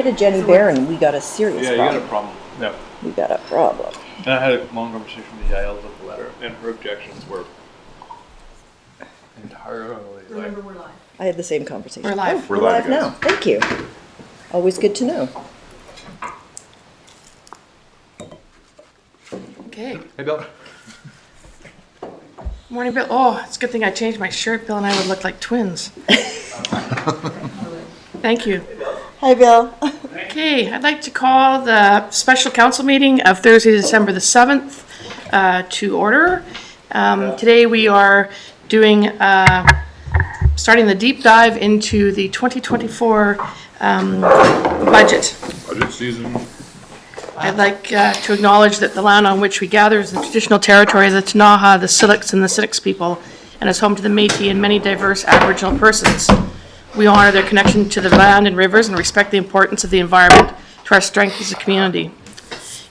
To Jenny Barron, we got a serious Yeah, you problem. got a problem. Yeah. We got a problem. And I had a long conversation with Yael about the letter, and her objections were entirely Remember, we're live. I had the same conversation. We're live. Oh, We're we're live, live now. guys. Thank you. Always good to know. Okay. Hey, Bill. Morning, Bill. Oh, it's a good thing I changed my shirt. Bill and I would look like twins. Thank you. Hi, Bill. Okay, I'd like to call the special council meeting of Thursday, December the 7th to order. Today we are doing, starting the deep dive into the 2024 budget. Budget season. I'd like to acknowledge that the land on which we gather is the traditional territory of the Ktunaxa, the Syilx, and the Sitiks people, and is home to the Métis and many diverse Aboriginal persons. We honor their connection to the land and rivers and respect the importance of the environment to our strength as a community.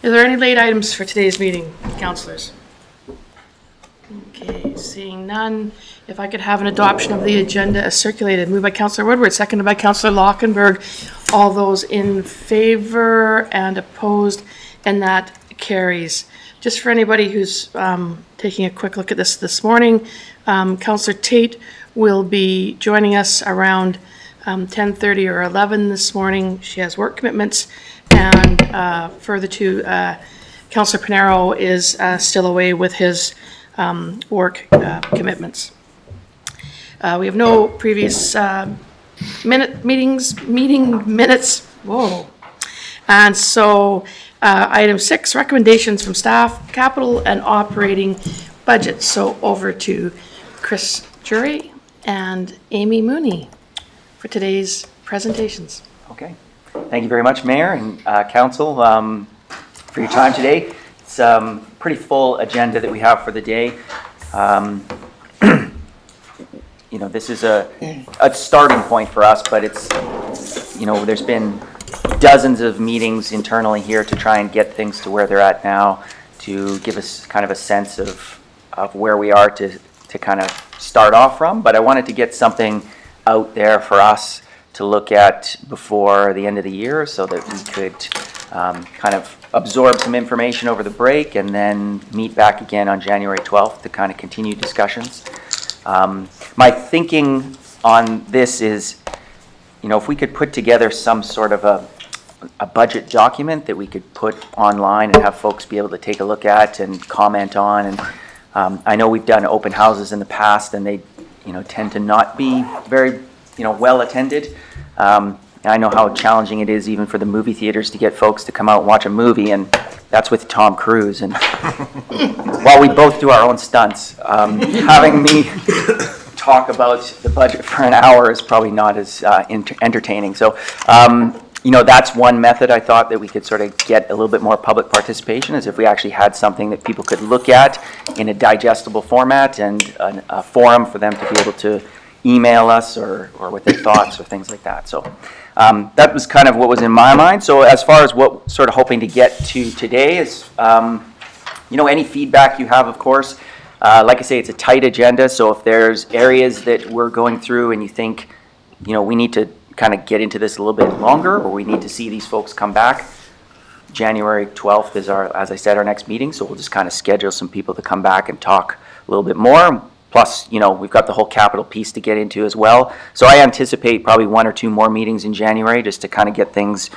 Are there any late items for today's meeting, councillors? Okay, seeing none, if I could have an adoption of the agenda as circulated. Moved by Councillor Woodward, seconded by Councillor Lockenberg. All those in favor and opposed, and that carries. Just for anybody who's taking a quick look at this morning, Councillor Tate will be joining us around 10:30 or 11 this morning. She has work commitments, and further to Councillor Pinero is still away with his work commitments. We have no previous meeting minutes. Whoa. And so item 6, recommendations from staff, capital and operating budget. So over to Chris Jury and Amy Mooney for today's presentations. Okay. Thank you very much, Mayor and Council, for your time today. It's a pretty full agenda that we have for the day. You know, this is a starting point for us, but it's, you know, there's been dozens of meetings internally here to try and get things to where they're at now, to give us kind of a sense of where we are to kind of start off from. But I wanted to get something out there for us to look at before the end of the year so that we could kind of absorb some information over the break and then meet back again on January 12th to kind of continue discussions. My thinking on this is, you know, if we could put together some sort of a budget document that we could put online and have folks be able to take a look at and comment on. And I know we've done open houses in the past, and they, you know, tend to not be very, you know, well attended. And I know how challenging it is even for the movie theaters to get folks to come out and watch a movie, and that's with Tom Cruise. And while we both do our own stunts, having me talk about the budget for an hour is probably not as entertaining. So, you know, that's one method I thought that we could sort of get a little bit more public participation, is if we actually had something that people could look at in a digestible format and a forum for them to be able to email us or with their thoughts or things like that. So that was kind of what was in my mind. So as far as what sort of hoping to get to today is, you know, any feedback you have, of course. Like I say, it's a tight agenda, so if there's areas that we're going through and you think, you know, we need to kind of get into this a little bit longer, or we need to see these folks come back, January 12th is our, as I said, our next meeting, so we'll just kind of schedule some people to come back and talk a little bit more. Plus, you know, we've got the whole capital piece to get into as well. So I anticipate probably 1 or 2 more meetings in January just to kind of get things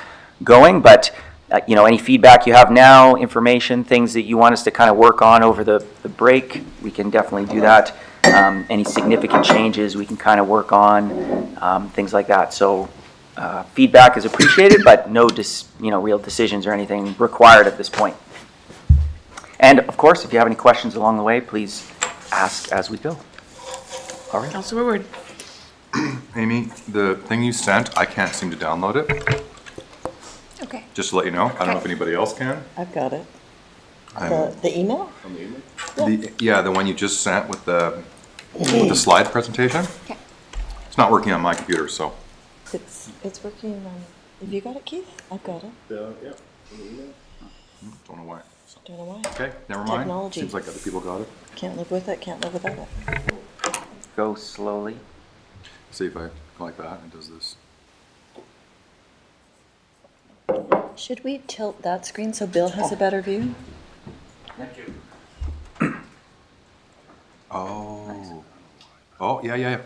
going. But you know, any feedback you have now, information, things that you want us to kind of work on over the break, we can definitely do that. Any significant changes we can kind of work on, things like that. So feedback is appreciated, but no you know, real decisions or anything required at this point. And of course, if you have any questions along the way, please ask as we go. All right. Councillor Woodward. Amy, the thing you sent, I can't seem to download it. Okay. Just to let you know. I don't know if anybody else can. I've got it. I'm- The email? Yeah, the one you just sent with the slide presentation. Okay. It's not working on my computer, so. It's working on, have you got it, Keith? I've got it. Yeah. Don't know why. So. Don't know why. Okay, never mind. Technology. Seems like other people got it. Can't live with it, can't live without it. Go slowly. See if I go like that, it does this. Should we tilt that screen so Bill has a better view? Oh. Oh, yeah, yeah,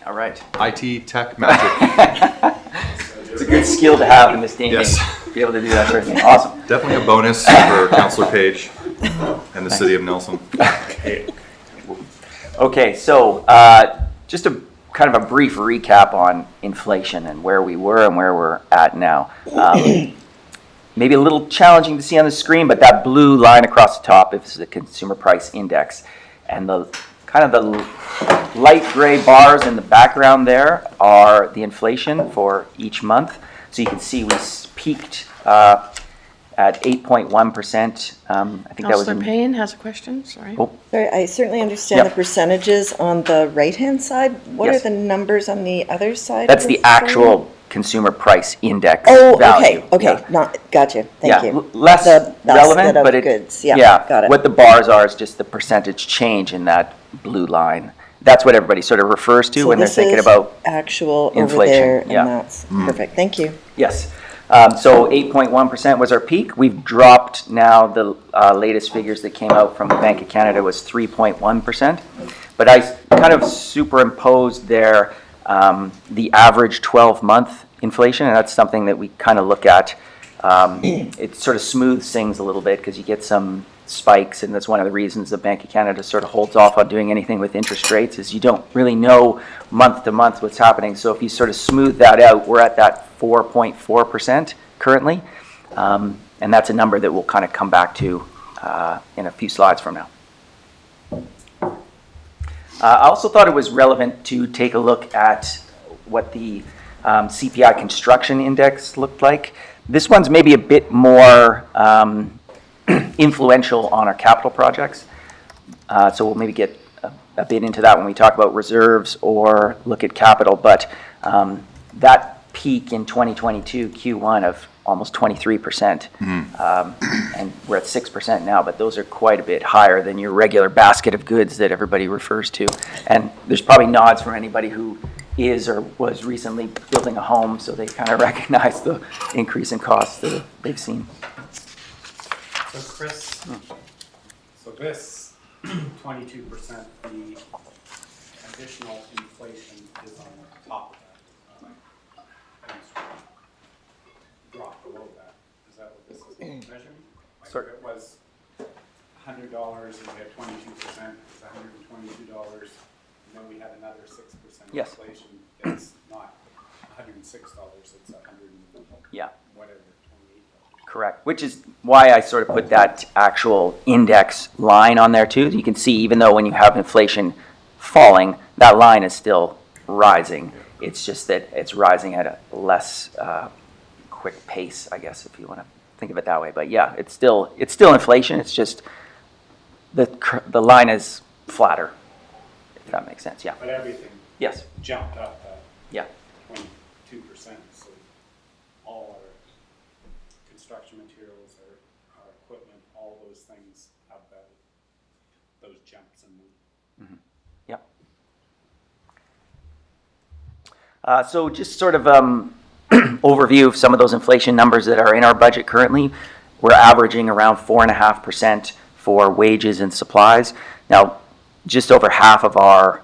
All right. yeah. IT tech magic. It's a good skill to have in this day and age, Yes. to be able to do that sort of thing. Awesome. Definitely a bonus for Councillor Page and the city of Nelson. Okay, so just a kind of a brief recap on inflation and where we were and where we're at now. Maybe a little challenging to see on the screen, but that blue line across the top is the consumer price index. And the kind of the light gray bars in the background there are the inflation for each month. So you can see we peaked at 8.1%. I think that was Councillor in, Payne has a question, sorry. oh, Sorry, I certainly understand Yep. the percentages on the right-hand side. What are Yes. the numbers on the other side? that's of the this slide? actual consumer price index Oh, value. okay, Yeah. not, gotcha, Yeah, thank you. less The relevant, basket of but it, goods, yeah, got it. what the bars are is just the percentage change in that blue line. That's what everybody sort of refers to So when they're this thinking is about, actual over inflation, there, and yeah. that's perfect, thank you. yes. So 8.1% was our peak. We've dropped now, the latest figures that came out from the Bank of Canada was 3.1%. But I kind of superimposed there the average 12-month inflation, and that's something that we kind of look at. It sort of smooths things a little bit because you get some spikes, and that's one of the reasons the Bank of Canada sort of holds off on doing anything with interest rates, is you don't really know month to month what's happening. So if you sort of smooth that out, we're at that 4.4% currently, and that's a number that we'll kind of come back to in a few slides from now. I also thought it was relevant to take a look at what the CPI construction index looked like. This one's maybe a bit more influential on our capital projects. So we'll maybe get a bit into that when we talk about reserves or look at capital. But that peak in 2022 Q1 of almost 23%, and we're at 6% now, but those are quite a bit higher than your regular basket of goods that everybody refers to. And there's probably nods from anybody who is or was recently building a home, so they kind of recognize the increase in costs that they've seen. So Chris, so this 22%, the additional inflation is on top of that. Drop below that. Is that what this is measuring? Like Sorry. if it was $100 and we had 22%, it's $122, and then we had another 6% Yes. inflation, it's not $106, it's 100 Yeah. whatever. Correct, which is why I sort of put that actual index line on there too. You can see even though when you have inflation falling, that line is still rising. It's just that it's rising at a less quick pace, I guess, if you want to think of it that way. But yeah, it's still inflation. It's just the line is flatter, if that makes sense. Yeah. But everything Yes. jumped up Yeah. 22%, so all our construction materials, our equipment, all those things have those jumps in them. Yep. So just sort of overview of some of those inflation numbers that are in our budget currently. We're averaging around 4.5% for wages and supplies. Now, just over half of our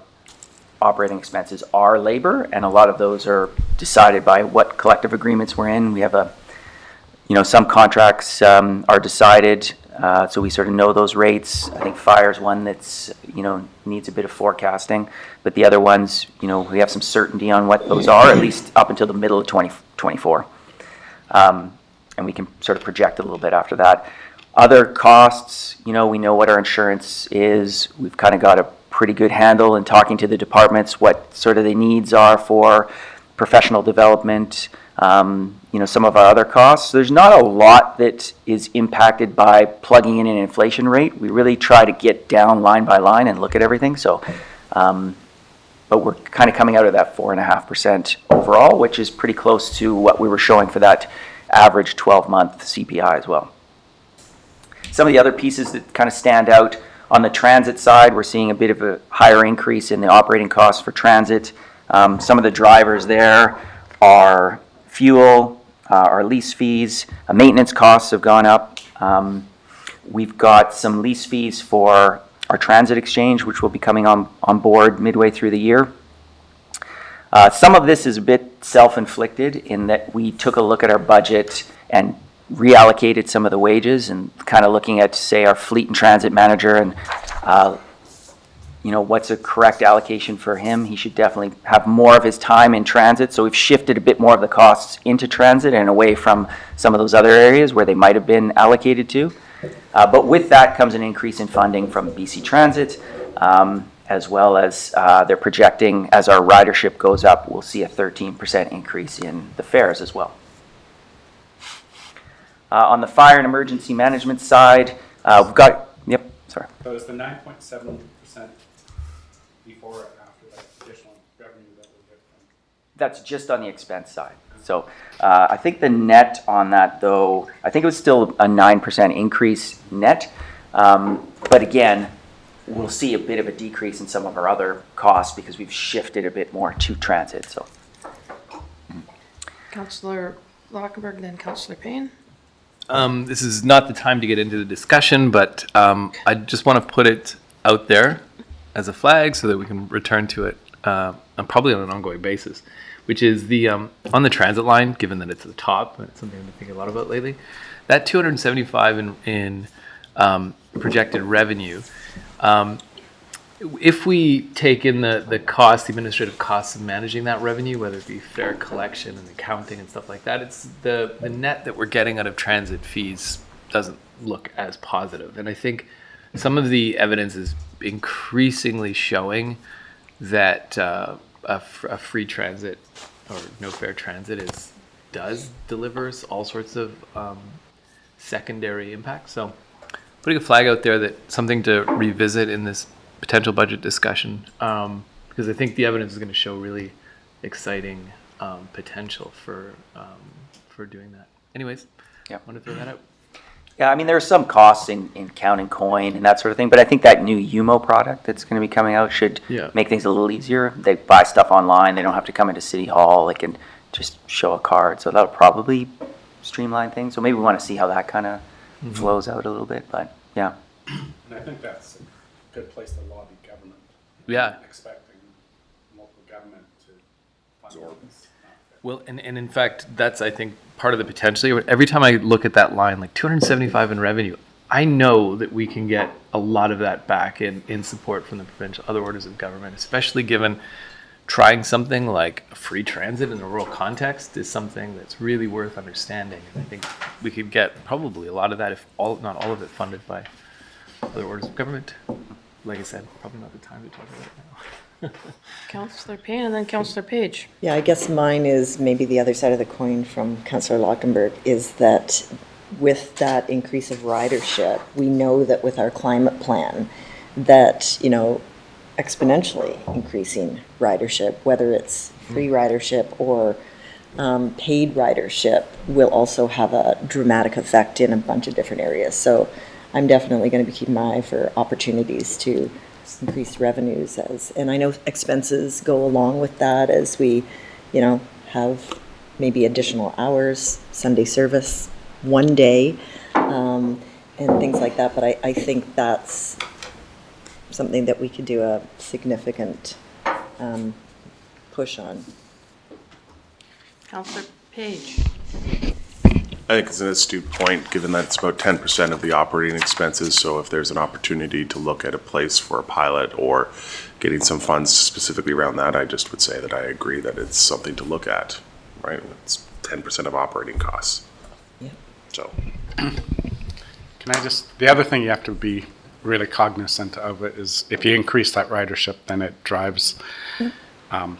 operating expenses are labor, and a lot of those are decided by what collective agreements we're in. We have some contracts are decided, so we sort of know those rates. I think fire's one that's, needs a bit of forecasting, but the other ones, we have some certainty on what those are, at least up until the middle of 2024. And we can sort of project a little bit after that. Other costs, we know what our insurance is. We've kind of got a pretty good handle in talking to the departments what sort of the needs are for professional development, some of our other costs. There's not a lot that is impacted by plugging in an inflation rate. We really try to get down line by line and look at everything. So, but we're kind of coming out of that 4.5% overall, which is pretty close to what we were showing for that average 12-month CPI as well. Some of the other pieces that kind of stand out on the transit side, we're seeing a bit of a higher increase in the operating costs for transit. Some of the drivers there are fuel, our lease fees, maintenance costs have gone up. We've got some lease fees for our transit exchange, which will be coming on board midway through the year. Some of this is a bit self-inflicted in that we took a look at our budget and reallocated some of the wages, and kind of looking at, say, our fleet and transit manager and, what's a correct allocation for him. He should definitely have more of his time in transit. So we've shifted a bit more of the costs into transit and away from some of those other areas where they might have been allocated to. But with that comes an increase in funding from BC Transit, as well as they're projecting, as our ridership goes up, we'll see a 13% increase in the fares as well. On the fire and emergency management side, we've got, sorry. So is the 9.7% before or after that additional revenue that we get from? That's just on the expense side. So I think the net on that, though, I think it was still a 9% increase net. But again, we'll see a bit of a decrease in some of our other costs because we've shifted a bit more to transit. So, Councillor Lockenberg, then Councillor Payne. This is not the time to get into the discussion, but I just want to put it out there as a flag so that we can return to it probably on an ongoing basis, which is the on the transit line, given that it's at the top, and it's something I've been thinking a lot about lately, that 275 in projected revenue, if we take in the cost, the administrative costs of managing that revenue, whether it be fare collection and accounting and stuff like that, it's the net that we're getting out of transit fees doesn't look as positive. And I think some of the evidence is increasingly showing that a free transit or no fare transit delivers all sorts of secondary impacts. So putting a flag out there that something to revisit in this potential budget discussion, because I think the evidence is going to show really exciting potential for doing that. Anyways, Yeah. want to throw that out. yeah, I mean, there are some costs in counting coin and that sort of thing, but I think that new UMO product that's going to be coming out should make things a little easier. They buy stuff online. They don't have to come into City Hall. They can just show a card. So that'll probably streamline things. So maybe we want to see how that kind of flows out a little bit, but yeah. And I think that's a good place to lobby government. Yeah. Expecting local government to fund all this. Well, and in fact, that's, I think, part of the potential. Every time I look at that line, like 275 in revenue, I know that we can get a lot of that back in support from the provincial, other orders of government, especially given trying something like a free transit in a rural context is something that's really worth understanding. And I think we could get probably a lot of that, if not all of it, funded by other orders of government. Like I said, probably not the time to talk about it now. Councillor Payne and then Councillor Page. Yeah, I guess mine is maybe the other side of the coin from Councillor Lockenberg is that with that increase of ridership, we know that with our climate plan that, exponentially increasing ridership, whether it's free ridership or paid ridership, will also have a dramatic effect in a bunch of different areas. So I'm definitely going to be keeping my eye for opportunities to increase revenues and I know expenses go along with that as we, have maybe additional hours, Sunday service, one day, and things like that. But I think that's something that we could do a significant push on. Councillor Page. I think it's an astute point, given that it's about 10% of the operating expenses. So if there's an opportunity to look at a place for a pilot or getting some funds specifically around that, I just would say that I agree that it's something to look at, right? It's 10% of operating costs. Yeah. So. The other thing you have to be really cognizant of it is if you increase that ridership, then it drives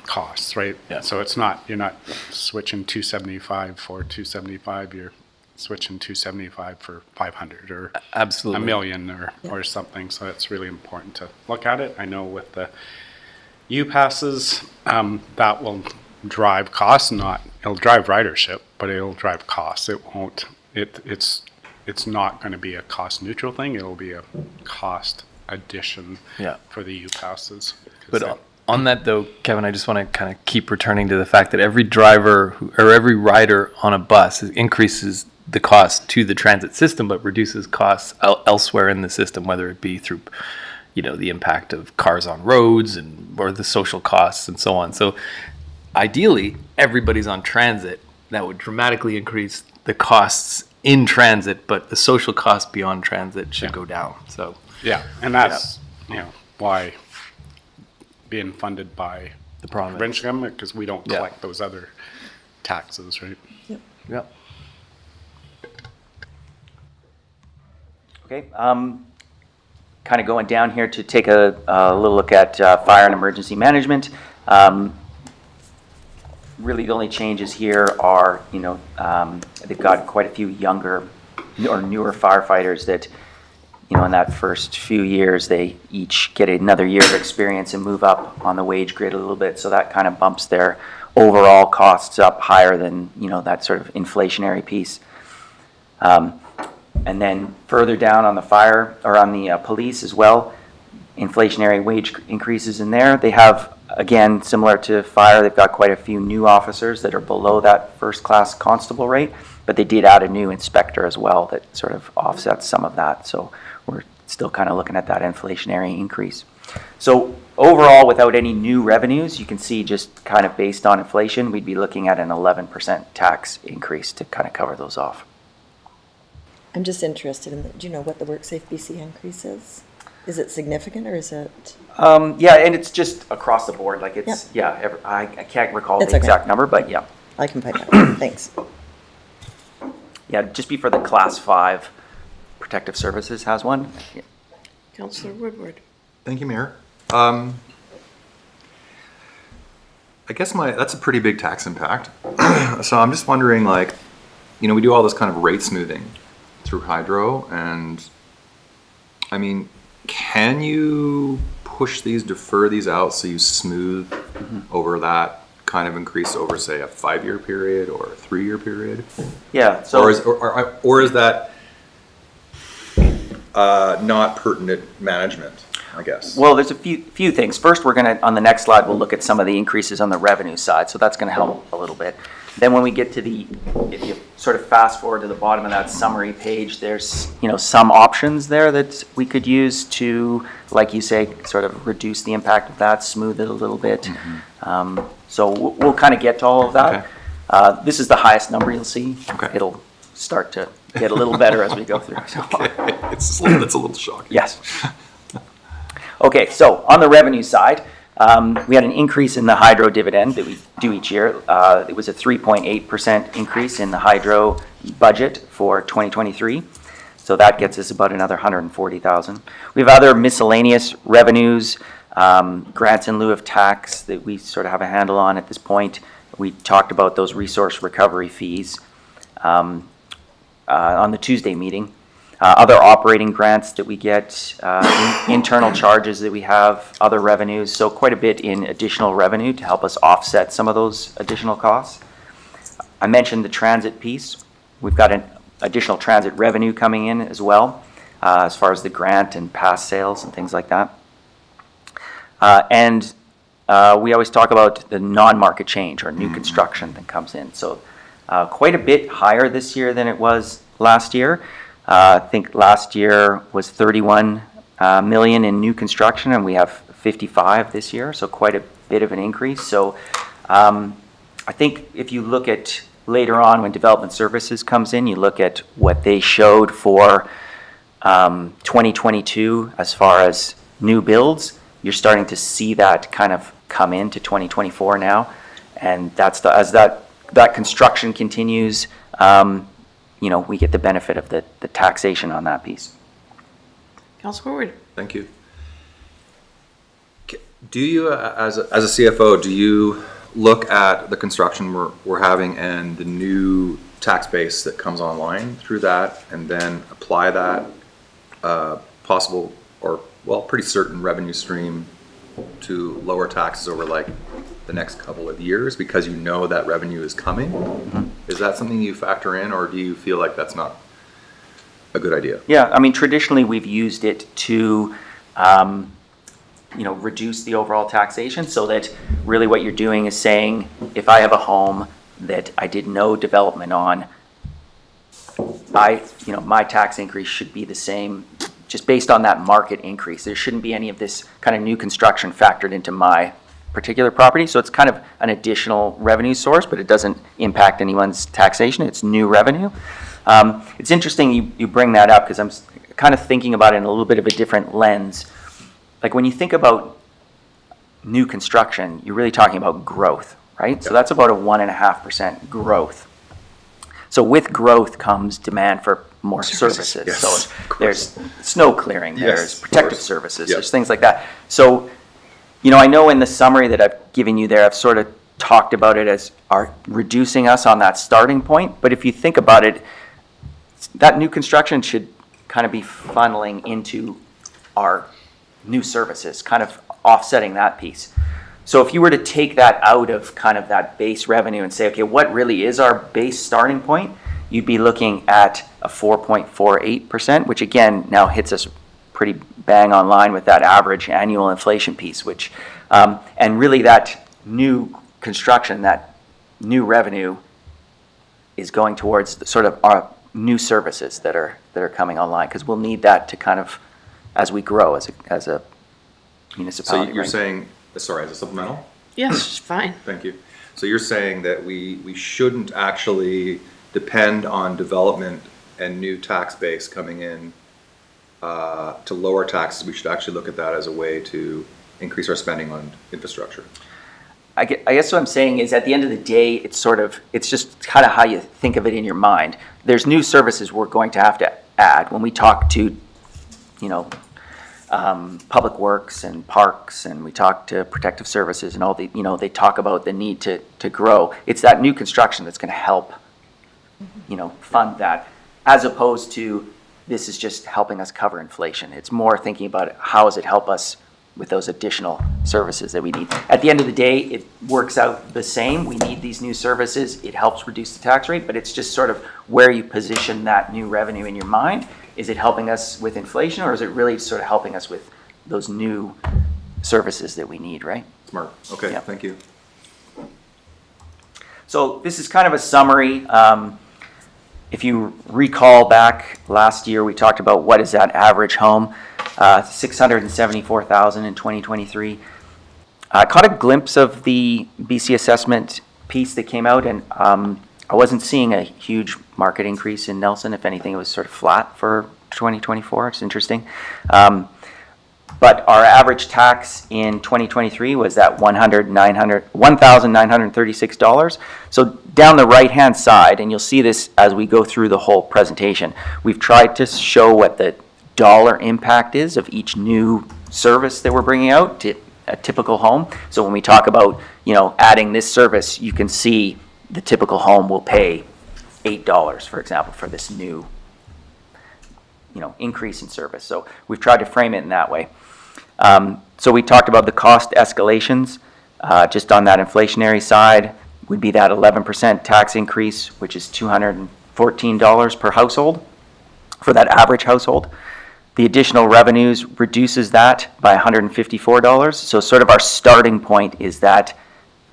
costs, right? Yeah. So you're not switching 275 for 275, you're switching 275 for 500 or Absolutely. $1 million or something. So it's really important to look at it. I know with the U-passes, that will drive costs, it'll drive ridership, but it'll drive costs. It's not going to be a cost neutral thing. It'll be a cost addition for the U-passes. But On that though, Kevin, I just want to kind of keep returning to the fact that every driver or every rider on a bus increases the cost to the transit system, but reduces costs elsewhere in the system, whether it be through, the impact of cars on roads or the social costs and so on. So ideally, everybody's on transit. That would dramatically increase the costs in transit, but the social costs beyond transit should go down. So Yeah, and that's, why being funded by the province. provincial government, because we don't Yeah. collect those other taxes, right? Yeah. Okay, kind of going down here to take a little look at fire and emergency management. Really, the only changes here are, they've got quite a few younger or newer firefighters that, in that first few years, they each get another year of experience and move up on the wage grid a little bit. So that kind of bumps their overall costs up higher than, that sort of inflationary piece. And then further down on the fire, or on the police as well, inflationary wage increases in there. They have, again, similar to fire, they've got quite a few new officers that are below that first-class constable rate, but they did add a new inspector as well that sort of offsets some of that. So we're still kind of looking at that inflationary increase. So overall, without any new revenues, you can see just kind of based on inflation, we'd be looking at an 11% tax increase to kind of cover those off. I'm just interested in, do you know what the WorkSafe BC increase is? Is it significant or is it? Yeah, and it's just across the board, like it's, I can't recall It's the okay. exact number, but yeah. I can find out. Thanks. Yeah, just be for the class 5 protective services has one. Yeah. Councillor Woodward. Thank you, Mayor. I guess that's a pretty big tax impact. So I'm just wondering, we do all this kind of rate smoothing through hydro, and I mean, can you defer these out so you smooth over that kind of increase over, say, a 5-year period or a 3-year period? Yeah, so. Or is that not pertinent management, I guess? Well, there's a few things. First, on the next slide, we'll look at some of the increases on the revenue side, so that's gonna help a little bit. Then when we get to if you sort of fast forward to the bottom of that summary page, there's, some options there that we could use to, like you say, sort of reduce the impact of that, smooth it a little bit. So we'll kind of get to all of that. Okay. This is the highest number you'll see. Okay. It'll start to get a little better as we go through. So. It's a little shocking. Yes. Okay, so on the revenue side, we had an increase in the hydro dividend that we do each year. It was a 3.8% increase in the hydro budget for 2023. So that gets us about another 140,000. We have other miscellaneous revenues, grants in lieu of tax that we sort of have a handle on at this point. We talked about those resource recovery fees on the Tuesday meeting. Other operating grants that we get, internal charges that we have, other revenues, so quite a bit in additional revenue to help us offset some of those additional costs. I mentioned the transit piece. We've got an additional transit revenue coming in as well, as far as the grant and pass sales and things like that. And we always talk about the non-market change or new construction that comes in. So quite a bit higher this year than it was last year. I think last year was 31 million in new construction, and we have 55 this year, so quite a bit of an increase. So I think if you look at later on when development services comes in, you look at what they showed for 2022 as far as new builds, you're starting to see that kind of come into 2024 now, and as that construction continues, we get the benefit of the taxation on that piece. Councillor Woodward. Thank you. Do you, as a CFO, do you look at the construction we're having and the new tax base that comes online through that, and then apply that possible or, pretty certain revenue stream to lower taxes over the next couple of years because that revenue is coming? Is that something you factor in, or do you feel like that's not a good idea? Yeah, I mean, traditionally we've used it to reduce the overall taxation, so that really what you're doing is saying, if I have a home that I did no development on, my tax increase should be the same, just based on that market increase. There shouldn't be any of this kind of new construction factored into my particular property. So it's kind of an additional revenue source, but it doesn't impact anyone's taxation. It's new revenue. It's interesting you bring that up, because I'm kind of thinking about it in a little bit of a different lens. Like when you think about new construction, you're really talking about growth, right? So that's about a 1.5% growth. So with growth comes demand for more services. Yes, So there's snow clearing, Yes, there's of protective course. services, Yep. there's things like that. So, I know in the summary that I've given you there, I've sort of talked about it as reducing us on that starting point. But if you think about it, that new construction should kind of be funneling into our new services, kind of offsetting that piece. So if you were to take that out of kind of that base revenue and say, okay, what really is our base starting point? You'd be looking at a 4.48%, which again now hits us pretty bang on line with that average annual inflation piece, which, and really that new construction, that new revenue is going towards the sort of our new services that are coming online, because we'll need that to kind of, as we grow as a So municipality. you're right? saying, sorry, as a supplemental? Yes, fine. Thank you. So you're saying that we shouldn't actually depend on development and new tax base coming in to lower taxes. We should actually look at that as a way to increase our spending on infrastructure. I guess what I'm saying is, at the end of the day, it's just kind of how you think of it in your mind. There's new services we're going to have to add. When we talk to, public works and parks, and we talk to protective services and all the, they talk about the need to grow. It's that new construction that's going to help, fund that, as opposed to this is just helping us cover inflation. It's more thinking about how does it help us with those additional services that we need. At the end of the day, it works out the same. We need these new services. It helps reduce the tax rate, but it's just sort of where you position that new revenue in your mind. Is it helping us with inflation, or is it really sort of helping us with those new services that we need, right? Smart. Okay, Yeah. thank you. So this is kind of a summary. If you recall back last year, we talked about what is that average home, $674,000 in 2023. I caught a glimpse of the BC assessment piece that came out, and I wasn't seeing a huge market increase in Nelson. If anything, it was sort of flat for 2024. It's interesting. But our average tax in 2023 was at $1,936. So down the right-hand side, and you'll see this as we go through the whole presentation, we've tried to show what the dollar impact is of each new service that we're bringing out to a typical home. So when we talk about, adding this service, you can see the typical home will pay $8, for example, for this new, increase in service. So we've tried to frame it in that way. So we talked about the cost escalations, just on that inflationary side would be that 11% tax increase, which is $214 per household for that average household. The additional revenues reduces that by $154. So sort of our starting point is that,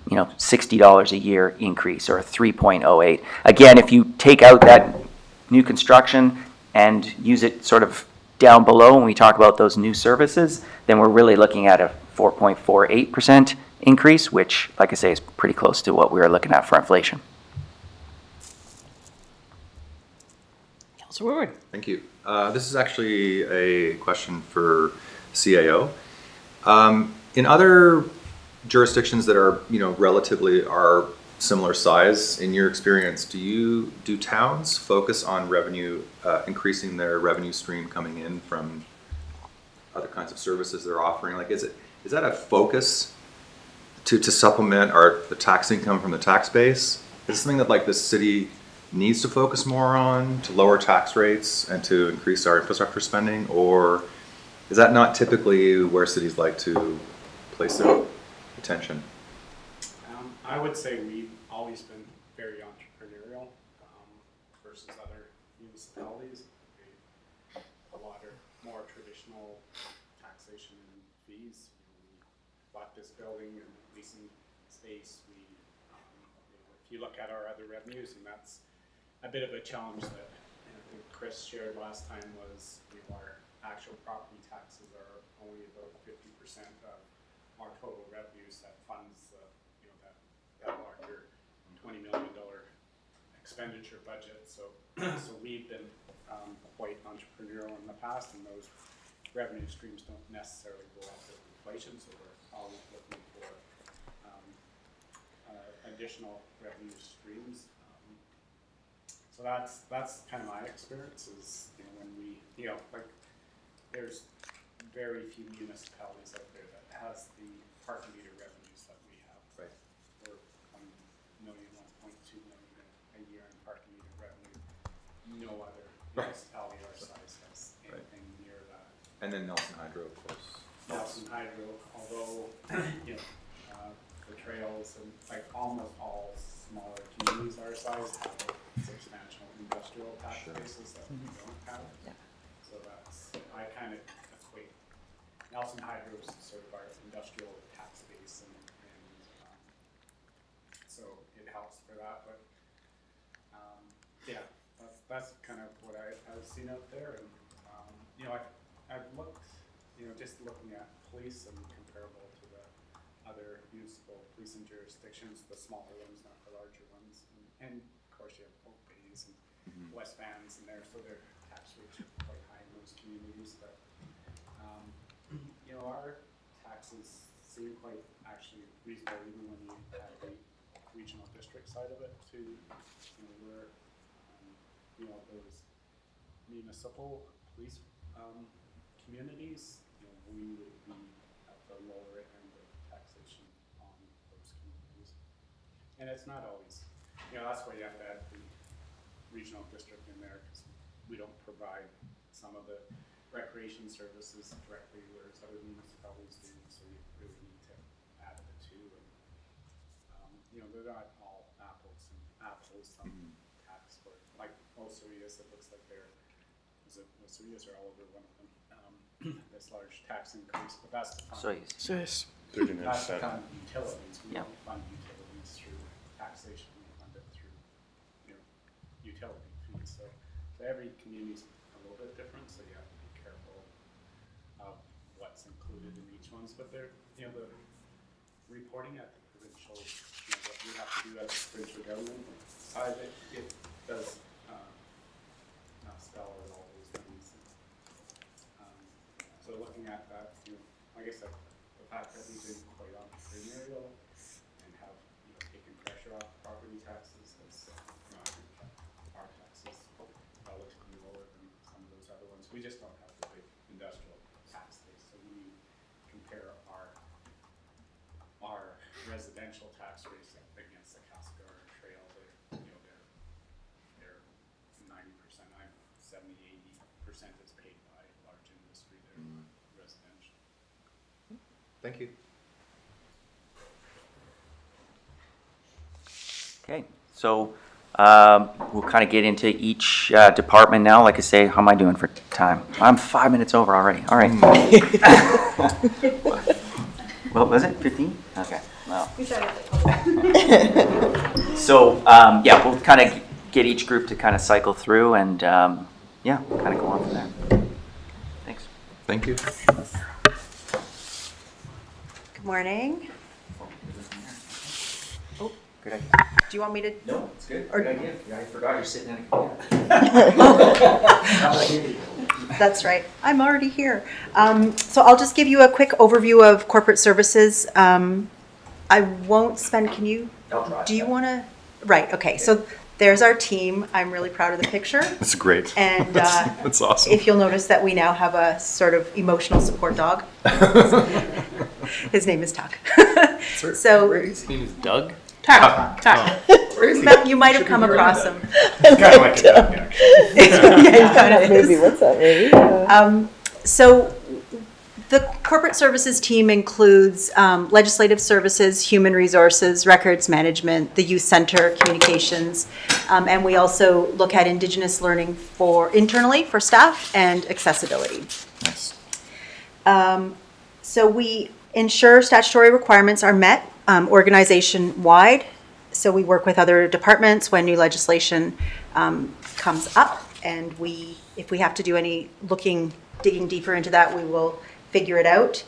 $60 a year increase, or a 3.08. Again, if you take out that new construction and use it sort of down below when we talk about those new services, then we're really looking at a 4.48% increase, which, like I say, is pretty close to what we were looking at for inflation. Councilor Woodward. Thank you. This is actually a question for CAO. In other jurisdictions that are, relatively are similar size, in your experience, do towns focus on revenue, increasing their revenue stream coming in from other kinds of services they're offering? Like, is that a focus to supplement the tax income from the tax base? Is this something that like this city needs to focus more on to lower tax rates and to increase our infrastructure spending, or is that not typically where cities like to place their attention? I would say we've always been very entrepreneurial versus other municipalities. A lot of more traditional taxation and fees. bought this building and leasing space, we, if you look at our other revenues, and that's a bit of a challenge that I think Chris shared last time was, our actual property taxes are only about 50% of our total revenues that funds that larger $20 million expenditure budget. So, so we've been quite entrepreneurial in the past, and those revenue streams don't necessarily go up with inflation. So we're always looking for additional revenue streams. So that's kind of my experience is, when we, like, there's very few municipalities out there that has the parking meter revenues that we have. Right. We're 1 million, 1.2 million a year in parking meter revenue. No other municipality our size has anything near that. And then Nelson Hydro, of course. Nelson Hydro, although, the trails and like almost all smaller communities our size have substantial industrial tax bases that we don't have. Yeah. So that's, I kind of equate Nelson Hydro is sort of our industrial tax base, and so it helps for that. But yeah, that's kind of what I've seen out there, and I've looked, just looking at police and comparable to the other municipal policing jurisdictions, the smaller ones, not the larger ones, and of course you have Oak Bays and West Vans in there, so their tax rates are quite high in those communities. But our taxes seem quite actually reasonable, even when you have the regional district side of it too. We're those municipal police communities, we would be at the lower end of taxation on those communities. And it's not always, that's why you have to add the regional district in there, because we don't provide some of the recreation services directly, whereas other municipalities do, so you really need to add the two. And they're not all apples and apples tax, but like Osarias, it looks like Osarias are all over one of them. This large tax increase, but that's to fund, So yes. that's to fund utilities. We Yeah. don't fund utilities through taxation, we fund it through utility fees. So every community's a little bit different, so you have to be careful of what's included in each one's. But they're the reporting at the provincial, what we have to do as a provincial government side, it does spell out all those things. So looking at that, like I said, the fact that we've been quite entrepreneurial and have taken pressure off property taxes has I think our taxes relatively lower than some of those other ones. We just don't have the big industrial tax base. So when you compare our residential tax rates against the Cascar Trail, they're 90%, 70-80% is paid by large industry. They're residential. Thank you. Okay, so we'll kind of get into each department now. Like I say, how am I doing for time? I'm 5 minutes over already. All right. Well, was it 15? Okay. Well. So yeah, we'll kind of get each group to kind of cycle through, and yeah, we'll kind of go on from there. Thanks. Thank you. Good morning. Oh, Good idea. do you want me to? No, it's good. Or- Good idea. I forgot you're sitting at a computer. That's right. I'm already here. So I'll just give you a quick overview of corporate services. I won't spend, can you? I'll try. Do you want to? Right, okay. So there's our team. I'm really proud of the picture. That's great. And That's awesome. if you'll notice that we now have a sort of emotional support dog. His name is Tuck. So His name is Doug. Tuck. you might have come across him. It's kind of like a duck, actually. Yeah, he kind of is. Maybe, what's that, maybe? So the corporate services team includes legislative services, human resources, records management, the youth center, communications, and we also look at Indigenous learning internally for staff and accessibility. Nice. So we Ensure statutory requirements are met organization-wide. So we work with other departments when new legislation comes up, and if we have to do any digging deeper into that, we will figure it out.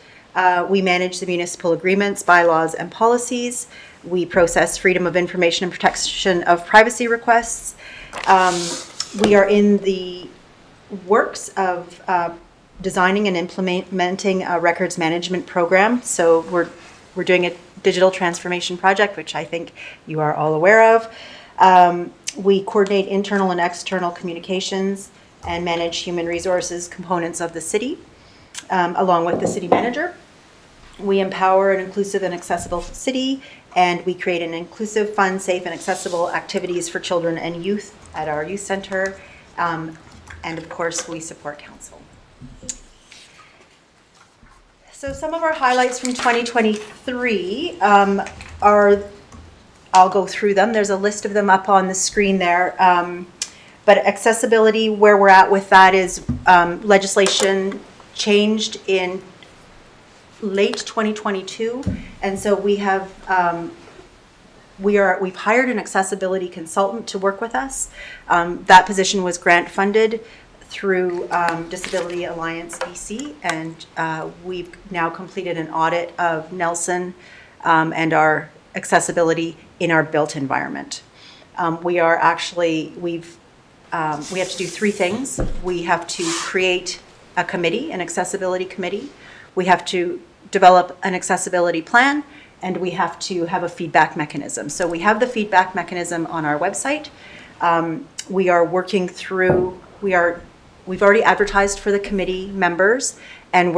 We manage the municipal agreements, bylaws, and policies. We process freedom of information and protection of privacy requests. We are in the works of designing and implementing a records management program. So we're doing a digital transformation project, which I think you are all aware of. We coordinate internal and external communications and manage human resources components of the city, along with the city manager. We empower an inclusive and accessible city, and we create an inclusive, fun, safe, and accessible activities for children and youth at our youth center. And of course, we support council. So some of our highlights from 2023 are, I'll go through them. There's a list of them up on the screen there. But accessibility, where we're at with that is legislation changed in late 2022. And so we've hired an accessibility consultant to work with us. That position was grant funded through Disability Alliance BC, and we've now completed an audit of Nelson and our accessibility in our built environment. We have to do three things. We have to create a committee, an accessibility committee. We have to develop an accessibility plan, and we have to have a feedback mechanism. So we have the feedback mechanism on our website. We are working through, we've already advertised for the committee members, and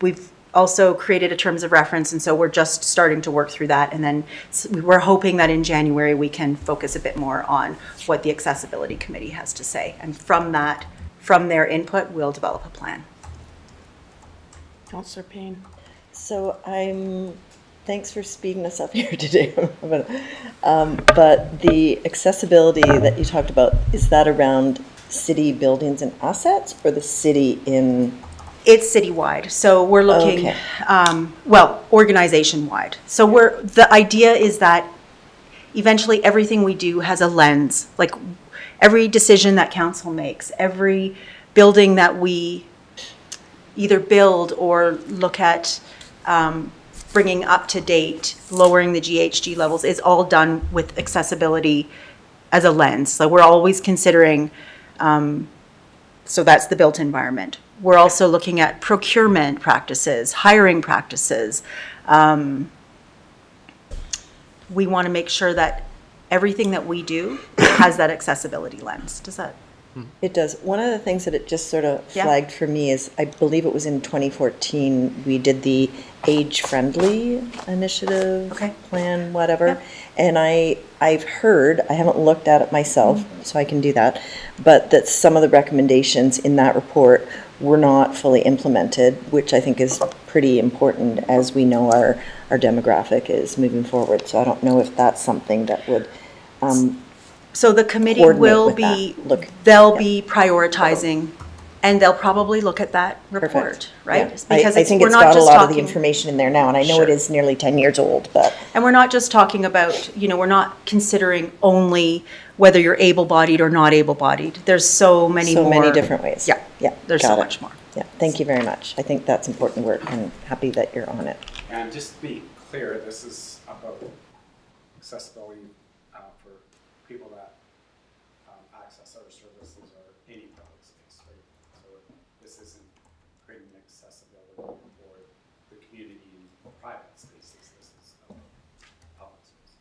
we've also created a terms of reference, and so we're just starting to work through that. And then we're hoping that in January we can focus a bit more on what the accessibility committee has to say. And from their input, we'll develop a plan. Councillor Payne. So thanks for speeding us up here today. But the accessibility that you talked about, is that around city buildings and assets, or the city in? It's citywide. So we're looking, Okay. Organization-wide. So the idea is that eventually everything we do has a lens. Like every decision that council makes, every building that we either build or look at bringing up to date, lowering the GHG levels, is all done with accessibility as a lens. So we're always considering, so that's the built environment. We're also looking at procurement practices, hiring practices. We want to make sure that everything that we do has that accessibility lens. Does that? It does. One of the things that it just sort of Yeah. flagged for me is, I believe it was in 2014, we did the age-friendly initiative, Okay. plan, whatever. Yep. And I've heard, I haven't looked at it myself, so I can do that, but that some of the recommendations in that report were not fully implemented, which I think is pretty important as we know our demographic is moving forward. So I don't know if that's something that would, So the committee Coordinate will with be, that. they'll Yeah. be prioritizing, and they'll probably look at that report, Perfect. right? Yeah. Because I think we're it's not got a just lot of the talking- information in there now, and I know it Sure. is nearly 10 years old, but And we're not just talking about, we're not considering only whether you're able-bodied or not able-bodied. There's so many so more. many different ways. Yeah, Yeah. there's got so it. much more. Yeah, thank you very much. I think that's important work, and happy that you're on it. And just to be clear, this is about accessibility for people that access our services or any public space, right? So this isn't creating accessibility for the community and private spaces. This is about public spaces.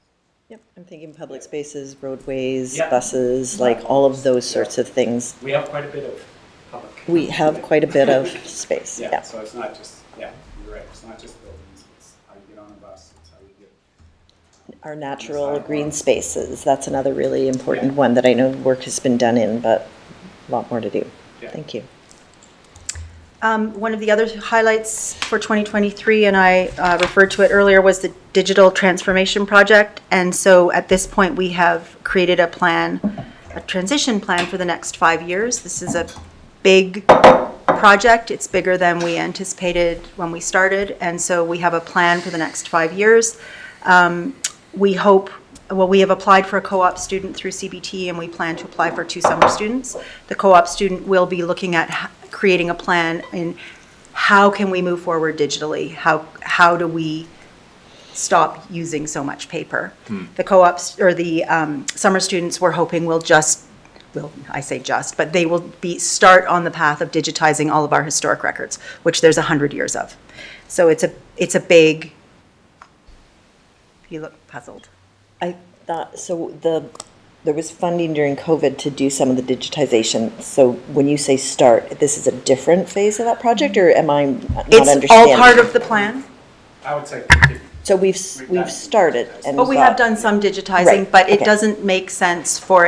Yep, I'm thinking public spaces, roadways, Yeah. buses, like all of those sorts of things. We have quite a bit of public. We have quite a bit of space, Yeah, yeah. so it's not just, yeah, you're right, it's not just buildings, it's how you get on a bus, it's how you get. Our natural green spaces, that's another really important one that I know work has been done in, but a lot more to do. Yeah. Thank you. One of the other highlights for 2023, and I referred to it earlier, was the digital transformation project. And so at this point, we have created a plan, a transition plan for the next 5 years. This is a big project. It's bigger than we anticipated when we started, and so we have a plan for the next 5 years. We hope, well, we have applied for a co-op student through CBT, and we plan to apply for 2 summer students. The co-op student will be looking at creating a plan in how can we move forward digitally? How do we stop using so much paper? The co-ops, or the summer students, we're hoping will I say just, but they will start on the path of digitizing all of our historic records, which there's 100 years of. So it's a big, you look puzzled. I thought, so there was funding during COVID to do some of the digitization. So when you say start, this is a different phase of that project, or am I not understanding? It's all part of the plan, I would say. So we've started and. but we have done some digitizing, Right, but it okay. doesn't make sense for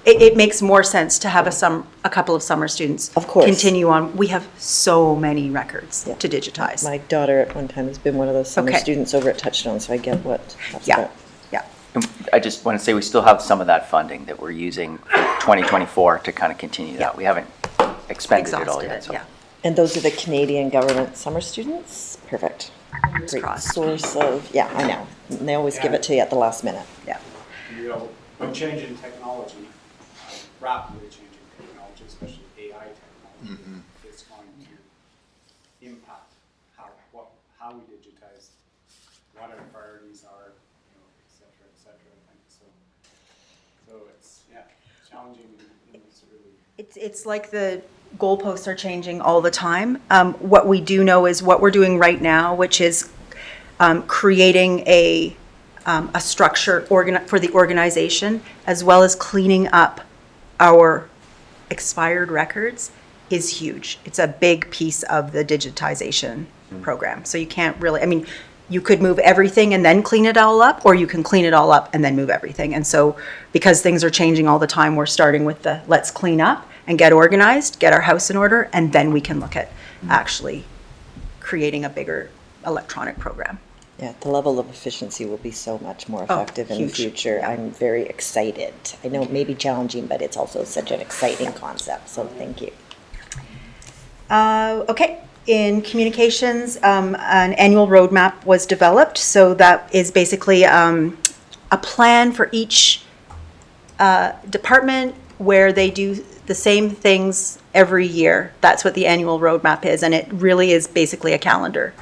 it makes more sense to have a couple of summer students. Of course. Continue on. We have so many records Yeah. to digitize. My daughter at one time has been one of those summer Okay. students over at Touchstone, so I get what that's Yeah, about. yeah. And I just want to say we still have some of that funding that we're using for 2024 to kind of continue that. We haven't expended it all Exhausted yet. it, So. yeah. And those are the Canadian government summer students? Perfect. Fingers Great crossed. source of, yeah, I know. And they always give it to you at the last minute. Yeah. You know, when changing technology, rapidly changing technology, especially AI technology, it's going to impact how we digitize, what our priorities are, you know, et cetera, I think, so it's, yeah, challenging and it's really. It's like the goalposts are changing all the time. What we do know is what we're doing right now, which is creating a structure for the organization, as well as cleaning up our expired records, is huge. It's a big piece of the digitization program. So you can't really, I mean, you could move everything and then clean it all up, or you can clean it all up and then move everything. And so because things are changing all the time, we're starting with the let's clean up and get organized, get our house in order, and then we can look at actually creating a bigger electronic program. Yeah, the level of efficiency will be so much more effective in the huge. future. I'm very excited. I know it may be challenging, but it's also such an exciting concept, so thank you. Okay, in communications, an annual roadmap was developed. So that is basically a plan for each department where they do the same things every year. That's what the annual roadmap is, and it really is basically a calendar.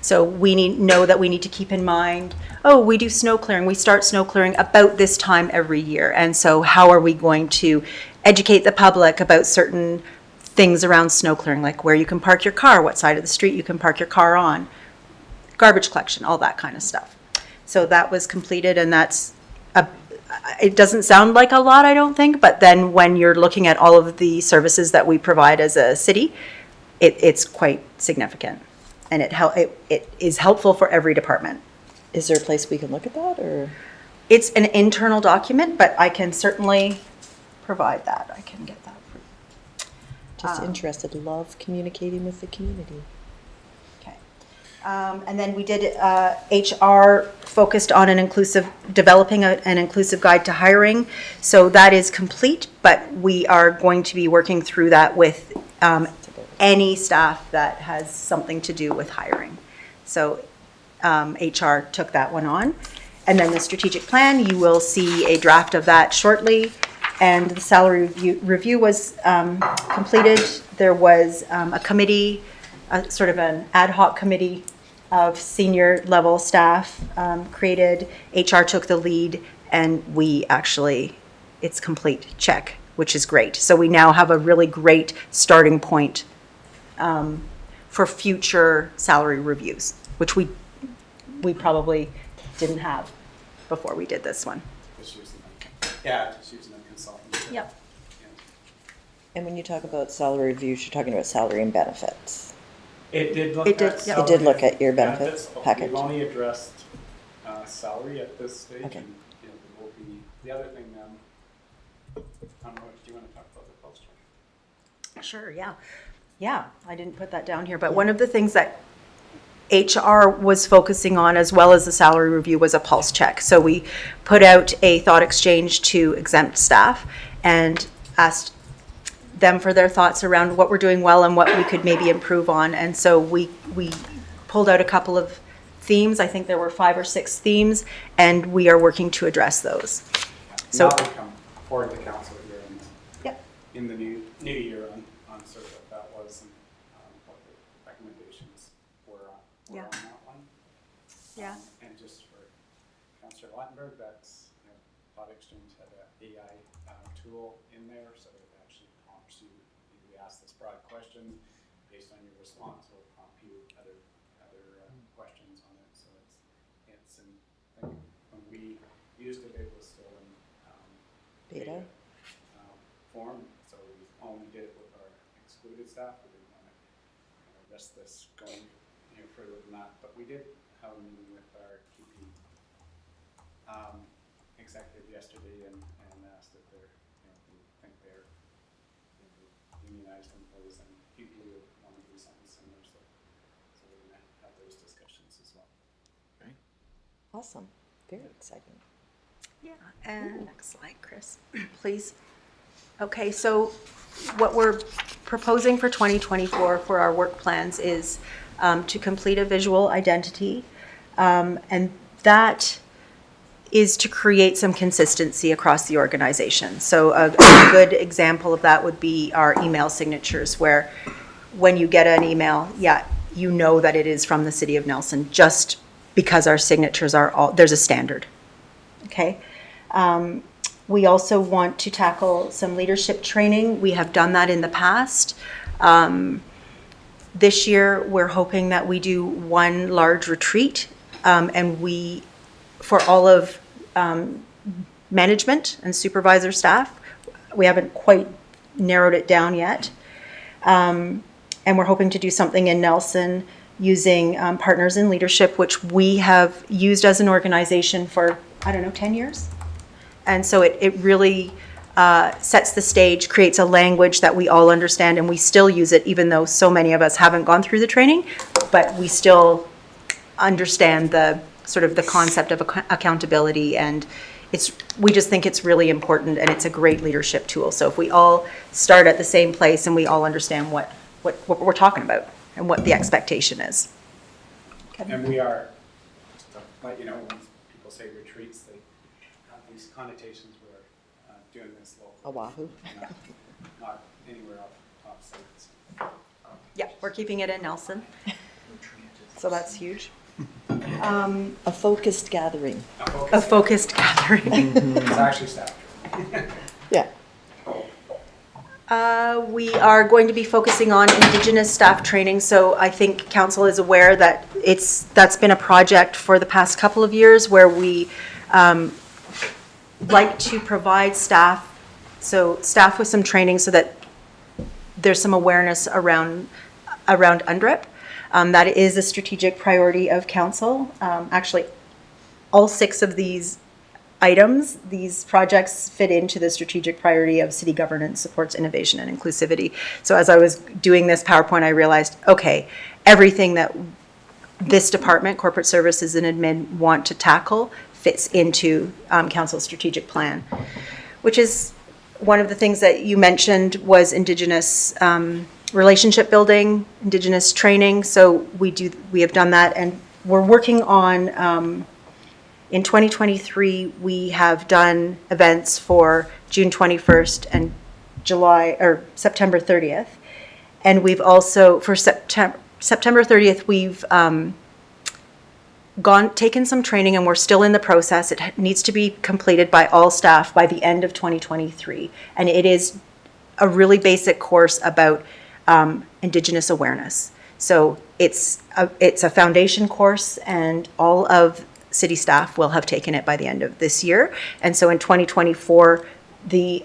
So we know that we need to keep in mind, oh, we do snow clearing. We start snow clearing about this time every year. And so how are we going to educate the public about certain things around snow clearing, like where you can park your car, what side of the street you can park your car on, garbage collection, all that kind of stuff. So that was completed, and it doesn't sound like a lot, I don't think, but then when you're looking at all of the services that we provide as a city, it's quite significant. And it is helpful for every department. Is there a place we can look at that, or? It's an internal document, but I can certainly provide that. I can get that for you. Just interested, love communicating with the community. Okay. And then we did, HR focused on developing an inclusive guide to hiring. So that is complete, but we are going to be working through that with any staff that has something to do with hiring. So HR took that one on. And then the strategic plan, you will see a draft of that shortly. And the salary review was completed. There was a committee, sort of an ad hoc committee of senior level staff created. HR took the lead, and it's complete, check, which is great. So we now have a really great starting point for future salary reviews, which we probably didn't have before we did this one. Just using a consultant. Yep. And when you talk about salary reviews, you're talking about salary and benefits. It did look It did, at yeah. salary It did look at your and benefits but package. We've only addressed salary at this stage, Okay. and there will be the other thing. I don't know. Do you want to talk about the pulse check? Sure, yeah. Yeah, I didn't put that down here, but one of the things that HR was focusing on, as well as the salary review, was a pulse check. So we put out a thought exchange to exempt staff and asked them for their thoughts around what we're doing well and what we could maybe improve on. And so we pulled out a couple of themes. I think there were 5 or 6 themes, and we are working to address those. So Now we come forward to council here Yep. in the new year on sort of what that was and what the recommendations were on Yeah. that one. Yeah. And just for Councillor Lautenberg, that's, Thought Exchange had an AI tool in there, so it actually prompts you, we ask this broad question, based on your response, it will prompt you other questions on it, so it's in, I think when we used it, it was still in Beta? form, so we only did it with our excluded staff. We didn't want to risk this going further than that, but we did have a meeting with our QP executive yesterday and asked if they're, we think they're unionized employees, and QP would want to do something similar, so we're going to have those discussions as well. Awesome. Very exciting. Yeah, and next slide, Chris, please. Okay, so what we're proposing for 2024 for our work plans is to complete a visual identity, and that is to create some consistency across the organization. So a good example of that would be our email signatures, where when you get an email, you know that it is from the City of Nelson, just because our signatures are all, there's a standard. Okay. We also want to tackle some leadership training. We have done that in the past. This year, we're hoping that we do one large retreat, and for all of management and supervisor staff, we haven't quite narrowed it down yet. And we're hoping to do something in Nelson using Partners in Leadership, which we have used as an organization for, 10 years. And so it really sets the stage, creates a language that we all understand, and we still use it, even though so many of us haven't gone through the training, but we still understand the sort of the concept of accountability, and we just think it's really important, and it's a great leadership tool. So if we all start at the same place and we all understand what we're talking about and what the expectation is. And we are, just to let you know, when people say retreats, they have these connotations where doing this locally. Oahu. Not anywhere off site. Yeah, we're keeping it in Nelson. So that's huge. A focused gathering. A focused gathering. It's actually staff. Yeah. We are going to be focusing on Indigenous staff training, so I think council is aware that that's been a project for the past couple of years where we like to provide staff with some training so that there's some awareness around UNDRIP. That is a strategic priority of council. Actually, all 6 of these items, these projects fit into the strategic priority of city governance supports innovation and inclusivity. So as I was doing this PowerPoint, I realized, okay, everything that this department, corporate services and admin, want to tackle fits into council's strategic plan, which is one of the things that you mentioned was Indigenous relationship building, Indigenous training. So we have done that, and we're working on, in 2023, we have done events for June 21st and September 30th. And we've also, for September 30th, we've taken some training, and we're still in the process. It needs to be completed by all staff by the end of 2023. And it is a really basic course about Indigenous awareness. So it's a foundation course, and all of city staff will have taken it by the end of this year. And so in 2024, the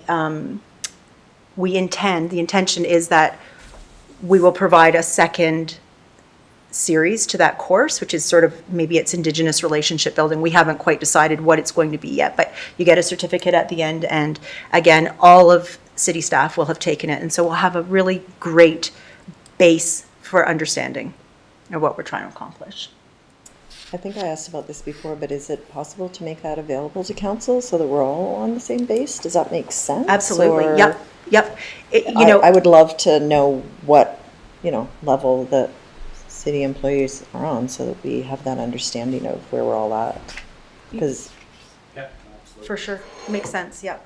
intention is that we will provide a second series to that course, which is sort of, maybe it's Indigenous relationship building. We haven't quite decided what it's going to be yet, but you get a certificate at the end, and again, all of city staff will have taken it. And so we'll have a really great base for understanding of what we're trying to accomplish. I think I asked about this before, but is it possible to make that available to council so that we're all on the same base? Does that make sense? Absolutely, Or- yep. Yep. I would love to know what, level the city employees are on so that we have that understanding of where we're all at. Because For sure. Makes sense, yep.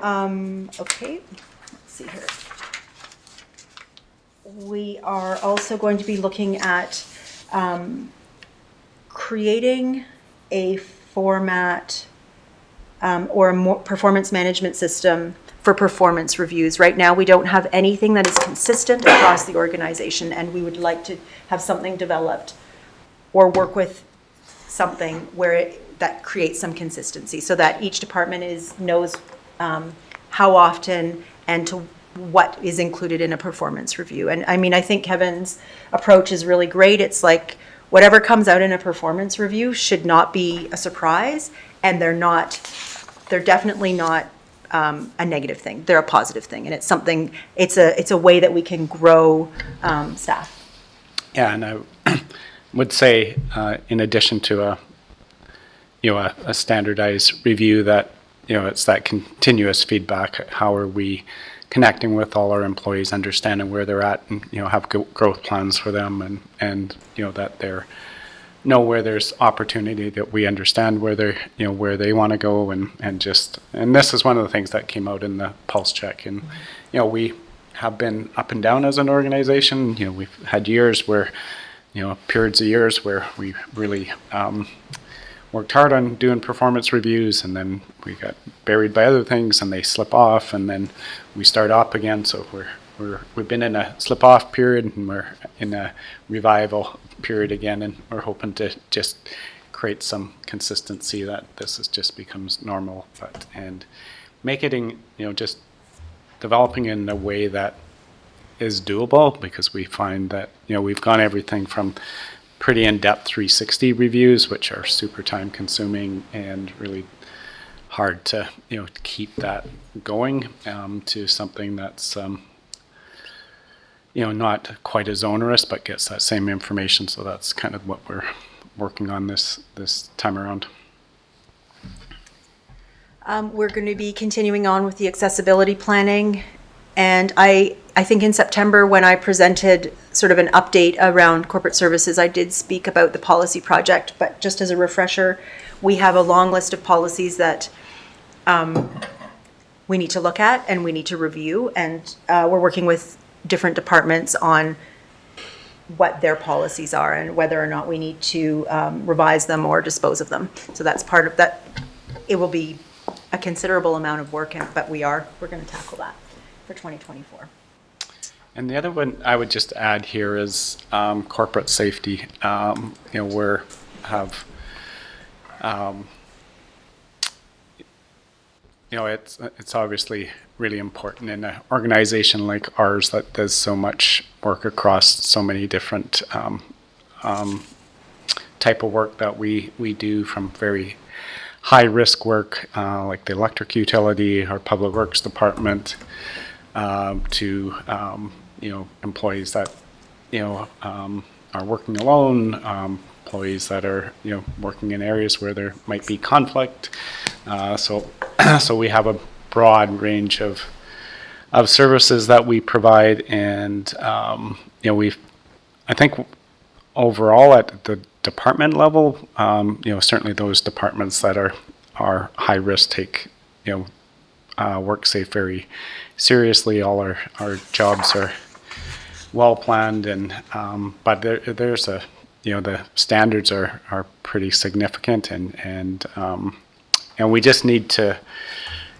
Okay, let's see here. We are also going to be looking at creating a format or a more performance management system for performance reviews. Right now, we don't have anything that is consistent across the organization, and we would like to have something developed or work with something where that creates some consistency so that each department knows how often and to what is included in a performance review. And I mean, I think Kevin's approach is really great. It's like whatever comes out in a performance review should not be a surprise, and they're definitely not a negative thing. They're a positive thing, and it's something. It's a way that we can grow staff. Yeah, and I would say, in addition to a standardized review, that it's that continuous feedback. How are we connecting with all our employees, understanding where they're at, and have growth plans for them, and that they're where there's opportunity, that we understand where they're where they want to go, and this is one of the things that came out in the pulse check. And we have been up and down as an organization. We've had years where periods of years where we really worked hard on doing performance reviews, and then we got buried by other things and they slip off, and then we start up again. So we've been in a slip off period, and we're in a revival period again, and we're hoping to just create some consistency that this just becomes normal, and make it in just developing in a way that is doable, because we find that we've gone everything from pretty in-depth 360 reviews, which are super time consuming and really hard to keep that going, to something that's not quite as onerous but gets that same information. So that's kind of what we're working on this time around. We're going to be continuing on with the accessibility planning, and I think in September, when I presented sort of an update around corporate services, I did speak about the policy project, but just as a refresher, we have a long list of policies that we need to look at and we need to review, and we're working with different departments on what their policies are and whether or not we need to revise them or dispose of them. So that's part of that. It will be a considerable amount of work, but we're going to tackle that for 2024. And the other one I would just add here is corporate safety. We have, it's obviously really important in an organization like ours that does so much work across so many different type of work that we do, from very high risk work like the electric utility or public works department, to employees that are working alone, employees that are working in areas where there might be conflict. So we have a broad range of services that we provide, and I think overall at the department level, certainly those departments that are high risk take work safe very seriously. All our jobs are well planned, and but there's the standards are pretty significant, and we just need to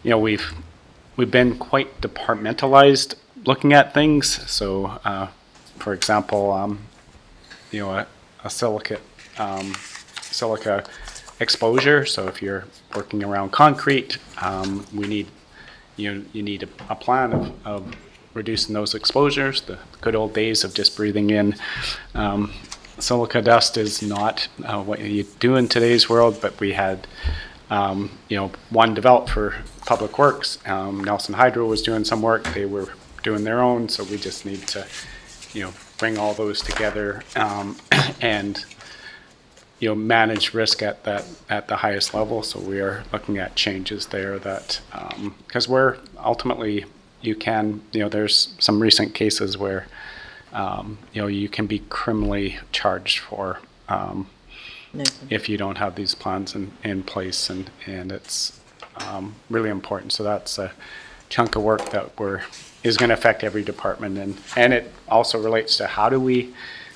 we've been quite departmentalized looking at things. So for example, a silica exposure. So if you're working around concrete, you need a plan of reducing those exposures. The good old days of just breathing in silica dust is not what you do in today's world, but we had one developed for public works. Nelson Hydro was doing some work, they were doing their own, so we just need to bring all those together and manage risk at the highest level. So we are looking at changes there that because we're ultimately you can, there's some recent cases where, you can be criminally charged for, if you don't have these plans in place, and it's really important. So that's a chunk of work that is going to affect every department, and it also relates to how do we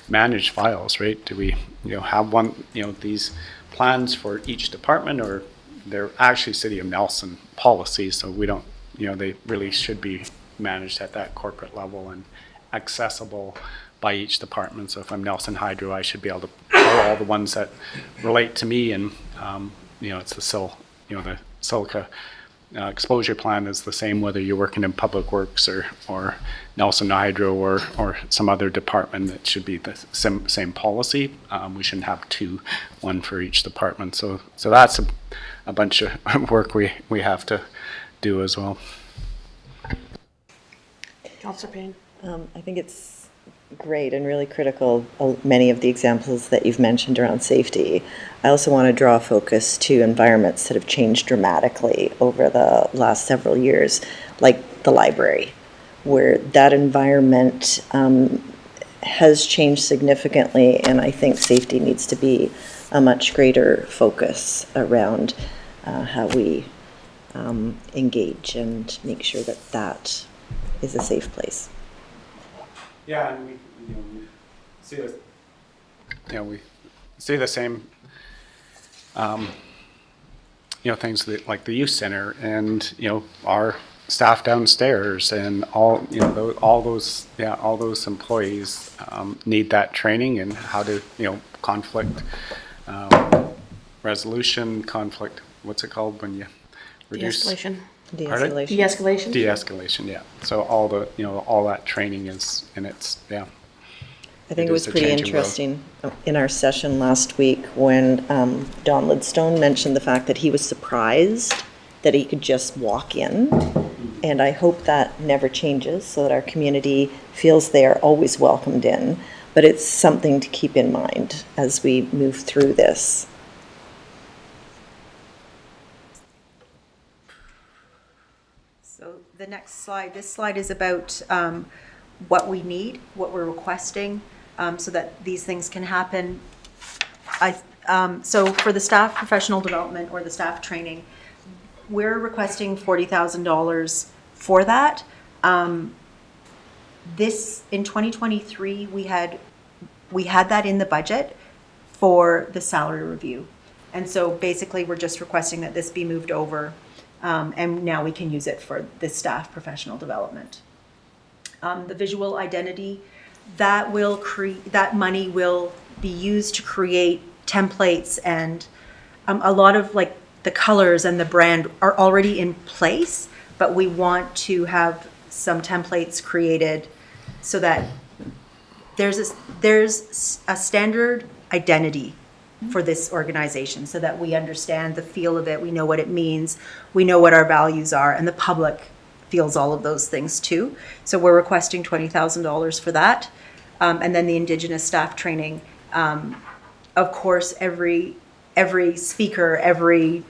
manage files, right? Do we have these plans for each department, or they're actually City of Nelson policies, so we don't, they really should be managed at that corporate level and accessible by each department. So if I'm Nelson Hydro, I should be able to follow all the ones that relate to me, and it's the silica exposure plan is the same whether you're working in Public Works or Nelson Hydro or some other department. It should be the same policy. We shouldn't have one for each department. So that's a bunch of work we have to do as well. Councillor Payne. I think it's great and really critical, many of the examples that you've mentioned around safety. I also want to draw focus to environments that have changed dramatically over the last several years, like the library, where that environment has changed significantly, and I think safety needs to be a much greater focus around how we engage and make sure that that is a safe place. Yeah, and we see this. We see the same. Things like the youth center, and our staff downstairs, and all those employees need that training and how to conflict resolution, conflict. What's it called when you reduce? De-escalation. De-escalation. De-escalation? De-escalation, yeah. So all that training is, and it's, yeah. I think It it was is a pretty changing world. interesting in our session last week when Don Lidstone mentioned the fact that he was surprised that he could just walk in. And I hope that never changes so that our community feels they are always welcomed in. But it's something to keep in mind as we move through this. So the next slide, this slide is about what we need, what we're requesting, so that these things can happen. So for the staff professional development or the staff training, we're requesting $40,000 for that. This, in 2023, we had that in the budget for the salary review. And so basically, we're just requesting that this be moved over, and now we can use it for the staff professional development. The visual identity, that money will be used to create templates, and a lot of the colors and the brand are already in place, but we want to have some templates created so that there's a standard identity for this organization, so that we understand the feel of it, we know what it means, we know what our values are, and the public feels all of those things too. So we're requesting $20,000 for that. And then the Indigenous staff training. Of course, every speaker, every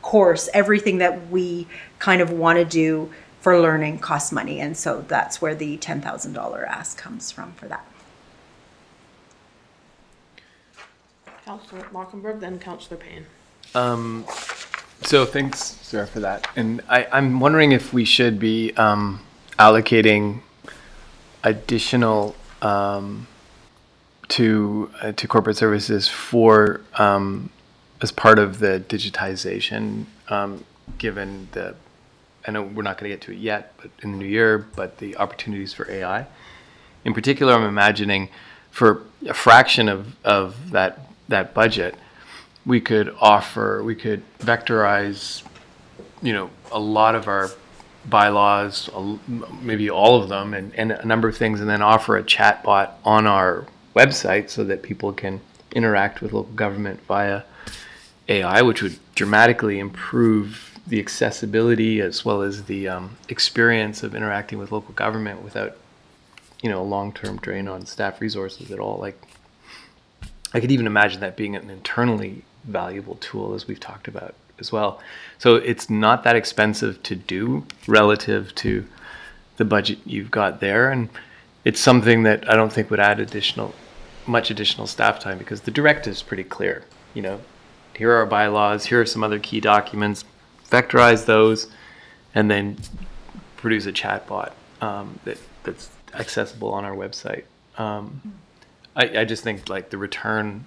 course, everything that we kind of want to do for learning costs money. And so that's where the $10,000 ask comes from for that. Councillor Lockenberg, then Councillor Payne. So thanks, Sarah, for that. And I'm wondering if we should be allocating additional to corporate services for as part of the digitization, given I know we're not going to get to it yet, but in the new year, but the opportunities for AI. In particular, I'm imagining for a fraction of that budget, we could vectorize, a lot of our bylaws, maybe all of them, and a number of things, and then offer a chatbot on our website so that people can interact with local government via AI, which would dramatically improve the accessibility as well as the experience of interacting with local government without, a long-term drain on staff resources at all. I could even imagine that being an internally valuable tool, as we've talked about as well. So it's not that expensive to do relative to the budget you've got there. And it's something that I don't think would add much additional staff time, because the directive is pretty clear. You know, here are our bylaws, here are some other key documents, vectorize those, and then produce a chatbot that's accessible on our website. I just think like the return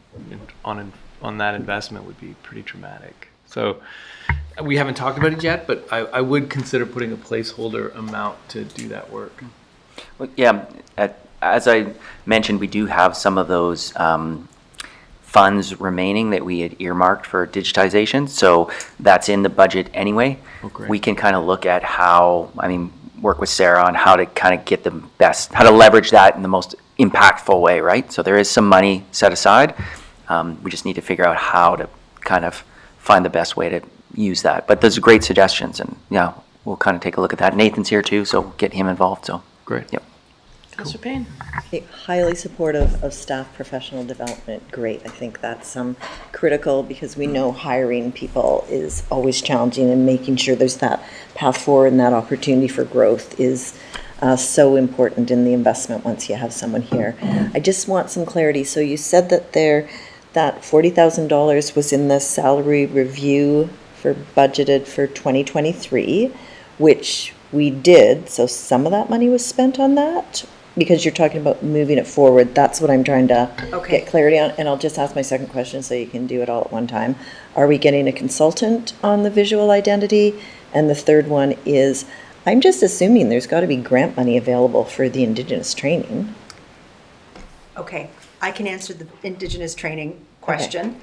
on that investment would be pretty dramatic. So we haven't talked about it yet, but I would consider putting a placeholder amount to do that work. Well, yeah, as I mentioned, we do have some of those funds remaining that we had earmarked for digitization. So that's in the budget anyway. Oh, great. We can kind of look at work with Sarah on how to kind of get the best, how to leverage that in the most impactful way, right? So there is some money set aside. We just need to figure out how to kind of find the best way to use that. But those are great suggestions, and yeah, we'll kind of take a look at that. Nathan's here too, so get him involved. So Great. Yep. Councillor Payne? Okay, highly supportive of staff professional development. Great. I think that's critical, because we know hiring people is always challenging, and making sure there's that path forward and that opportunity for growth is so important in the investment once you have someone here. I just want some clarity. So you said that that $40,000 was in the salary review for budgeted for 2023, which we did. So some of that money was spent on that? Because you're talking about moving it forward. That's what I'm trying to Okay. get clarity on. And I'll just ask my second question so you can do it all at one time. Are we getting a consultant on the visual identity? And the third one is, I'm just assuming there's got to be grant money available for the Indigenous training. Okay, I can answer the Indigenous training question,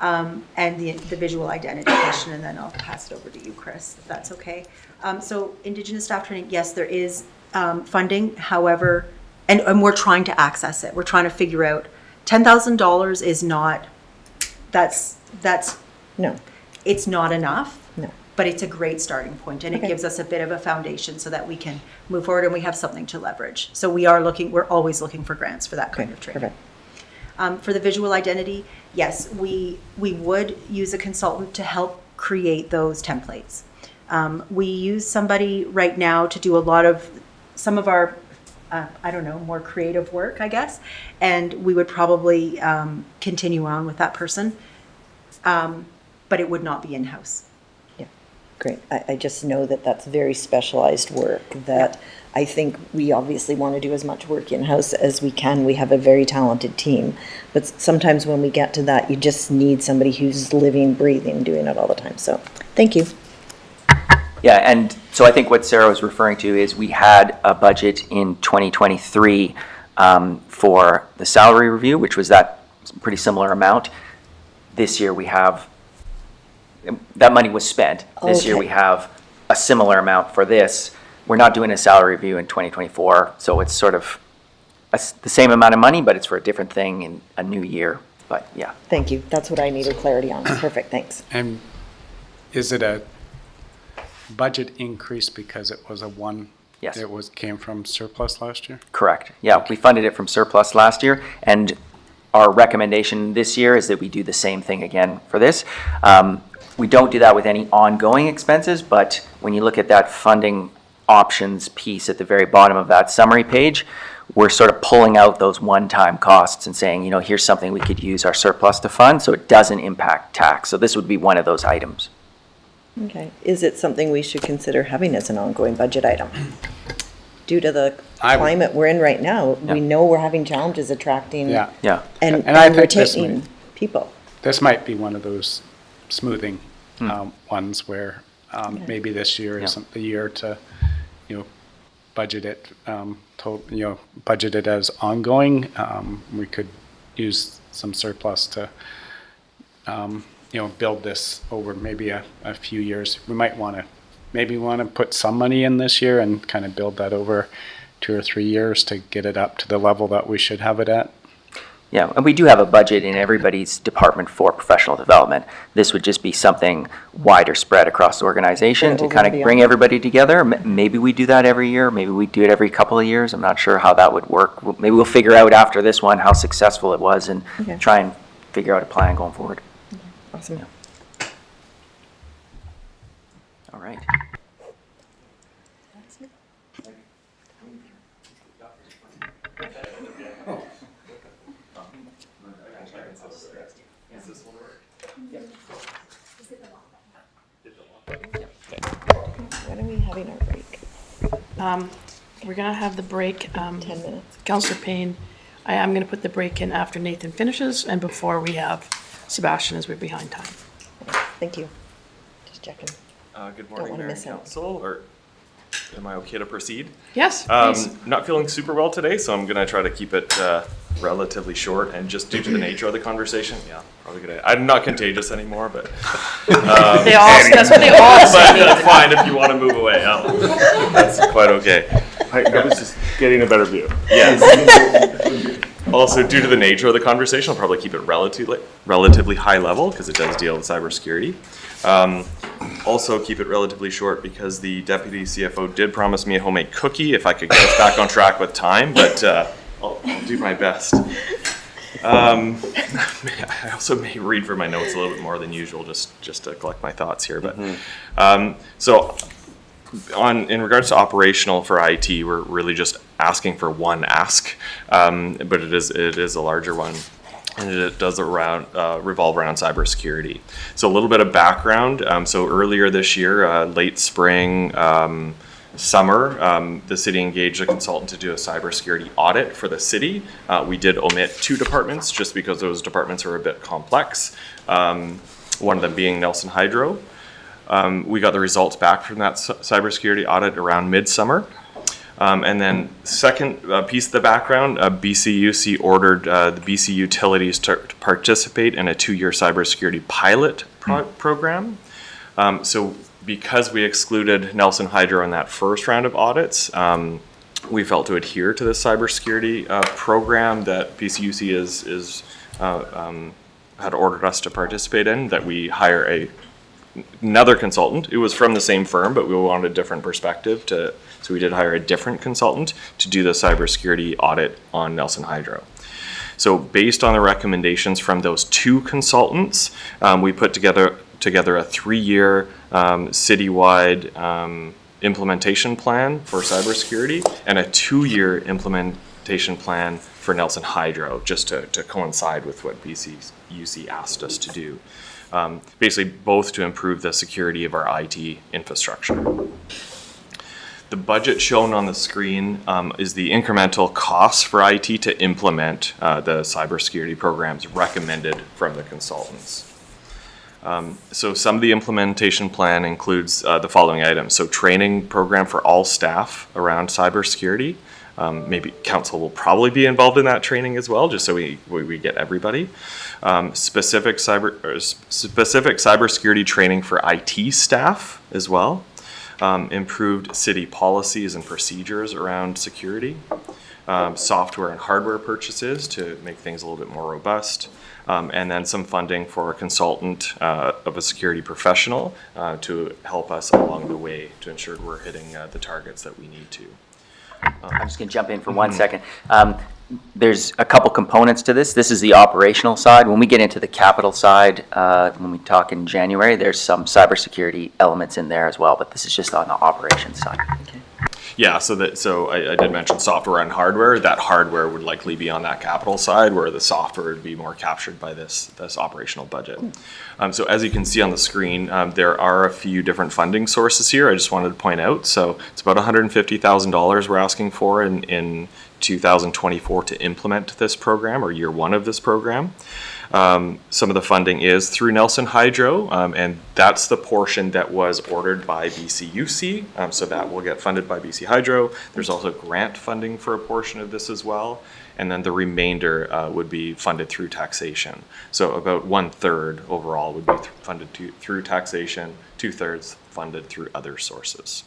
and the visual identity question, and then I'll pass it over to you, Chris, if that's okay. So Indigenous staff training, yes, there is funding, however, and we're trying to access it. We're trying to figure out, $10,000 is not, that's, No, it's not enough. no. But it's a great starting point, and it Okay. gives us a bit of a foundation so that we can move forward and we have something to leverage. So we're always looking for grants for that Okay, kind of training. perfect. For the visual identity, yes, we would use a consultant to help create those templates. We use somebody right now to do some of our, more creative work, I guess, and we would probably continue on with that person, but it would not be in-house. Yeah, great. I just know that that's very specialized work that I think we obviously want to do as much work in-house as we can. We have a very talented team, but sometimes when we get to that, you just need somebody who's living, breathing, doing it all the time. So, thank you. Yeah, and so I think what Sarah was referring to is we had a budget in 2023 for the salary review, which was that pretty similar amount. This year we have, that money was spent. This year Okay. we have a similar amount for this. We're not doing a salary review in 2024, so it's sort of the same amount of money, but it's for a different thing in a new year. But yeah. Thank you. That's what I needed clarity on. Perfect, thanks. And is it a budget increase because it was Yes. it came from surplus last year? Correct. Yeah, we funded it from surplus last year, and our recommendation this year is that we do the same thing again for this. We don't do that with any ongoing expenses, but when you look at that funding options piece at the very bottom of that summary page, we're sort of pulling out those one-time costs and saying, here's something we could use our surplus to fund, so it doesn't impact tax. So this would be one of those items. Okay. Is it something we should consider having as an ongoing budget item? Due to the climate we're in right now, we know we're having challenges attracting Yeah. Yeah. and I think this retaining people. This might be one of those smoothing ones where maybe this year isn't the year to, budget it, budget it as ongoing. We could use some surplus to, build this over maybe a few years. We might want to put some money in this year and kind of build that over 2 or 3 years to get it up to the level that we should have it at. Yeah, and we do have a budget in everybody's department for professional development. This would just be something wider spread across the organization to kind of bring everybody together. Maybe we do that every year. Maybe we do it every couple of years. I'm not sure how that would work. Maybe we'll figure out after this one how successful it was and try and figure out a plan going forward. Awesome. right. When are we having our break? We're gonna have the break. 10 minutes. Counselor Payne, I'm gonna put the break in after Nathan finishes and before we have Sebastian, as we're behind time. Thank you. Just checking. Good wanna morning, Mayor and miss out. Council, or am I okay to proceed? Yes, please. Not feeling super well today, so I'm gonna try to keep it relatively short, and just due to the nature of the conversation, yeah, probably gonna, I'm not contagious anymore, but That's what they all say. but fine if you wanna move away, that's quite okay. I was just getting a better view. Yes. Also, due to the nature of the conversation, I'll probably keep it relatively high level, because it does deal with cybersecurity. Also keep it relatively short because the deputy CFO did promise me a homemade cookie if I could get us back on track with time, but I'll do my best. I also may read from my notes a little bit more than usual, just to collect my thoughts here. But so in regards to operational for IT, we're really just asking for one ask, but it is a larger one. And it does revolve around cybersecurity. So a little bit of background. So earlier this year, late spring, summer, the city engaged a consultant to do a cybersecurity audit for the city. We did omit 2 departments just because those departments are a bit complex. One of them being Nelson Hydro. We got the results back from that cybersecurity audit around midsummer. And then second piece of the background, BCUC ordered the BC Utilities to participate in a 2-year cybersecurity pilot program. So because we excluded Nelson Hydro in that first round of audits, we felt to adhere to the cybersecurity program that BCUC had ordered us to participate in, that we hire another consultant. It was from the same firm, but we wanted a different perspective so we did hire a different consultant to do the cybersecurity audit on Nelson Hydro. So based on the recommendations from those 2 consultants, we put together a 3-year citywide implementation plan for cybersecurity and a 2-year implementation plan for Nelson Hydro, just to coincide with what BCUC asked us to do. Basically both to improve the security of our IT infrastructure. The budget shown on the screen is the incremental costs for IT to implement the cybersecurity programs recommended from the consultants. So some of the implementation plan includes the following items. So training program for all staff around cybersecurity. Maybe council will probably be involved in that training as well, just so we get everybody. Specific cybersecurity training for IT staff as well. Improved city policies and procedures around security. Software and hardware purchases to make things a little bit more robust. And then some funding for a consultant of a security professional to help us along the way to ensure we're hitting the targets that we need to. I'm just going to jump in for 1 second. There's a couple components to this. This is the operational side. When we get into the capital side, when we talk in January, there's some cybersecurity elements in there as well, but this is just on the operations side. Okay. Yeah, so I did mention software and hardware. That hardware would likely be on that capital side, where the software would be more captured by this operational budget. So as you can see on the screen, there are a few different funding sources here. I just wanted to point out. So it's about $150,000 we're asking for in 2024 to implement this program, or year 1 of this program. Some of the funding is through Nelson Hydro, and that's the portion that was ordered by BCUC, so that will get funded by BC Hydro. There's also grant funding for a portion of this as well, and then the remainder would be funded through taxation. So about 1/3 overall would be funded through taxation, 2/3 funded through other sources.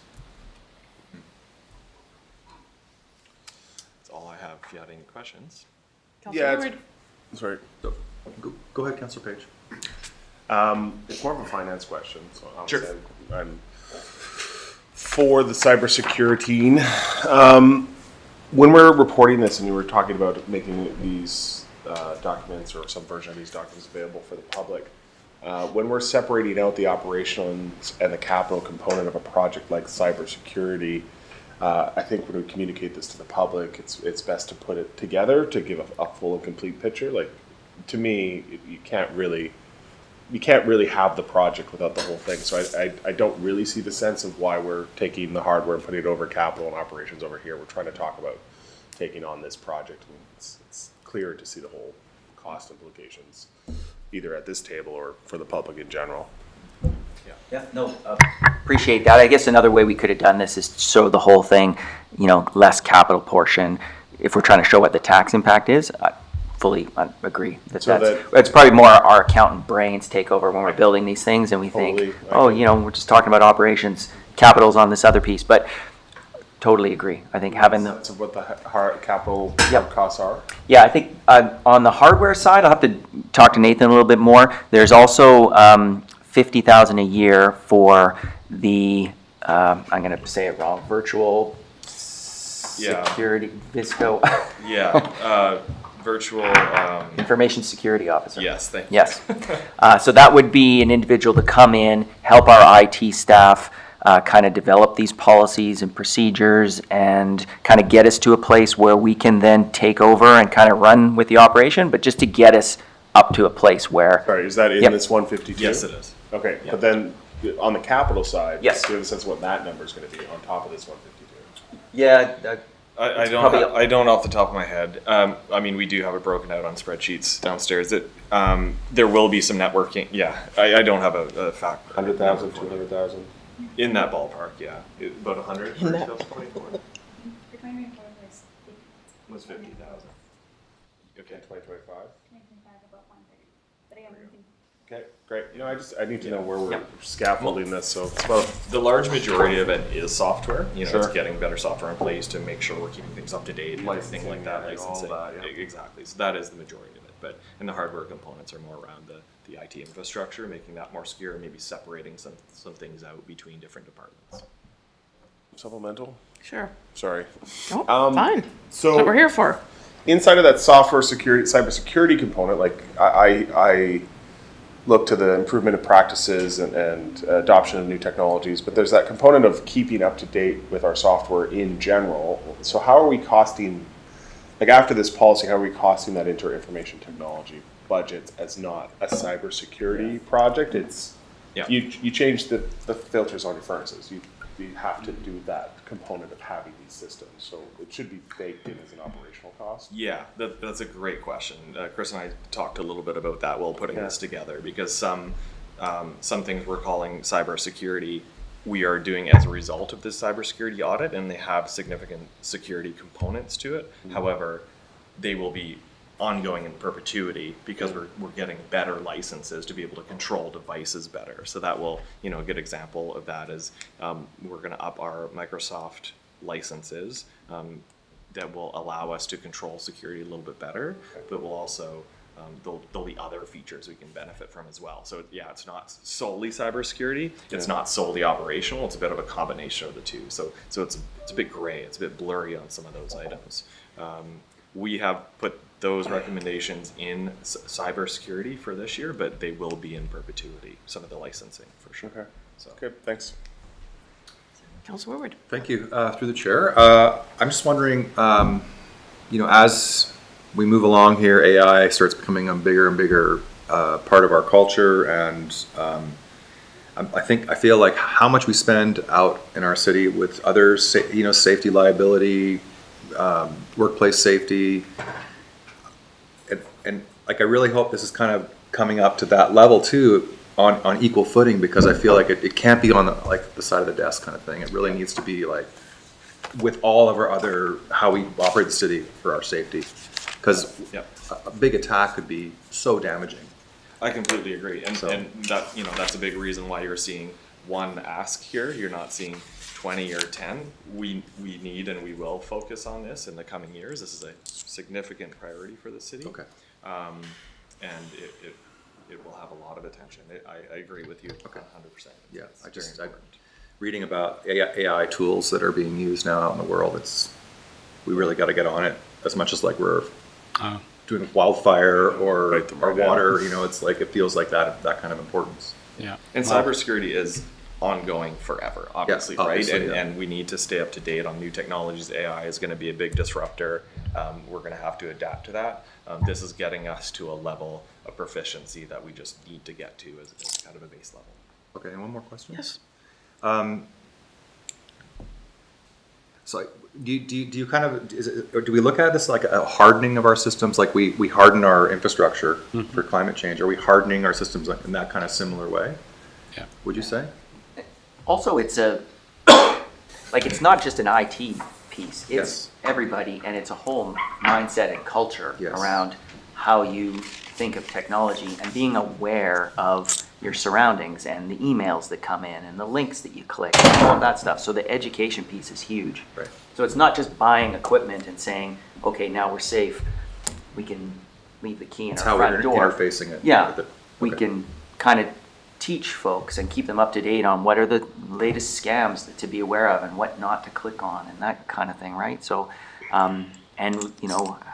That's all I have. If you have any questions. Counselor it's- Woodward? Sorry. Go ahead, Councilor Page. It's more of a finance question, so Sure. I'm for the cybersecurity. When we're reporting this, and you were talking about making these documents or some version of these documents available for the public, When we're separating out the operational and the capital component of a project like cybersecurity, I think when we communicate this to the public, it's best to put it together to give a full and complete picture. Like, to me, you can't really have the project without the whole thing. So I don't really see the sense of why we're taking the hardware and putting it over capital and operations over here. We're trying to talk about taking on this project. And it's clear to see the whole cost implications, either at this table or for the public in general. Yeah, no, appreciate that. I guess another way we could have done this is to show the whole thing, less capital portion. If we're trying to show what the tax impact is, I fully agree. It's probably more our accountant brains take over when we're building these things and we think, we're just talking about operations, capital's on this other piece, but totally agree. I think having the sense of what the capital costs are. Yeah, I think on the hardware side, I'll have to talk to Nathan a little bit more. There's also $50,000 a year for the I'm going to say it wrong, virtual security VISCO. Virtual information security officer. Yes, thank you. Yes. So that would be an individual to come in, help our IT staff kind of develop these policies and procedures and kind of get us to a place where we can then take over and kind of run with the operation, but just to get us up to a place where... Sorry, is that in this 152? Yes, it is. Okay, but then on the capital side, yes, do you have a sense of what that number is going to be on top of this 152? Yeah, I don't off the top of my head. I mean, we do have it broken out on spreadsheets downstairs. That there will be some networking. Yeah, I don't have a fact. 100,000, 200,000? In that ballpark, yeah. About 100 for 2024? For 2024 was 50,000. Okay. 2025? 2025, about 130. But again, we can. Okay, great. I need to know where we're scaffolding this, so. Well, the large majority of it is software. Sure. It's getting better software in place to make sure we're keeping things up to date and everything like that. Licensing, all that, yeah. Exactly. So that is the majority of it. But and the hardware components are more around the IT infrastructure, making that more secure, maybe separating some things out between different departments. Supplemental? Sure. Sorry. Oh, fine. That's So what we're here for. inside of that software security, cybersecurity component, like I look to the improvement of practices and adoption of new technologies, but there's that component of keeping up to date with our software in general. So how are we costing, like after this policy, how are we costing that into our information technology budget as not a cybersecurity project? It's you change the filters on your furnaces. You have to do that component of having these systems. So it should be baked in as an operational cost. Yeah, that's a great question. Chris and I talked a little bit about that while putting this together, because some things we're calling cybersecurity we are doing as a result of this cybersecurity audit, and they have significant security components to it. Mm-hmm. However, they will be ongoing in perpetuity because we're getting better licenses to be able to control devices better. So that will, a good example of that is we're going to up our Microsoft licenses that will allow us to control security a little bit better, but will also there'll be other features we can benefit from as well. So it's not solely cybersecurity. It's not solely operational. It's a bit of a combination of the two. So it's a bit gray. It's a bit blurry on some of those items. We have put those recommendations in cybersecurity for this year, but they will be in perpetuity, some of the licensing for sure. Okay. So okay, thanks. Councilor Woodward. Thank you. Through the chair, I'm just wondering, as we move along here, AI starts becoming a bigger and bigger part of our culture, and I feel like how much we spend out in our city with other, safety, liability, workplace safety, and like I really hope this is kind of coming up to that level too, on equal footing, because I feel like it can't be on the side of the desk kind of thing. It really needs to be like with all of our other how we operate the city for our safety, because a big attack could be so damaging. I completely agree, and that that's a big reason why you're seeing one ask here. You're not seeing 20 or 10. We need and we will focus on this in the coming years. This is a significant priority for the city. Okay. And it will have a lot of attention. I agree with you 100%. Yeah, I'm reading about AI tools that are being used now out in the world. We really got to get on it as much as like we're doing with wildfire or Right, the our burnout. water, you know, it's like, it feels like that kind of importance. Yeah. And cybersecurity is ongoing forever, obviously, right? obviously, And, yeah. and we need to stay up to date on new technologies. AI is going to be a big disruptor. We're going to have to adapt to that. This is getting us to a level of proficiency that we just need to get to as kind of a base level. Okay, and one more question? Yes. So do you kind of, or do we look at this like a hardening of our systems? Like we harden our infrastructure for climate change. Are we hardening our systems like in that kind of similar way? Yeah. Would you say? Also, it's it's not just an IT piece. It's Yes. everybody, and it's a whole mindset and culture Yes. around how you think of technology and being aware of your surroundings and the emails that come in and the links that you click and all of that stuff. So the education piece is huge. Right. So it's not just buying equipment and saying, okay, now we're safe. We can leave the key in It's our how front we're door. interfacing it. Yeah, with it. we Okay. can kind of teach folks and keep them up to date on what are the latest scams to be aware of and what not to click on and that kind of thing, right? So, and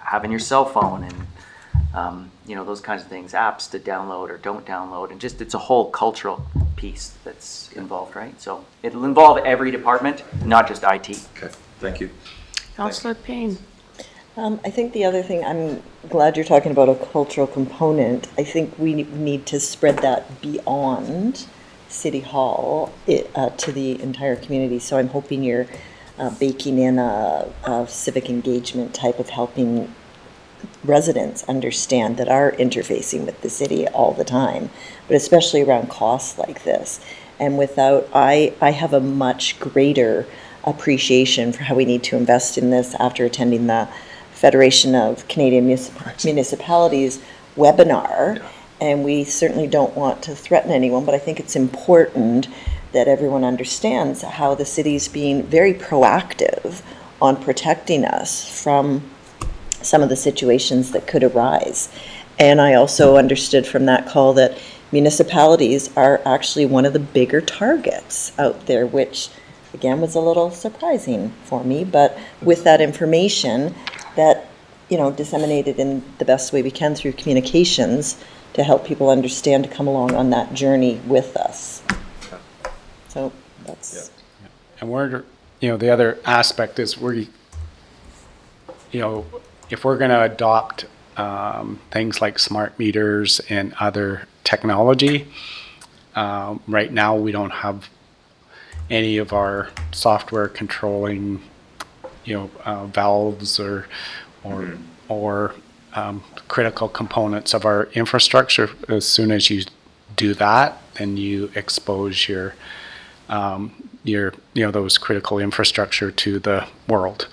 having your cell phone and those kinds of things, apps to download or don't download, and just it's a whole cultural piece that's involved, right? So it'll involve every department, not just IT. Okay, thank you. Councillor Payne. I think the other thing, I'm glad you're talking about a cultural component. I think we need to spread that beyond City Hall to the entire community. So I'm hoping you're baking in a civic engagement type of helping residents understand that are interfacing with the city all the time, but especially around costs like this. And I have a much greater appreciation for how we need to invest in this after attending the Federation of Canadian Municipalities webinar. And we certainly don't want to threaten anyone, but I think it's important that everyone understands how the city's being very proactive on protecting us from some of the situations that could arise. And I also understood from that call that municipalities are actually one of the bigger targets out there, which again was a little surprising for me, but with that information that, disseminated in the best way we can through communications to help people understand to come along on that journey with us. So that's... And the other aspect is if we're going to adopt things like smart meters and other technology, right now we don't have any of our software controlling, valves or critical components of our infrastructure. As soon as you do that, then you expose your those critical infrastructure to the world.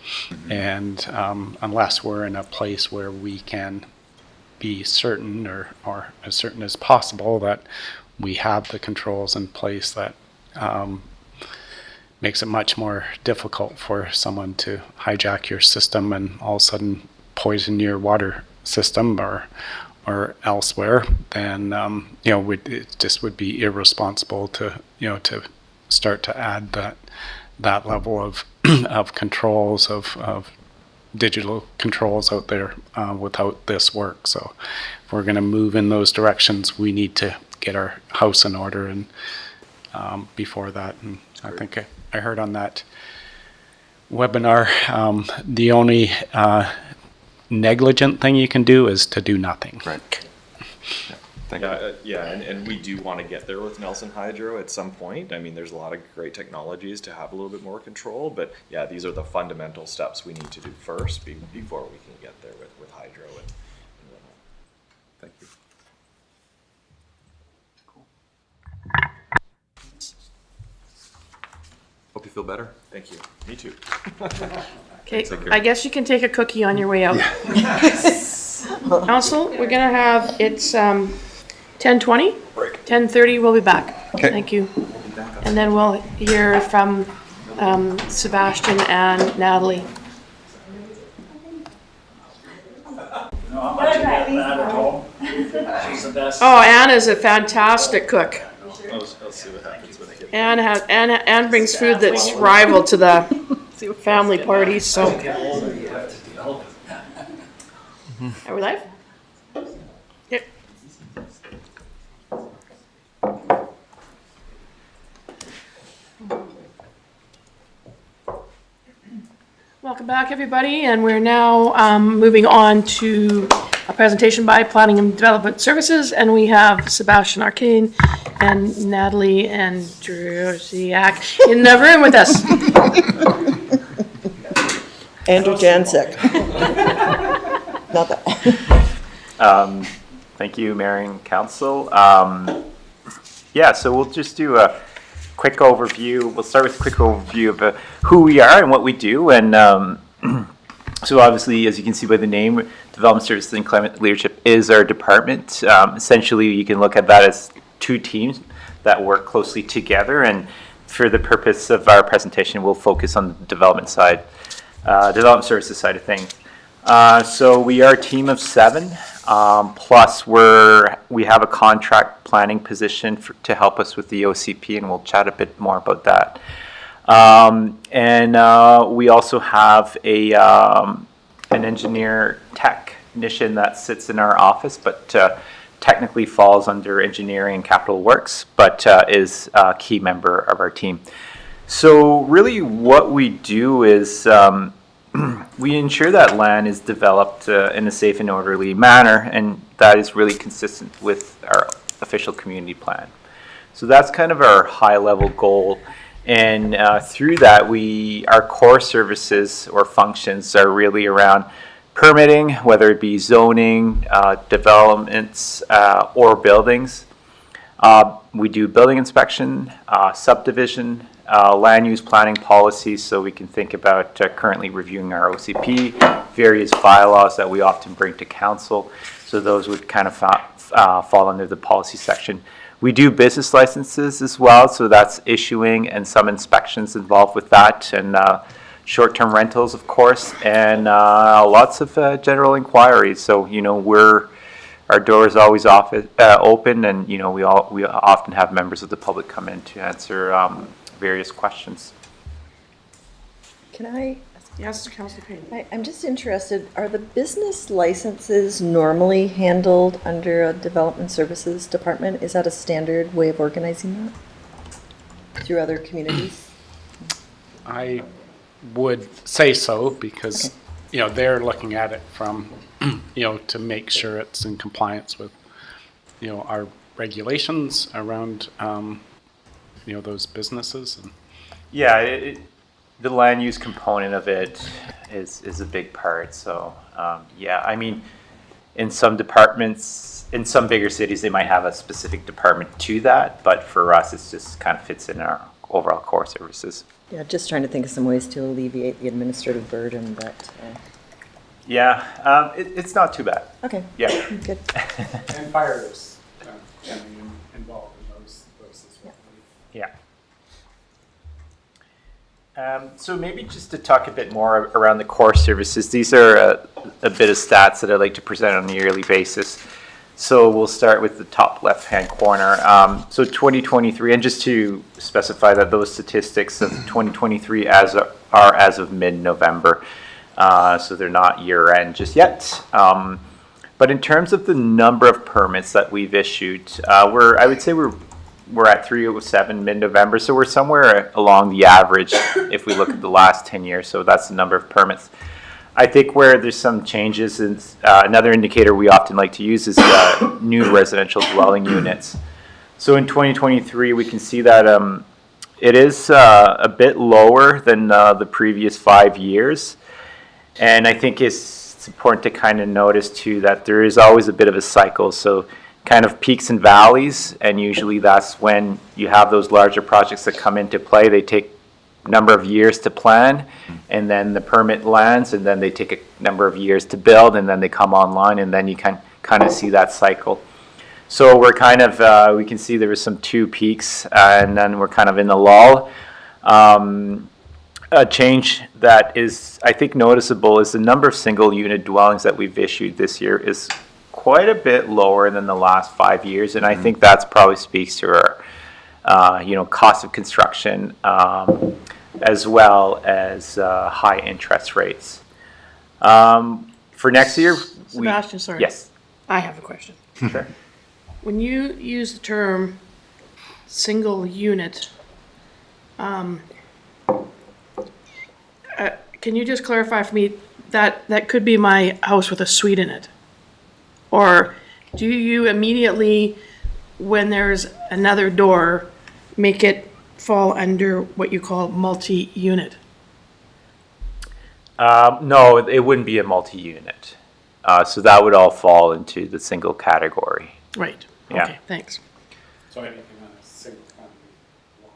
And unless we're in a place where we can be certain or as certain as possible that we have the controls in place, that makes it much more difficult for someone to hijack your system and all of a sudden poison your water system or elsewhere, then it just would be irresponsible to start to add that level of of controls of digital controls out there without this work. So if we're going to move in those directions, we need to get our house in order and before that. And I think I heard on that webinar, the only negligent thing you can do is to do nothing. Right. Thank you. And we do want to get there with Nelson Hydro at some point. I mean, there's a lot of great technologies to have a little bit more control, but yeah, these are the fundamental steps we need to do first before we can get there with hydro and whatnot. Thank you. Hope you feel better. Thank you. Me too. Okay, Take care. I guess you can take a cookie on your way out. Council, we're gonna have, it's 10:20? 10:30, we'll be back. Thank you. And then we'll hear from Sebastian and Natalie. Oh, Anna's a fantastic cook. I'll see what happens when I get Anne brings food that's rival to the family parties, so. Are we live? Welcome back, everybody, and we're now moving on to a presentation by Planning and Development Services, and we have Sebastian Arcane and Natalie and Drziak in the room with us. Andrew Jancic. Not that. Thank you, Mayor and Council. Yeah, so we'll just do a quick overview. We'll start with a quick overview of who we are and what we do. And so obviously, as you can see by the name, Development Services and Climate Leadership is our department. Essentially, you can look at that as two teams that work closely together. And for the purpose of our presentation, we'll focus on the development side, development services side of things. So we are a team of 7, plus we have a contract planning position to help us with the OCP, and we'll chat a bit more about that. And we also have an engineer technician that sits in our office, but technically falls under engineering and capital works, but is a key member of our team. So really what we do is we ensure that land is developed in a safe and orderly manner, and that is really consistent with our official community plan. So that's kind of our high-level goal, and through that, our core services or functions are really around permitting, whether it be zoning, developments, or buildings. We do building inspection, subdivision, land use planning policies, so we can think about currently reviewing our OCP, various bylaws that we often bring to council, so those would kind of fall under the policy section. We do business licenses as well, so that's issuing and some inspections involved with that, and short-term rentals, of course, and lots of general inquiries. So, you know, our door is always open, and, you know, we often have members of the public come in to answer various questions. Can I? Yes, Councilor Payne. I'm just interested, are the business licenses normally handled under a development services department? Is that a standard way of organizing that through other communities? I would say so because, Okay. you know, they're looking at it from, you know, to make sure it's in compliance with, you know, our regulations around, you know, those businesses. And Yeah, the land use component of it is a big part. So yeah, I mean, in some departments, in some bigger cities, they might have a specific department to that, but for us, it just kind of fits in our overall core services. Yeah, just trying to think of some ways to alleviate the administrative burden, but, Yeah, it's not too bad. okay. Yeah. Good. and fires getting involved in those as well. Yeah. So maybe just to talk a bit more around the core services, these are a bit of stats that I like to present on a yearly basis. So we'll start with the top left-hand corner. So 2023, and just to specify that those statistics of 2023 are as of mid-November, so they're not year-end just yet. But in terms of the number of permits that we've issued, I would say we're at 307 mid-November, so we're somewhere along the average if we look at the last 10 years, so that's the number of permits. I think where there's some changes is another indicator we often like to use is new residential dwelling units. So in 2023, we can see that it is a bit lower than the previous 5 years, and I think it's important to kind of notice too that there is always a bit of a cycle. So kind of peaks and valleys, and usually that's when you have those larger projects that come into play. They take a number of years to plan, and then the permit lands, and then they take a number of years to build, and then they come online, and then you can kind of see that cycle. So we're kind of, we can see there was some 2 peaks, and then we're kind of in the lull. A change that is, I think, noticeable is the number of single unit dwellings that we've issued this year is quite a bit lower than the last 5 years, and I think that's probably speaks to our, you know, cost of construction, as well as high interest rates. For next year, Sebastian, sorry. Yes. I have a question. Sure. When you use the term single unit, Can you just clarify for me, that could be my house with a suite in it? Or do you immediately, when there's another door, make it fall under what you call multi-unit? No, it wouldn't be a multi-unit. So that would all fall into the single category. Right, Yeah. okay, thanks. So anything on a single family lot.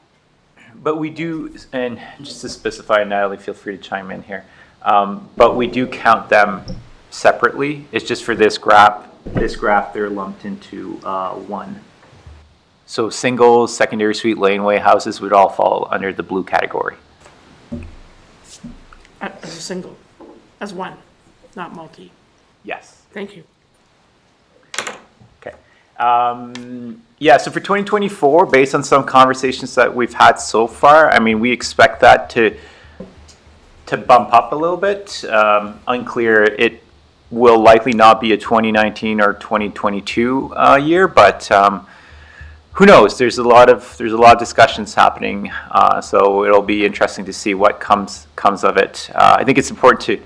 But we do, and just to specify, Natalie, feel free to chime in here. But we do count them separately. It's just for this graph, they're lumped into one. So singles, secondary suite, laneway houses would all fall under the blue category. As a single, as one, not multi. Yes. Thank you. Okay. Yeah, so for 2024, based on some conversations that we've had so far, I mean, we expect that to bump up a little bit. Unclear, it will likely not be a 2019 or 2022 year, but who knows? There's a lot of discussions happening, so it'll be interesting to see what comes of it. I think it's important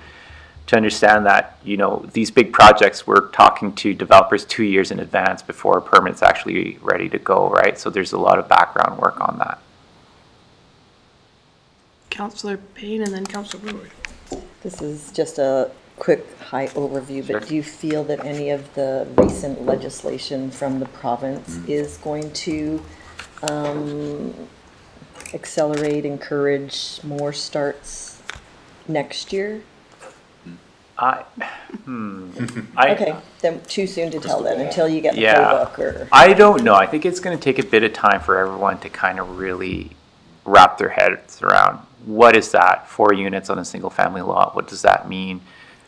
to understand that, you know, these big projects, we're talking to developers 2 years in advance before a permit's actually ready to go, right? So there's a lot of background work on that. Councillor Payne and then Councillor Woodward. This is just a quick high overview, but do you feel that any of the recent legislation from the province is going to accelerate, encourage more starts next year? Okay, then too soon to tell then, until you get the playbook or. I don't know. I think it's going to take a bit of time for everyone to kind of really wrap their heads around what is that, 4 units on a single family lot? What does that mean?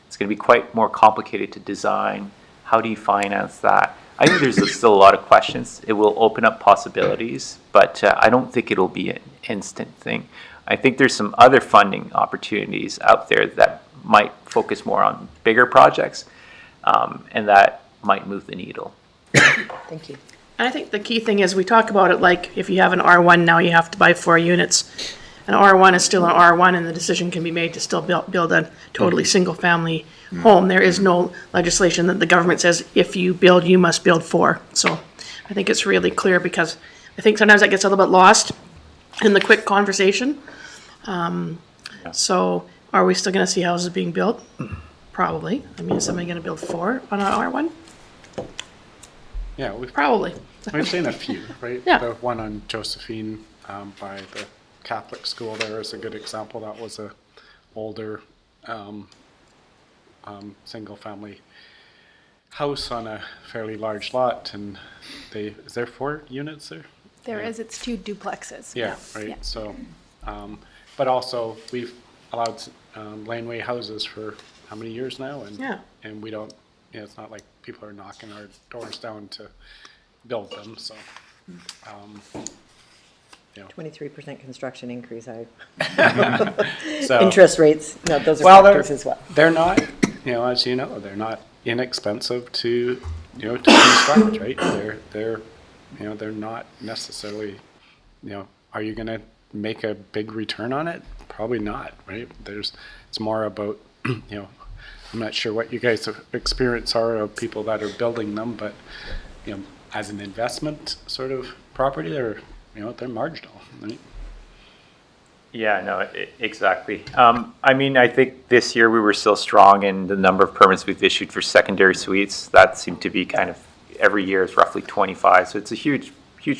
It's going to be quite more complicated to design. How do you finance that? I think there's still a lot of questions. It will open up possibilities, but I don't think it'll be an instant thing. I think there's some other funding opportunities out there that might focus more on bigger projects, and that might move the needle. Thank you. And I think the key thing is we talk about it like if you have an R1 now, you have to buy 4 units. An R1 is still an R1 and the decision can be made to still build a totally single family home. There is no legislation that the government says if you build, you must build 4. So I think it's really clear because I think sometimes that gets a little bit lost in the quick conversation. So are we still going to see houses being built? Probably. I mean, is somebody going to build 4 on an R1? Yeah, Probably. we've seen a few, right? Yeah. The one on Josephine by the Catholic school there is a good example. That was a older single family house on a fairly large lot, and is there 4 units there? There is, it's 2 duplexes. Yeah, right. Yeah. So, but also we've allowed laneway houses for how many years now? And Yeah. and we don't. Yeah, it's not like people are knocking our doors down to build them. So, 23% construction increase, so interest rates, no, those are well, factors as well. they're not. You know, as you know, they're not inexpensive to construct, right? They're they're not necessarily. Are you going to make a big return on it? Probably not, right? It's more about, I'm not sure what you guys' experience are of people that are building them, but, as an investment sort of property, they're marginal, right? Yeah, no, exactly. I mean, I think this year we were still strong in the number of permits we've issued for secondary suites. That seemed to be kind of every year is roughly 25. So it's a huge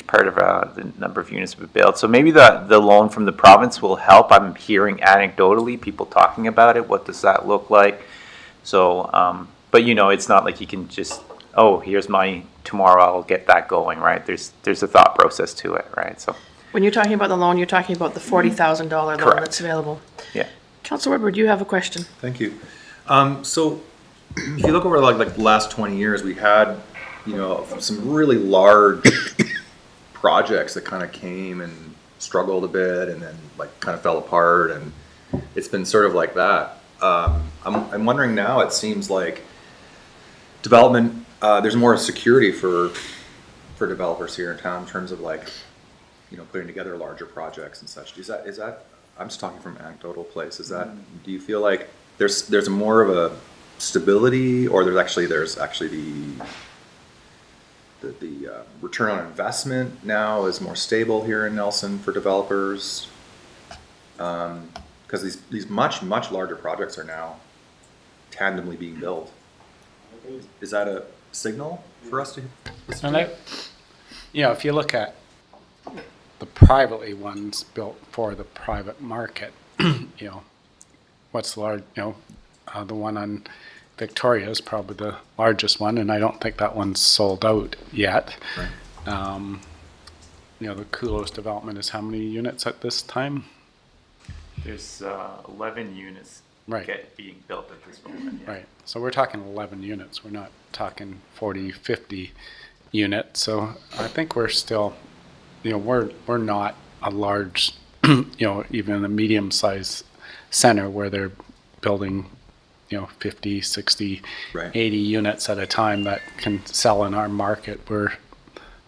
part of the number of units we've built. So maybe the loan from the province will help. I'm hearing anecdotally people talking about it. What does that look like? So, but it's not like you can just, here's money, tomorrow I'll get that going, right? There's a thought process to it, right? So. When you're talking about the loan, you're talking about the $40,000 loan Correct. that's available. Yeah. Councillor Woodward, you have a question. Thank you. So if you look over like the last 20 years, we had, some really large projects that kind of came and struggled a bit and then like kind of fell apart, and it's been sort of like that. I'm wondering now, it seems like development, there's more security for developers here in town in terms of like, putting together larger projects and such. Is that I'm just talking from anecdotal place, is that, do you feel like there's more of a stability, or there's actually the return on investment now is more stable here in Nelson for developers? Because these much larger projects are now tandemly being built. Is that a signal for us to listen And to? if you look at the privately ones built for the private market, what's large, the one on Victoria is probably the largest one, and I don't think that one's sold out yet. Right. The Kulos development is how many units at this time? There's 11 units Right. being built at this moment. Yeah. Right. So we're talking 11 units. We're not talking 40, 50 units. So I think we're still, we're not a large, even a medium-sized center where they're building, 50, 60, Right. 80 units at a time that can sell in our market. We're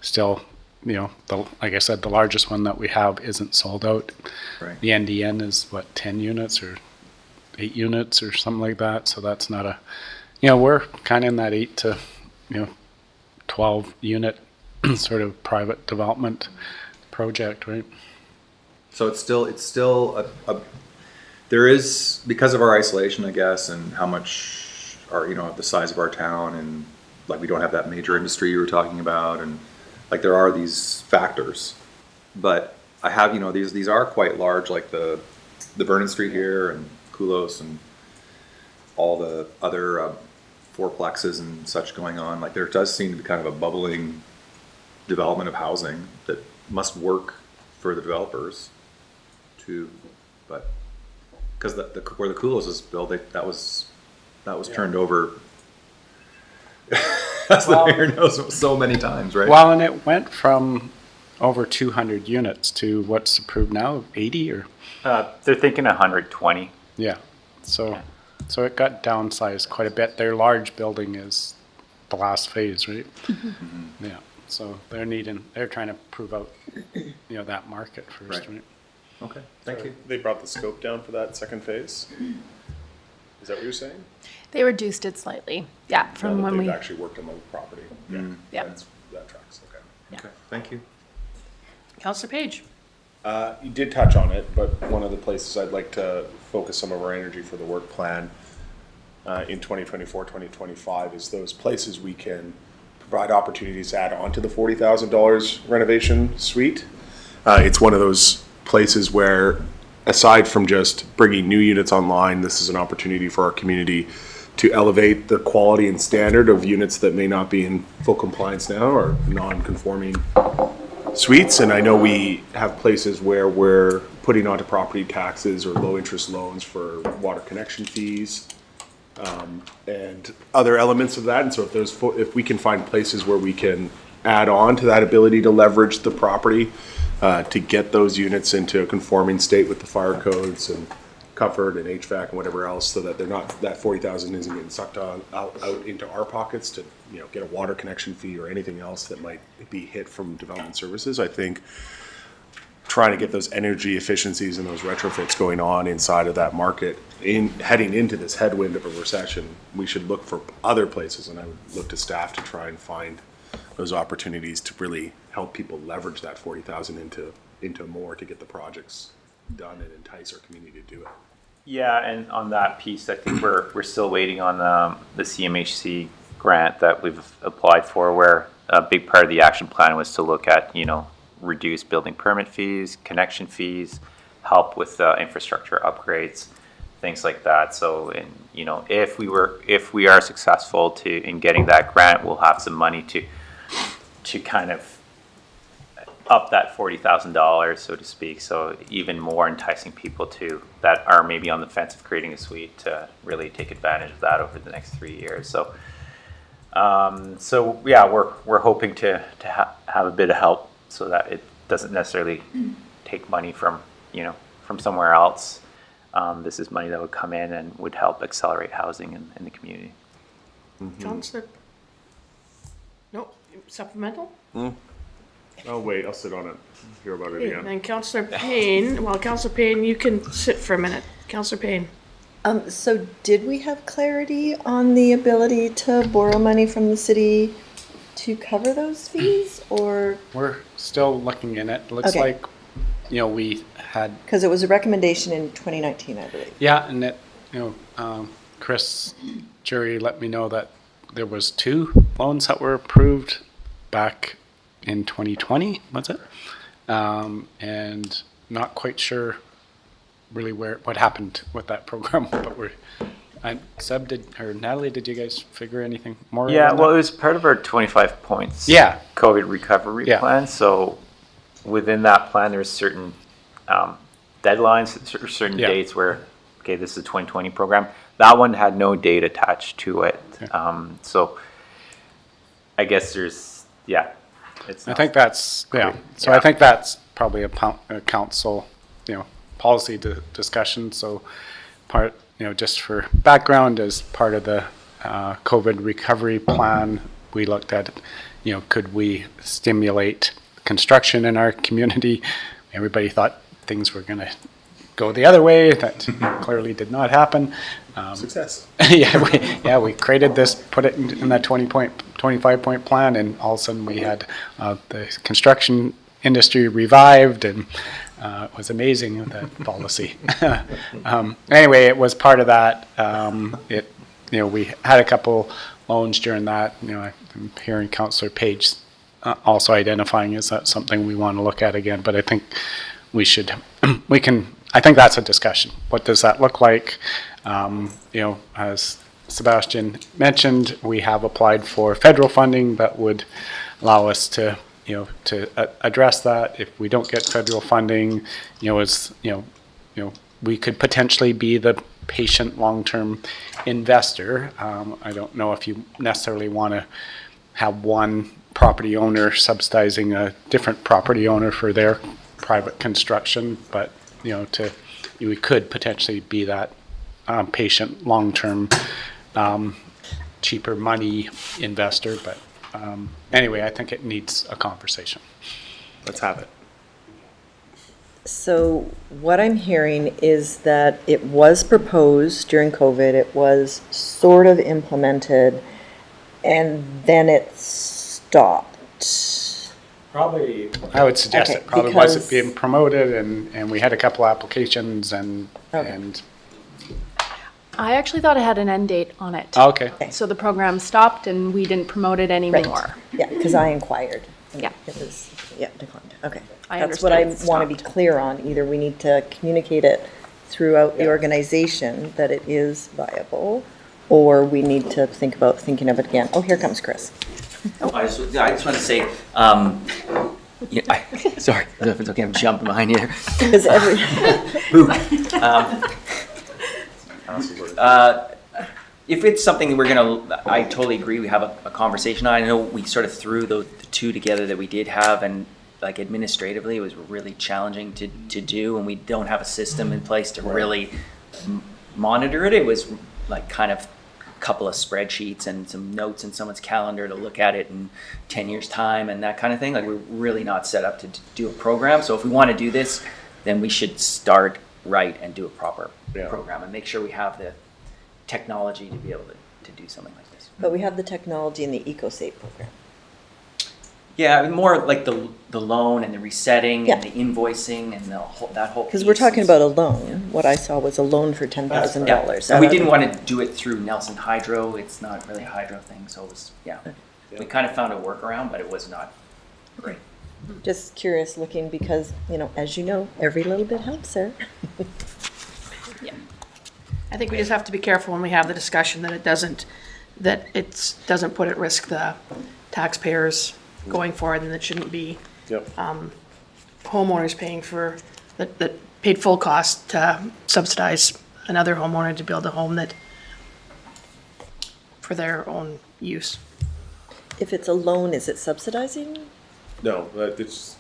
still, like I said, the largest one that we have isn't sold out. Right. The NDN is 10 units or 8 units or something like that. So that's not we're kind of in that 8 to, 12 unit sort of private development project, right? So it's still there is, because of our isolation, I guess, and how much the size of our town, and like we don't have that major industry you were talking about, and like there are these factors, but I have, these are quite large, like the Vernon Street here and Kulos and all the other fourplexes and such going on. Like there does seem to be kind of a bubbling development of housing that must work for the developers too, but because where the Kulos was built, that was turned over as the mayor knows so many times, right? Well, and it went from over 200 units to what's approved now, 80 or? They're thinking 120. Yeah. So it got downsized quite a bit. Their large building is the last phase, right? Mm-hmm. Yeah. So they're trying to prove out, that market first, Right. right? Okay, thank you. They brought the scope down for that second phase? Is that what you're saying? They reduced it slightly, yeah, from Now that when we, they've actually worked on the property? Yeah. yeah. That tracks, okay. Okay, thank you. Counselor Page. You did touch on it, but one of the places I'd like to focus some of our energy for the work plan in 2024, 2025 is those places we can provide opportunities to add on to the $40,000 renovation suite. It's one of those places where, aside from just bringing new units online, this is an opportunity for our community to elevate the quality and standard of units that may not be in full compliance now or non-conforming suites. And I know we have places where we're putting onto property taxes or low interest loans for water connection fees and other elements of that. And so if we can find places where we can add on to that ability to leverage the property to get those units into a conforming state with the fire codes and comfort and HVAC and whatever else, so that they're not, that 40,000 isn't getting sucked out into our pockets to get a water connection fee or anything else that might be hit from development services. I think trying to get those energy efficiencies and those retrofits going on inside of that market, heading into this headwind of a recession, we should look for other places, and I would look to staff to try and find those opportunities to really help people leverage that 40,000 into more to get the projects done and entice our community to do it. Yeah, and on that piece, I think we're still waiting on the CMHC grant that we've applied for, where a big part of the action plan was to look at, reduce building permit fees, connection fees, help with infrastructure upgrades, things like that. So, and if we are successful in getting that grant, we'll have some money to kind of up that $40,000, so to speak. So even more enticing people that are maybe on the fence of creating a suite to really take advantage of that over the next 3 years. So, yeah, we're hoping to have a bit of help so that it doesn't necessarily take money from somewhere else. This is money that would come in and would help accelerate housing in the community. Counselor? No, supplemental? I'll wait, I'll sit on it, hear about it again. And Councillor Payne, Councillor Payne, you can sit for a minute. Councillor Payne. So did we have clarity on the ability to borrow money from the city to cover those fees, or? We're still looking in it. Looks Okay. like, we had, Because it was a recommendation in 2019, I believe. yeah, and it, Chris Jury let me know that there was 2 loans that were approved back in 2020, was it? And not quite sure really what happened with that program, but Natalie, did you guys figure anything more? Yeah, on well, it that? was part of our 25 points. Yeah. COVID recovery Yeah. plan. So within that plan, there's certain deadlines, certain Yeah. dates where, okay, this is a 2020 program. That one had no date attached to it. So I guess it's I not- think that's, yeah. So Yeah. I think that's probably a council, policy discussion. So part, just for background, as part of the COVID recovery plan, we looked at, could we stimulate construction in our community? Everybody thought things were going to go the other way. That clearly did not happen. Success. We created this, put it in that 25-point plan, and all of a sudden we had the construction industry revived, and it was amazing, that policy. Anyway, it was part of that. We had a couple loans during that. I'm hearing Councillor Page also identifying, is that something we want to look at again? But I think I think that's a discussion. What does that look like? As Sebastian mentioned, we have applied for federal funding that would allow us to address that. If we don't get federal funding, we could potentially be the patient long-term investor. I don't know if you necessarily want to have one property owner subsidizing a different property owner for their private construction, but we could potentially be that patient long-term cheaper money investor. But anyway, I think it needs a conversation. Let's have it. So what I'm hearing is that it was proposed during COVID, it was sort of implemented, and then it stopped. Probably, I would suggest Okay, it probably because- wasn't being promoted, and we had a couple applications, and I actually thought it had an end date on it. okay. So the program stopped and we didn't promote it anymore. Yeah, because I inquired. and Yeah. It was, declined. Okay. I That's what I understood. want to be clear on. Either we need to communicate it throughout the organization that it is viable, or we need to thinking of it again. Oh, here comes Chris. I just want to say, sorry, if it's okay, I'm jumping behind you. Because every, If it's something that I totally agree, we have a conversation on. I know we sort of threw the 2 together that we did have, and like administratively, it was really challenging to do, and we don't have a system in place to really monitor it. It was like kind of a couple of spreadsheets and some notes in someone's calendar to look at it in 10 years' time and that kind of thing. Like, we're really not set up to do a program. So if we want to do this, then we should start right and do a proper program and make sure we have the technology to be able to do something like this. but we have the technology in the EcoSafe program. Yeah, I mean, more like the loan and the resetting and Yeah. the invoicing and that whole Because piece we're talking is- about a loan. What I saw was a loan for $10,000. And we didn't want to do it through Nelson Hydro. It's not really a hydro thing, so it was, we kind of found a workaround, but it was not great. Just curious looking because, as you know, every little bit helps, Sarah. I think we just have to be careful when we have the discussion that it doesn't put at risk the taxpayers going forward, and it shouldn't be homeowners paying for, that paid full cost to subsidize another homeowner to build a home for their own use. If it's a loan, is it subsidizing? No, it's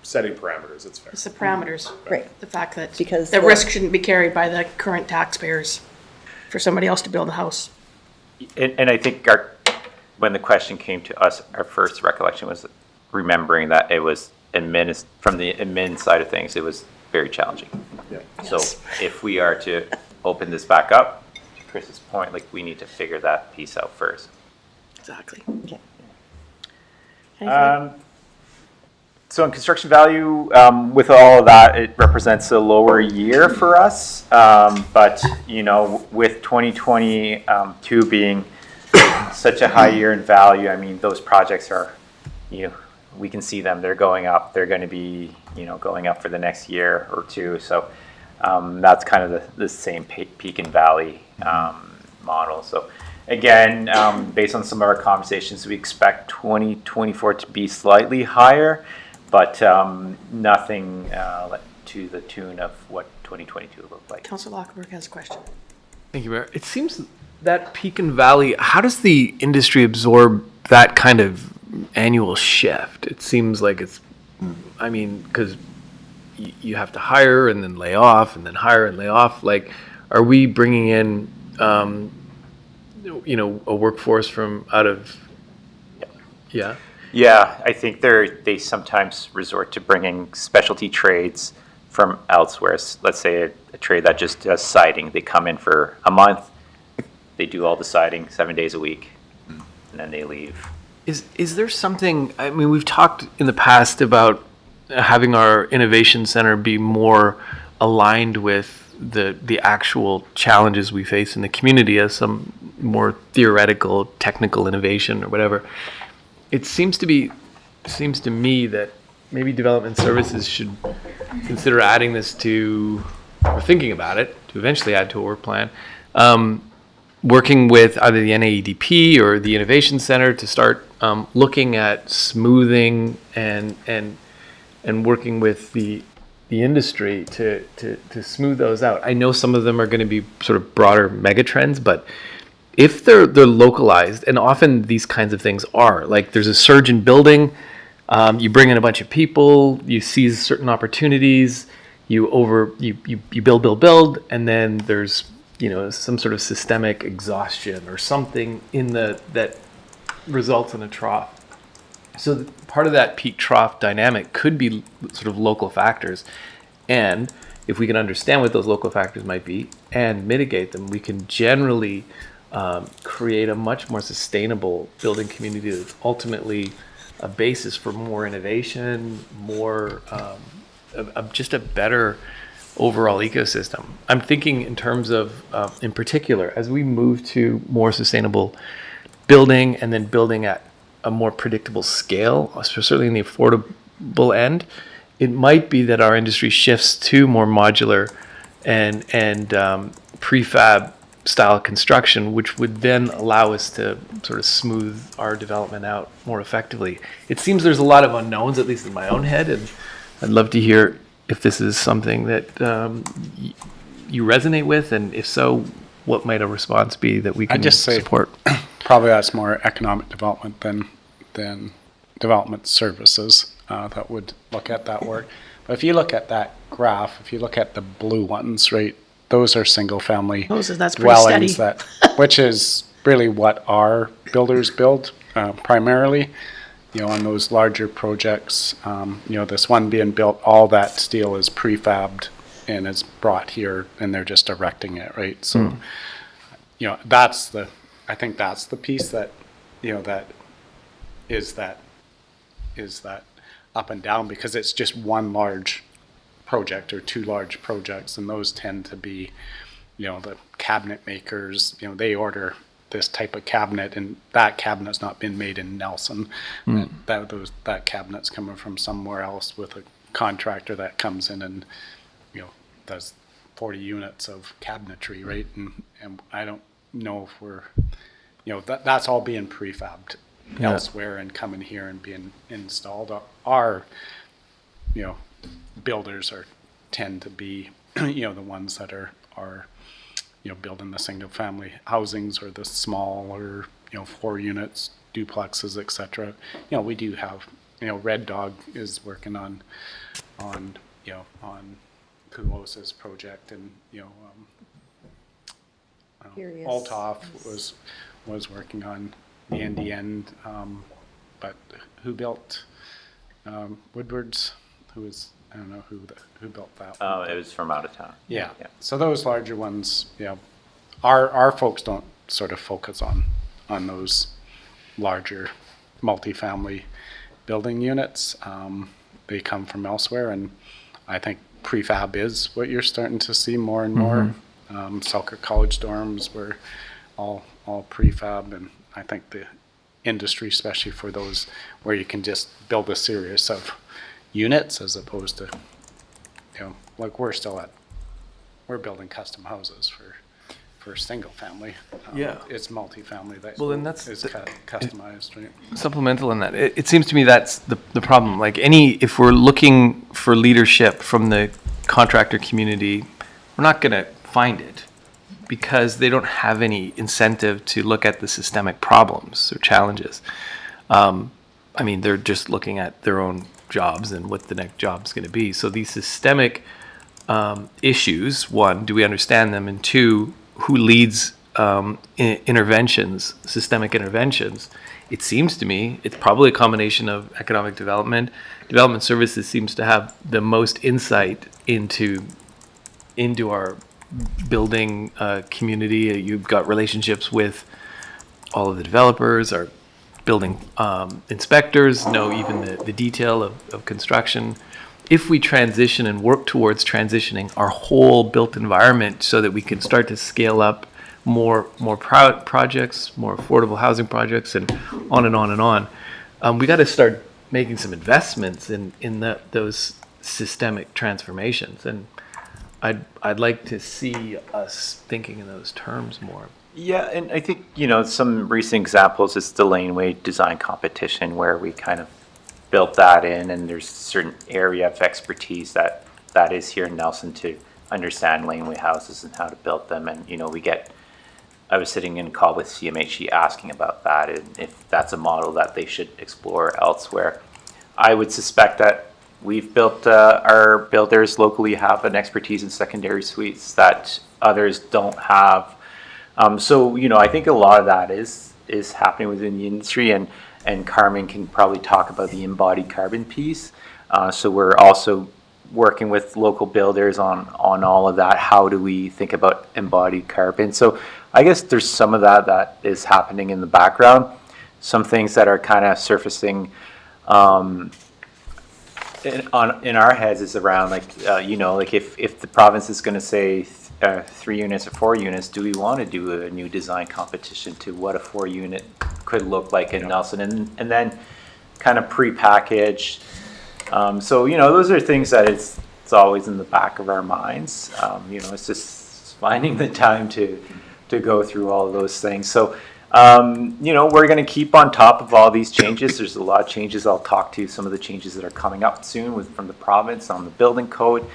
setting parameters, it's fair. It's the parameters. Right. The fact that Because the the- risk shouldn't be carried by the current taxpayers for somebody else to build a house. And I think when the question came to us, our first recollection was that remembering that it was from the admin side of things, it was very challenging. So if we are to open this back up, to Chris's point, like, we need to figure that piece out first. Exactly. Okay. Anything? So in construction value, with all of that, it represents a lower year for us. But, you know, with 2022 being such a high year in value, I mean, those projects are, you know, we can see them, they're going up. They're going to be, you know, going up for the next year or two. So that's kind of the same peak and valley model. So again, based on some of our conversations, we expect 2024 to be slightly higher, but nothing to the tune of what 2022 looked like. Councillor Lockenberg has a question. Thank you, Mayor. It seems that peak and valley, how does the industry absorb that kind of annual shift? It seems like it's, I mean, because you have to hire and then lay off and then hire and lay off. Like, are we bringing in, you know, a workforce from out of, yeah? Yeah, I think they sometimes resort to bringing specialty trades from elsewhere. Let's say a trade that just does siding. They come in for a month, they do all the siding 7 days a week, and then they leave. Is there something, I mean, we've talked in the past about having our innovation center be more aligned with the actual challenges we face in the community as some more theoretical, technical innovation or whatever. It seems to me that maybe development services should consider adding this to, or thinking about it, to eventually add to a work plan, working with either the NAEDP or the Innovation Center to start looking at smoothing and working with the industry to smooth those out. I know some of them are going to be sort of broader megatrends, but if they're localized, and often these kinds of things are, like there's a surge in building, you bring in a bunch of people, you seize certain opportunities, you build, and then there's, you know, some sort of systemic exhaustion or something that results in a trough. So part of that peak trough dynamic could be sort of local factors. And if we can understand what those local factors might be and mitigate them, we can generally create a much more sustainable building community that's ultimately a basis for more innovation, more just a better overall ecosystem. I'm thinking in terms of, in particular, as we move to more sustainable building and then building at a more predictable scale, certainly in the affordable end, it might be that our industry shifts to more modular and prefab style construction, which would then allow us to sort of smooth our development out more effectively. It seems there's a lot of unknowns, at least in my own head, and I'd love to hear if this is something that you resonate with, and if so, what might a response be that we can support? Probably that's more economic development than development services that would look at that work. But if you look at that graph, if you look at the blue ones, right, those are single family That's pretty dwellings steady. which is really what our builders build primarily. You know, on those larger projects, you know, this one being built, all that steel is prefabbed and is brought here, and they're just erecting it, right? So, you know, I think that's the piece that, you know, that is that up and down, because it's just one large project or two large projects, and those tend to be, you know, the cabinet makers, you know, they order this type of cabinet, and that cabinet's not been made in Nelson. That cabinet's coming from somewhere else with a contractor that comes in and, you know, does 40 units of cabinetry, right? And I don't know if we're, you know, that's all being prefabbed elsewhere and coming here and being installed. Our, you know, builders tend to be, you know, the ones that are you know, building the single family housings or the smaller, you know, 4 units, duplexes, etc. You know, we do have, you know, Red Dog is working on you know, on Kuos's project, and, you know, Althoff was working on the NDN, but who built Woodward's, I don't know who built that. Oh, one. it was from out of town. Yeah. So those larger ones, yeah, our folks don't sort of focus on those larger multifamily building units. They come from elsewhere, and I think prefab is what you're starting to see more and more. Selkirk College dorms were all prefab, and I think the industry, especially for those where you can just build a series of units as opposed to, like we're building custom houses for single family. Yeah. It's multifamily that Well, and that's is customized, right? Supplemental in that, it seems to me that's the problem. Like if we're looking for leadership from the contractor community, we're not going to find it because they don't have any incentive to look at the systemic problems or challenges. They're just looking at their own jobs and what the next job is going to be. So these systemic issues, one, do we understand them? And two, who leads interventions, systemic interventions? It seems to me it's probably a combination of economic development. Development services seems to have the most insight into our building community. You've got relationships with all of the developers, our building inspectors know even the detail of construction. If we transition and work towards transitioning our whole built environment so that we can start to scale up more projects, more affordable housing projects, and on and on and on, we got to start making some investments in those systemic transformations. And I'd like to see us thinking in those terms more. Yeah, and I think, some recent examples is the Laneway design competition where we kind of built that in, and there's a certain area of expertise that is here in Nelson to understand laneway houses and how to build them. And, I was sitting in a call with CMHC asking about that and if that's a model that they should explore elsewhere. I would suspect that we've built, our builders locally have an expertise in secondary suites that others don't have. So, I think a lot of that is happening within the industry, and Carmen can probably talk about the embodied carbon piece. So we're also working with local builders on all of that. How do we think about embodied carbon? So I guess there's some of that is happening in the background. Some things that are kind of surfacing in our heads is around if the province is going to say 3 units or 4 units, do we want to do a new design competition to what a 4-unit could look like in Nelson, and then kind of pre-packaged. So those are things that it's always in the back of our minds. It's just finding the time to go through all of those things. So we're going to keep on top of all these changes. There's a lot of changes. I'll talk to some of the changes that are coming up soon from the province on the building code.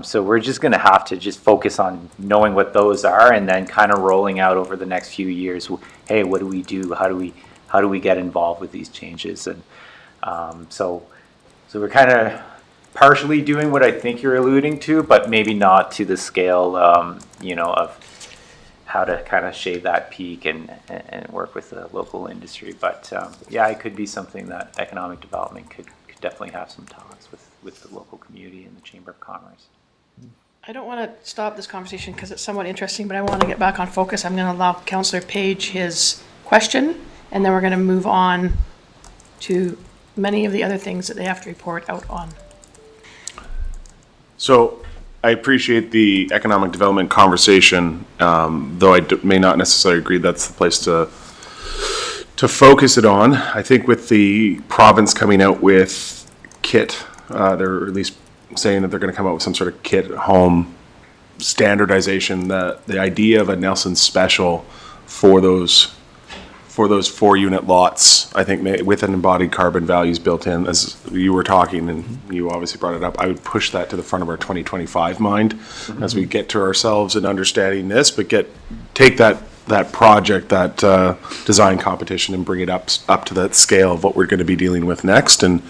So we're just going to have to just focus on knowing what those are, and then kind of rolling out over the next few years. Hey, what do we do? How do we get involved with these changes? And so we're kind of partially doing what I think you're alluding to, but maybe not to the scale, of how to kind of shave that peak and work with the local industry. But it could be something that economic development could definitely have some talks with the local community and the Chamber of Commerce. I don't want to stop this conversation because it's somewhat interesting, but I want to get back on focus. I'm going to allow Councillor Page his question, and then we're going to move on to many of the other things that they have to report out on. So I appreciate the economic development conversation, though I may not necessarily agree that's the place to focus it on. I think with the province coming out with kit, they're at least saying that they're going to come out with some sort of kit home standardization. The idea of a Nelson special for those 4-unit lots, I think with an embodied carbon values built in, as you were talking, and you obviously brought it up, I would push that to the front of our 2025 mind as we get to ourselves and understanding this, but take that project, that design competition, and bring it up to that scale of what we're going to be dealing with next, and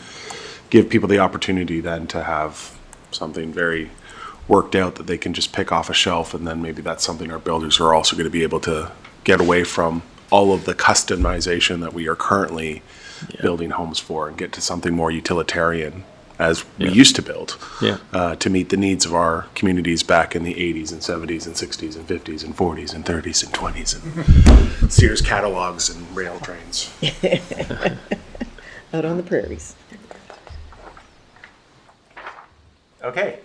give people the opportunity then to have something very worked out that they can just pick off a shelf, and then maybe that's something our builders are also going to be able to get away from all of the customization that we are currently building homes for and get to something more utilitarian as we used to build to meet the needs of our communities back in the 80s and 70s and 60s and 50s and 40s and 30s and 20s and Sears catalogs and rail trains. Out on the prairies. Okay,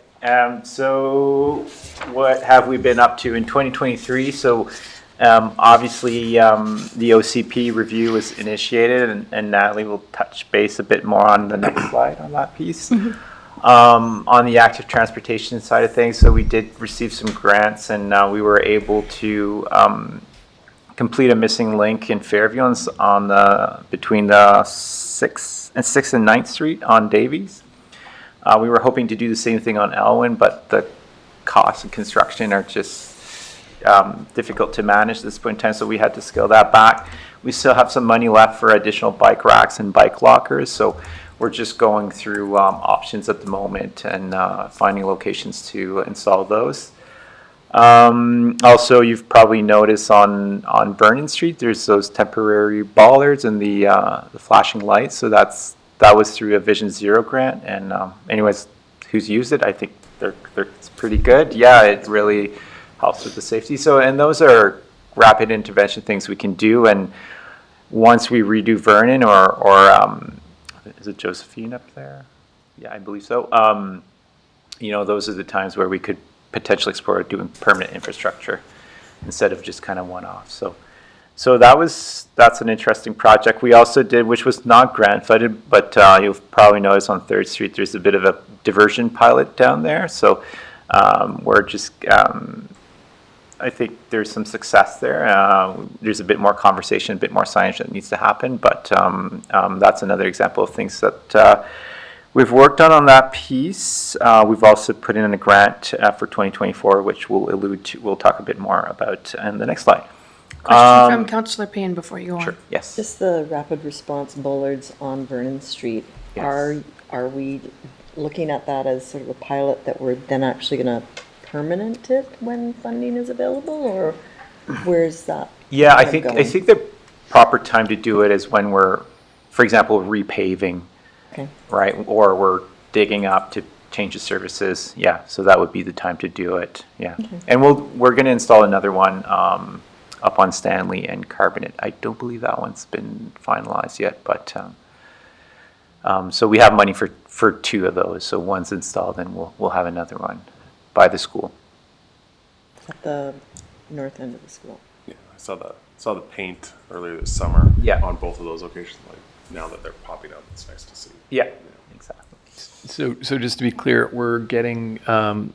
so what have we been up to in 2023? So obviously the OCP review was initiated, and Natalie will touch base a bit more on the next slide on that piece. On the active transportation side of things, so we did receive some grants, and we were able to complete a missing link in Fairview on the between the 6th and 9th Street on Davies. We were hoping to do the same thing on Elwyn, but the costs of construction are just difficult to manage at this point in time, so we had to scale that back. We still have some money left for additional bike racks and bike lockers, so we're just going through options at the moment and finding locations to install those. Also, you've probably noticed on Vernon Street, there's those temporary bollards and the flashing lights, so that was through a Vision Zero grant, and anyways, who's used it, I think it's pretty good. Yeah, it really helps with the safety. So, and those are rapid intervention things we can do, and once we redo Vernon or is it Josephine up there? Yeah, I believe so. Those are the times where we could potentially explore doing permanent infrastructure instead of just kind of one-off. So that's an interesting project. We also did, which was not grant funded, but you'll probably notice on 3rd Street there's a bit of a diversion pilot down there. So we're just, I think there's some success there. There's a bit more conversation, a bit more signage that needs to happen, but that's another example of things that we've worked on that piece. We've also put in a grant for 2024, which we'll talk a bit more about in the next slide. Question from Councillor Payne before you go on. Sure, yes. Just the rapid response bollards on Vernon Street. Yes. Are we looking at that as sort of a pilot that we're then actually going to permanent it when funding is available, or where's that? Yeah, I kind of think going? the proper time to do it is when we're, for example, repaving, Okay. right? Or we're digging up to change the services. Yeah, so that would be the time to do it. Yeah, and we're going to install another one up on Stanley and Carbonate. I don't believe that one's been finalized yet, but so we have money for 2 of those. So one's installed, and we'll have another one by the school. At the north end of the school. Yeah, I saw the paint earlier this summer. Yeah. On both of those locations. Like now that they're popping up, it's nice to see. Yeah, exactly. So just to be clear, we're getting,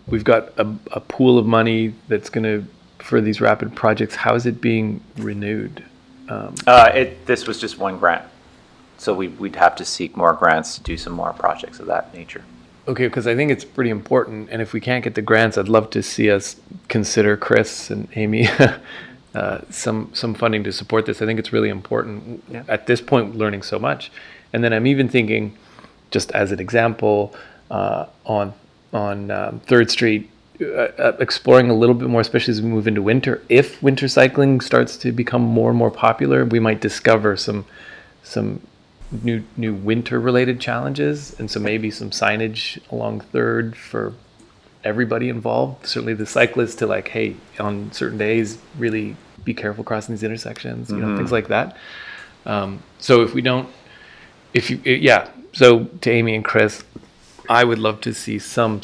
we've got a pool of money that's going to, for these rapid projects. How is it being renewed? This was just one grant, so we'd have to seek more grants to do some more projects of that nature. Okay, because I think it's pretty important, and if we can't get the grants, I'd love to see us consider, Chris and Amy, some funding to support this. I think it's really important. Yeah. At this point, learning so much. And then I'm even thinking, just as an example, on 3rd Street, exploring a little bit more, especially as we move into winter. If winter cycling starts to become more and more popular, we might discover some new winter related challenges, and so maybe some signage along 3rd for everybody involved, certainly the cyclists, to like, hey, on certain days really be careful crossing these intersections, things like that. So so to Amy and Chris, I would love to see some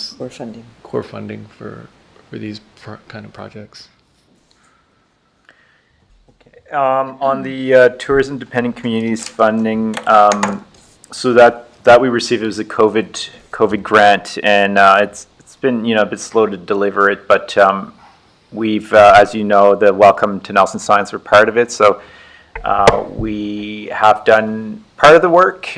core funding for these kind of projects. On the tourism dependent communities funding, so that we received, it was a COVID grant, and it's been a bit slow to deliver it, but we've as you know, the Welcome to Nelson signs were part of it, so we have done part of the work.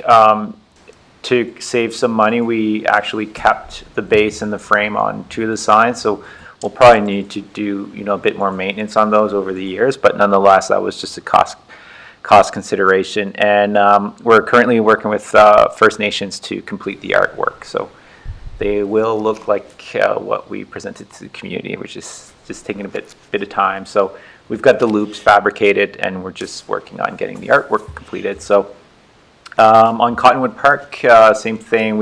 To save some money, we actually kept the base and the frame on 2 of the signs, so we'll probably need to do a bit more maintenance on those over the years, but nonetheless, that was just a cost consideration. And we're currently working with First Nations to complete the artwork, so they will look like what we presented to the community, which is just taking a bit of time. So we've got the loops fabricated, and we're just working on getting the artwork completed. So On Cottonwood Park, same thing.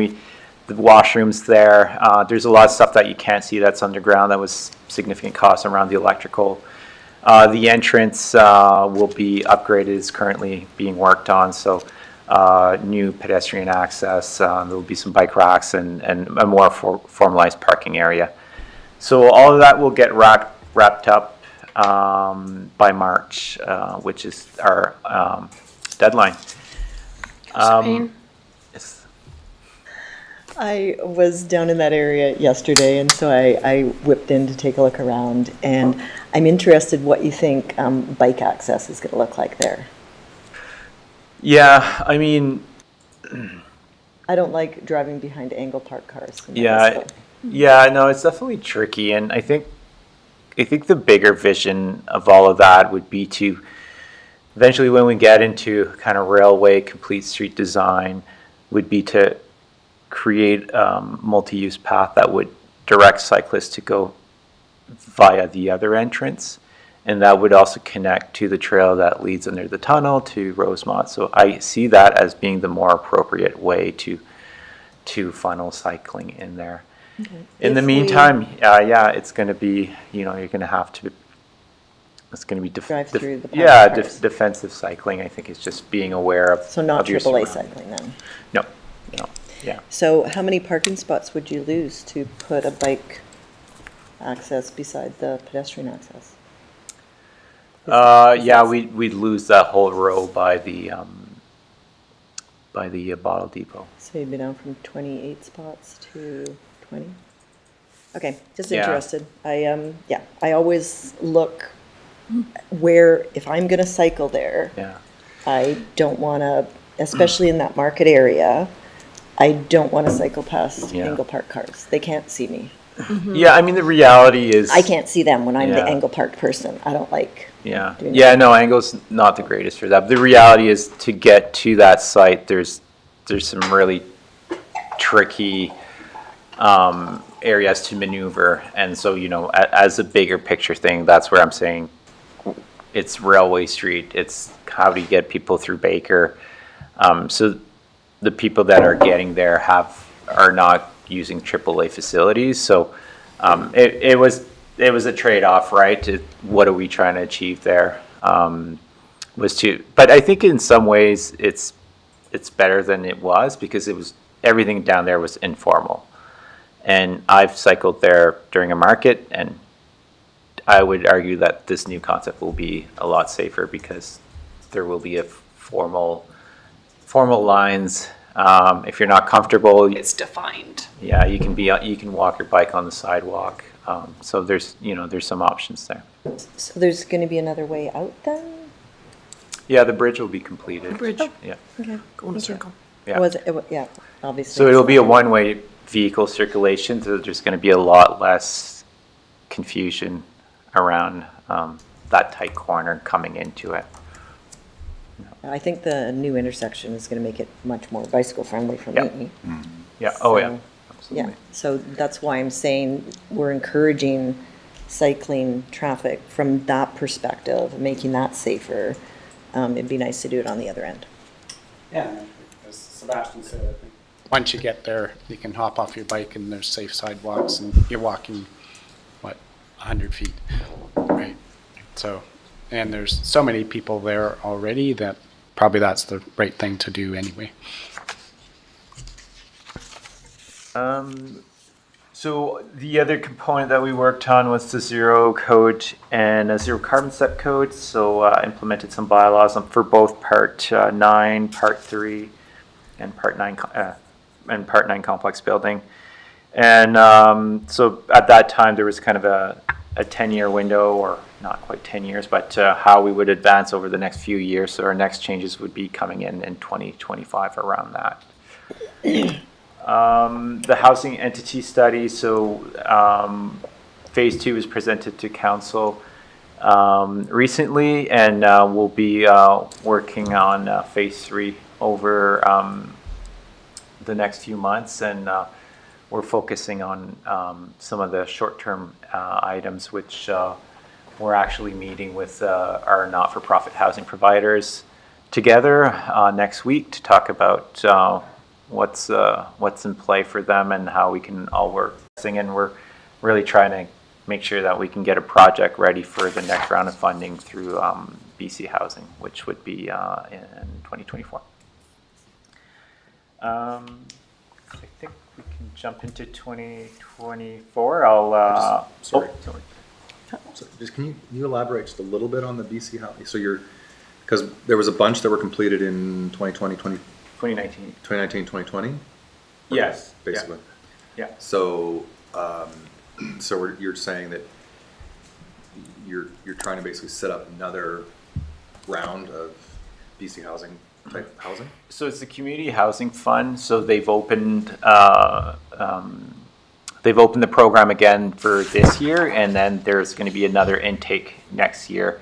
The washrooms there. There's a lot of stuff that you can't see that's underground. That was significant cost around the electrical. The entrance will be upgraded. It's currently being worked on. So new pedestrian access. There will be some bike racks and a more formalized parking area. So all of that will get wrapped up by March, which is our deadline. Payne? Yes. I was down in that area yesterday, and so I whipped in to take a look around, and I'm interested what you think bike access is going to look like there. Yeah, I mean, I don't like driving behind Angle Park cars. yeah, no, it's definitely tricky, and I think the bigger vision of all of that would be to eventually, when we get into kind of railway complete street design, would be to create a multi-use path that would direct cyclists to go via the other entrance. And that would also connect to the trail that leads under the tunnel to Rosemont. So I see that as being the more appropriate way to funnel cycling in there. Okay. In the meantime, yeah, it's going to be, you're going to have to, it's going to be drive through the cars. Defensive cycling. I think is just being aware of. So not AAA cycling then. No. Yeah. So how many parking spots would you lose to put a bike access beside the pedestrian access? Yeah, we'd lose that whole row by the bottle depot. So you'd be down from 28 spots to 20? Okay, just Yeah. interested. I always look where, if I'm gonna cycle there, Yeah. I don't wanna, especially in that market area, I don't wanna cycle past Yeah. Angle Park cars. They can't see me. Yeah, I mean, the reality is. I can't see them when I'm the Yeah. Angle Park person. I don't like. Yeah, doing yeah, that. no, Angle's not the greatest for that. The reality is to get to that site, there's some really tricky areas to maneuver. And so, as a bigger picture thing, that's where I'm saying it's Railway Street. It's how do you get people through Baker? So the people that are getting there are not using AAA facilities. So it was a trade-off, right? What are we trying to achieve there? But I think in some ways it's better than it was because everything down there was informal. And I've cycled there during a market, and I would argue that this new concept will be a lot safer because there will be a formal lines. If you're not comfortable, It's defined. yeah, you can walk your bike on the sidewalk. So there's some options there. So there's gonna be another way out then? Yeah, the bridge will be completed. Bridge. Yeah, Okay. Go in a circle. yeah. Yeah, obviously. So it'll be a one-way vehicle circulation. So there's going to be a lot less confusion around that tight corner coming into it. I think the new intersection is gonna make it much more bicycle friendly for Yeah. me. Yeah. Oh, yeah. So, Absolutely. Yeah, so that's why I'm saying we're encouraging cycling traffic from that perspective, making that safer. It'd be nice to do it on the other end. Yeah, as Sebastian said, I think once you get there, you can hop off your bike and there's safe sidewalks and you're walking, 100 feet, right? So, and there's so many people there already that probably that's the right thing to do anyway. So the other component that we worked on was the zero code and a zero carbon step code. So implemented some bylaws for both Part 9, Part 3, and Part 9 complex building. And so at that time there was kind of a 10-year window, or not quite 10 years, but how we would advance over the next few years. So our next changes would be coming in 2025 around that. The housing entity study, so phase 2 was presented to council recently, and we'll be working on phase 3 over the next few months, and we're focusing on some of the short-term items, which we're actually meeting with our not-for-profit housing providers together next week to talk about what's in play for them and how we can all work. And we're really trying to make sure that we can get a project ready for the next round of funding through BC Housing, which would be in 2024. I think we can jump into 2024. Sorry. So just can you elaborate just a little bit on the BC housing? So because there was a bunch that were completed in 2020, 2019. 2019, 2020? Yes. Basically. Yeah. So, you're saying that you're trying to basically set up another round of BC housing type housing? So it's the Community Housing Fund. So they've opened the program again for this year, and then there's going to be another intake next year.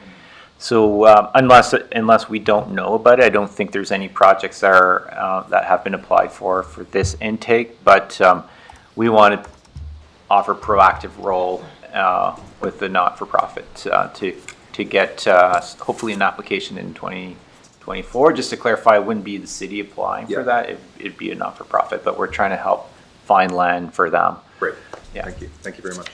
So unless we don't know about it, I don't think there's any projects that have been applied for this intake. But we want to offer a proactive role with the not-for-profit to get hopefully an application in 2024. Just to clarify, it wouldn't be the city applying for that. It'd be a not-for-profit, but we're trying to help find land for them. Great. Yeah. Thank you very much.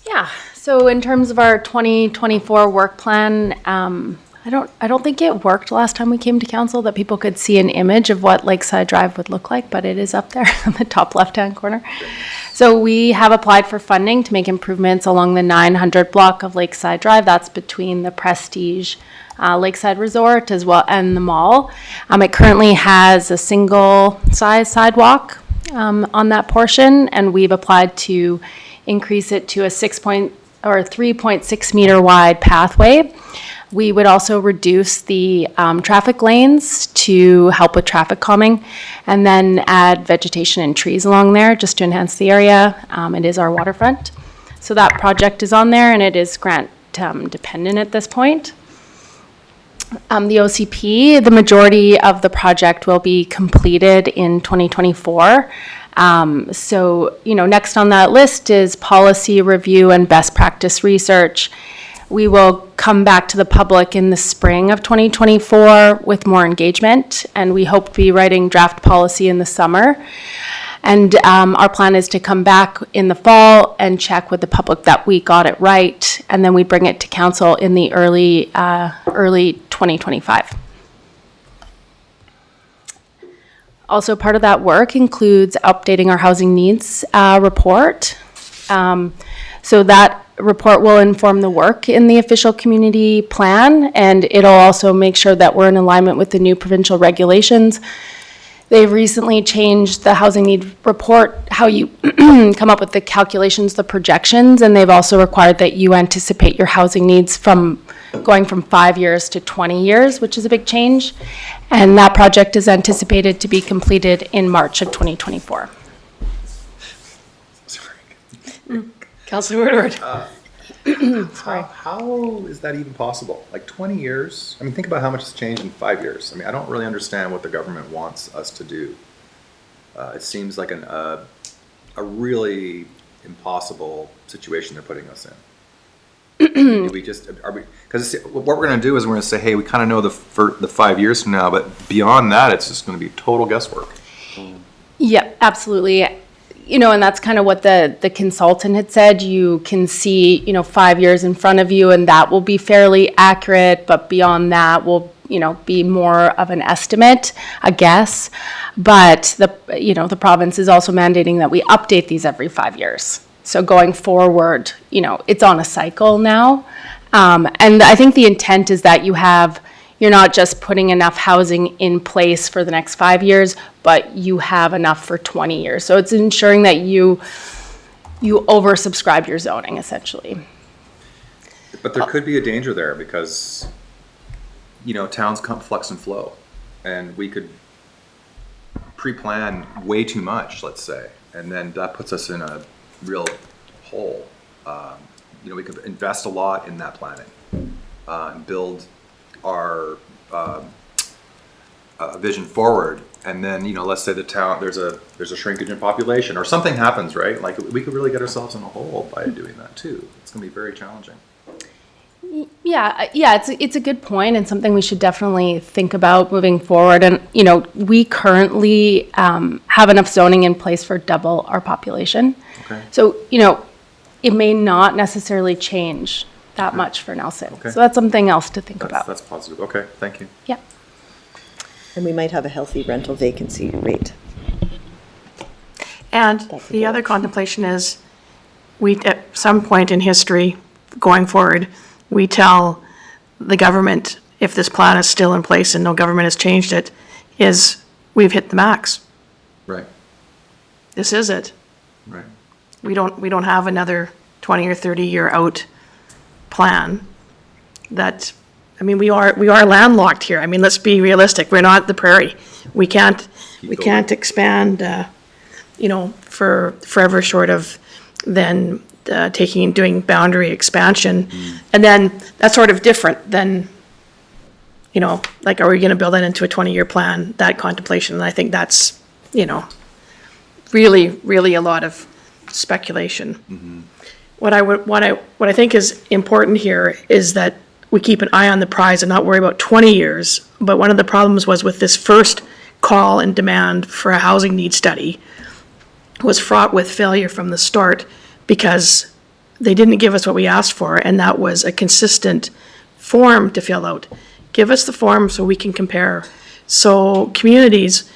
Yeah, so in terms of our 2024 work plan, I don't think it worked last time we came to council that people could see an image of what Lakeside Drive would look like, but it is up there in the top left-hand corner. So we have applied for funding to make improvements along the 900 block of Lakeside Drive. That's between the Prestige Lakeside Resort as well and the mall. It currently has a single-size sidewalk on that portion, and we've applied to increase it to a 3.6 meter wide pathway. We would also reduce the traffic lanes to help with traffic calming, and then add vegetation and trees along there just to enhance the area. It is our waterfront. So that project is on there, and it is grant dependent at this point. The OCP, the majority of the project will be completed in 2024. So, next on that list is policy review and best practice research. We will come back to the public in the spring of 2024 with more engagement, and we hope to be writing draft policy in the summer. And our plan is to come back in the fall and check with the public that we got it right, and then we bring it to council in the early 2025. Also, part of that work includes updating our housing needs report. So that report will inform the work in the official community plan, and it'll also make sure that we're in alignment with the new provincial regulations. They've recently changed the housing need report, how you come up with the calculations, the projections, and they've also required that you anticipate your housing needs from going from 5 years to 20 years, which is a big change. And that project is anticipated to be completed in March of 2024. Councillor Woodward. How is that even possible? Like 20 years? I mean, think about how much has changed in 5 years. I mean, I don't really understand what the government wants us to do. It seems like a really impossible situation they're putting us in. Do we just because what we're going to do is we're going to say, hey, we kind of know the 5 years from now, but beyond that, it's just going to be total guesswork. Yeah, absolutely. And that's kind of what the consultant had said. You can see, 5 years in front of you, and that will be fairly accurate, but beyond that will, be more of an estimate, a guess. But the province is also mandating that we update these every 5 years. So going forward, it's on a cycle now. And I think the intent is that you're not just putting enough housing in place for the next 5 years, but you have enough for 20 years. So it's ensuring that you oversubscribe your zoning, essentially. But there could be a danger there because, towns come flux and flow, and we could pre-plan way too much, let's say, and then that puts us in a real hole. We could invest a lot in that planning and build our vision forward, and then let's say the town there's a shrinkage in population or something happens, right? Like we could really get ourselves in a hole by doing that too. It's going to be very challenging. Yeah, it's a good point and something we should definitely think about moving forward. And, we currently have enough zoning in place for double our population. Okay. So, it may not necessarily change that much for Nelson. Okay. So that's something else to think about. That's positive. Okay, thank you. Yeah. And we might have a healthy rental vacancy rate. And That's a the goal. other contemplation is, at some point in history, going forward, we tell the government, if this plan is still in place and no government has changed it, is we've hit the max. Right, This is it. right. We don't have another 20 or 30 year out plan that, we are landlocked here. Let's be realistic. We're not the prairie. We can't expand, for forever short of then doing boundary expansion. And then that's sort of different than, like, are we going to build that into a 20-year plan, that contemplation? And I think that's, really, really a lot of speculation. What I think is important here is that we keep an eye on the prize and not worry about 20 years. But one of the problems was with this first call and demand for a housing needs study was fraught with failure from the start because they didn't give us what we asked for, and that was a consistent form to fill out. Give us the form so we can compare. So communities,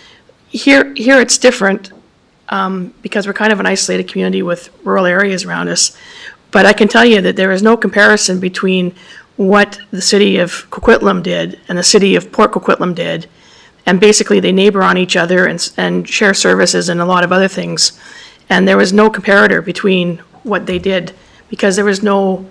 here it's different because we're kind of an isolated community with rural areas around us. But I can tell you that there is no comparison between what the city of Coquitlam did and the city of Port Coquitlam did. And basically they neighbor on each other and share services and a lot of other things. And there was no comparator between what they did because there was no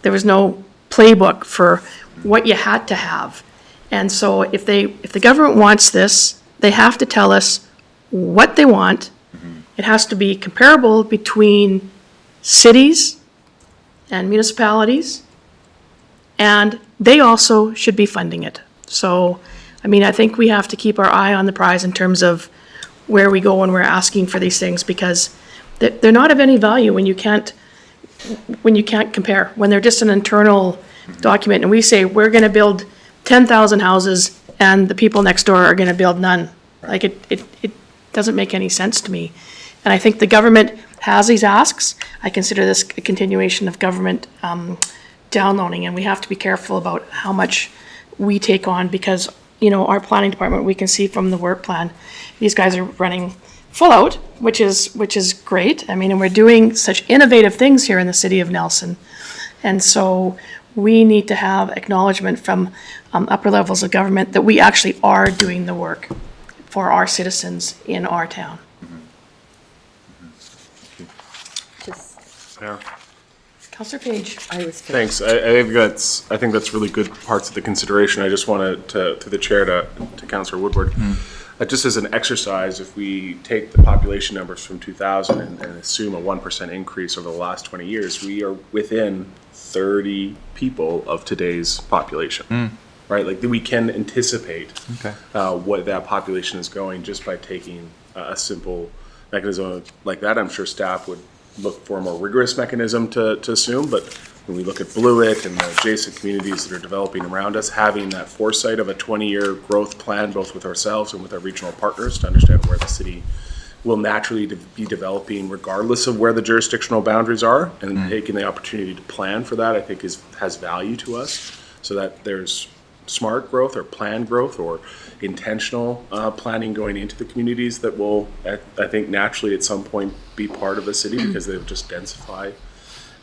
playbook for what you had to have. And so if the government wants this, they have to tell us what they want. It has to be comparable between cities and municipalities, and they also should be funding it. So, I think we have to keep our eye on the prize in terms of where we go when we're asking for these things, because they're not of any value when you can't compare, when they're just an internal document, and we say, we're gonna build 10,000 houses, and the people next door are gonna build none. Like, it doesn't make any sense to me. And I think the government has these asks. I consider this a continuation of government downloading, and we have to be careful about how much we take on because, our planning department, we can see from the work plan, these guys are running full out, which is great. And we're doing such innovative things here in the city of Nelson. And so we need to have acknowledgement from upper levels of government that we actually are doing the work for our citizens in our town. Yeah. Councillor Page. Thanks. I think that's really good parts of the consideration. I just wanted to, through the chair, to Councillor Woodward. Just as an exercise, if we take the population numbers from 2000 and assume a 1% increase over the last 20 years, we are within 30 people of today's population. Right? Like, we can anticipate what that population is going just by taking a simple mechanism like that. I'm sure staff would look for a more rigorous mechanism to assume, but when we look at Blewett and the adjacent communities that are developing around us, having that foresight of a 20-year growth plan, both with ourselves and with our regional partners, to understand where the city will naturally be developing regardless of where the jurisdictional boundaries are, and taking the opportunity to plan for that, I think has value to us, so that there's smart growth or planned growth or intentional planning going into the communities that will, I think, naturally at some point be part of a city because they'll just densify.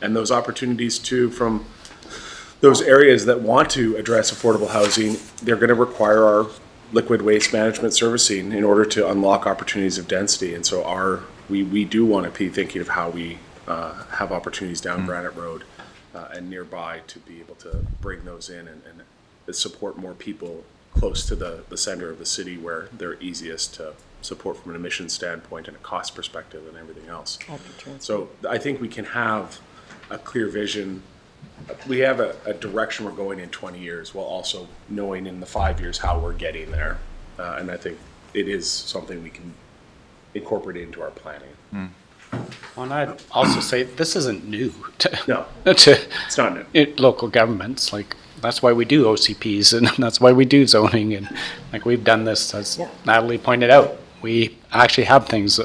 And those opportunities too from those areas that want to address affordable housing, they're going to require our liquid waste management servicing in order to unlock opportunities of density. And so we do want to be thinking of how we have opportunities down Granite Road and nearby to be able to bring those in and support more people close to the center of the city where they're easiest to support from an emissions standpoint and a cost perspective and everything else. So I think we can have a clear vision. We have a direction we're going in 20 years while also knowing in the 5 years how we're getting there. And I think it is something we can incorporate into our planning. Well, and I'd also say this isn't new to, No, to it's not new. local governments. Like, that's why we do OCPs and that's why we do zoning. And like, we've done this, as Natalie pointed out, we actually have things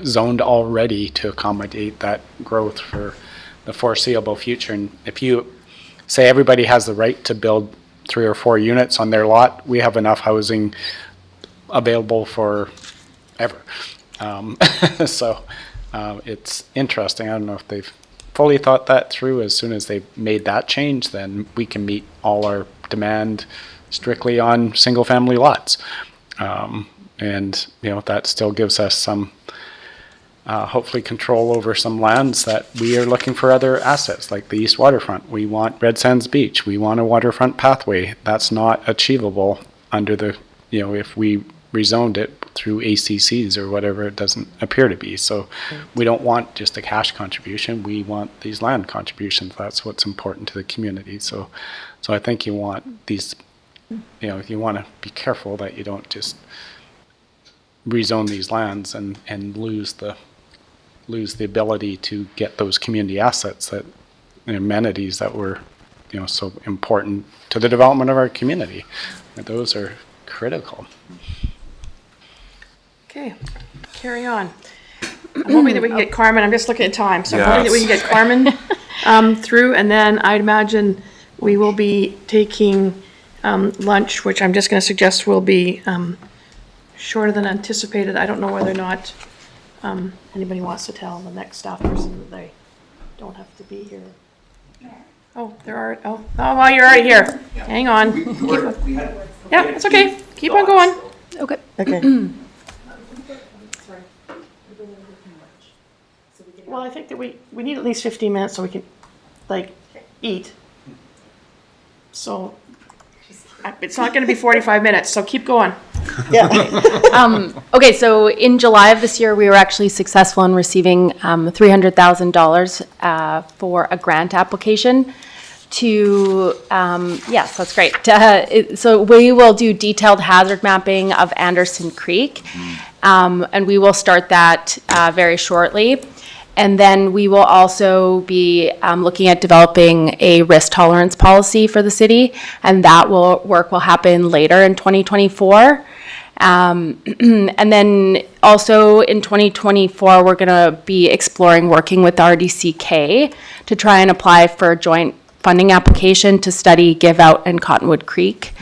zoned already to accommodate that growth for the foreseeable future. And if you say everybody has the right to build 3 or 4 units on their lot, we have enough housing available for ever. So it's interesting. I don't know if they've fully thought that through. As soon as they've made that change, then we can meet all our demand strictly on single-family lots. And, you know, that still gives us some, hopefully, control over some lands that we are looking for other assets, like the East Waterfront. We want Red Sands Beach. We want a waterfront pathway. That's not achievable under the, you know, if we rezoned it through ACCs or whatever, it doesn't appear to be. So we don't want just a cash contribution. We want these land contributions. That's what's important to the community. So I think you want these, you know, you want to be careful that you don't just rezone these lands and lose the ability to get those community assets, that amenities that were, you know, so important to the development of our community. And those are critical. Okay, carry on. I'm hoping that we can get Carmen, I'm just looking at time, so I'm hoping that we can get Carmen through, and then I'd imagine we will be taking lunch, which I'm just gonna suggest will be shorter than anticipated. I don't know whether or not anybody wants to tell the next staff person that they don't have to be here. Oh, well, you're already here. Hang on. Yeah, it's okay. Keep on going. Okay. Okay. Well, I think that we need at least 15 minutes so we can, like, eat. So, it's not gonna be 45 minutes, so keep going. Okay, so in July of this year, we were actually successful in receiving $300,000 for a grant application to, yes, that's great. So we will do detailed hazard mapping of Anderson Creek, and we will start that very shortly. And then we will also be looking at developing a risk tolerance policy for the city, and that work will happen later in 2024. And then also in 2024, we're going to be exploring working with RDCK to try and apply for a joint funding application to study Give Out and Cottonwood Creek.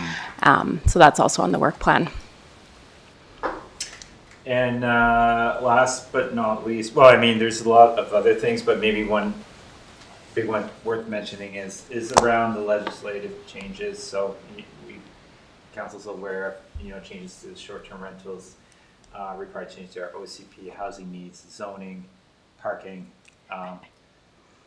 So that's also on the work plan. And last but not least, well, I mean, there's a lot of other things, but maybe one big one worth mentioning is around the legislative changes. So council's aware of, you know, changes to the short-term rentals, required change to our OCP, housing needs, zoning, parking.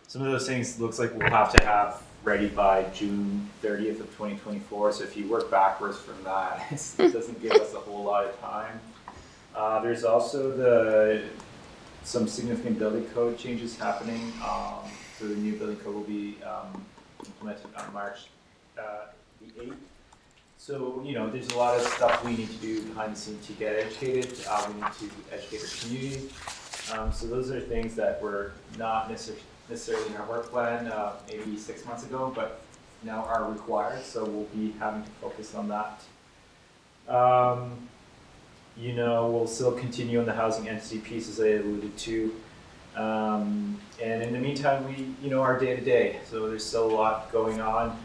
Some of those things looks like we'll have to have ready by June 30th of 2024. So if you work backwards from that, it doesn't give us a whole lot of time. There's also some significant building code changes happening. So the new building code will be implemented on March the 8th. So, you know, there's a lot of stuff we need to do behind the scenes to get educated. We need to educate our community. So those are things that were not necessarily in our work plan maybe 6 months ago, but now are required. So we'll be having to focus on that. You know, we'll still continue on the housing entity piece, as I alluded to. And in the meantime, we, you know, our day-to-day. So there's still a lot going on.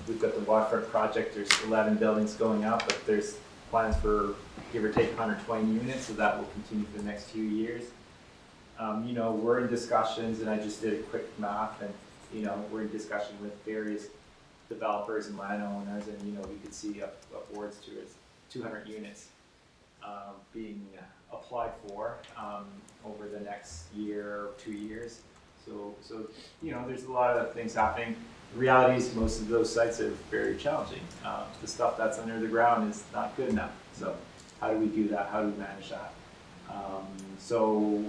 We've got the waterfront project. There's 11 buildings going up, but there's plans for give or take 120 units, so that will continue for the next few years. You know, we're in discussions, and I just did a quick math, and, you know, we're in discussion with various developers and landowners, and, you know, we could see upwards to 200 units being applied for over the next year or 2 years. So you know, there's a lot of things happening. The reality is most of those sites are very challenging. The stuff that's under the ground is not good enough. So how do we do that? How do we manage that? So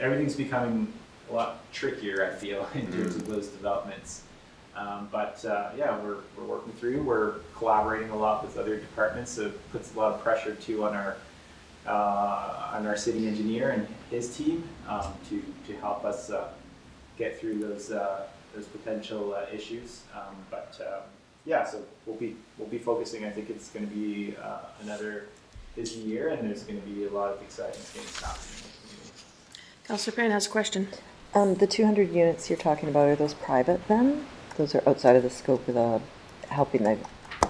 everything's becoming a lot trickier, I feel, in terms of those developments. Yeah, we're working through. We're collaborating a lot with other departments, so it puts a lot of pressure too on our city engineer, and his team to help us get through those potential issues. Yeah, so we'll be focusing. I think it's going to be another busy year, and there's going to be a lot of exciting things happening in the community. Councillor Payne has a question. The 200 units you're talking about, are those private then? Those are outside of the scope of the helping the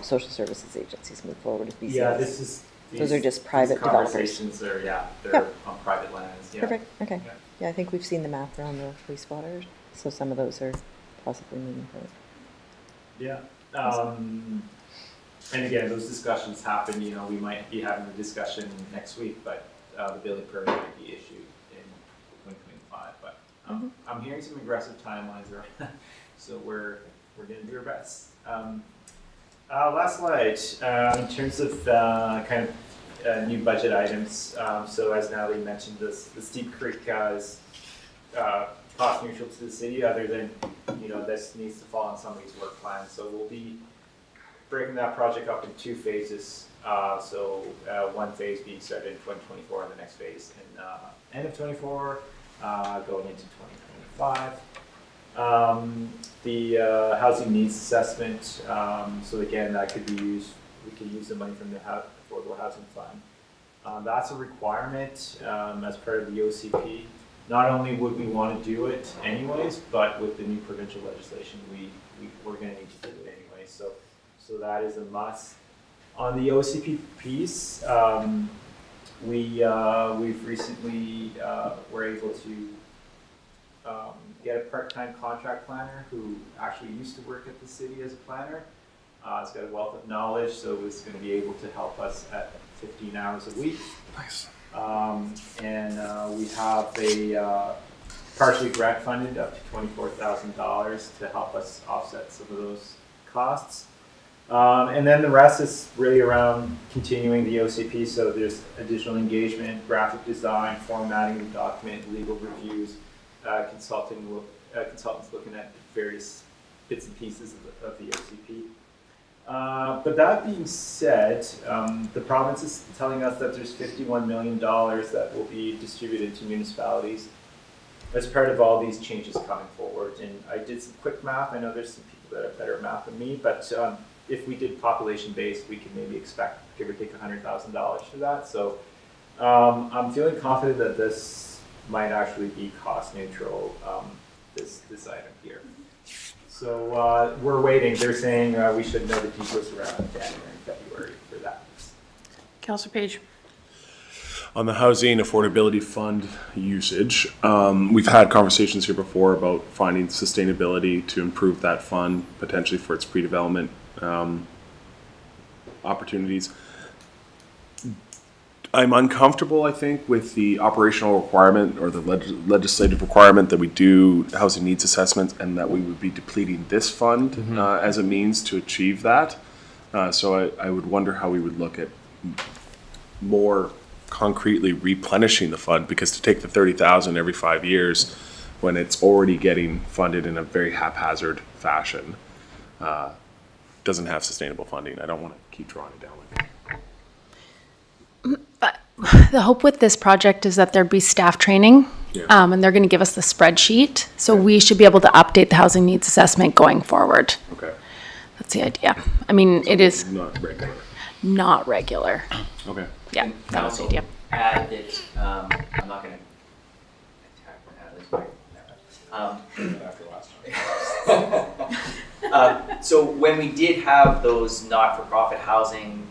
social services agencies move forward with BCS? Yeah, Those are just private these developers. conversations are, they're Yeah. on private lands. Yeah. Perfect, okay. Yeah. Yeah, I think we've seen the map around the wastewater, so some of those are possibly moving forward. Yeah. And again, those discussions happen, you know, we might be having a discussion next week, but the building permit might be issued in 2025. But I'm hearing some aggressive timelines around, so we're going to do our best. Last slide, in terms of kind of new budget items. So as Natalie mentioned, the Steep Creek is cost neutral to the city, other than, you know, this needs to fall on somebody's work plan. So we'll be breaking that project up in 2 phases. So one phase being started in 2024 and the next phase in end of 24, going into 2025. The housing needs assessment, so again, that could be used, we could use the money from the Affordable Housing Fund. That's a requirement as part of the OCP. Not only would we want to do it anyways, but with the new provincial legislation, we're going to need to do it anyway. So that is a must. On the OCP piece, we've recently were able to get a part-time contract planner who actually used to work at the city as a planner. He's got a wealth of knowledge, so he's going to be able to help us at 15 hours a week. Nice. And we have a partially grant funded up to $24,000 to help us offset some of those costs. And then the rest is really around continuing the OCP, so there's additional engagement, graphic design, formatting the document, legal reviews, consultants looking at various bits and pieces of the OCP. But that being said, the province is telling us that there's $51 million that will be distributed to municipalities as part of all these changes coming forward. And I did some quick math. I know there's some people that are better at math than me, but if we did population-based, we could maybe expect, give or take, $100,000 for that. So I'm feeling confident that this might actually be cost neutral, this item here. So we're waiting. They're saying we should know the details around January and February for that. Councillor Page. On the Housing Affordability Fund usage, we've had conversations here before about finding sustainability to improve that fund, potentially for its pre-development opportunities. I'm uncomfortable, I think, with the operational requirement or the legislative requirement that we do housing needs assessments and that we would be depleting this fund as a means to achieve that. So I would wonder how we would look at more concretely replenishing the fund, because to take the 30,000 every 5 years when it's already getting funded in a very haphazard fashion doesn't have sustainable funding. I don't want to keep drawing it down like that. The hope with this project is that there'd be staff training, Yeah. and they're going to give us the spreadsheet. So we should be able to update the housing needs assessment going forward. Okay. That's the idea. I mean, it is Not regular. not regular. Okay. Yeah, that was the idea. Add that, I'm not gonna attack Natalie's so when we did have those not-for-profit housing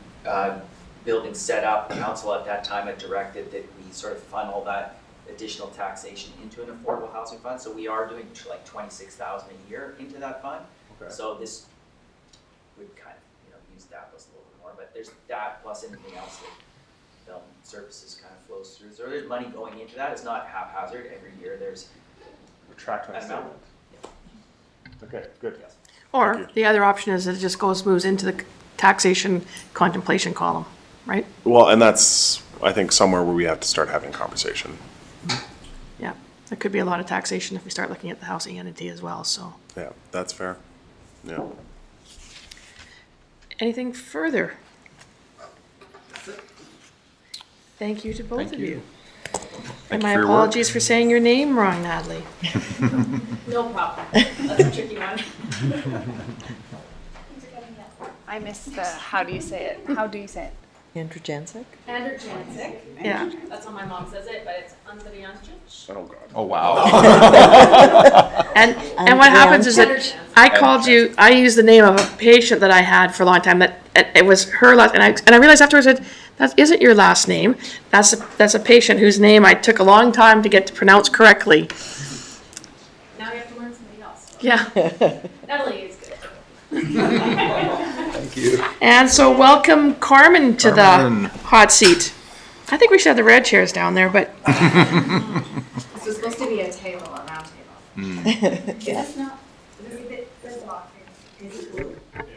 buildings set up, the council at that time had directed that we sort of funnel that additional taxation into an affordable housing fund. So we are doing like $26,000 a year into that fund. Okay. So this would kind of, use that plus a little bit more, but there's that plus anything else that development services kind of flows through. So there's money going into that. It's not haphazard. Every year there's Retract my an amount. statement. Okay, good. Yes. Or the other option is that it just moves into the taxation contemplation column, right? Well, and that's, I think, somewhere where we have to start having a conversation. Yeah, there could be a lot of taxation if we start looking at the housing entity as well, so. Yeah, that's fair. Yeah. Anything further? Thank you to both of you. And you my for your work. apologies for saying your name wrong, Natalie. No problem. That's a tricky one. I missed the, how do you say it? How do you say it? Andrew Jancic? Andrew Jancic. Yeah. That's how my mom says it, but it's Andrew Jancic. Oh, God. Oh, wow. And what happens is that I called you, I used the name of a patient that I had for a long time, that it was her last, and I realized afterwards that that isn't your last name. That's a patient whose name I took a long time to get to pronounce correctly. Now you have to learn something else. Yeah. Natalie is good. Thank you. And so welcome Carmen to Carmen. the hot seat. I think we should have the red chairs down there, but This was supposed to be a table, a round table. Yes, no.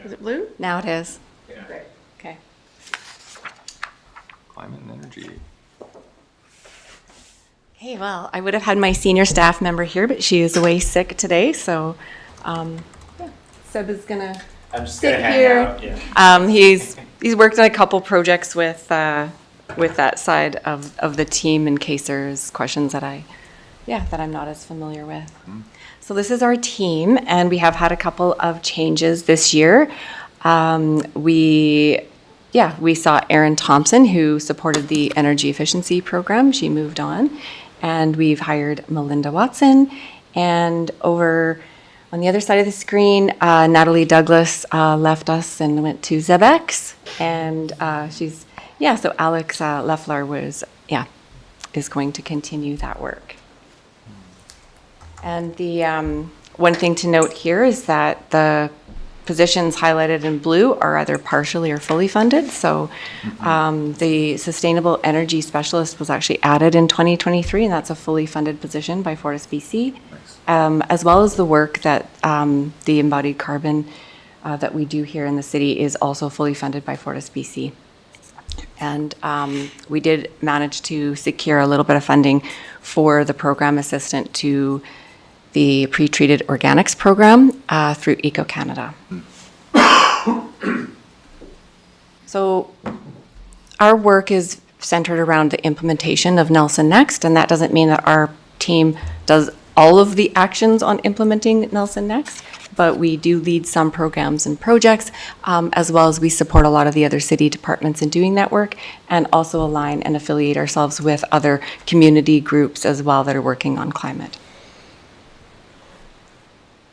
is it blue? Now it is. Okay. Climate and energy. Hey, well, I would have had my senior staff member here, but she is away sick today, so Seb is gonna I'm just sit gonna hang here. out, yeah. He's worked on a couple projects with that side of the team in case there's questions that I'm not as familiar with. So this is our team, and we have had a couple of changes this year. We saw Erin Thompson, who supported the energy efficiency program. She moved on, and we've hired Melinda Watson. And over on the other side of the screen, Natalie Douglas left us and went to Zebex, and so Alex Leffler is going to continue that work. And the one thing to note here is that the positions highlighted in blue are either partially or fully funded. So the Sustainable Energy Specialist was actually added in 2023, and that's a fully funded position by Fortis BC, as well as the work that the embodied carbon that we do here in the city is also fully funded by Fortis BC. And we did manage to secure a little bit of funding for the program assistant to the pre-treated organics program through Eco Canada. So our work is centered around the implementation of Nelson Next, and that doesn't mean that our team does all of the actions on implementing Nelson Next, but we do lead some programs and projects, as well as we support a lot of the other city departments in doing that work, and also align and affiliate ourselves with other community groups as well that are working on climate.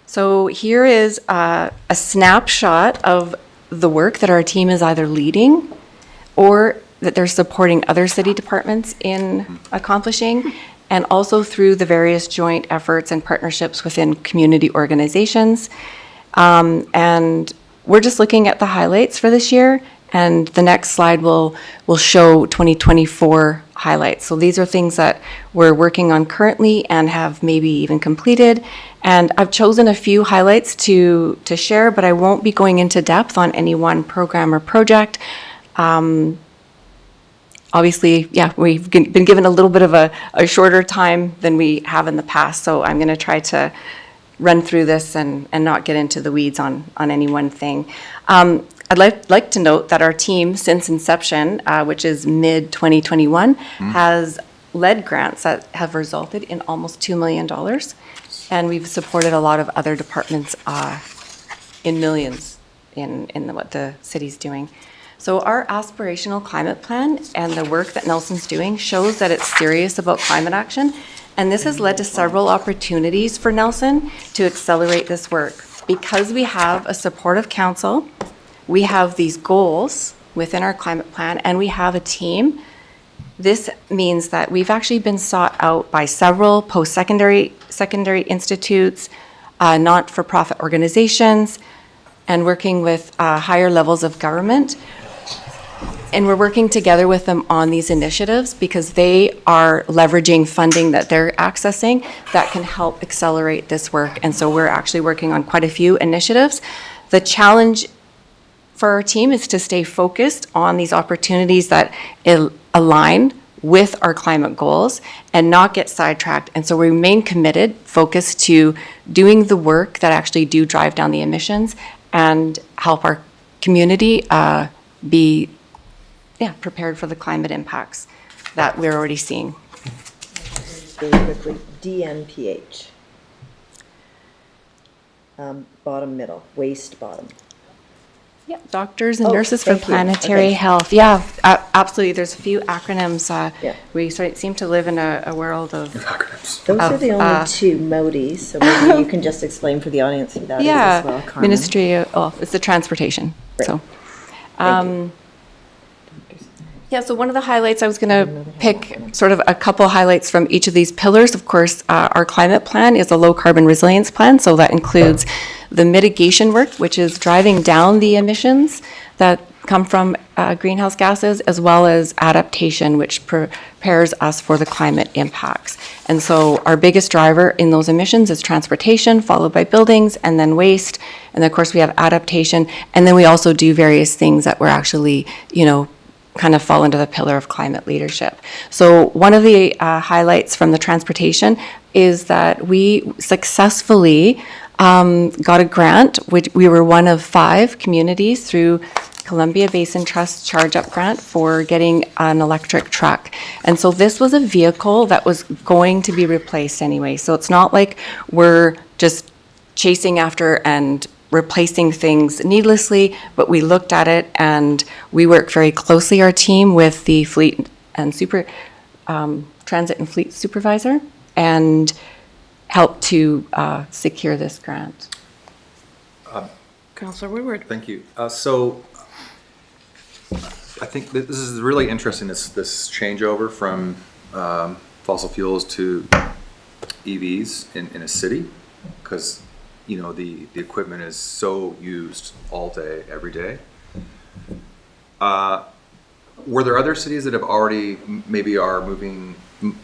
So here is a snapshot of the work that our team is either leading or that they're supporting other city departments in accomplishing, and also through the various joint efforts and partnerships within community organizations. And we're just looking at the highlights for this year, and the next slide will show 2024 highlights. So these are things that we're working on currently and have maybe even completed. And I've chosen a few highlights to share, but I won't be going into depth on any one program or project. Obviously, we've been given a little bit of a shorter time than we have in the past, so I'm going to try to run through this and not get into the weeds on any one thing. I'd like to note that our team, since inception, which is mid-2021, has led grants that have resulted in almost $2 million, and we've supported a lot of other departments in millions in what the city's doing. So our aspirational climate plan and the work that Nelson's doing shows that it's serious about climate action, and this has led to several opportunities for Nelson to accelerate this work. Because we have a supportive council, we have these goals within our climate plan, and we have a team. This means that we've actually been sought out by several post-secondary institutes, not-for-profit organizations, and working with higher levels of government. And we're working together with them on these initiatives because they are leveraging funding that they're accessing that can help accelerate this work. And so we're actually working on quite a few initiatives. The challenge for our team is to stay focused on these opportunities that align with our climate goals and not get sidetracked. And so we remain committed, focused to doing the work that actually do drive down the emissions and help our community be prepared for the climate impacts that we're already seeing. really quickly, DNPH. Bottom middle, waist bottom. Yeah, doctors and Oh, nurses for thank you. planetary Okay. health. Yeah, absolutely. There's a few acronyms. Yeah. We seem to live in a world of. Acronyms. Those are Of, the only two MODIs, so maybe you can just explain for the audience who that is as well, Yeah, Carmen. Ministry. It's the transportation. Right. So. Thank you. Yeah, so one of the highlights, I was going to pick sort of a couple highlights from each of these pillars. Of course, our climate plan is a low carbon resilience plan, so that includes the mitigation work, which is driving down the emissions that come from greenhouse gases, as well as adaptation, which prepares us for the climate impacts. And so our biggest driver in those emissions is transportation, followed by buildings, and then waste. And of course, we have adaptation, and then we also do various things that we're actually, kind of fall into the pillar of climate leadership. So one of the highlights from the transportation is that we successfully got a grant, which we were one of 5 communities through Columbia Basin Trust Charge Up Grant for getting an electric truck. And so this was a vehicle that was going to be replaced anyway. So it's not like we're just chasing after and replacing things needlessly, but we looked at it and we work very closely, our team, with the fleet and transit and fleet supervisor, and help to secure this grant. Councillor Woodward. Thank you. So I think this is really interesting, this changeover from fossil fuels to EVs in a city, because the equipment is so used all day, every day. Were there other cities that have already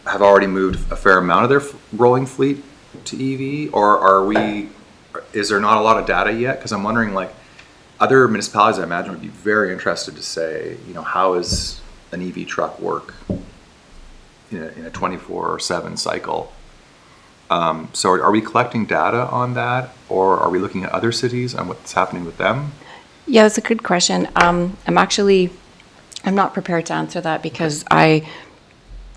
have already moved a fair amount of their rolling fleet to EV, or is there not a lot of data yet? Because I'm wondering, like, other municipalities, I imagine, would be very interested to say, how is an EV truck work in a 24/7 cycle? So are we collecting data on that, or are we looking at other cities and what's happening with them? Yeah, that's a good question. I'm not prepared to answer that because I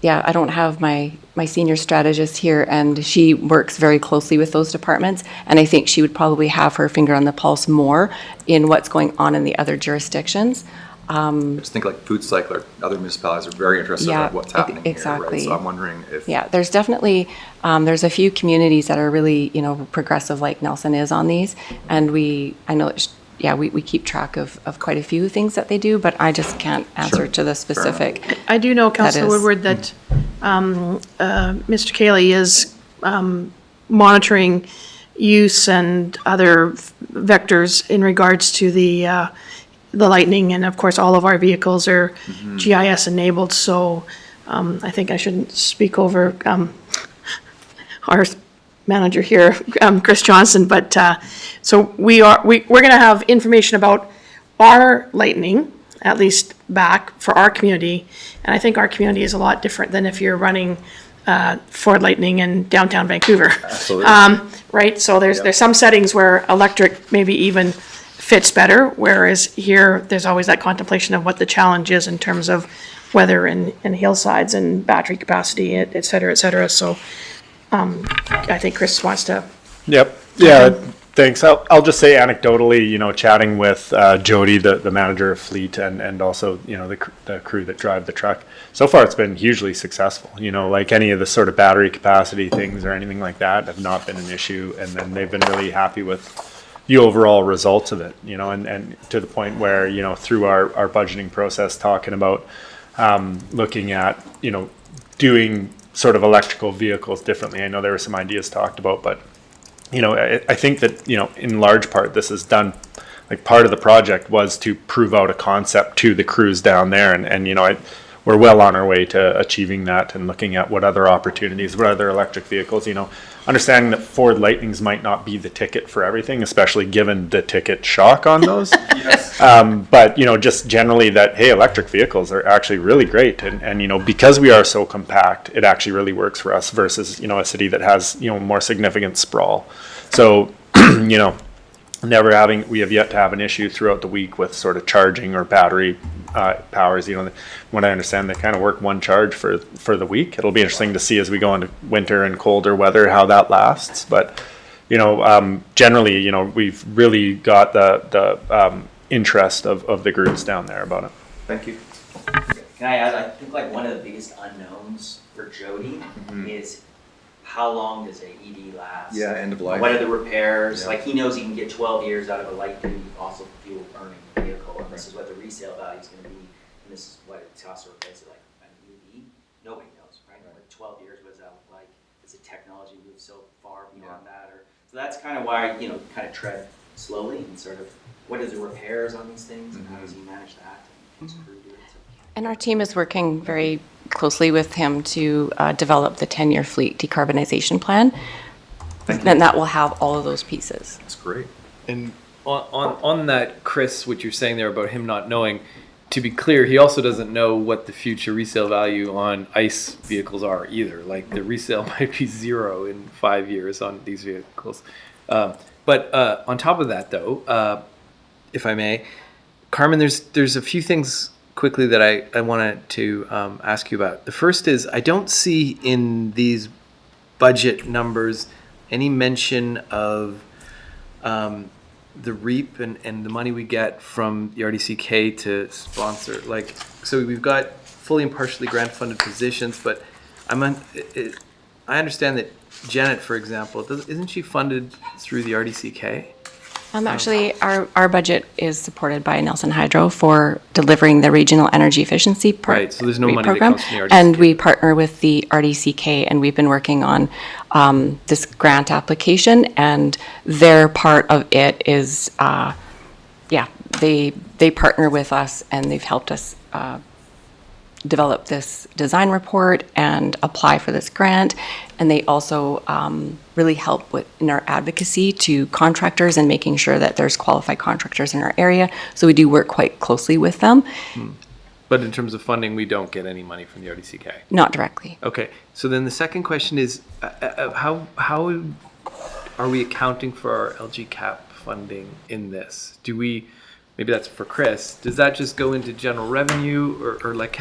don't have my senior strategist here, and she works very closely with those departments, and I think she would probably have her finger on the pulse more in what's going on in the other jurisdictions. I just think like Food Cycle or other municipalities are very interested in what's happening exactly. here, right? So I'm wondering if... Yeah, there's definitely, there's a few communities that are really, progressive like Nelson is on these, and we keep track of quite a few things that they do, but I just can't answer to the specific. I do know, Councillor is- Woodward, that Mr. Cayley is monitoring use and other vectors in regards to the Lightning, and of course, all of our vehicles are GIS enabled, so I think I shouldn't speak over our manager here, Chris Johnson, but so we're going to have information about our Lightning, at least back for our community, and I think our community is a lot different than if you're running Ford Lightning in downtown Vancouver. Absolutely. Right, so there's some settings where electric maybe even fits better, whereas here, there's always that contemplation of what the challenge is in terms of weather and hillsides and battery capacity, et cetera, so I think Chris wants to. Yep. Yeah. Thanks. I'll just say anecdotally, chatting with Jody, the manager of fleet, and also the crew that drive the truck. So far, it's been hugely successful. Like any of the sort of battery capacity things or anything like that have not been an issue, and then they've been really happy with the overall results of it. And to the point where through our budgeting process, talking about looking at doing sort of electrical vehicles differently. I know there were some ideas talked about, but I think that in large part this is done. Like, part of the project was to prove out a concept to the crews down there, and we're well on our way to achieving that, and looking at what other opportunities, what other electric vehicles. Understanding that Ford Lightnings might not be the ticket for everything, especially given the ticket shock on those. Yes. But just generally that, hey, electric vehicles are actually really great, and because we are so compact, it actually really works for us versus a city that has more significant sprawl. So we have yet to have an issue throughout the week with sort of charging or battery powers, you know, what I understand, they kind of work one charge for the week. It'll be interesting to see as we go into winter and colder weather how that lasts. But, you know, generally, you know, we've really got the interest of the groups down there about it. Thank you. Can I add, I think like one of the biggest unknowns for Jody is how long does a EV last? Yeah, end of life. What are the repairs? Yeah. Like he knows he can get 12 years out of a light duty fossil fuel burning vehicle, and this is what the resale value is going to be, and this is what it costs to replace it, like an EV. Nobody knows, right? Like 12 years, what does that look like? Does the technology move so far beyond that? Or so that's kind of why, you know, kind of tread slowly and sort of what is the repairs on these things and how does he manage that and his crew do it. So. And our team is working very closely with him to develop the 10-year fleet decarbonization plan. And that will have all of those pieces. That's great. And on that, Chris, what you're saying there about him not knowing, to be clear, he also doesn't know what the future resale value on ICE vehicles are either. Like the resale might be 0 in 5 years on these vehicles. But on top of that, though, if I may, Carmen, there's a few things quickly that I wanted to ask you about. The first is I don't see in these budget numbers any mention of the REAP and the money we get from the RDCK to sponsor. Like, so we've got fully and partially grant funded positions, but I understand that Janet, for example, isn't she funded through the RDCK? Actually, our budget is supported by Nelson Hydro for delivering the regional energy efficiency Right, so there's no money that program. comes from the RDCK. And we partner with the RDCK, and we've been working on this grant application, and their part of it is, they partner with us, and they've helped us develop this design report and apply for this grant. And they also really help in our advocacy to contractors and making sure that there's qualified contractors in our area. So we do work quite closely with them. But in terms of funding, we don't get any money from the RDCK. Not directly. Okay, so then the second question is, how are we accounting for our LG cap funding in this? Do we, maybe that's for Chris, does that just go into general revenue or like,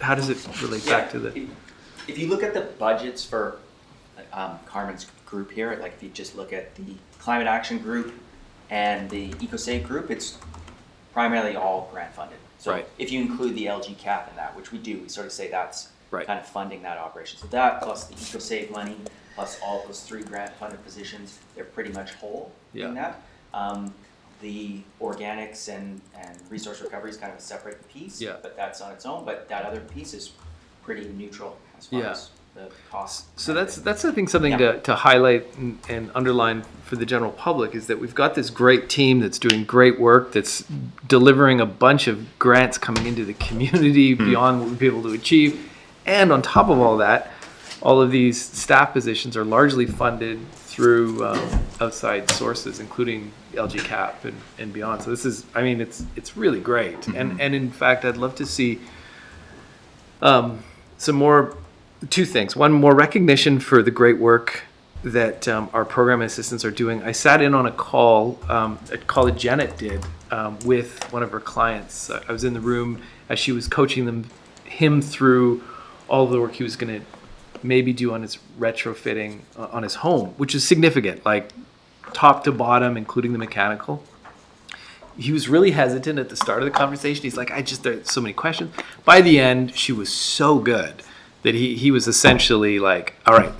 how does it relate back to the? If you look at the budgets for Carmen's group here, like if you just look at the climate action group and the EcoSave group, it's primarily all grant funded. So Right. if you include the LG cap in that, which we do, we sort of say that's Right. kind of funding that operation. So that plus the EcoSave money plus all those 3 grant funded positions, they're pretty much whole in Yeah. that. The organics and resource recovery is kind of a separate piece, Yeah. but that's on its own. But that other piece is pretty neutral as far Yeah. as the cost. So that's I think something to highlight and underline for the general public is that we've got this great team that's doing great work, that's delivering a bunch of grants coming into the community beyond what we've been able to achieve. And on top of all that, all of these staff positions are largely funded through outside sources, including LG Cap and beyond. So this is, I mean, it's really great. And in fact, I'd love to see some more, 2 things. One, more recognition for the great work that our program assistants are doing. I sat in on a call that Janet did with one of her clients. I was in the room as she was coaching him through all the work he was going to maybe do on his retrofitting on his home, which is significant, like top to bottom, including the mechanical. He was really hesitant at the start of the conversation. He's like, there's so many questions. By the end, she was so good that he was essentially like, all right,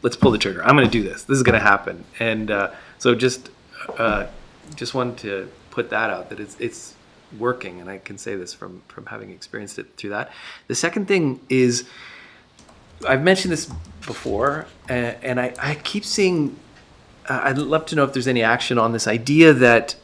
let's pull the trigger. I'm going to do this. This is going to happen. And so just wanted to put that out, that it's working. And I can say this from having experienced it through that. The second thing is, I've mentioned this before, and I keep seeing, I'd love to know if there's any action on this idea that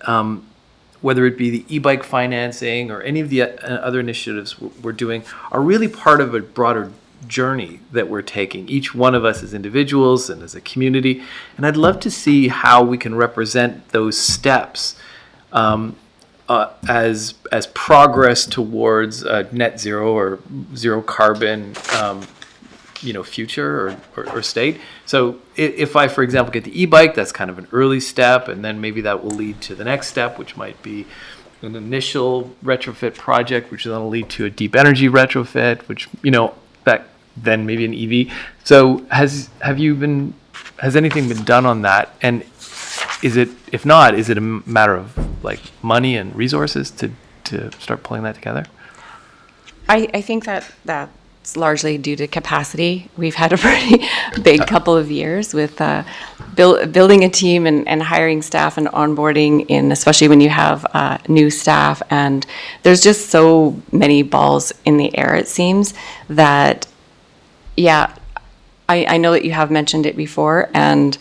whether it be the e-bike financing or any of the other initiatives we're doing are really part of a broader journey that we're taking, each one of us as individuals and as a community. And I'd love to see how we can represent those steps as progress towards net zero or zero carbon future or state. So if I, for example, get the e-bike, that's kind of an early step, and then maybe that will lead to the next step, which might be an initial retrofit project, which is going to lead to a deep energy retrofit, which, that then maybe an EV. So has anything been done on that? And if not, is it a matter of like money and resources to start pulling that together? I think that's largely due to capacity. We've had a pretty big couple of years with building a team and hiring staff and onboarding in, especially when you have new staff. And there's just so many balls in the air, it seems, that, yeah, I know that you have mentioned it before, and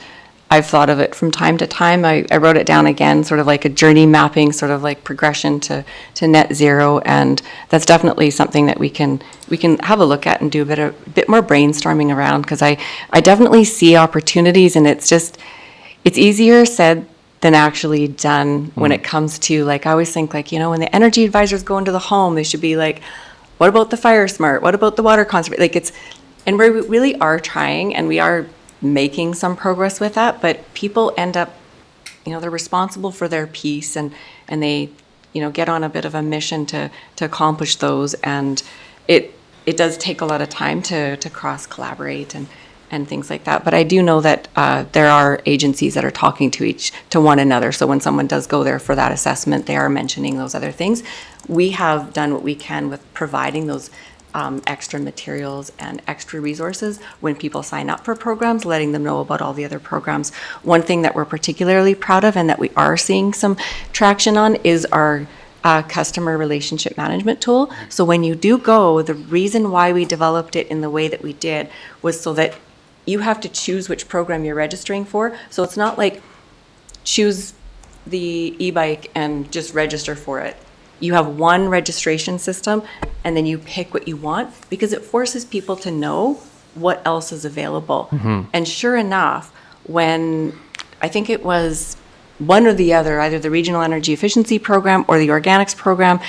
I've thought of it from time to time. I wrote it down again, sort of like a journey mapping, sort of like progression to net zero, and that's definitely something that we can have a look at and do a bit more brainstorming around, because I definitely see opportunities, and it's easier said than actually done when it comes to, like, I always think, like, when the energy advisors go into the home, they should be like, what about the fire smart? What about the water conservation? Like, and we really are trying, and we are making some progress with that, but people end up, they're responsible for their piece, and they, get on a bit of a mission to accomplish those, and it does take a lot of time to cross collaborate and things like that. But I do know that there are agencies that are talking to one another. So when someone does go there for that assessment, they are mentioning those other things. We have done what we can with providing those extra materials and extra resources when people sign up for programs, letting them know about all the other programs. One thing that we're particularly proud of and that we are seeing some traction on is our customer relationship management tool. So when you do go, the reason why we developed it in the way that we did was so that you have to choose which program you're registering for. So it's not like choose the e-bike and just register for it. You have one registration system, and then you pick what you want, because it forces people to know what else is available. And sure enough, when I think it was one or the other, either the Regional Energy Efficiency Program or the Organics Program,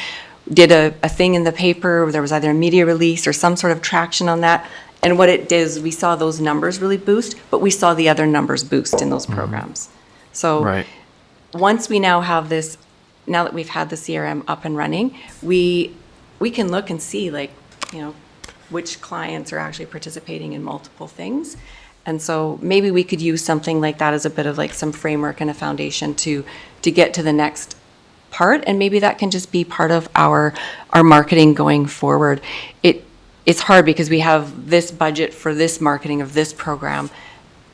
did a thing in the paper, there was either a media release or some sort of traction on that. And what it did is we saw those numbers really boost, but we saw the other numbers boost in those programs. So once we now have this, now that we've had the CRM up and running, we can look and see, like, which clients are actually participating in multiple things. And so maybe we could use something like that as a bit of like some framework and a foundation to get to the next part. And maybe that can just be part of our marketing going forward. It's hard because we have this budget for this marketing of this program,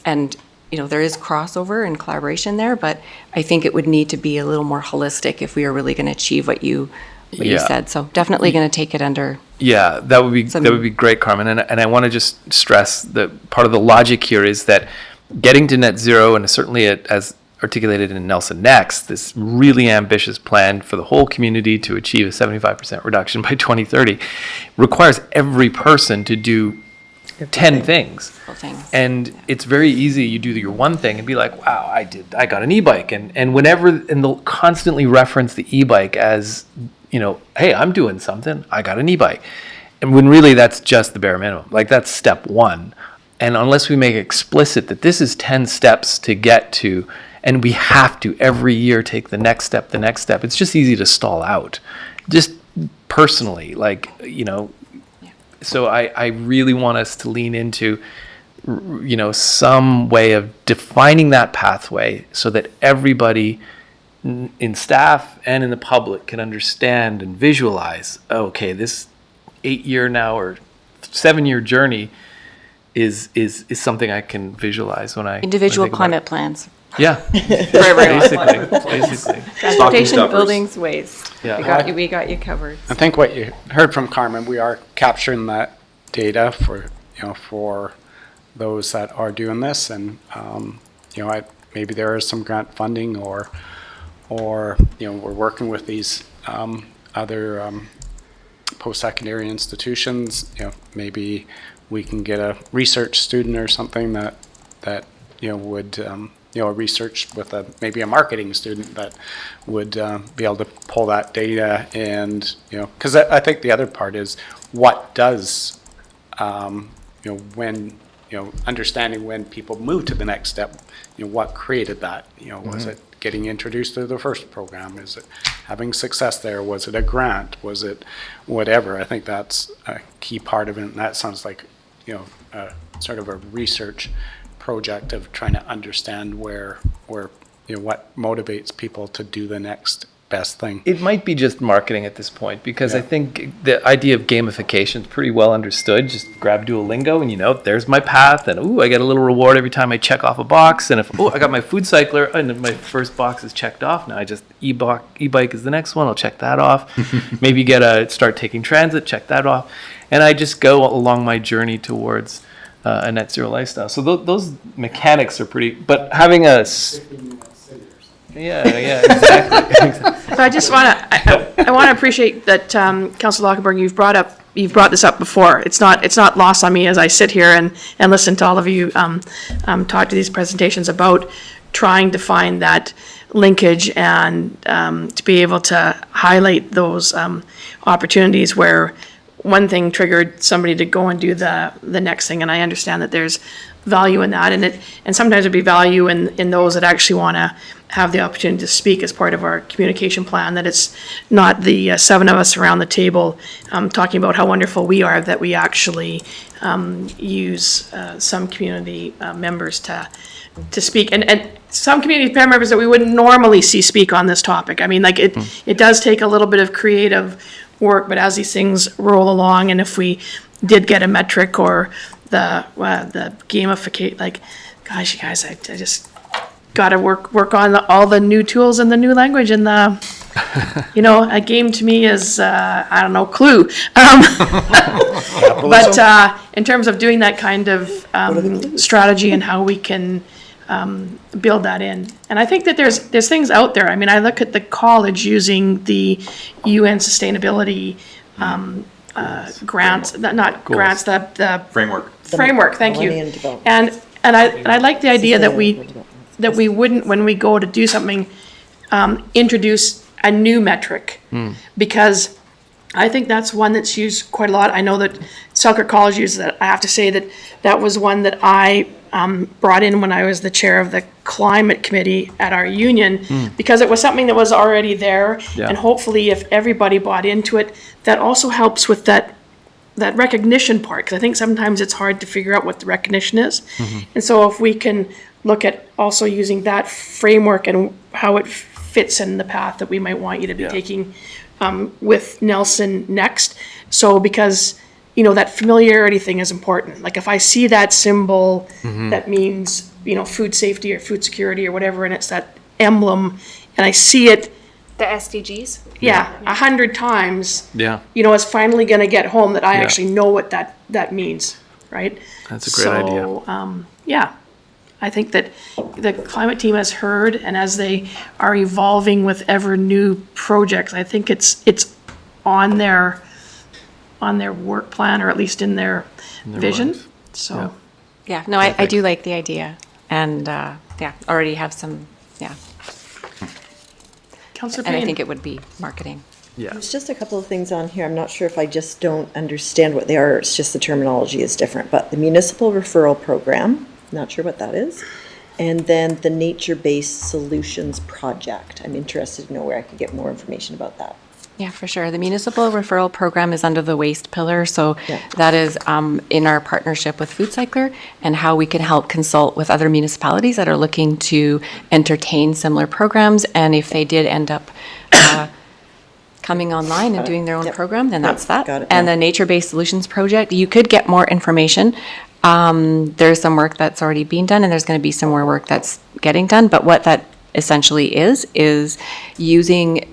and there is crossover and collaboration there, but I think it would need to be a little more holistic if we are really going to achieve what you said. So definitely going to take it under. Yeah, that would be great, Carmen. And I want to just stress that part of the logic here is that getting to net zero, and certainly as articulated in Nelson Next, this really ambitious plan for the whole community to achieve a 75% reduction by 2030, requires every person to do 10 things. And it's very easy. You do your one thing and be like, wow, I got an e-bike. And they'll constantly reference the e-bike as, hey, I'm doing something. I got an e-bike. And when really that's just the bare minimum. Like, that's step one. And unless we make it explicit that this is 10 steps to get to, and we have to every year take the next step, it's just easy to stall out. Just personally, so I really want us to lean into, some way of defining that pathway so that everybody in staff and in the public can understand and visualize, okay, this 8-year now or 7-year journey is something I can visualize when I individual climate plans. Yeah, basically. Transportation, buildings, waste. Yeah. We got you covered. I think what you heard from Carmen, we are capturing that data for those that are doing this, and maybe there is some grant funding, or we're working with these other post-secondary institutions. Maybe we can get a research student or something that would. Research with maybe a marketing student that would be able to pull that data, and because I think the other part is what does when understanding when people move to the next step, what created that, was it getting introduced to the first program? Is it having success there? Was it a grant? Was it whatever? I think that's a key part of it, and that sounds like, sort of a research project of trying to understand where what motivates people to do the next best thing. It might be just marketing at this point, because I think the idea of gamification is pretty well understood. Just grab Duolingo and there's my path, and I get a little reward every time I check off a box. And if I got my food cycler and my first box is checked off, now I just e-bike is the next one. I'll check that off. Maybe start taking transit, check that off, and I just go along my journey towards a net zero lifestyle. So those mechanics are pretty. But having a Yeah, exactly. So I just want to, I want to appreciate that, Councillor Lockenberg, you've brought this up before. It's not lost on me as I sit here and listen to all of you talk to these presentations about trying to find that linkage and to be able to highlight those opportunities where one thing triggered somebody to go and do the next thing. And I understand that there's value in that, and sometimes there'd be value in those that actually want to have the opportunity to speak as part of our communication plan, that it's not the seven of us around the table talking about how wonderful we are, that we actually use some community members to speak, and some community members that we wouldn't normally see speak on this topic. I mean, like it does take a little bit of creative work, but as these things roll along, and if we did get a metric or the gamificate, like, gosh, you guys, I just got to work on all the new tools and the new language, and a game to me is I don't know, Clue. But in terms of doing that kind of strategy and how we can build that in, and I think that there's things out there. I mean, I look at the college using the UN sustainability grants, not Goals. grants, the Framework. framework. Thank you. Millennium Development. And I like the idea that we wouldn't, when we go to do something, introduce a new metric, because I think that's one that's used quite a lot. I know that Selkirk College uses that. I have to say that was one that I brought in when I was the chair of the climate committee at our union, because it was something that was already there. Yeah. And hopefully if everybody bought into it, that also helps with that recognition part, because I think sometimes it's hard to figure out what the recognition is. And so if we can look at also using that framework and how it fits in the path that we might want you to be taking with Nelson next. So because, that familiarity thing is important. Like if I see that symbol that means, food safety or food security or whatever, and it's that emblem, and I see it, The SDGs? 100 times, Yeah, it's finally going to get home that I actually know what that means, right? that's a great idea. So, I think that the climate team has heard, and as they are evolving with ever new projects, I think it's on their work plan, or at least in their vision. life. So, Yeah, no, I do like the idea, and, already have some, Councillor and I Payne. think it would be marketing. Yeah, There's just a couple of things on here. I'm not sure if I just don't understand what they are. It's just the terminology is different. But the municipal referral program, not sure what that is. And then the nature-based solutions project. I'm interested to know where I could get more information about that. Yeah, for sure. The municipal referral program is under the waste pillar, so Yeah. that is in our partnership with Food Cycler, and how we can help consult with other municipalities that are looking to entertain similar programs, and if they did end up coming online and doing their own Yep. program, then that's that. Got it. And the nature-based solutions project, you could get more information. There's some work that's already being done, and there's going to be some more work that's getting done, but what that essentially is using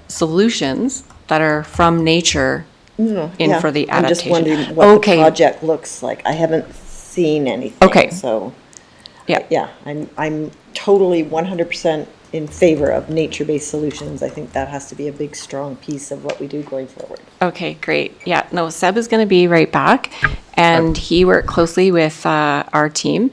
solutions that are from nature Yeah, for the I'm just adaptation. wondering what the project looks like. I haven't seen anything. Okay. So, Yeah. yeah, I'm totally 100% in favor of nature-based solutions. I think that has to be a big, strong piece of what we do going forward. Okay, great. Yeah, no, Seb is going to be right back, and he worked closely with our team.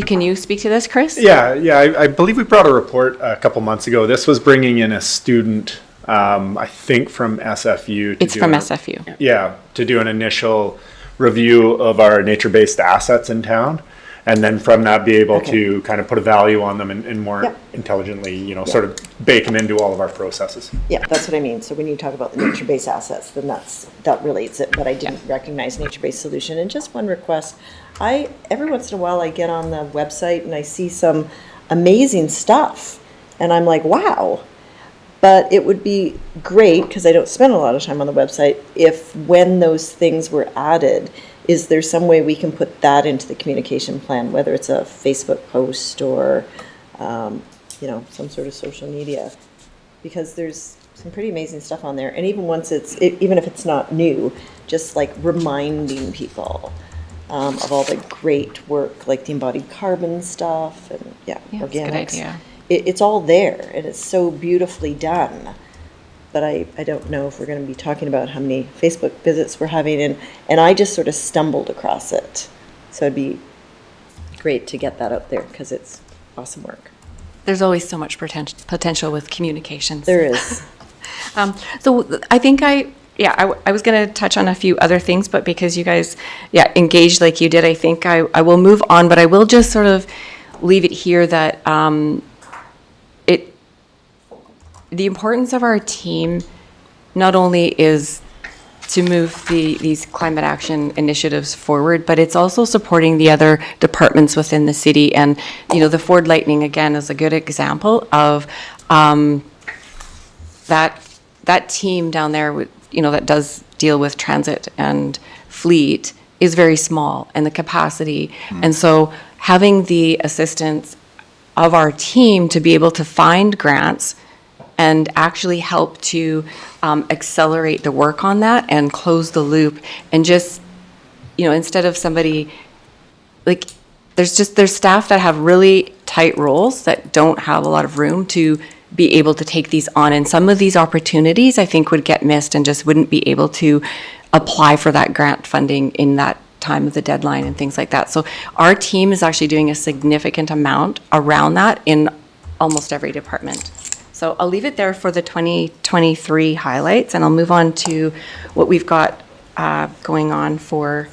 Can you speak to this, Chris? Yeah, I believe we brought a report a couple months ago. This was bringing in a student, I think from SFU. It's from SFU. Yeah, to do an initial review of our nature-based assets in town. And then from that, be able Okay. to kind of put a value on them and more Yep. intelligently, sort of bake them into all of our processes. Yeah, that's what I mean. So when you talk about the nature-based assets, then that relates it, but I didn't recognize nature-based solution. And just one request, every once in a while I get on the website and I see some amazing stuff and I'm like, wow. But it would be great, because I don't spend a lot of time on the website, if when those things were added, is there some way we can put that into the communication plan, whether it's a Facebook post or, some sort of social media? Because there's some pretty amazing stuff on there. And even once even if it's not new, just like reminding people of all the great work, like the embodied carbon stuff and Yeah, that's a good organics. idea. It's all there and it's so beautifully done. But I don't know if we're going to be talking about how many Facebook visits we're having, and I just sort of stumbled across it. So it'd be great to get that out there, because it's awesome work. There's always so much potential with communications. There is. So I think I was going to touch on a few other things, but because you guys, engaged like you did, I think I will move on, but I will just sort of leave it here that the importance of our team not only is to move these climate action initiatives forward, but it's also supporting the other departments within the city. And, the Ford Lightning, again, is a good example of that team down there, that does deal with transit and fleet is very small, and the capacity. And so having the assistance of our team to be able to find grants and actually help to accelerate the work on that and close the loop, and just, instead of somebody, like, there's staff that have really tight roles that don't have a lot of room to be able to take these on, and some of these opportunities I think would get missed and just wouldn't be able to apply for that grant funding in that time of the deadline and things like that. So our team is actually doing a significant amount around that in almost every department. So I'll leave it there for the 2023 highlights, and I'll move on to what we've got going on for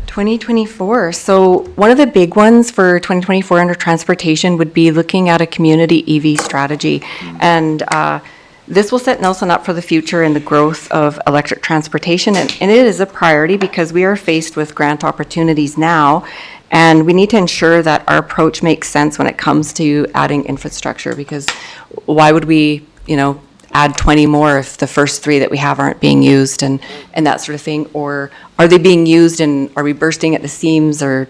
2024. So one of the big ones for 2024 under transportation would be looking at a community EV strategy. And this will set Nelson up for the future and the growth of electric transportation. And it is a priority because we are faced with grant opportunities now. And we need to ensure that our approach makes sense when it comes to adding infrastructure, because why would we, add 20 more if the first 3 that we have aren't being used and that sort of thing? Or are they being used and are we bursting at the seams? Or,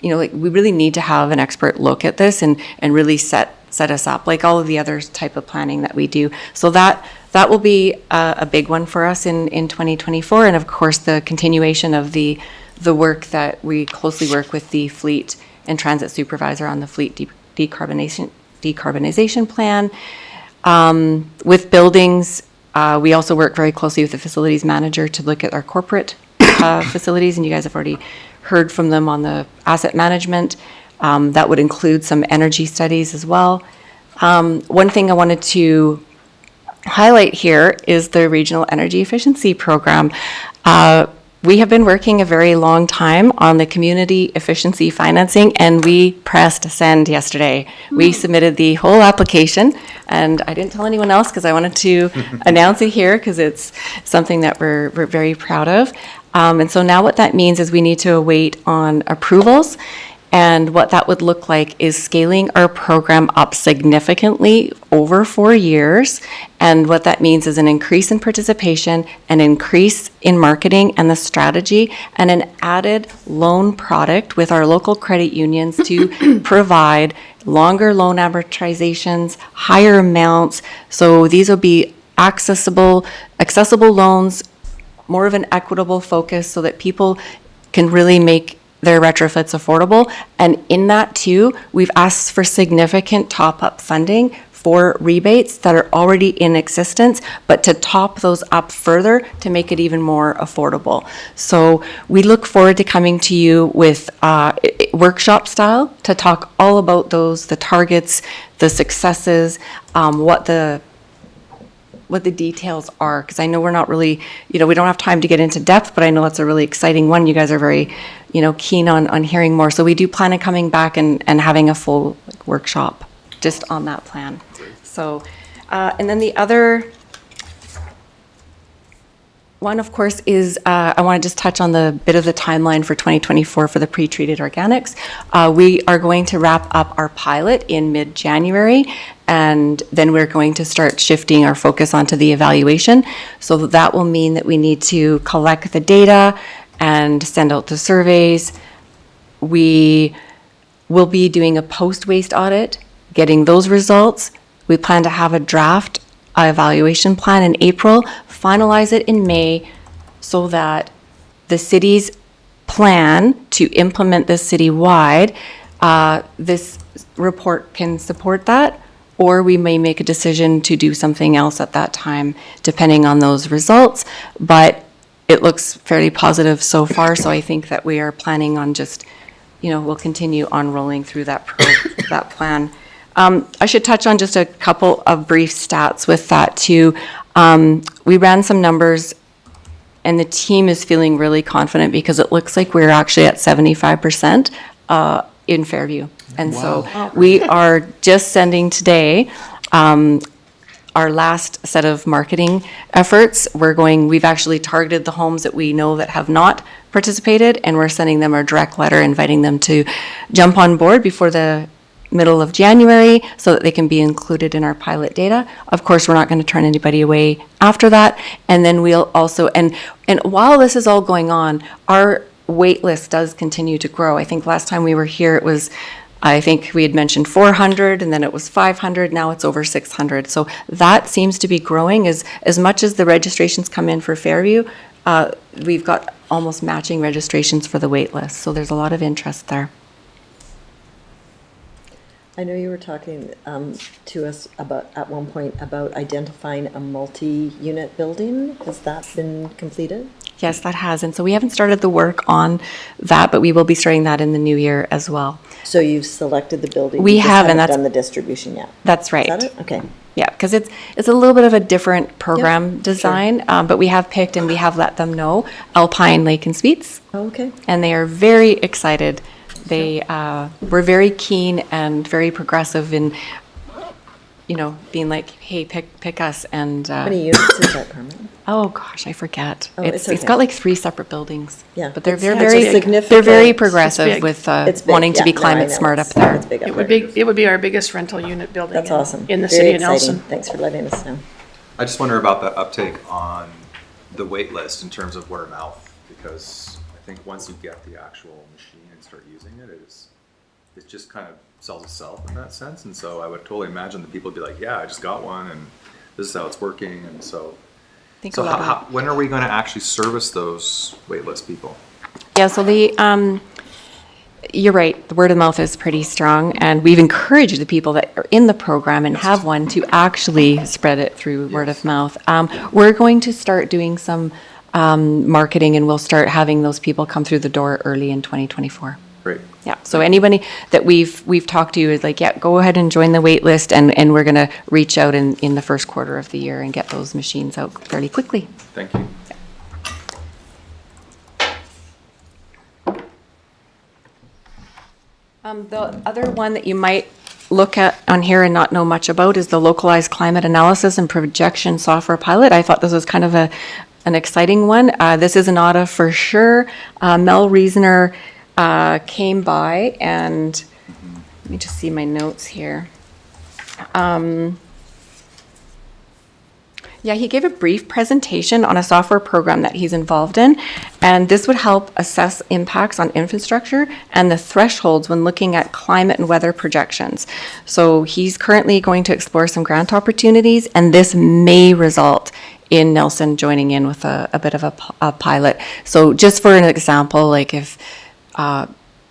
we really need to have an expert look at this and really set us up like all of the other type of planning that we do. So that will be a big one for us in 2024. And of course, the continuation of the work that we closely work with the fleet and transit supervisor on the fleet decarbonization plan. With buildings, we also work very closely with the facilities manager to look at our corporate facilities, and you guys have already heard from them on the asset management. That would include some energy studies as well. One thing I wanted to highlight here is the Regional Energy Efficiency Program. We have been working a very long time on the community efficiency financing, and we pressed send yesterday. We submitted the whole application, and I didn't tell anyone else because I wanted to announce it here because it's something that we're very proud of. And so now what that means is we need to await on approvals. And what that would look like is scaling our program up significantly over 4 years. And what that means is an increase in participation, an increase in marketing and the strategy, and an added loan product with our local credit unions to provide longer loan amortizations, higher amounts. So these will be accessible loans, more of an equitable focus so that people can really make their retrofits affordable. And in that too, we've asked for significant top-up funding for rebates that are already in existence, but to top those up further to make it even more affordable. So we look forward to coming to you with workshop style to talk all about those, the targets, the successes, what the what the details are, because I know we're not really, we don't have time to get into depth, but I know that's a really exciting one. You guys are very, keen on hearing more. So we do plan on coming back and having a full workshop just on that plan. So, and then the other one, of course, is I want to just touch on the bit of the timeline for 2024 for the pre-treated organics. We are going to wrap up our pilot in mid-January, and then we're going to start shifting our focus onto the evaluation. So that will mean that we need to collect the data and send out the surveys. We will be doing a post-waste audit, getting those results. We plan to have a draft evaluation plan in April, finalize it in May, so that the city's plan to implement this citywide, this report can support that, or we may make a decision to do something else at that time, depending on those results. But it looks fairly positive so far, so I think that we are planning on just, we'll continue on rolling through that that plan. I should touch on just a couple of brief stats with that too. We ran some numbers, and the team is feeling really confident because it looks like we're actually at 75% in Fairview. And so we are just sending today our last set of marketing efforts. We've actually targeted the homes that we know that have not participated, and we're sending them a direct letter inviting them to jump on board before the middle of January so that they can be included in our pilot data. Of course, we're not going to turn anybody away after that. And then we'll also, and while this is all going on, our wait list does continue to grow. I think last time we were here, it was, I think we had mentioned 400, and then it was 500, now it's over 600. So that seems to be growing. As much as the registrations come in for Fairview, we've got almost matching registrations for the wait list. So there's a lot of interest there. I know you were talking to us about, at one point, about identifying a multi-unit building. Has that been completed? Yes, that has. And so we haven't started the work on that, but we will be starting that in the new year as well. So you've selected the building? We you just have, and haven't that's done the distribution yet? That's right. Is that it? Okay. Yeah, because it's a little bit of a different program Yep, design, but we have picked and we have let them know Alpine Lake and Suites. Oh, okay. And they are very excited. They were very keen and very progressive in, being like, hey, pick us. And How many units is that, Carmen? oh gosh, I forget. Oh, It's okay. got like 3 separate buildings. Yeah. But they're It's very significant. they're very It's progressive big. with It's big. wanting to be Yeah, no, I climate know. smart up It's- there. It's big up It would there. be, it would be our biggest rental unit building. That's awesome. In the Very city of exciting. Nelson. Thanks for letting us know. I just wonder about that uptake on the wait list in terms of word of mouth, because I think once you get the actual machine and start using it, it just kind of sells itself in that sense. And so I would totally imagine that people would be like, yeah, I just got one and this is how it's working. And so, Think so a lot of when are we going to actually service those wait list people? Yeah, so you're right, the word of mouth is pretty strong, and we've encouraged the people that are in the program and have one to actually spread it through word of mouth. We're going to start doing some marketing, and we'll start having those people come through the door early in 2024. Great. Yeah, so anybody that we've talked to is like, yeah, go ahead and join the wait list, and we're going to reach out in the first quarter of the year and get those machines out fairly quickly. Thank you. The other one that you might look at on here and not know much about is the localized climate analysis and projection software pilot. I thought this was kind of an exciting one. This is an AUDA for sure. Mel Reasoner came by, and let me just see my notes here. Yeah, he gave a brief presentation on a software program that he's involved in, and this would help assess impacts on infrastructure and the thresholds when looking at climate and weather projections. So he's currently going to explore some grant opportunities, and this may result in Nelson joining in with a bit of a pilot. So just for an example, like if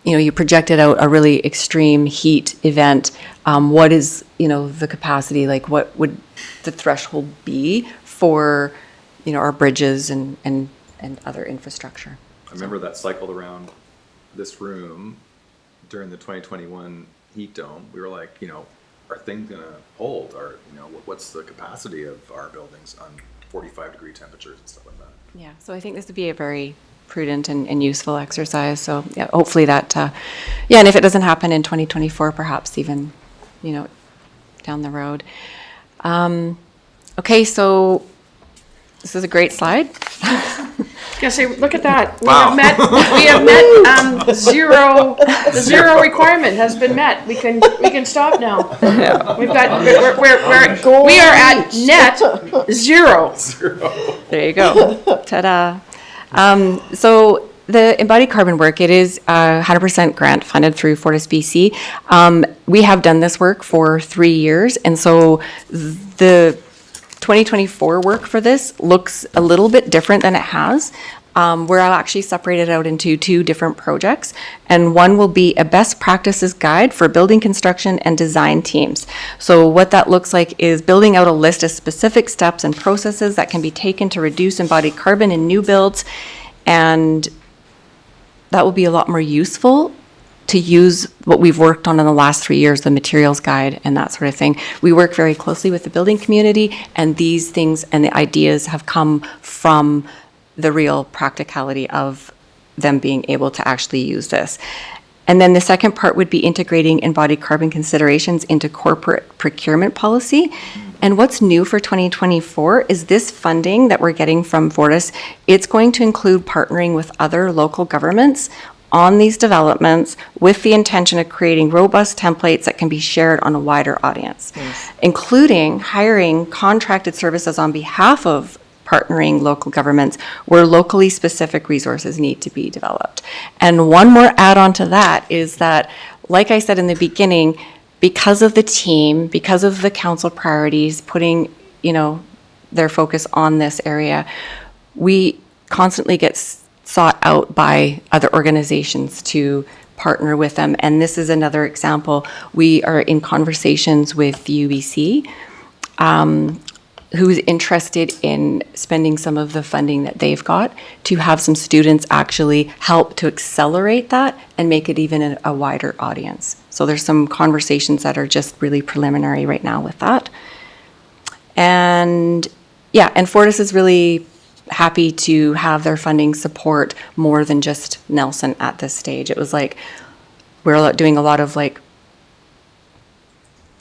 you projected out a really extreme heat event, what is the capacity, like what would the threshold be for our bridges and other infrastructure? I remember that cycled around this room during the 2021 heat dome. We were like, are things gonna hold? Or, what's the capacity of our buildings on 45-degree temperatures and stuff like that? Yeah, so I think this would be a very prudent and useful exercise. So yeah, hopefully that, and if it doesn't happen in 2024, perhaps even, down the road. Okay, so this is a great slide. Gonna say, look at that. Wow. We have met the zero requirement has been met. We can stop now. We've got, we are at net zero. There you go. Ta-da. So the embodied carbon work, it is 100% grant funded through Fortis BC. We have done this work for 3 years, and so the 2024 work for this looks a little bit different than it has. Where I'll actually separate it out into 2 different projects, and one will be a best practices guide for building construction and design teams. So what that looks like is building out a list of specific steps and processes that can be taken to reduce embodied carbon in new builds, and that will be a lot more useful to use what we've worked on in the last 3 years, the materials guide and that sort of thing. We work very closely with the building community, and these things and the ideas have come from the real practicality of them being able to actually use this. And then the second part would be integrating embodied carbon considerations into corporate procurement policy. And what's new for 2024 is this funding that we're getting from Fortis. It's going to include partnering with other local governments on these developments with the intention of creating robust templates that can be shared on a wider audience, including hiring contracted services on behalf of partnering local governments where locally specific resources need to be developed. And one more add-on to that is that, like I said in the beginning, because of the team, because of the council priorities, putting, their focus on this area, we constantly get sought out by other organizations to partner with them. And this is another example. We are in conversations with UBC, who's interested in spending some of the funding that they've got to have some students actually help to accelerate that and make it even a wider audience. So there's some conversations that are just really preliminary right now with that. And Fortis is really happy to have their funding support more than just Nelson at this stage. It was like, we're doing a lot of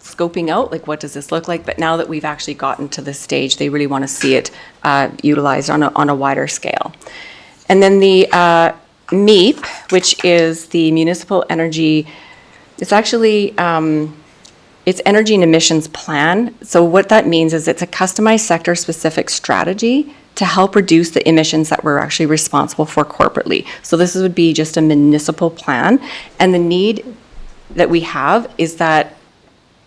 scoping out, what does this look like? But now that we've actually gotten to this stage, they really want to see it utilized on a wider scale. And then the MEEP, which is the Municipal Energy, it's actually, it's Energy and Emissions Plan. So what that means is it's a customized sector-specific strategy to help reduce the emissions that we're actually responsible for corporately. So this would be just a municipal plan. And the need that we have is that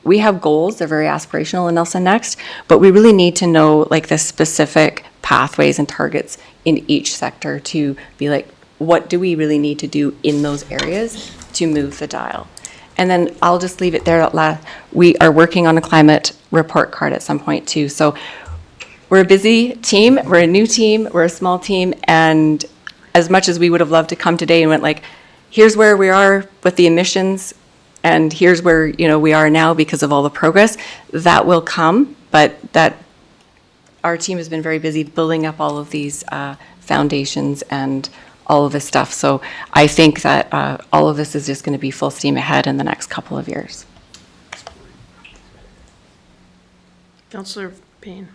we have goals, they're very aspirational in Nelson Next, but we really need to know the specific pathways and targets in each sector to be what do we really need to do in those areas to move the dial? And then I'll just leave it there. We are working on a climate report card at some point too. So we're a busy team, we're a new team, we're a small team, and as much as we would have loved to come today and went here's where we are with the emissions, and here's where we are now because of all the progress, that will come, but that our team has been very busy building up all of these foundations and all of this stuff. So I think that all of this is just going to be full steam ahead in the next couple of years. Councillor Payne.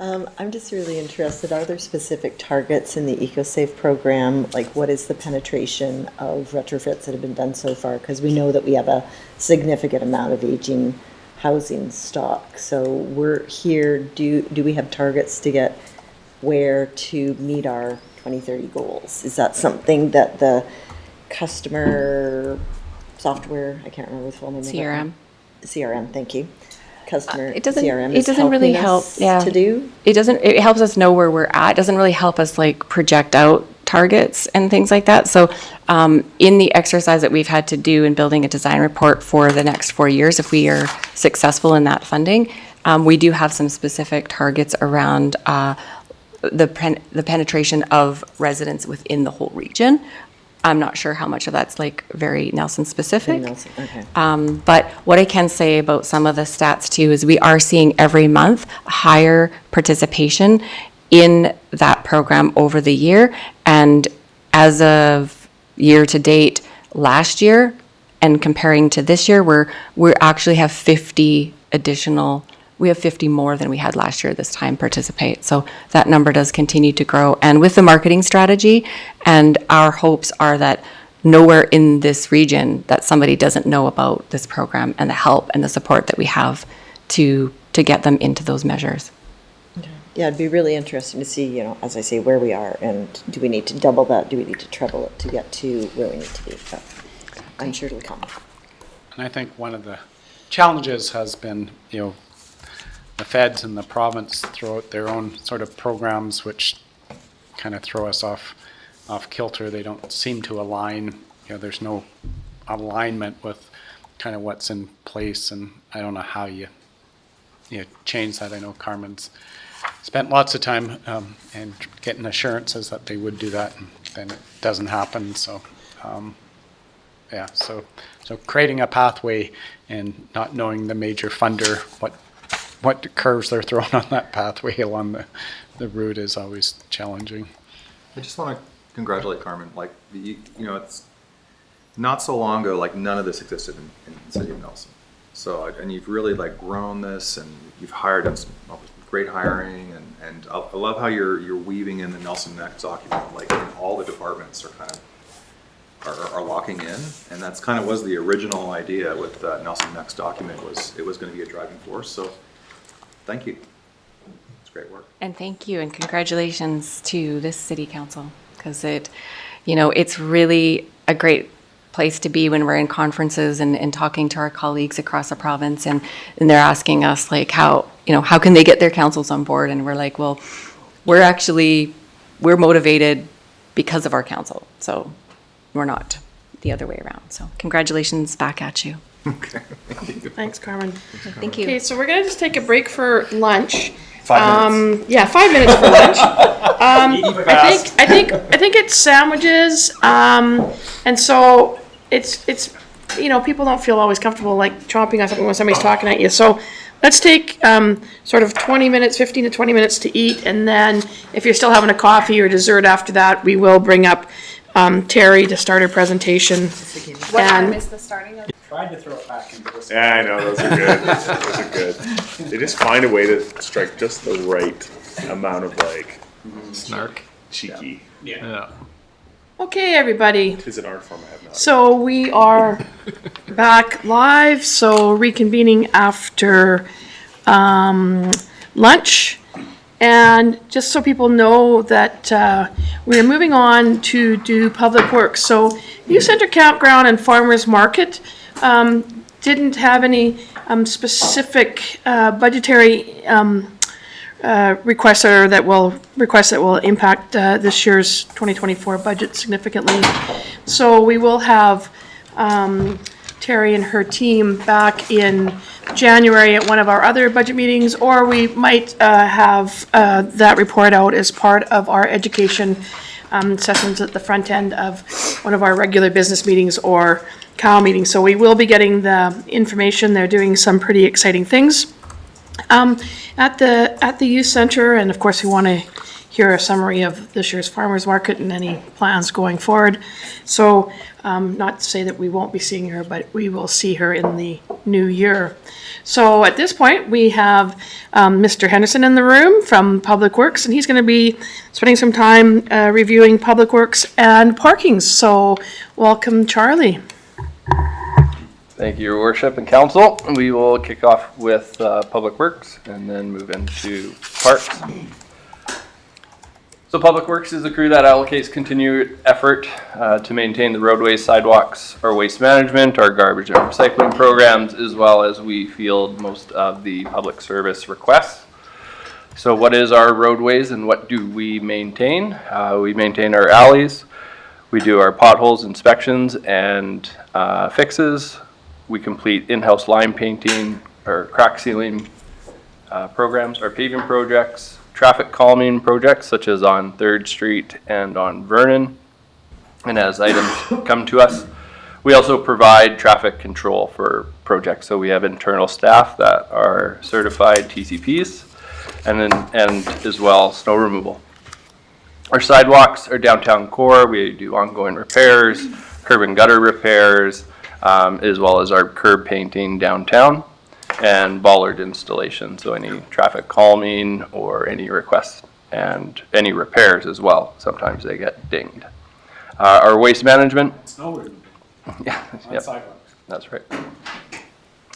I'm just really interested, are there specific targets in the EcoSafe program? What is the penetration of retrofits that have been done so far? Because we know that we have a significant amount of aging housing stock. So we're here, do we have targets to get where to meet our 2030 goals? Is that something that the customer software, I can't remember the full name of it. CRM, thank you. Customer CRM it doesn't really help to do? It helps us know where we're at. It doesn't really help us project out targets and things like that. So in the exercise that we've had to do in building a design report for the next 4 years, if we are successful in that funding, we do have some specific targets around the penetration of residents within the whole region. I'm not sure how much of that's like very Nelson specific. Nelson, okay. But what I can say about some of the stats too is we are seeing every month higher participation in that program over the year. And as of year to date last year and comparing to this year, we actually have 50 additional, we have 50 more than we had last year this time participate. So that number does continue to grow. And with the marketing strategy, and our hopes are that nowhere in this region that somebody doesn't know about this program and the help and the support that we have to get them into those measures. Yeah, it'd be really interesting to see, you know, as I say, where we are, and do we need to double that? Do we need to treble it to get to where we need to be? But I'm sure it'll come. And I think one of the challenges has been, you know, the feds and the province throw out their own sort of programs which kind of throw us off kilter. They don't seem to align, you know, there's no alignment with kind of what's in place, and I don't know how you change that. I know Carmen's spent lots of time and getting assurances that they would do that, and then it doesn't happen. So, yeah, so creating a pathway and not knowing the major funder, what curves they're throwing on that pathway along the route is always challenging. I just want to congratulate Carmen. Like, you know, it's not so long ago, like none of this existed in the city of Nelson. So, and you've really like grown this, and you've hired done some great hiring, and I love how you're weaving in the Nelson Next document, like in all the departments are kind of are locking in, and that's kind of was the original idea with the Nelson Next document, was it was going to be a driving force. So, thank you. It's great work. And thank you, and congratulations to this city council, because it's really a great place to be when we're in conferences and talking to our colleagues across the province, and they're asking us like how can they get their councils on board, and we're like, well, we're motivated because of our council, so we're not the other way around. So congratulations back at you. Okay. Thanks, Carmen. Thank you. Okay, so we're gonna just take a break for lunch. 5 minutes. Yeah, 5 minutes for lunch. I think it's sandwiches, and so it's people don't feel always comfortable like chomping on something when somebody's talking at you. So let's take sort of 20 minutes, 15 to 20 minutes to eat, and then if you're still having a coffee or dessert after that, we will bring up Terry to start her presentation. What time is the starting of? Tried to throw it back into this. Yeah, I know, those are good. Those are good. They just find a way to strike just the right amount of like Snark. cheeky. Yeah. Okay, everybody. Tis an art form I have not. So we are back live, so reconvening after lunch. And just so people know that we're moving on to do public works. So Youth Center Campground and Farmers Market didn't have any specific budgetary requests that will impact this year's 2024 budget significantly. So we will have Terry and her team back in January at one of our other budget meetings, or we might have that report out as part of our education sessions at the front end of one of our regular business meetings or COW meetings. So we will be getting the information. They're doing some pretty exciting things at the youth center, and of course we want to hear a summary of this year's farmers market and any plans going forward. So not to say that we won't be seeing her, but we will see her in the new year. So at this point, we have Mr. Henderson in the room from Public Works, and he's going to be spending some time reviewing Public Works and parking. So welcome, Charlie. Thank you, Your Worship and Council. We will kick off with Public Works and then move into Parks. So Public Works is a crew that allocates continued effort to maintain the roadways, sidewalks, our waste management, our garbage and recycling programs, as well as we field most of the public service requests. So what is our roadways and what do we maintain? We maintain our alleys. We do our potholes inspections and fixes. We complete in-house lime painting or crack sealing programs, our paving projects, traffic calming projects such as on 3rd Street and on Vernon. and as items come to us. We also provide traffic control for projects. So we have internal staff that are certified TCPs and as well snow removal. Our sidewalks are downtown core. We do ongoing repairs, curb and gutter repairs, as well as our curb painting downtown and bollard installation. So any traffic calming or any requests and any repairs as well. Sometimes they get dinged. Our waste management. Snow removal. Yeah, On yep, sidewalks. that's right.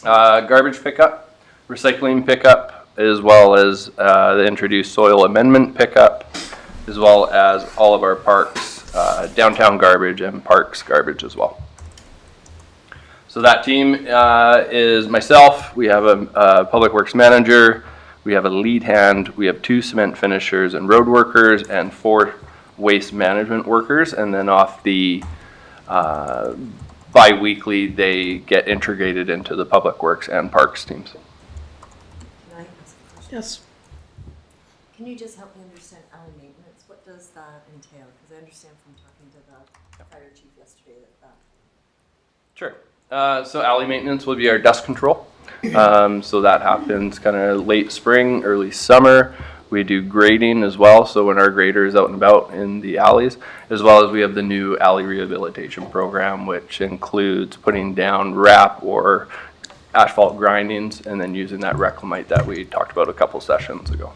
Garbage pickup, recycling pickup, as well as the introduced soil amendment pickup, as well as all of our parks, downtown garbage and parks garbage as well. So that team is myself. We have a public works manager. We have a lead hand. We have 2 cement finishers and road workers and 4 waste management workers. And then off the bi-weekly, they get integrated into the public works and parks teams. Can I ask a question? Yes. Can you just help me understand alley maintenance? What does that entail? Because I understand from talking to the fire chief yesterday that. Sure. So alley maintenance will be our dust control. So that happens kind of late spring, early summer. We do grading as well. So when our grader is out and about in the alleys, as well as we have the new alley rehabilitation program, which includes putting down wrap or asphalt grindings and then using that reclamite that we talked about a couple sessions ago.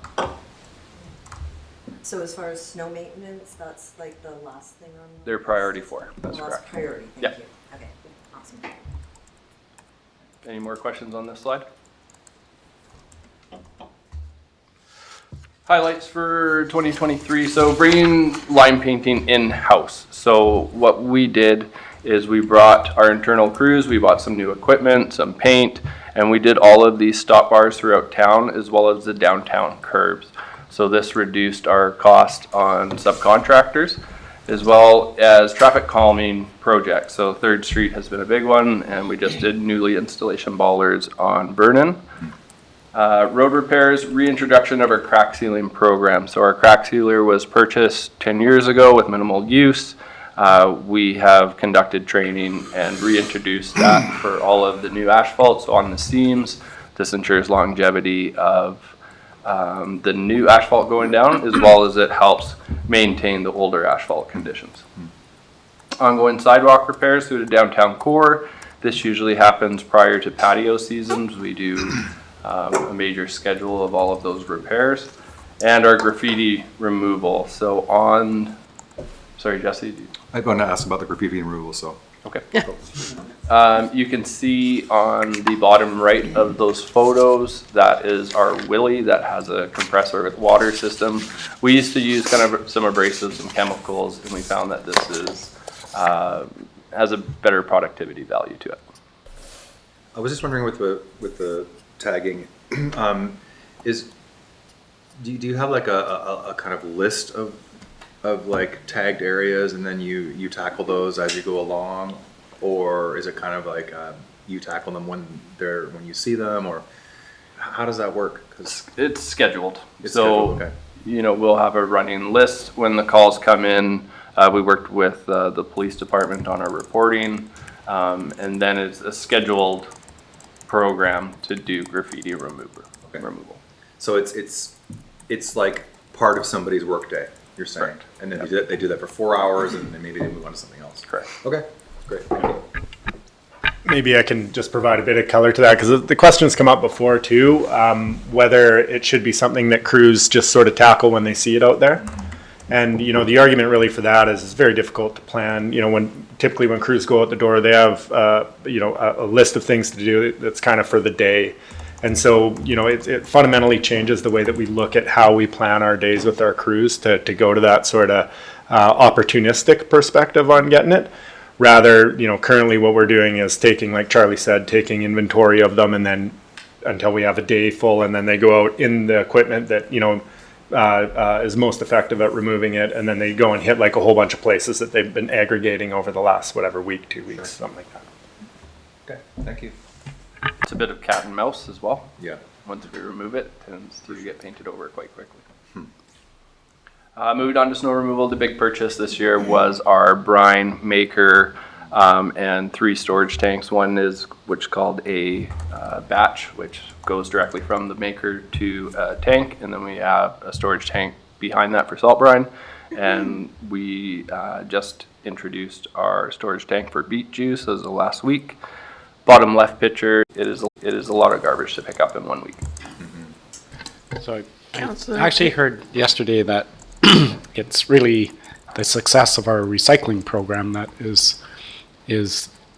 So as far as snow maintenance, that's like the last thing on? They're priority 4. That's the last correct. priority, Yeah. thank you. Okay, awesome. Any more questions on this slide? Highlights for 2023. So bringing lime painting in-house. So what we did is we brought our internal crews, we bought some new equipment, some paint, and we did all of these stop bars throughout town as well as the downtown curbs. So this reduced our cost on subcontractors as well as traffic calming projects. So 3rd Street has been a big one, and we just did newly installation bollards on Vernon. Road repairs, reintroduction of our crack sealing program. So our crack sealer was purchased 10 years ago with minimal use. We have conducted training and reintroduced that for all of the new asphalts on the seams. This ensures longevity of the new asphalt going down, as well as it helps maintain the older asphalt conditions. Ongoing sidewalk repairs through the downtown core. This usually happens prior to patio seasons. We do a major schedule of all of those repairs. And our graffiti removal. So on, sorry, Jesse. I'm going to ask about the graffiti removal, so. Okay. You can see on the bottom right of those photos, that is our Willie that has a compressor with water system. We used to use kind of some abrasives and chemicals, and we found that this is has a better productivity value to it. I was just wondering with the tagging, do you have like a kind of list of like tagged areas, and then you tackle those as you go along, or is it kind of like you tackle them when you see them, or how does that work? 'Cause it's scheduled. It's so scheduled, okay. You know, we'll have a running list when the calls come in. We worked with the police department on our reporting, and then it's a scheduled program to do graffiti removal. So it's like part of somebody's workday, you're saying? Correct. And then they do that for 4 hours, and then maybe they move on to something else? Correct. Okay, great, thank you. Maybe I can just provide a bit of color to that, because the questions come up before too, whether it should be something that crews just sort of tackle when they see it out there. And, you know, the argument really for that is it's very difficult to plan. You know, typically when crews go out the door, they have, you know, a list of things to do that's kind of for the day. And so, you know, it fundamentally changes the way that we look at how we plan our days with our crews to go to that sort of opportunistic perspective on getting it. Rather, you know, currently what we're doing is taking, like Charlie said, taking inventory of them, and then until we have a day full, and then they go out in the equipment that, you know, is most effective at removing it, and then they go and hit like a whole bunch of places that they've been aggregating over the last, whatever, week, 2 weeks, something like that. Okay, thank you. It's a bit of cat and mouse as well. Yeah. Once we remove it, it tends to get painted over quite quickly. Moving on to snow removal, the big purchase this year was our brine maker and 3 storage tanks. One is which called a batch, which goes directly from the maker to a tank, and then we have a storage tank behind that for salt brine. And we just introduced our storage tank for beet juice as of last week. Bottom left picture, it is a lot of garbage to pick up in 1 week. So I Counselor. actually heard yesterday that it's really the success of our recycling program that is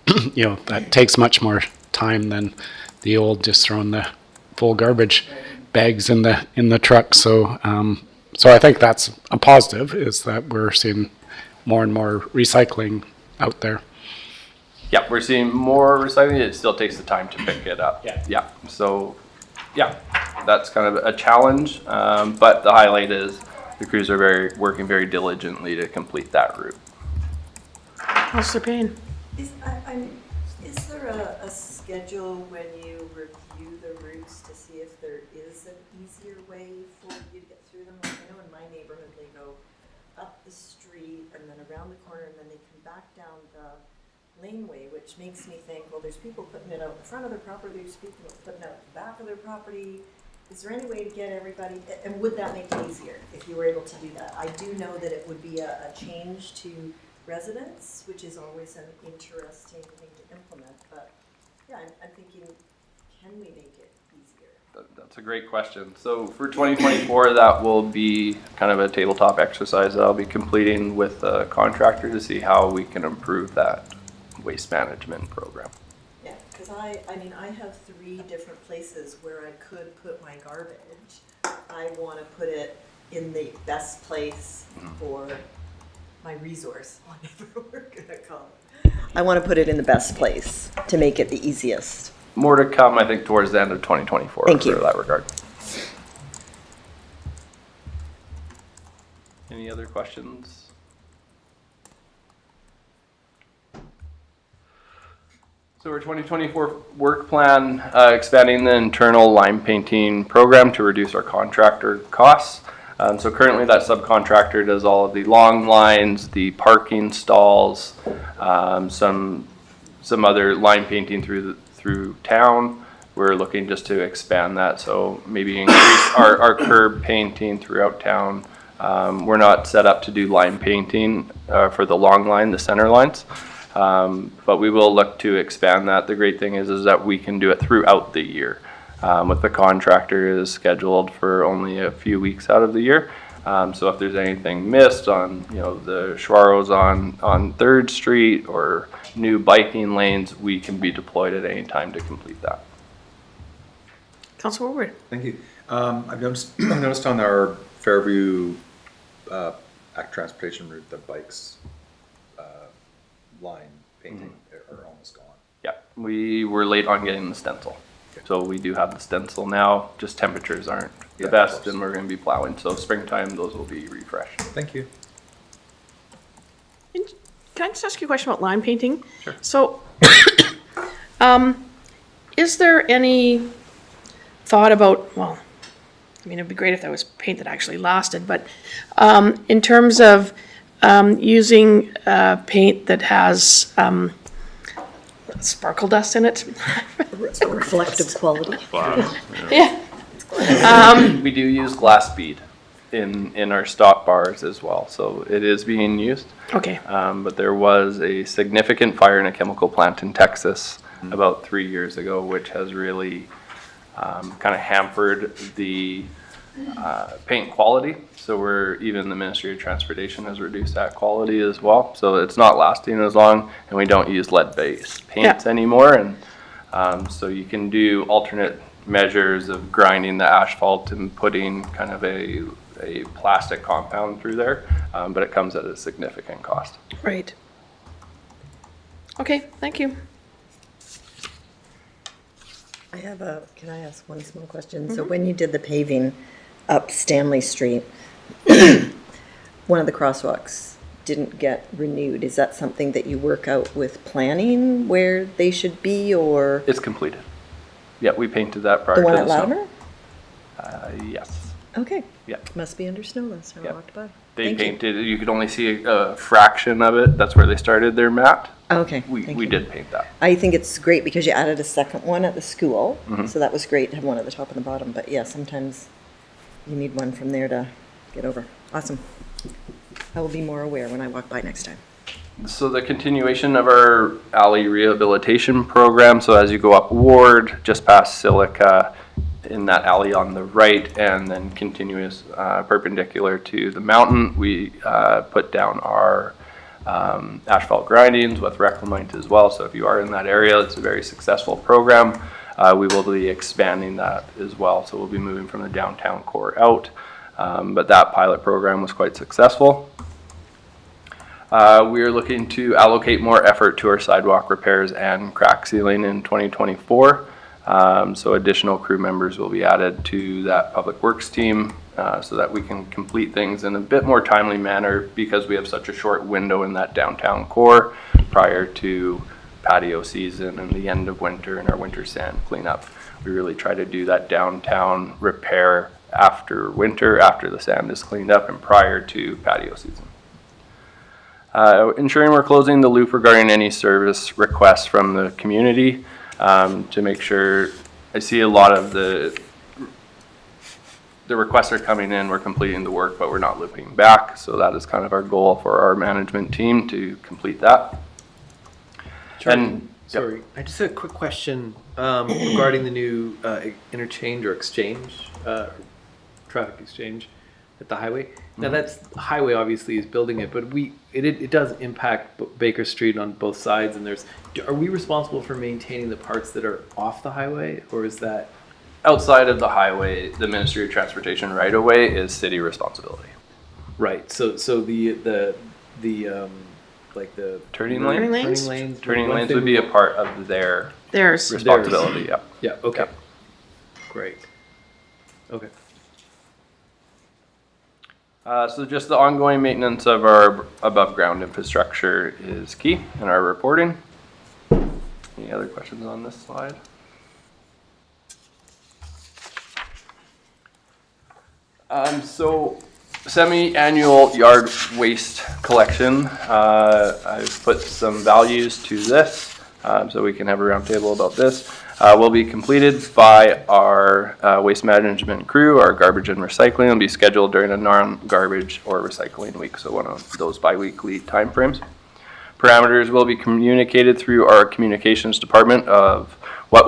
that takes much more time than the old just throwing the full garbage bags in the truck. So so I think that's a positive, is that we're seeing more and more recycling out there. Yeah, we're seeing more recycling. It still takes the time to pick it up. Yeah. So, yeah, that's kind of a challenge. But the highlight is the crews are working very diligently to complete that route. Councillor Payne. Is there a schedule when you review the routes to see if there is an easier way for you to get through them? Like, I know in my neighborhood, they go up the street and then around the corner and then they come back down the laneway, which makes me think, well, there's people putting it out in front of their property, there's people putting it out the back of their property. Is there any way to get everybody, and would that make it easier if you were able to do that? I do know that it would be a change to residents, which is always an interesting thing to implement, but yeah, I'm thinking, can we make it easier? That's a great question. So for 2024, that will be kind of a tabletop exercise that I'll be completing with a contractor to see how we can improve that waste management program. Yeah, because I mean, I have 3 different places where I could put my garbage. I want to put it in the best place for my resource, whatever we're gonna call it. I want to put it in the best place to make it the easiest. More to come, I think, towards the end of 2024 Thank you. for that regard. Any other questions? So our 2024 work plan, expanding the internal lime painting program to reduce our contractor costs. So currently that subcontractor does all of the long lines, the parking stalls, some other line painting through town. We're looking just to expand that, so maybe increase our curb painting throughout town. We're not set up to do line painting for the long line, the center lines, but we will look to expand that. The great thing is that we can do it throughout the year. With the contractor is scheduled for only a few weeks out of the year. So if there's anything missed on, the Schwarros on 3rd Street or new biking lanes, we can be deployed at any time to complete that. Councillor Woodward. Thank you. I've noticed on our Fairview Act Transportation route, the bikes line painting are almost gone. Yeah, we were late on getting the stencil. So we do have the stencil now, just temperatures aren't the best, and we're going to be plowing. So springtime, those will be refreshed. Thank you. Can I just ask you a question about line painting? Sure. So, is there any thought about, well, I mean, it'd be great if there was paint that actually lasted, but in terms of using paint that has sparkle dust in it? Reflective quality. Yeah. We do use glass bead in our stop bars as well, so it is being used. Okay. But there was a significant fire in a chemical plant in Texas about 3 years ago, which has really kind of hampered the paint quality. So even the Ministry of Transportation has reduced that quality as well. So it's not lasting as long, and we don't use lead-based paints anymore. And so you can do alternate measures of grinding the asphalt and putting kind of a plastic compound through there, but it comes at a significant cost. Right. Okay, thank you. Can I ask one small question? So when you did the paving up Stanley Street, one of the crosswalks didn't get renewed. Is that something that you work out with planning where they should be, or? It's completed. Yeah, we painted that prior The one to at the snow. Latimer? Yes. Okay. Yeah. Must be under snow last time I walked by. Thank you. painted, you could only see a fraction of it. That's where they started their mat. Okay. We thank you. did paint that. I think it's great because you added a second one at the school, Mm-hmm. so that was great to have one at the top and the bottom. But yeah, sometimes you need one from there to get over. Awesome. I will be more aware when I walk by next time. So the continuation of our alley rehabilitation program, so as you go up Ward, just past Silica, in that alley on the right, and then continuous perpendicular to the mountain, we put down our asphalt grindings with reclamite as well. So if you are in that area, it's a very successful program. We will be expanding that as well. So we'll be moving from the downtown core out. But that pilot program was quite successful. We are looking to allocate more effort to our sidewalk repairs and crack sealing in 2024. So additional crew members will be added to that public works team so that we can complete things in a bit more timely manner because we have such a short window in that downtown core prior to patio season and the end of winter and our winter sand cleanup. We really try to do that downtown repair after winter, after the sand is cleaned up and prior to patio season. Ensuring we're closing the loop regarding any service requests from the community to make sure. I see a lot of the requests are coming in, we're completing the work, but we're not looping back. So that is kind of our goal for our management team to complete that. And sorry, I just had a quick question regarding the new interchange or exchange, traffic exchange at the highway. Now that's highway obviously is building it, but it does impact Baker Street on both sides. And are we responsible for maintaining the parts that are off the highway, or is that Outside of the highway, the Ministry of Transportation right of way is city responsibility. right? So the like the Turning Turning lanes? lanes? Turning lanes would be a part of their There's, responsibility, yeah. Yeah. Okay. Yep. Great. Okay. So just the ongoing maintenance of our above ground infrastructure is key in our reporting. Any other questions on this slide? So semi-annual yard waste collection. I've put some values to this so we can have a roundtable about this. Will be completed by our waste management crew. Our garbage and recycling will be scheduled during a non-garbage or recycling week, so one of those bi-weekly timeframes. Parameters will be communicated through our communications department of what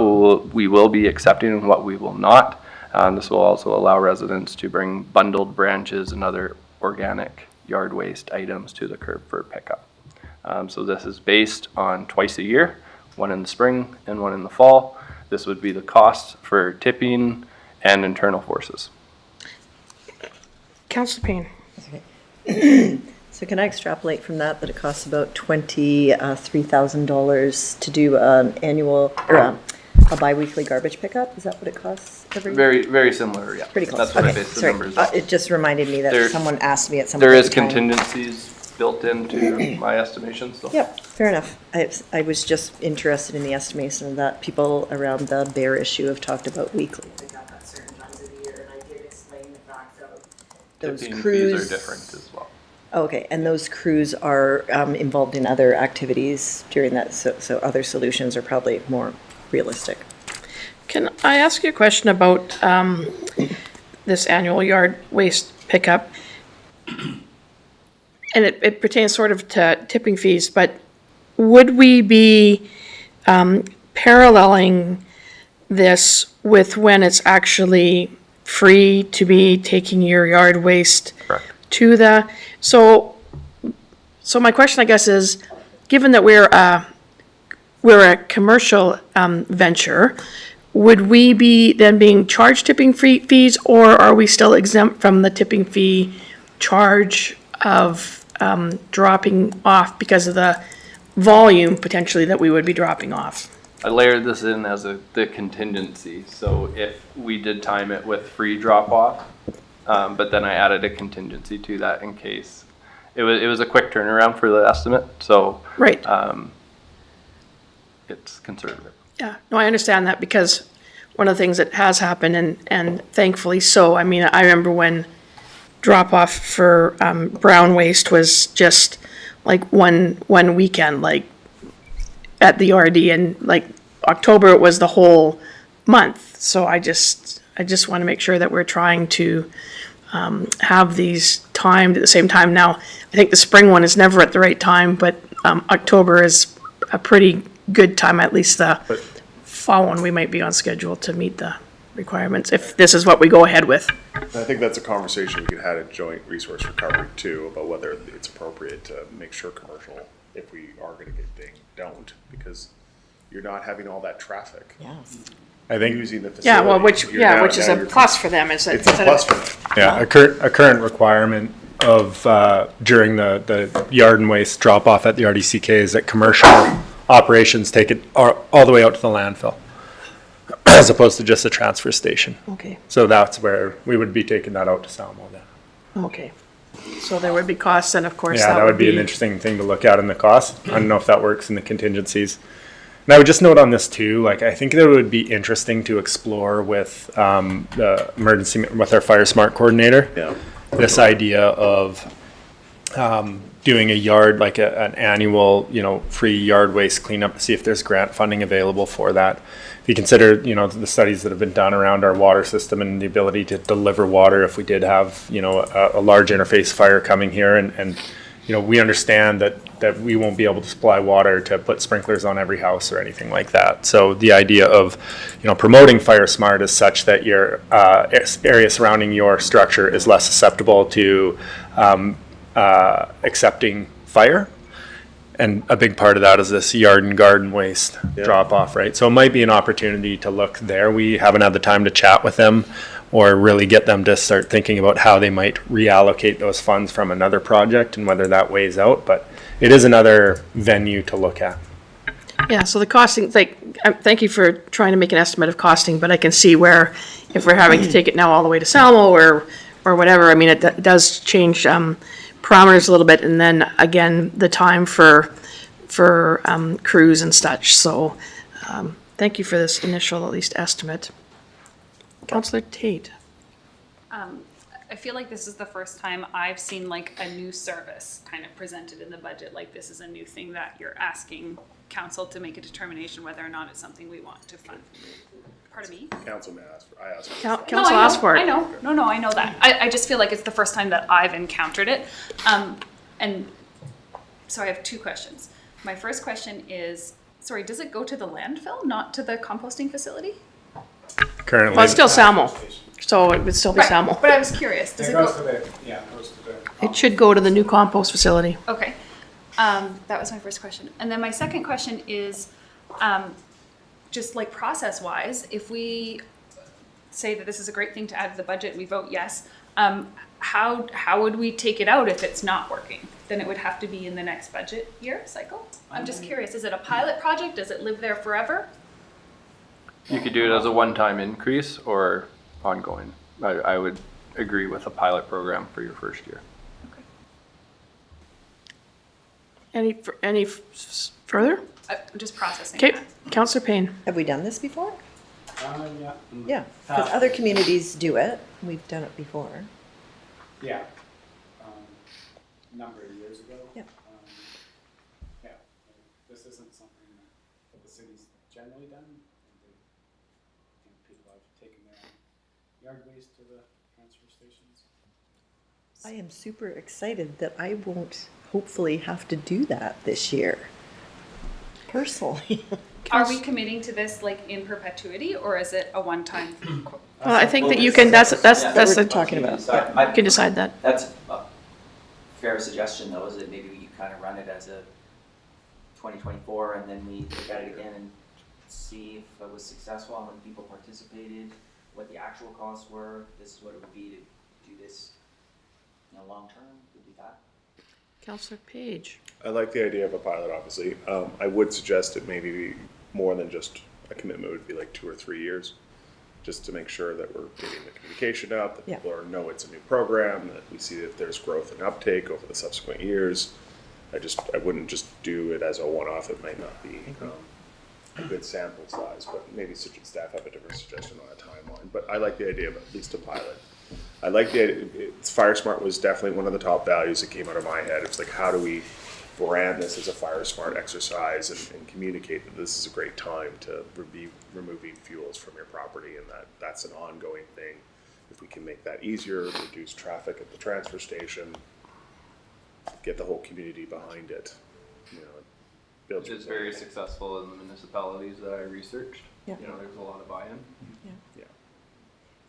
we will be accepting and what we will not. This will also allow residents to bring bundled branches and other organic yard waste items to the curb for pickup. So this is based on twice a year, one in the spring and one in the fall. This would be the cost for tipping and internal forces. Councillor Payne. So can I extrapolate from that it costs about $23,000 to do an annual or a bi-weekly garbage pickup? Is that what it costs every year? Very, very similar, yeah. Pretty close. That's what I Okay, based the sorry. numbers on. It just reminded me that There- someone asked me at some There point is in time. contingencies built into my estimations, though. Yep, fair enough. I was just interested in the estimation of that. People around the bear issue have talked about weekly. They got that certain times of the year, and I did explain the fact of those Tipping crews. fees are different as well. Okay, and those crews are involved in other activities during that, so other solutions are probably more realistic. Can I ask you a question about this annual yard waste pickup? And it pertains sort of to tipping fees, but would we be paralleling this with when it's actually free to be taking your yard waste Correct. to the, so my question, I guess, is, given that we're a commercial venture, would we be then being charged tipping fees, or are we still exempt from the tipping fee charge of dropping off because of the volume potentially that we would be dropping off? I layered this in as the contingency, so if we did time it with free drop-off, but then I added a contingency to that in case. It was a quick turnaround for the estimate, so Right. It's conservative. Yeah, no, I understand that, because one of the things that has happened, and thankfully so, I mean, I remember when drop-off for brown waste was just like one weekend, like at the RD, and like October, it was the whole month. So I just want to make sure that we're trying to have these timed at the same time. Now, I think the spring one is never at the right time, but October is a pretty good time, at least the fall one, we might be on schedule to meet the requirements, if this is what we go ahead with. I think that's a conversation we could have at joint resource recovery too, about whether it's appropriate to make sure commercial, if we are gonna get dinged, don't, because you're not having all that traffic. Yeah. I think, Using the facility. Yeah, well, which You're is now a you're- plus for them, is that It's a instead plus of, for them. yeah, a current requirement of, during the yard and waste drop-off at the RDCK is that commercial operations take it all the way out to the landfill, as opposed to just a transfer station. okay, So that's where we would be taking that out to Salmo then. okay. So there would be costs, and of course, Yeah, that would be an interesting thing to look at in the cost. I don't know if that works in the contingencies. And I would just note on this too, like, I think that it would be interesting to explore with the emergency, with our Fire Smart coordinator. Yeah. This idea of doing a yard, like an annual, free yard waste cleanup, see if there's grant funding available for that. If you consider, the studies that have been done around our water system and the ability to deliver water if we did have, a large interface fire coming here, and we understand that we won't be able to supply water to put sprinklers on every house or anything like that. So the idea of, promoting Fire Smart is such that your area surrounding your structure is less susceptible to accepting fire. And a big part of that is this yard and garden waste drop off, right? So it might be an opportunity to look there. We haven't had the time to chat with them or really get them to start thinking about how they might reallocate those funds from another project and whether that weighs out. But it is another venue to look at. yeah, so the costing, thank you for trying to make an estimate of costing, but I can see where, if we're having to take it now all the way to Salmo or whatever, I mean, it does change parameters a little bit, and then again, the time for crews and such, so thank you for this initial, at least, estimate. Councillor Tate. I feel like this is the first time I've seen like a new service kind of presented in the budget, like this is a new thing that you're asking council to make a determination whether or not it's something we want to fund. Pardon me? Council may ask, I asked. Council asked for it. I know, no, I know that. I just feel like it's the first time that I've encountered it. And so I have two questions. My first question is, sorry, does it go to the landfill, not to the composting facility? Currently. Well, it's still Salmo, so it would still be Right, Salmo. but I was curious, does it go? It should go to the new compost facility. Okay, that was my first question. And then my second question is, just like process-wise, if we say that this is a great thing to add to the budget, we vote yes, how would we take it out if it's not working? Then it would have to be in the next budget year cycle? I'm just curious, is it a pilot project? Does it live there forever? You could do it as a one-time increase or ongoing. I would agree with a pilot program for your first year. Any further? Just processing Okay, that. Councillor Payne. Have we done this before? Yeah. Yeah, because other communities do it. We've done it before. Yeah. A number of years ago. Yeah. Yeah, this isn't something that the city's generally done. People have taken their yard waste to the transfer stations. I am super excited that I won't hopefully have to do that this year. Personally. Are we committing to this like in perpetuity, or is it a one-time? Well, I think that you can, that's what we're talking about. you can decide that. That's a fair suggestion, though, is that maybe you kind of run it as a 2024, and then we look at it again and see if it was successful, how many people participated, what the actual costs were. This is what it would be to do this, long term. Would do that. Councillor Page. I like the idea of a pilot, obviously. I would suggest it maybe be more than just a commitment, would be like 2 or 3 years, just to make sure that we're getting the communication out, that people know it's a new program, that we see if there's growth and uptake over the subsequent years. I wouldn't just do it as a one-off. It might not be a good sample size, but maybe staff have a different suggestion on a timeline. But I like the idea of at least a pilot. I like Fire Smart was definitely one of the top values that came out of my head. It's like, how do we brand this as a Fire Smart exercise and communicate that this is a great time to be removing fuels from your property, and that's an ongoing thing. If we can make that easier, reduce traffic at the transfer station, get the whole community behind it, Which is very successful in the municipalities that I researched. Yeah. There's a lot of buy-in. Yeah.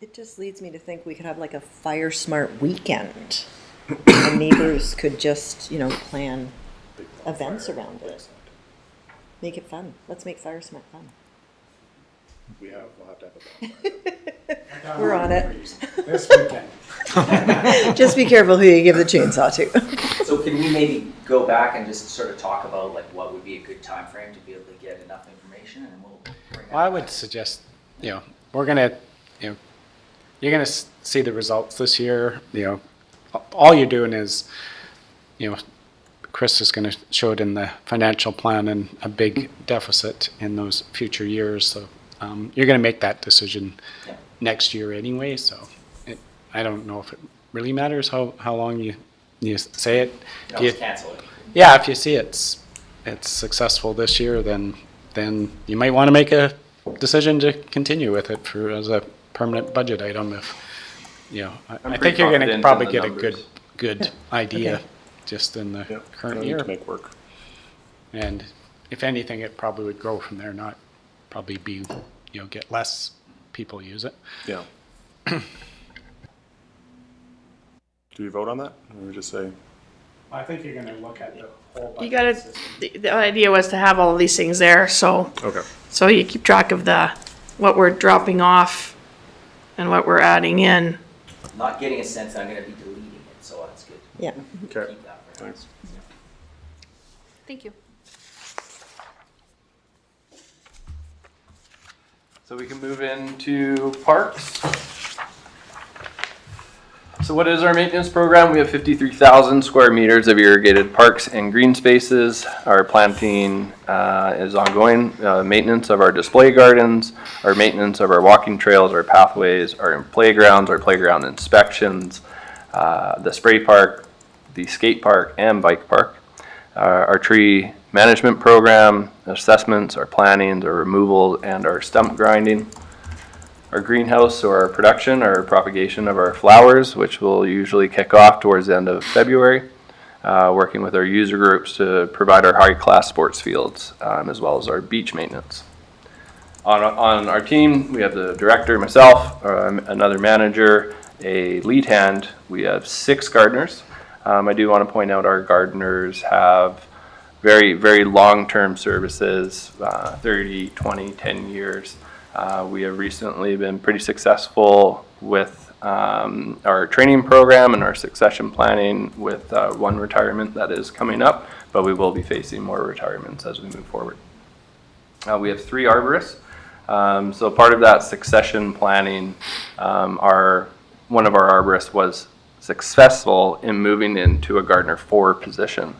It just leads me to think we could have like a Fire Smart weekend. And neighbors could just, plan events around it. Make it fun. Let's make Fire Smart fun. We'll have to have a We're on it. This weekend. Just be careful who you give the chainsaw to. So can we maybe go back and just sort of talk about like what would be a good time frame to be able to get enough information, and we'll bring Well, I would suggest, we're gonna, you're gonna see the results this year. All you're doing is, Chris is gonna show it in the financial plan and a big deficit in those future years. So you're gonna make that decision next year anyway. So I don't know if it really matters how long you say it. cancel it. Yeah, if you see it's successful this year, then you might want to make a decision to continue with it as a permanent budget item. If I think you're going to probably get a good idea just in the current year. To make work. And if anything, it probably would grow from there. Not probably be get less people use it. Yeah. Do we vote on that, or we just say? I think you're going to look at the whole budget. You gotta, the idea was to have all of these things there, so. Okay. So you keep track of what we're dropping off and what we're adding in. Not getting a sense that I'm going to be deleting it, so that's good. Yeah. Okay. Keep that for Thanks. Thank you. So we can move into parks. So what is our maintenance program? We have 53,000 square meters of irrigated parks and green spaces. Our planting is ongoing. Maintenance of our display gardens, our maintenance of our walking trails, our pathways, our playgrounds, our playground inspections, the spray park, the skate park and bike park, our tree management program, assessments, our plantings, our removal, and our stump grinding. Our greenhouse, or our production, or propagation of our flowers, which will usually kick off towards the end of February, working with our user groups to provide our high-class sports fields, as well as our beach maintenance. On our team, we have the director, myself, another manager, a lead hand. We have 6 gardeners. I do want to point out our gardeners have very, very long-term services, 30, 20, 10 years. We have recently been pretty successful with our training program and our succession planning with one retirement that is coming up, but we will be facing more retirements as we move forward. We have 3 arborists. So part of that succession planning, one of our arborists was successful in moving into a gardener 4 position.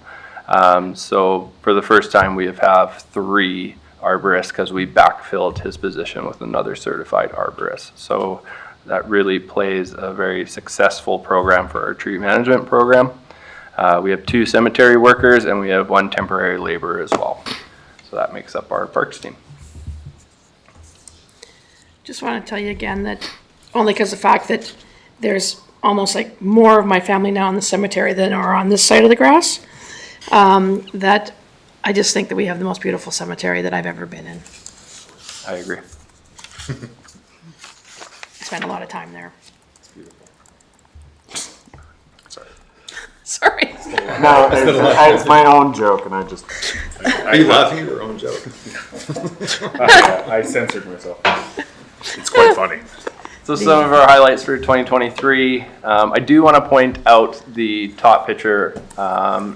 So for the first time, we have 3 arborist because we backfilled his position with another certified arborist. So that really plays a very successful program for our tree management program. We have 2 cemetery workers and we have 1 temporary laborer as well. So that makes up our parks team. Just want to tell you again that, only because of the fact that there's almost like more of my family now in the cemetery than are on this side of the grass, that I just think that we have the most beautiful cemetery that I've ever been in. I agree. I spent a lot of time there. It's beautiful. Sorry. Sorry. No, it's my own joke, and I just. Are you laughing at your own joke? I censored myself. It's quite funny. So some of our highlights for 2023, I do want to point out the top picture.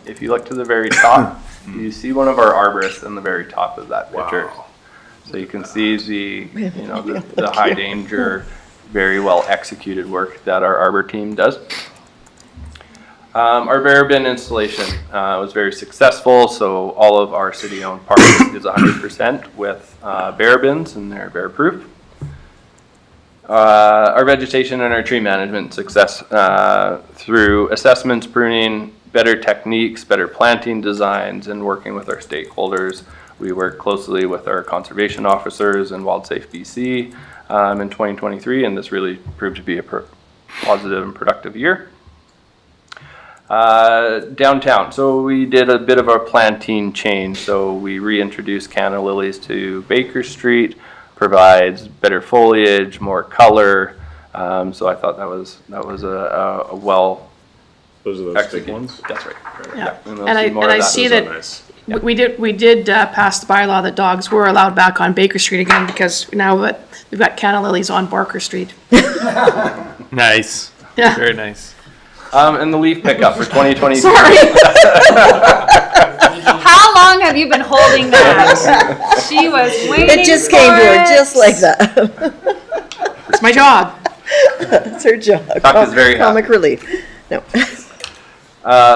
If you look to the very top, you see one of our arborists in the very top of that picture. Wow. So you can see the high danger, very well executed work that our arbor team does. Our bear bin installation was very successful. So all of our city-owned parks is 100% with bear bins, and they're bear proof. Our vegetation and our tree management success through assessments, pruning, better techniques, better planting designs, and working with our stakeholders. We work closely with our conservation officers and WildSafe BC in 2023, and this really proved to be a positive and productive year. Downtown, so we did a bit of a planting change. So we reintroduced canna lilies to Baker Street, provides better foliage, more color. So I thought that was a well. Those are those executed. big ones? That's right. Yeah. we'll And more of I that. see Those are that nice. we did pass the bylaw that dogs were allowed back on Baker Street again, because now that we've got canna lilies on Barker Street. Nice. Yeah. Very nice. And the leaf pickup for 2023. Sorry. How long have you been holding that? She was waiting It just for came to her it. just like that. It's my job. That's her job. Chuck is very happy. Comic relief. No.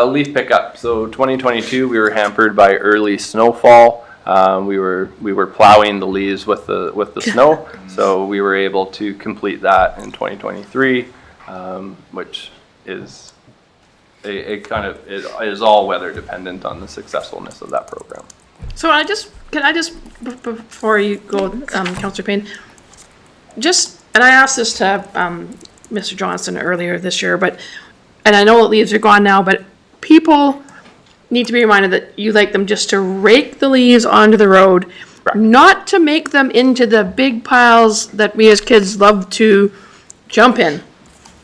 Leaf pickup. So 2022, we were hampered by early snowfall. We were plowing the leaves with the snow, so we were able to complete that in 2023, which is a kind of is all weather dependent on the successfulness of that program. So can I just before you go, Councillor Payne, and I asked this to Mr. Johnson earlier this year, and I know that leaves are gone now, but people need to be reminded that you like them just to rake the leaves onto the road, not to make them into the big piles that we as kids love to jump in.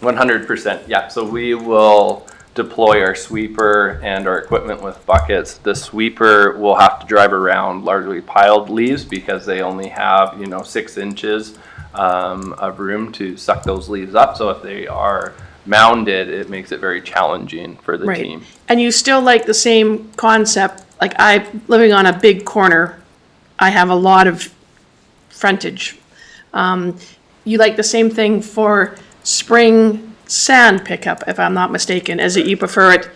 100%, yeah. So we will deploy our sweeper and our equipment with buckets. The sweeper will have to drive around largely piled leaves because they only have 6 inches of room to suck those leaves up. So if they are mounded, it makes it very challenging for the team. And you still like the same concept, like living on a big corner, I have a lot of frontage. You like the same thing for spring sand pickup, if I'm not mistaken, is that you prefer it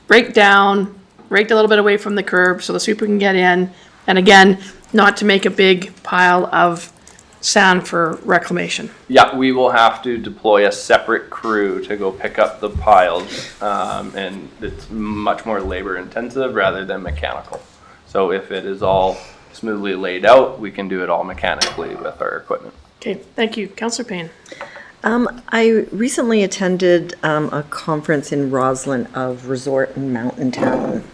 raked down, raked a little bit away from the curb so the sweeper can get in, and again, not to make a big pile of sand for reclamation. Yeah, we will have to deploy a separate crew to go pick up the piles, and it's much more labor intensive rather than mechanical. So if it is all smoothly laid out, we can do it all mechanically with our equipment. Okay, thank you. Councillor Payne. I recently attended a conference in Roslyn of resort and mountain town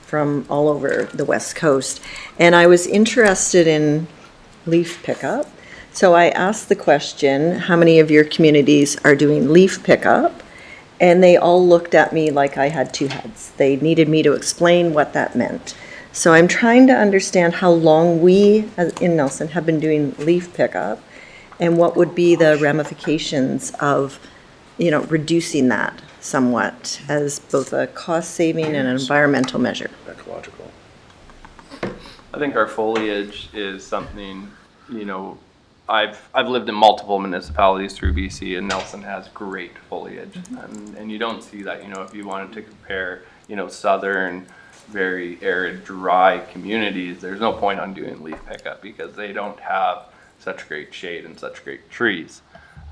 from all over the West Coast, and I was interested in leaf pickup. So I asked the question, how many of your communities are doing leaf pickup? And they all looked at me like I had two heads. They needed me to explain what that meant. So I'm trying to understand how long we in Nelson have been doing leaf pickup, and what would be the ramifications of, reducing that somewhat as both a cost saving and an environmental measure. Ecological. I think our foliage is something, I've lived in multiple municipalities through BC, and Nelson has great foliage. And you don't see that, if you wanted to compare, southern, very arid, dry communities, there's no point on doing leaf pickup because they don't have such great shade and such great trees.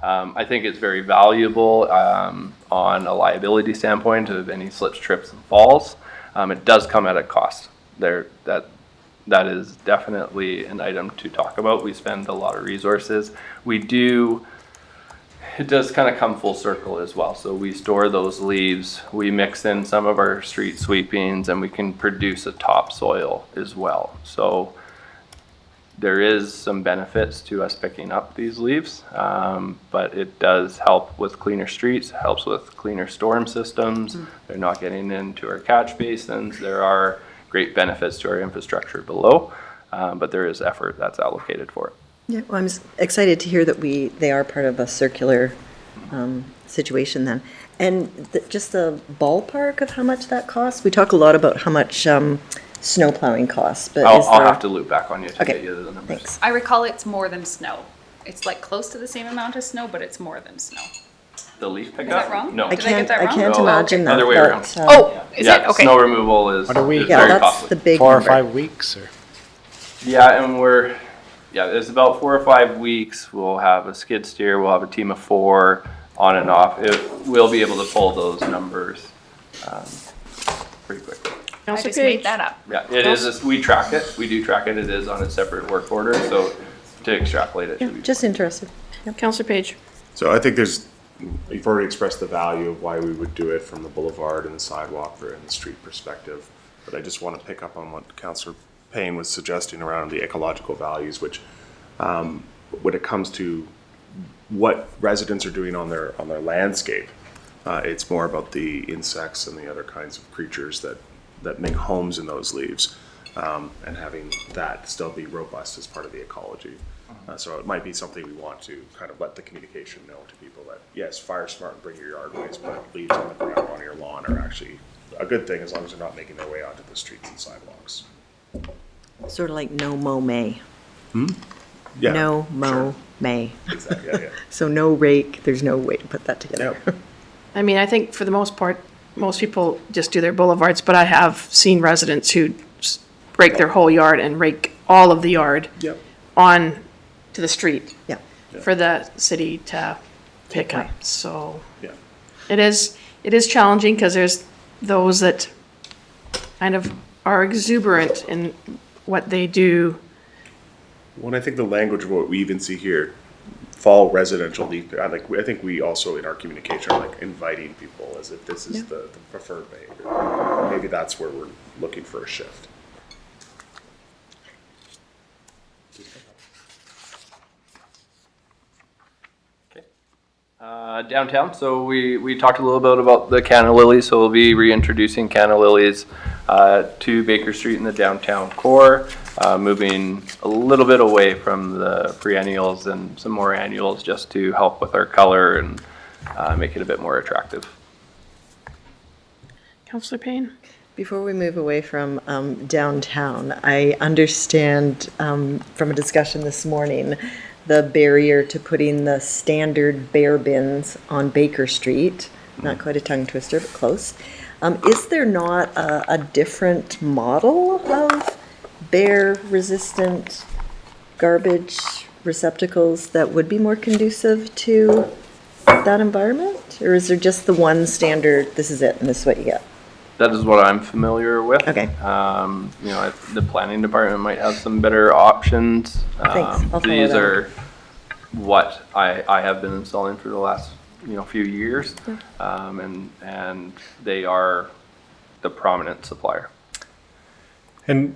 I think it's very valuable on a liability standpoint of any slips, trips, and falls. It does come at a cost. That is definitely an item to talk about. We spend a lot of resources. It does kind of come full circle as well. So we store those leaves, we mix in some of our street sweepings, and we can produce a topsoil as well. So there is some benefits to us picking up these leaves, but it does help with cleaner streets, helps with cleaner storm systems. They're not getting into our catch basins. There are great benefits to our infrastructure below, but there is effort that's allocated for it. Yeah, well, I'm excited to hear that they are part of a circular situation then. And just the ballpark of how much that costs? We talk a lot about how much snow plowing costs, but I'll have to loop back on you to get you the numbers. Thanks. I recall it's more than snow. It's like close to the same amount as snow, but it's more than snow. The leaf pickup? Is that wrong? No. Did I get that wrong? I can't No. imagine that. Other way but, around. Is it? Okay. Snow removal is, What are we- is Yeah, very that's costly. the big 4 or number. 5 weeks or? Yeah, and we're yeah, it's about 4 or 5 weeks. We'll have a skid steer, we'll have a team of 4 on and off. We'll be able to pull those numbers pretty quickly. I just made that up. Yeah, it is, we track it, we do track it, it is on a separate work order, so to extrapolate it should be. Just interested. Counselor Page. So I think you've already expressed the value of why we would do it from the boulevard and the sidewalk and the street perspective. But I just want to pick up on what Councillor Payne was suggesting around the ecological values, which when it comes to what residents are doing on their landscape, it's more about the insects and the other kinds of creatures that make homes in those leaves, and having that still be robust as part of the ecology. So it might be something we want to kind of let the communication know to people that, yes, fire smart and bring your yard waste, but leaves on the ground on your lawn are actually a good thing as long as they're not making their way onto the streets and sidewalks. Sort of like no mow May. Yeah, No mow sure. May. Exactly, yeah, yeah. So no rake, there's no way to put that together. Yep. I mean, I think for the most part, most people just do their boulevards, but I have seen residents who rake their whole yard and rake all of the yard Yep. on to the street Yeah. for the city to pick up. So Yeah. it is challenging because there's those that kind of are exuberant in what they do. Well, and I think the language of what we even see here, fall residential leaf, I think we also in our communication are like inviting people as if this is the preferred behavior. Maybe that's where we're looking for a shift. Downtown, so we talked a little bit about the canna lilies, so we'll be reintroducing canna lilies to Baker Street in the downtown core, moving a little bit away from the perennials and some more annuals just to help with our color and make it a bit more attractive. Councillor Payne? Before we move away from downtown, I understand from a discussion this morning, the barrier to putting the standard bear bins on Baker Street, not quite a tongue twister, but close. Is there not a different model of bear-resistant garbage receptacles that would be more conducive to that environment? Or is there just the one standard, this is it, and this is what you get? That is what I'm familiar with. Okay. The planning department might have some better options. Thanks. I'll follow These that. are what I have been installing for the last few years, and they are the prominent supplier. And,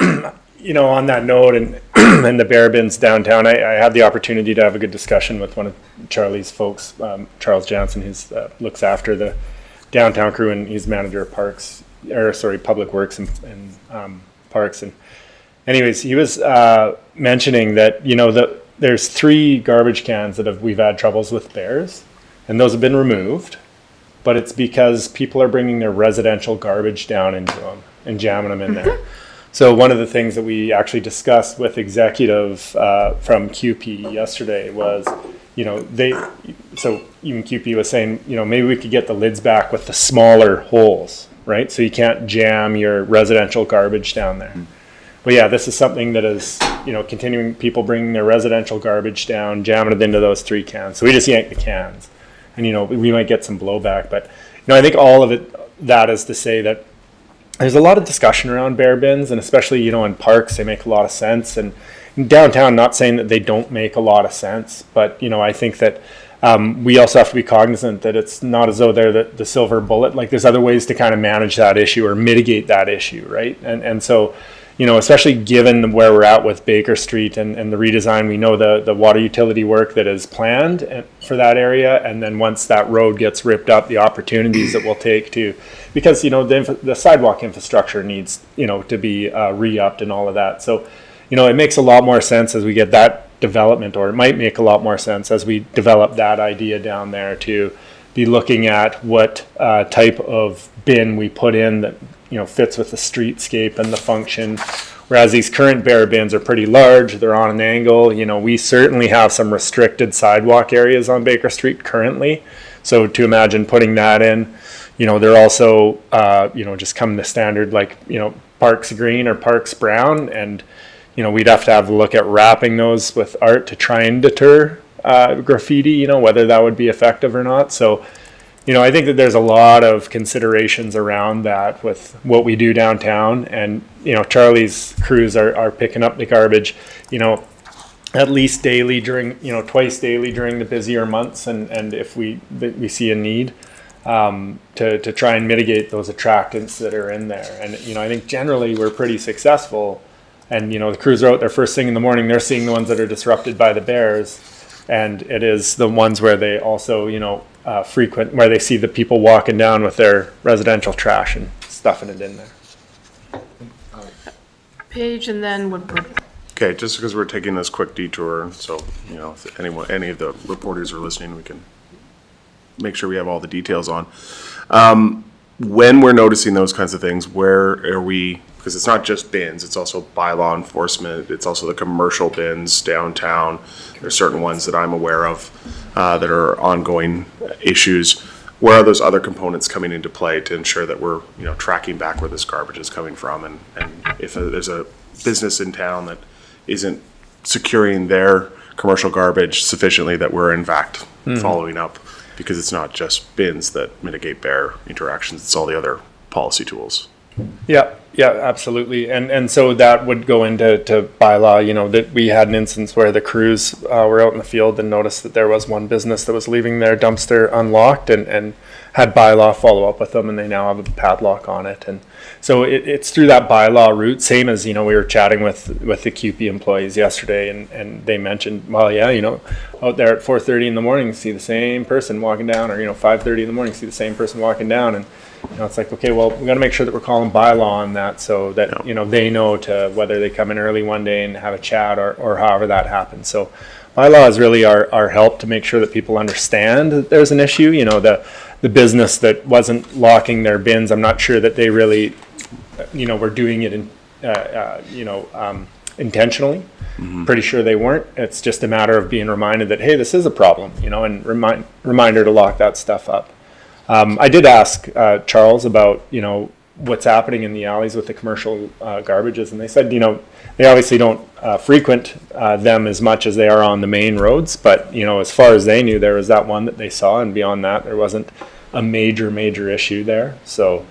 on that note and, and the bear bins downtown, I had the opportunity to have a good discussion with one of Charlie's folks, Charles Jansen, who looks after the downtown crew, and he's manager of public works and parks. And anyways, he was mentioning that, there's 3 garbage cans that we've had troubles with bears, and those have been removed, but it's because people are bringing their residential garbage down into them and jamming them in there. So one of the things that we actually discussed with executive from QP yesterday was, so even QP was saying, maybe we could get the lids back with the smaller holes, right? So you can't jam your residential garbage down there. But yeah, this is something that is, continuing people bringing their residential garbage down, jamming it into those 3 cans. So we just yank the cans, and we might get some blowback. But I think all of it, that is to say that there's a lot of discussion around bear bins, and especially in parks they make a lot of sense. And in downtown, not saying that they don't make a lot of sense, but I think that we also have to be cognizant that it's not as though they're the silver bullet. Like there's other ways to kind of manage that issue or mitigate that issue, right? And so. Especially given where we're at with Baker Street and the redesign, we know the water utility work that is planned for that area. And then once that road gets ripped up, the opportunities that we'll take to, because, the sidewalk infrastructure needs, to be re-upped and all of that. So, it makes a lot more sense as we get that development, or it might make a lot more sense as we develop that idea down there to be looking at what type of bin we put in that, fits with the streetscape and the function. Whereas these current bear bins are pretty large, they're on an angle. We certainly have some restricted sidewalk areas on Baker Street currently. So to imagine putting that in, they're also, just come the standard like, Parks Green or Parks Brown. And, we'd have to have a look at wrapping those with art to try and deter graffiti, whether that would be effective or not. So, I think that there's a lot of considerations around that with what we do downtown. And, Charlie's crews are picking up the garbage, at least daily during, twice daily during the busier months. And if we see a need to try and mitigate those attractants that are in there. And, I think generally we're pretty successful. And, the crews are out there first thing in the morning. They're seeing the ones that are disrupted by the bears. And it is the ones where they also, frequent, where they see the people walking down with their residential trash and stuffing it in there. Page and then Woodward. Okay, just because we're taking this quick detour, so, if any of the reporters are listening, we can make sure we have all the details on. When we're noticing those kinds of things, where are we, because it's not just bins, it's also bylaw enforcement, it's also the commercial bins downtown. There's certain ones that I'm aware of that are ongoing issues. Where are those other components coming into play to ensure that we're, tracking back where this garbage is coming from? And if there's a business in town that isn't securing their commercial garbage sufficiently, that we're in fact following up, because it's not just bins that mitigate bear interactions, it's all the other policy tools. Yeah, absolutely. And so that would go into bylaw, that we had an instance where the crews were out in the field and noticed that there was one business that was leaving their dumpster unlocked and had bylaw follow up with them, and they now have a padlock on it. And so it's through that bylaw route, same as, we were chatting with the QP employees yesterday, and they mentioned, well, yeah, out there at 4:30 in the morning, see the same person walking down, or, 5:30 in the morning, see the same person walking down. And, it's like, okay, well, we got to make sure that we're calling bylaw on that, so that, they know to whether they come in early one day and have a chat or however that happens. So bylaw is really our help to make sure that people understand that there's an issue. The business that wasn't locking their bins, I'm not sure that they really, were doing it intentionally. Pretty sure they weren't. It's just a matter of being reminded that, hey, this is a problem, and reminder to lock that stuff up. I did ask Charles about, what's happening in the alleys with the commercial garbages, and they said, they obviously don't frequent them as much as they are on the main roads, but, as far as they knew, there was that one that they saw, and beyond that, there wasn't a major issue there. So,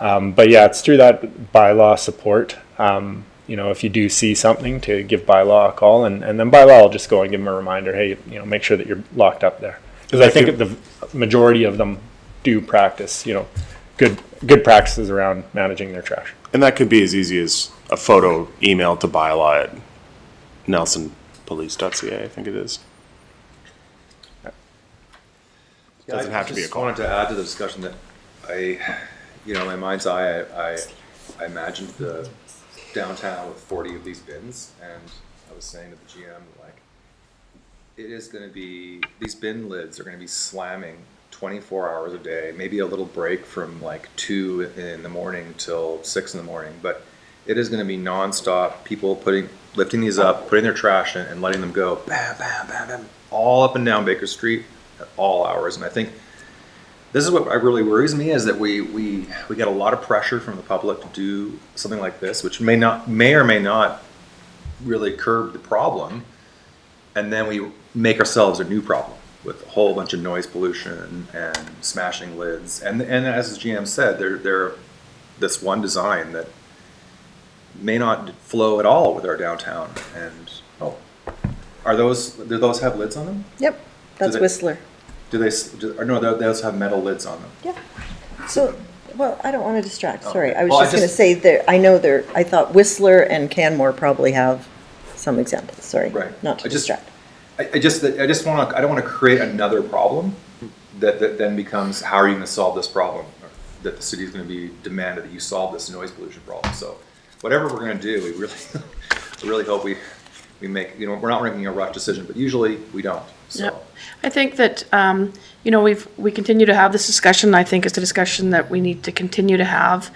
but yeah, it's through that bylaw support. If you do see something, to give bylaw a call, and then bylaw will just go and give them a reminder, hey, make sure that you're locked up there. Because I think the majority of them do practice, good practices around managing their trash. And that could be as easy as a photo email to bylaw at nelsonpolice.ca, I think it is. Doesn't have to be a call. I wanted to add to the discussion that in my mind's eye, I imagined the downtown with 40 of these bins, and I was saying to the GM, it is going to be, these bin lids are going to be slamming 24 hours a day, maybe a little break from 2 in the morning till 6 in the morning, but it is going to be nonstop, people lifting these up, putting their trash in and letting them go, bam, bam, bam, bam, all up and down Baker Street at all hours. And I think this is what really worries me, is that we get a lot of pressure from the public to do something like this, which may or may not really curb the problem, and then we make ourselves a new problem with a whole bunch of noise pollution and smashing lids. And as the GM said, they're this one design that may not flow at all with our downtown. And do those have lids on them? Yep, that's Whistler. No, they also have metal lids on them. Yeah. So, well, I don't want to distract, sorry. I was just going to say I thought Whistler and Canmore probably have some examples, sorry. Right. Not to distract. I don't want to create another problem that then becomes, how are you going to solve this problem? Or that the city is going to be demanded that you solve this noise pollution problem. So whatever we're going to do, we really hope we make, we're not making a rush decision, but usually we don't. So. Yep. I think that, we continue to have this discussion. I think it's a discussion that we need to continue to have.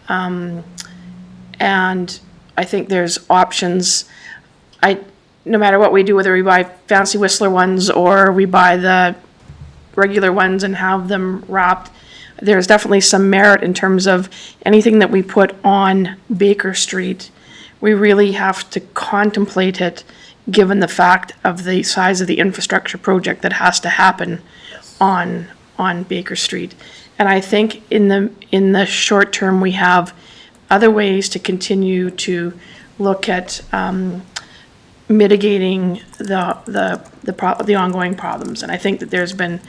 And I think there's options. No matter what we do, whether we buy fancy Whistler ones or we buy the regular ones and have them wrapped, there's definitely some merit in terms of anything that we put on Baker Street we really have to contemplate it, given the fact of the size of the infrastructure project that has to happen on Baker Street. And I think in the short term, we have other ways to continue to look at mitigating the ongoing problems. And I think that there's been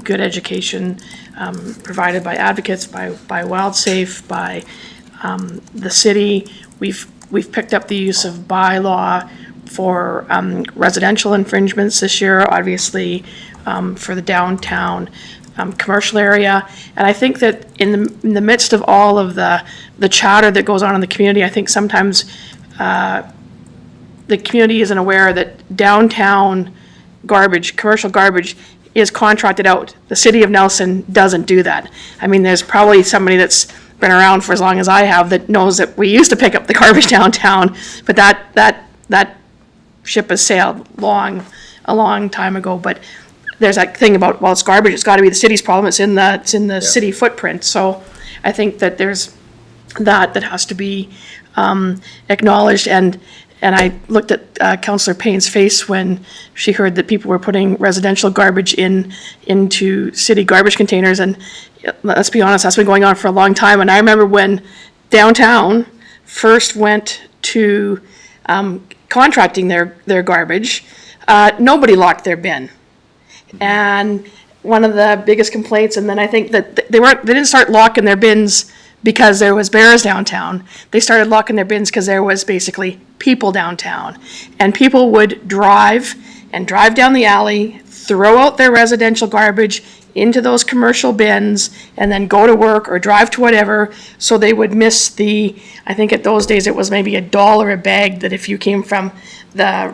good education provided by advocates, by WildSafe, by the city. We've picked up the use of bylaw for residential infringements this year, obviously for the downtown commercial area. And I think that in the midst of all of the chatter that goes on in the community, I think sometimes the community isn't aware that downtown garbage, commercial garbage, is contracted out. The city of Nelson doesn't do that. I mean, there's probably somebody that's been around for as long as I have that knows that we used to pick up the garbage downtown, but that ship has sailed a long time ago. But there's that thing about, well, it's garbage, it's got to be the city's problem, it's in the city footprint. So I think that there's that has to be acknowledged. And I looked at Councillor Payne's face when she heard that people were putting residential garbage into city garbage containers. And let's be honest, that's been going on for a long time. And I remember when downtown first went to contracting their garbage, nobody locked their bin. And one of the biggest complaints, and then I think that they didn't start locking their bins because there was bears downtown. They started locking their bins because there was basically people downtown. And people would drive down the alley, throw out their residential garbage into those commercial bins, and then go to work or drive to whatever. So they would miss I think at those days it was maybe $1 a bag, that if you came from the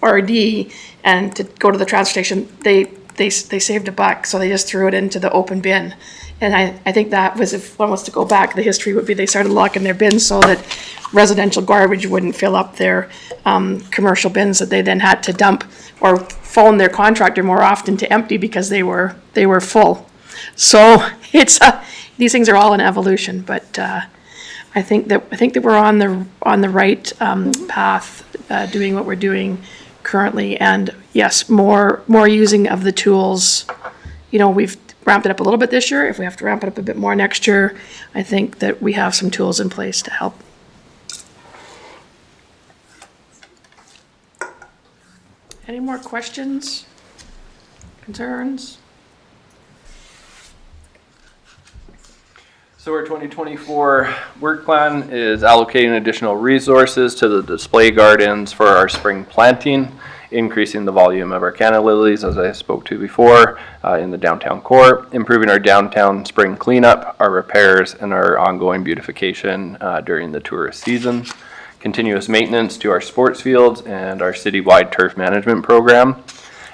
RD and to go to the transfer station, they saved $1, so they just threw it into the open bin. And I think that was, if one wants to go back, the history would be they started locking their bins so that residential garbage wouldn't fill up their commercial bins that they then had to dump or phone their contractor more often to empty because they were full. So these things are all in evolution, but I think that we're on the right path, doing what we're doing currently. And yes, more using of the tools. We've ramped it up a little bit this year. If we have to ramp it up a bit more next year, I think that we have some tools in place to help. Any more questions? Concerns? So our 2024 work plan is allocating additional resources to the display gardens for our spring planting, increasing the volume of our canna lilies, as I spoke to before, in the downtown core, improving our downtown spring cleanup, our repairs, and our ongoing beautification during the tourist season, continuous maintenance to our sports fields and our citywide turf management program,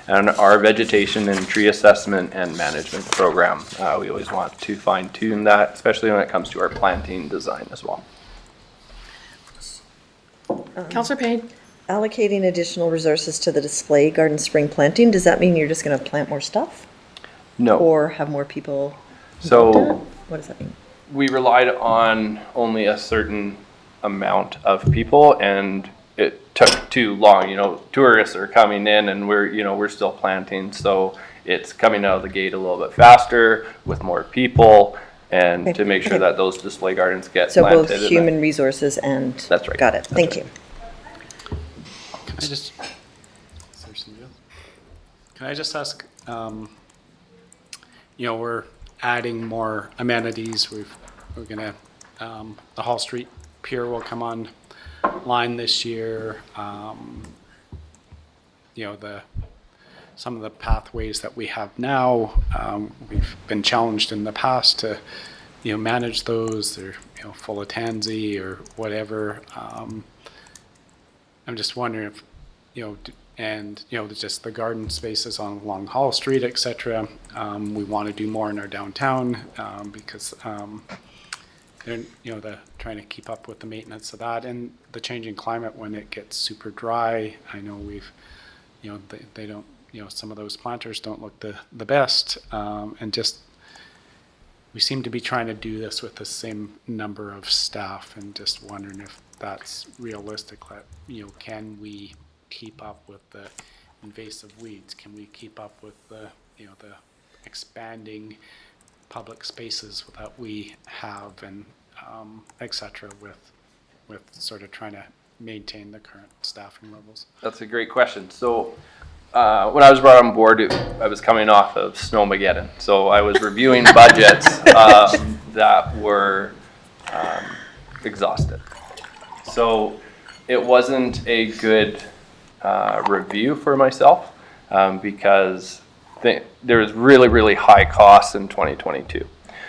and our vegetation and tree assessment and management program. We always want to fine tune that, especially when it comes to our planting design as well. Councillor Payne? Allocating additional resources to the display garden spring planting, does that mean you're just going to plant more stuff? No. Or have more people So involved in it? What does that mean? we relied on only a certain amount of people, and it took too long. Tourists are coming in and we're still planting, so it's coming out of the gate a little bit faster with more people, and to make sure that those display gardens get planted. So both human resources and... That's right. Got it. Thank you. Can I just ask, we're adding more amenities. We're gonna, the Hall Street Pier will come online this year. Some of the pathways that we have now, we've been challenged in the past to, manage those. They're, full of tansy or whatever. I'm just wondering if, just the garden spaces along Hall Street, et cetera. We want to do more in our downtown because they're trying to keep up with the maintenance of that and the changing climate when it gets super dry. I know they don't, some of those planters don't look the best, and just we seem to be trying to do this with the same number of staff, and just wondering if that's realistic. That, can we keep up with the invasive weeds? Can we keep up with the expanding public spaces that we have, and et cetera, with sort of trying to maintain the current staffing levels? That's a great question. So when I was brought on board, I was coming off of Snowmageddon. So I was reviewing budgets that were exhausted. So it wasn't a good review for myself because there was really, really high costs in 2022.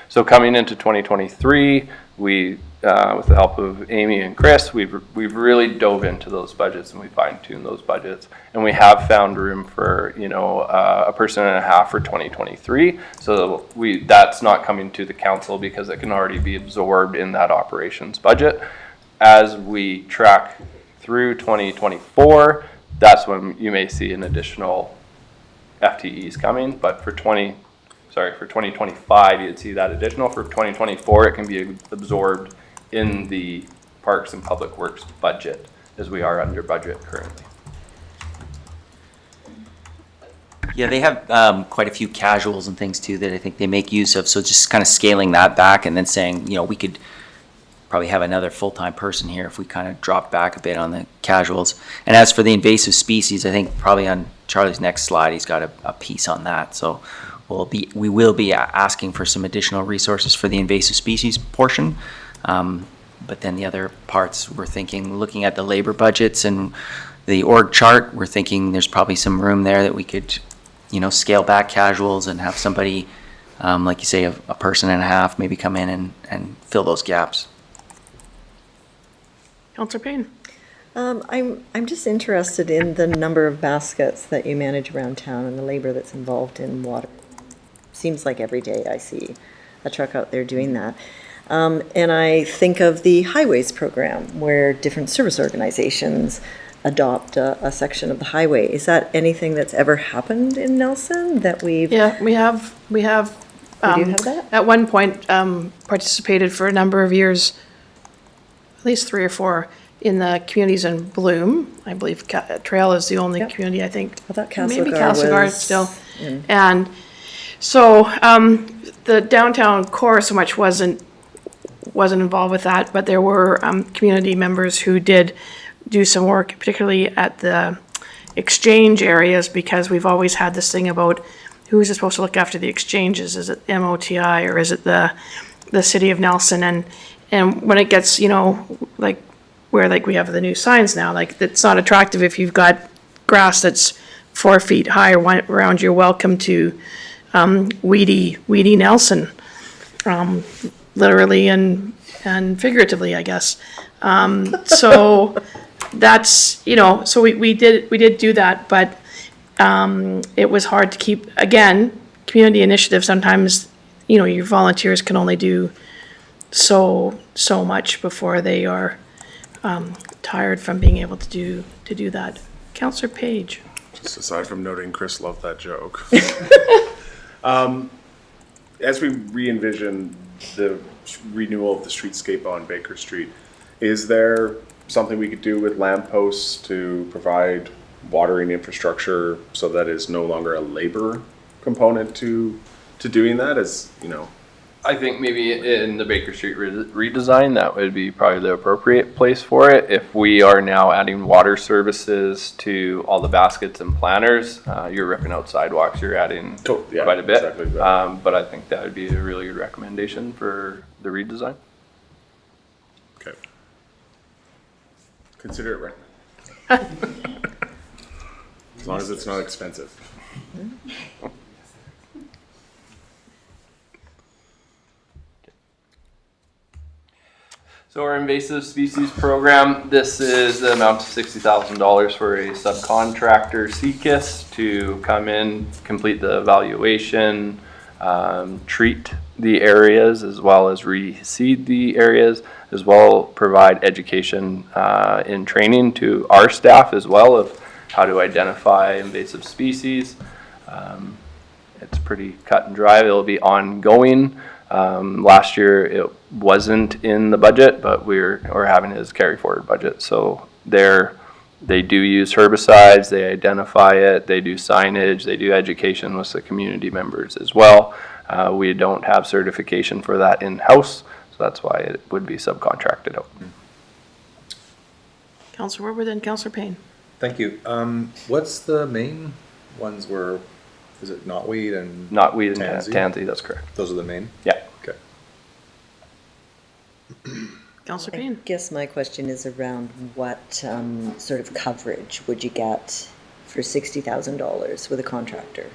So coming into 2023, we, with the help of Amy and Chris, we've really dove into those budgets and we fine-tuned those budgets, and we have found room for a person and a half for 2023. So that's not coming to the council because it can already be absorbed in that operations budget. As we track through 2024, that's when you may see an additional FTEs coming, but for 2025, you'd see that additional. For 2024, it can be absorbed in the Parks and Public Works budget, as we are under budget currently. Yeah, they have quite a few casuals and things too that I think they make use of. So just kind of scaling that back and then saying, we could probably have another full-time person here if we kind of drop back a bit on the casuals. And as for the invasive species, I think probably on Charlie's next slide, he's got a piece on that. So we will be asking for some additional resources for the invasive species portion. But then the other parts, we're thinking, looking at the labor budgets and the org chart, we're thinking there's probably some room there that we could, scale back casuals and have somebody, like you say, a person and a half maybe come in and fill those gaps. Councillor Payne. I'm just interested in the number of baskets that you manage around town and the labor that's involved in water. Seems like every day I see a truck out there doing that. And I think of the highways program where different service organizations adopt a section of the highway. Is that anything that's ever happened in Nelson that we've? Yeah, we have. We do have that? At one point, participated for a number of years, at least 3 or 4, in the communities in Bloom. I believe Trail is the only community, I think. I thought Maybe Castlegar Castlegar was still. in. And so the downtown core so much wasn't involved with that, but there were community members who did do some work, particularly at the exchange areas, because we've always had this thing about who is supposed to look after the exchanges. Is it MOTI or is it the city of Nelson? And when it gets, like where we have the new signs now, it's not attractive if you've got grass that's 4 feet high around your welcome to weedy Nelson, literally and figuratively, I guess. So that's, so we did do that, but it was hard to keep, again, community initiative. Sometimes, your volunteers can only do so much before they are tired from being able to do that. Councillor Page. Just aside from noting Chris loved that joke. As we re-envision the renewal of the streetscape on Baker Street, is there something we could do with lampposts to provide watering infrastructure so that is no longer a labor component to doing that? As I think maybe in the Baker Street redesign, that would be probably the appropriate place for it. If we are now adding water services to all the baskets and planters, you're ripping out sidewalks, you're adding quite a bit. Exactly. But I think that would be a really good recommendation for the redesign. Okay. Consider it right. As long as it's not expensive. So our invasive species program, this is the amount of $60,000 for a subcontractor, CKIS, to come in, complete the evaluation, treat the areas as well as reseed the areas, as well provide education and training to our staff as well of how to identify invasive species. It's pretty cut and dry. It'll be ongoing. Last year, it wasn't in the budget, but we're having it as carry forward budget. So they do use herbicides, they identify it, they do signage, they do education with the community members as well. We don't have certification for that in-house, so that's why it would be subcontracted out. Councillor Woodward, then Councillor Payne. Thank you. What's the main ones where, is it knotweed and? Knotweed and tansy? tansy, that's correct. Those are the main? Yeah. Okay. Councillor I Payne. guess my question is around what sort of coverage would you get for $60,000 with a contractor?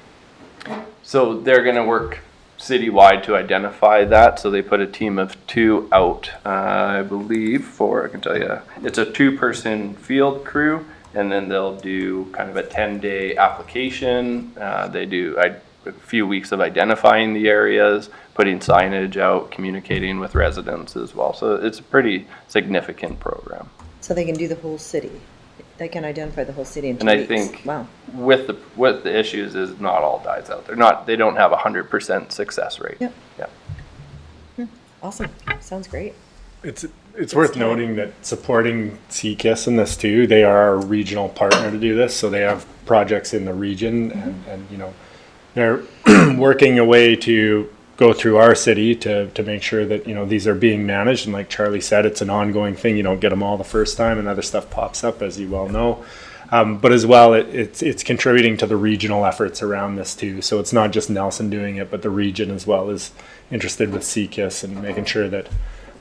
So they're gonna work citywide to identify that, so they put a team of 2 out, I believe, I can tell you, it's a 2-person field crew, and then they'll do kind of a 10-day application. They do a few weeks of identifying the areas, putting signage out, communicating with residents as well. So it's a pretty significant program. So they can do the whole city? They can identify the whole city in 2 And weeks? I think Wow. with the issues is not all dies out. They don't have a 100% success rate. Yep. Yeah. Awesome. Sounds great. It's worth noting that supporting CKIS in this too, they are our regional partner to do this, so they have projects in the region and you know, they're working a way to go through our city to make sure that, you know, these are being managed. And like Charlie said, it's an ongoing thing. You don't get them all the first time and other stuff pops up, as you well know. But as well, it's contributing to the regional efforts around this too. So it's not just Nelson doing it, but the region as well is interested with CKIS and making sure that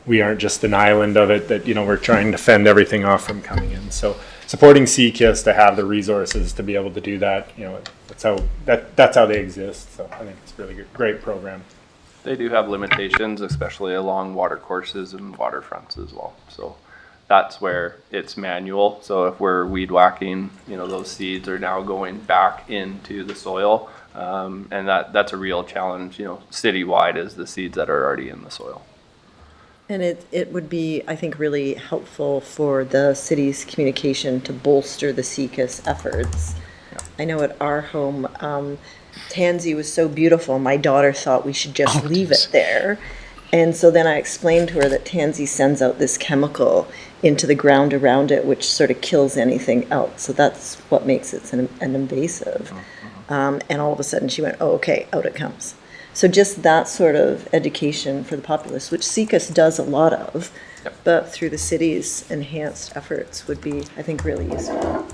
we aren't just an island of it, that, you know, we're trying to fend everything off from coming in. So supporting CKIS to have the resources to be able to do that, you know, that's how they exist. So I think it's a really good, great program. They do have limitations, especially along water courses and waterfronts as well. So that's where it's manual. So if we're weed whacking, you know, those seeds are now going back into the soil. And that's a real challenge, you know, citywide, is the seeds that are already in the soil. And it would be, I think, really helpful for the city's communication to bolster the CKIS efforts. Yeah. I know at our home, tansy was so beautiful, my daughter thought we should just leave it there. And so then I explained to her that tansy sends out this chemical into the ground around it, which sort of kills anything else. So that's what makes it an invasive. And all of a sudden she went, oh, okay, out it comes. So just that sort of education for the populace, which CKIS does a lot of, Yep. but through the city's enhanced efforts would be, I think, really useful.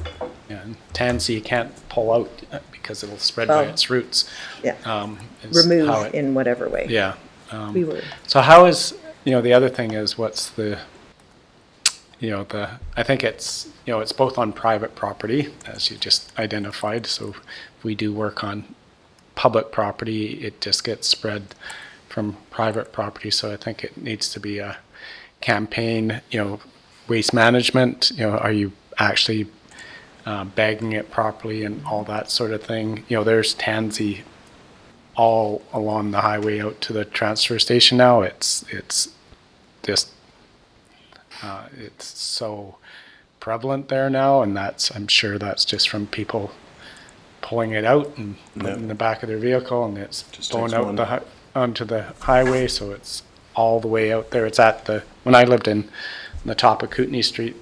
Yeah, and tansy you can't pull out because it'll spread by its roots. Yeah. is how Remove in whatever way. Yeah. We would. So how is, you know, the other thing is what's the, you know, I think it's, you know, it's both on private property, as you just identified. So if we do work on public property, it just gets spread from private property. So I think it needs to be a campaign, you know, waste management, you know, are you actually bagging it properly and all that sort of thing. You know, there's tansy all along the highway out to the transfer station now. It's just it's so prevalent there now, and I'm sure that's just from people pulling it out and putting it in the back of their vehicle, and it's just going out onto the highway. So it's all the way out there. It's when I lived in the top of Kootenai Street,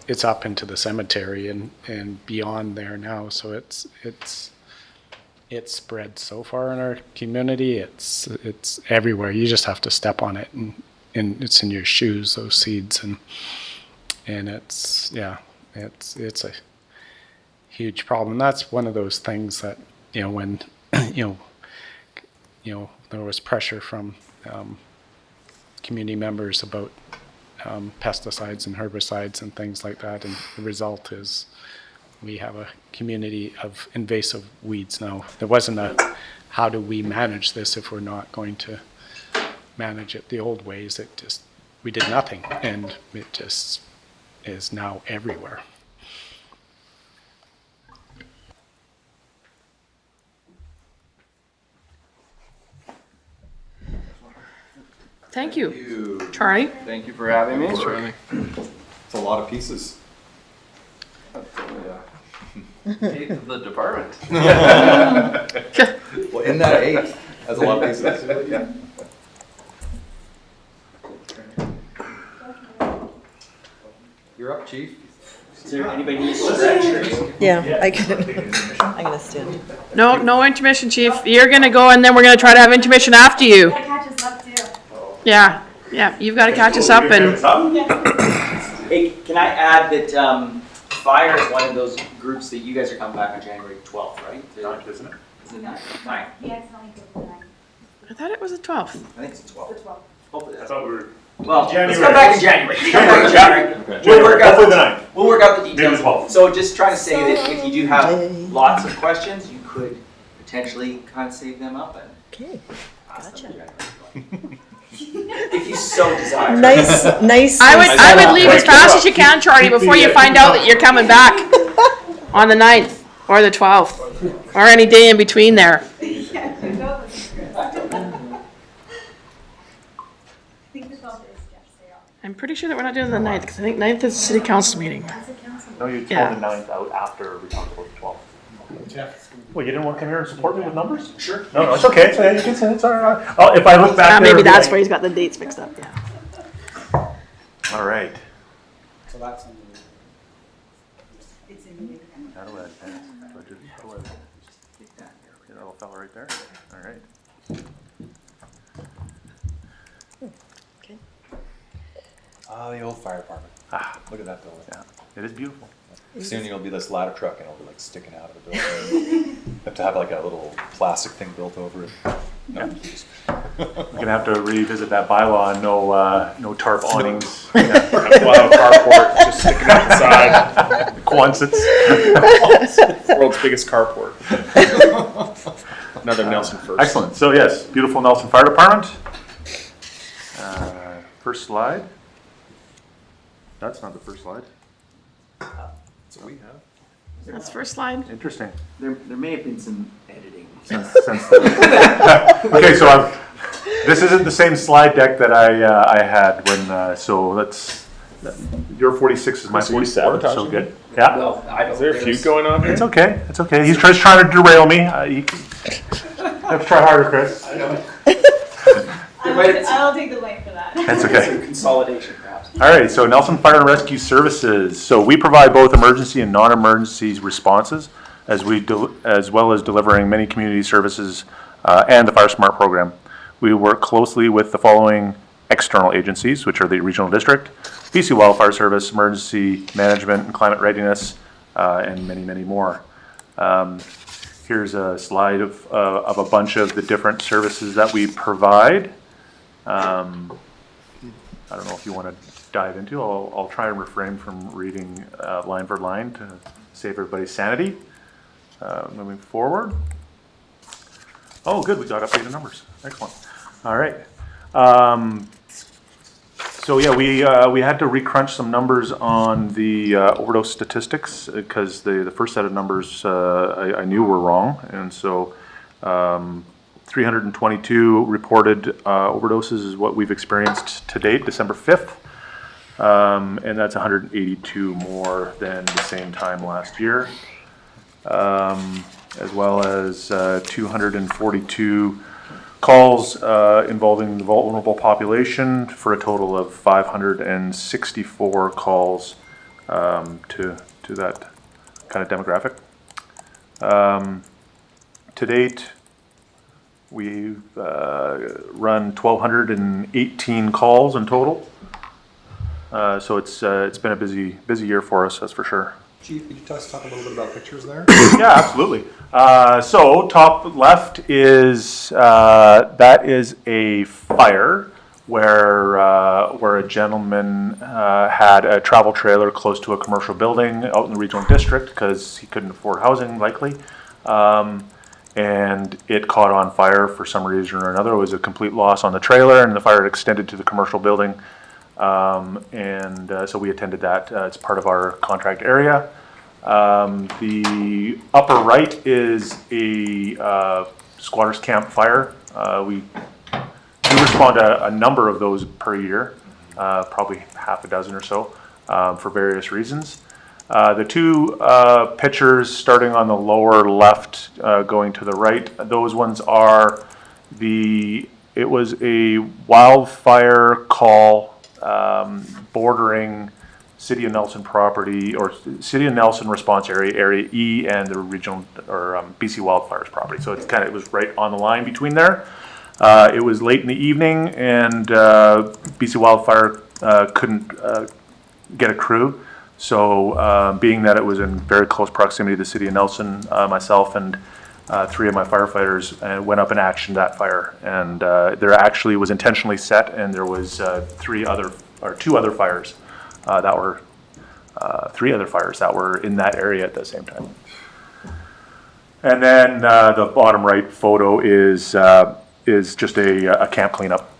it's up into the cemetery and beyond there now. So it's spread so far in our community. It's everywhere. You just have to step on it, and it's in your shoes, those seeds, and it's a huge problem. That's one of those things that, you know, when you know there was pressure from community members about pesticides and herbicides and things like that, and the result is we have a community of invasive weeds now. There wasn't a how do we manage this if we're not going to manage it the old ways. We did nothing, and it just is now everywhere. Thank you. Charlie? Thank you for having me. Charlie. It's a lot of pieces. Eighth of the department. Well, in that 8, that's a lot of pieces. Yeah. Chief? Is there anybody needs to stretch? Yeah, I can, I'm gonna stand. No intermission, chief. You're gonna go and then we're gonna try to have intermission after you. Yeah, you've gotta catch us up and, Hey, can I add that fire is one of those groups that you guys are coming back on January 12th, right? 9th, isn't it? Is it 9th? 9th. I thought it was the 12th. I think it's 12th. Hopefully I that's thought we were. Well, let's January. come back in January. Come back in January. We'll work out Hopefully the 9th. We'll work out the Maybe details. the 12th. So just trying to say that if you do have lots of questions, you could potentially kind of save them up and Okay, ask them gotcha. in January. If you so desire. Nice. I would leave as fast as you can, Charlie, before you find out that you're coming back on the 9th or the 12th or any day in between there. I'm pretty sure that we're not doing the 9th because I think 9th is a city council meeting. No, you told Yeah. the 9th out after we talked about the 12th. Well, you didn't want to come here and support me with numbers? Sure. No, it's okay. You can say it's all right. Oh, if I look back there, Maybe it'll be that's like- where he's got the dates mixed up, yeah. All right. So that's. How do I advance? How do I get that little fella right there? All right. Okay. The old fire department. Look at that building. Yeah, it is beautiful. Soon you'll be this ladder truck and it'll be like sticking out of the building. Have to have like a little plastic thing built over it. No, just- We're gonna have to revisit that bylaw and no tarp awnings. We'll have a carport just sticking out the side. Quonsets. World's biggest carport. Another Nelson first. Excellent. So yes, beautiful Nelson Fire Department. First slide. That's not the first slide. That's what we have. That's the first slide. Interesting. There may have been some editing. Okay, so this isn't the same slide deck that I had when, so let's, your 46 is my So you 44, so sabotaging good. Yeah, Well, I don't. Is there a feud going on here? it's okay, it's okay. He's just trying to derail me. You have to try harder, Chris. I'll take the blame for that. That's okay. Consolidation, perhaps. All right, so Nelson Fire and Rescue Services. So we provide both emergency and non-emergency responses, as well as delivering many community services and the Fire Smart program. We work closely with the following external agencies, which are the Regional District, BC Wildfire Service, Emergency Management and Climate Readiness, and many, many more. Here's a slide of a bunch of the different services that we provide. I don't know if you want to dive into. I'll try and refrain from reading line for line to save everybody's sanity. Moving forward. Oh, good. We got updated numbers. Excellent. All right. So yeah, we had to recrunch some numbers on the overdose statistics because the first set of numbers I knew were wrong, and so 322 reported overdoses is what we've experienced to date, December 5th, and that's 182 more than the same time last year, as well as 242 calls involving the vulnerable population for a total of 564 calls to that kind of demographic. To date, we've run 1,218 calls in total. So it's been a busy year for us, that's for sure. Chief, could you talk a little bit about pictures there? Yeah, absolutely. So top left is that is a fire where a gentleman had a travel trailer close to a commercial building out in the regional district because he couldn't afford housing, likely, and it caught on fire for some reason or another. It was a complete loss on the trailer, and the fire had extended to the commercial building. So we attended that. It's part of our contract area. The upper right is a squatters camp fire. We do respond to a number of those per year, probably half a dozen or so, for various reasons. The two pictures starting on the lower left, going to the right, those ones are it was a wildfire call bordering City of Nelson property, or City of Nelson response area, Area E, and the regional, or BC Wildfires property. So it was right on the line between there. It was late in the evening, and BC Wildfire couldn't get a crew. So being that it was in very close proximity to the City of Nelson, myself and 3 of my firefighters went up and actioned that fire. And there actually was intentionally set, and there was 2 other fires that were 3 other fires that were in that area at the same time. And then the bottom right photo is just a camp cleanup,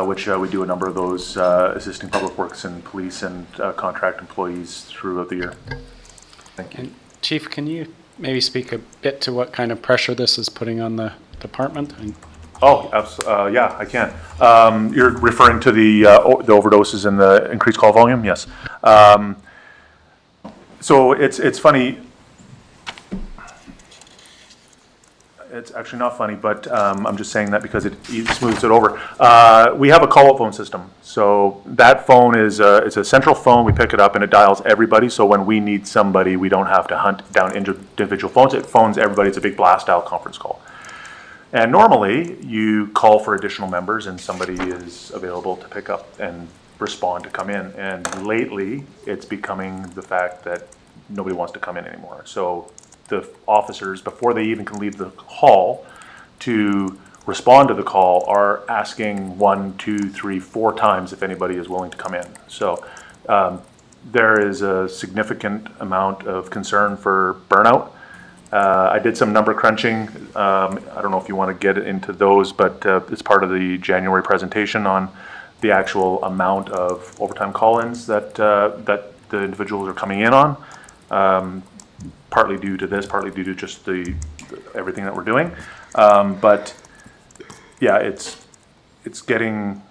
which we do a number of those, assisting public works and police and contract employees throughout the year. Thank you. And Chief, can you maybe speak a bit to what kind of pressure this is putting on the department? Yeah, I can. You're referring to the overdoses and the increased call volume? Yes. So it's funny. It's actually not funny, but I'm just saying that because it smooths it over. We have a call-out phone system. So that phone is it's a central phone. We pick it up and it dials everybody. So when we need somebody, we don't have to hunt down individual phones. It phones everybody. It's a big blast-dial conference call. And normally, you call for additional members and somebody is available to pick up and respond to come in. And lately, it's becoming the fact that nobody wants to come in anymore. So the officers, before they even can leave the hall to respond to the call, are asking 1, 2, 3, 4 times if anybody is willing to come in. So there is a significant amount of concern for burnout. I did some number crunching. I don't know if you want to get into those, but it's part of the January presentation on the actual amount of overtime call-ins that the individuals are coming in on. Partly due to this, partly due to just everything that we're doing. But yeah, it's going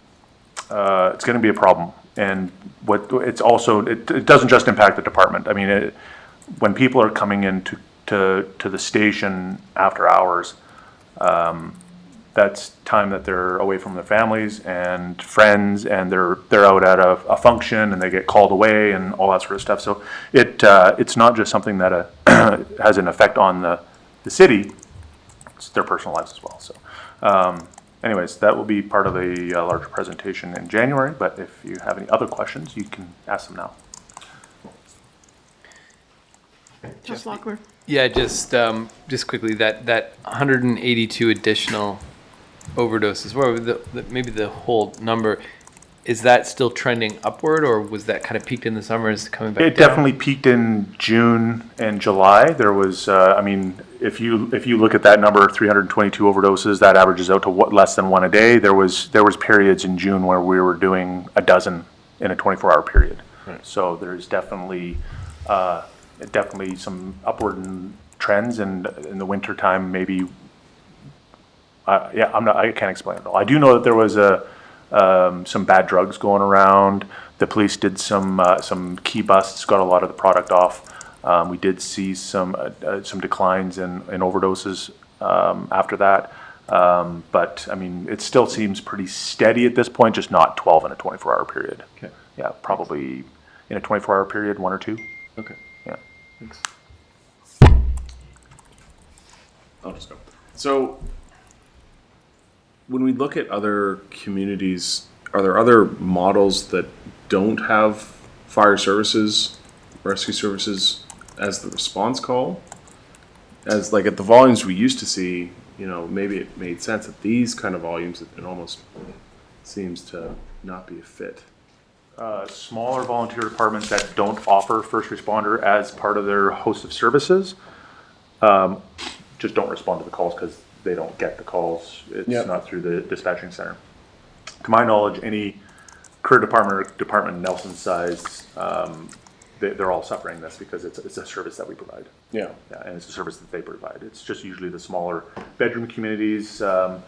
to be a problem. And it doesn't just impact the department. I mean, when people are coming in to the station after hours, that's time that they're away from their families and friends, and they're out at a function and they get called away and all that sort of stuff. So it's not just something that has an effect on the city, it's their personal lives as well. So anyways, that will be part of a larger presentation in January, but if you have any other questions, you can ask them now. Councilor Lockwood. Yeah, just quickly, that 182 additional overdoses, maybe the whole number, is that still trending upward, or was that kind of peaked in the summer, is coming back down? It definitely peaked in June and July. There was, I mean, if you look at that number, 322 overdoses, that averages out to less than 1 a day. There was periods in June where we were doing a dozen in a 24-hour period. Right. So there's definitely some upward trends, and in the winter time, maybe. I can't explain it all. I do know that there was some bad drugs going around. The police did some key busts, got a lot of the product off. We did see some declines in overdoses after that. But I mean, it still seems pretty steady at this point, just not 12 in a 24-hour period. Okay. Yeah, probably in a 24-hour period, 1 or 2. Okay. Yeah. Thanks. I'll just go. So, when we look at other communities, are there other models that don't have fire services, rescue services as the response call? As like at the volumes we used to see, maybe it made sense at these kind of volumes, it almost seems to not be a fit. Smaller volunteer departments that don't offer first responder as part of their host of services just don't respond to the calls because they don't get the calls. It's not through the dispatching center. To my knowledge, any career department or department Nelson size, they're all suffering this because it's a service that we provide. Yeah, and it's a service that they provide. It's just usually the smaller bedroom communities and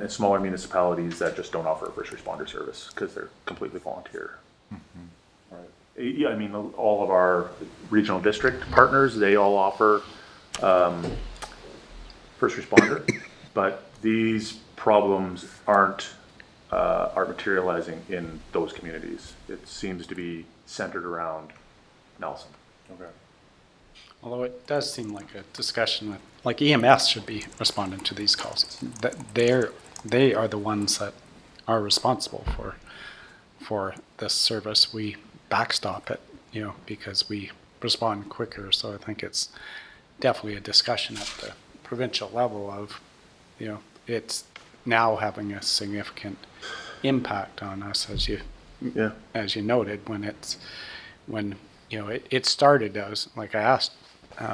smaller municipalities that just don't offer a first responder service because they're completely volunteer. Mm-hmm. Right. Yeah, I mean, all of our regional district partners, they all offer first responder, but these problems aren't are materializing in those communities. It seems to be centered around Nelson. Okay. Although it does seem like a discussion with, like EMS should be responding to these calls. That they are the ones that are responsible for this service. We backstop it, because we respond quicker. So I think it's definitely a discussion at the provincial level of, it's now having a significant impact on us, as you noted, when it started as, like I asked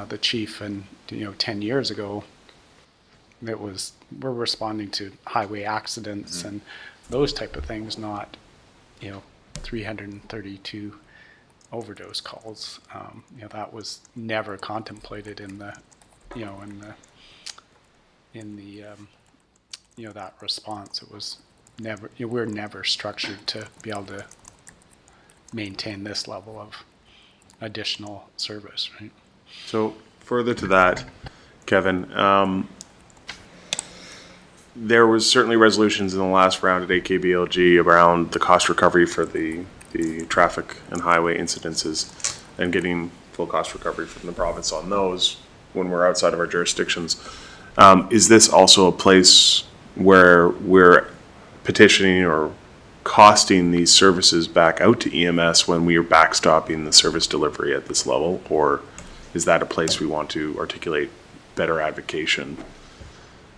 the chief, and 10 years ago, we're responding to highway accidents and those type of things, not 332 overdose calls. That was never contemplated in the that response. It was never, we're never structured to be able to maintain this level of additional service, right? So further to that, Kevin, there was certainly resolutions in the last round at AKBLG around the cost recovery for the traffic and highway incidences and getting full cost recovery from the province on those when we're outside of our jurisdictions. Is this also a place where we're petitioning or costing these services back out to EMS when we are backstopping the service delivery at this level? Or is that a place we want to articulate better advocation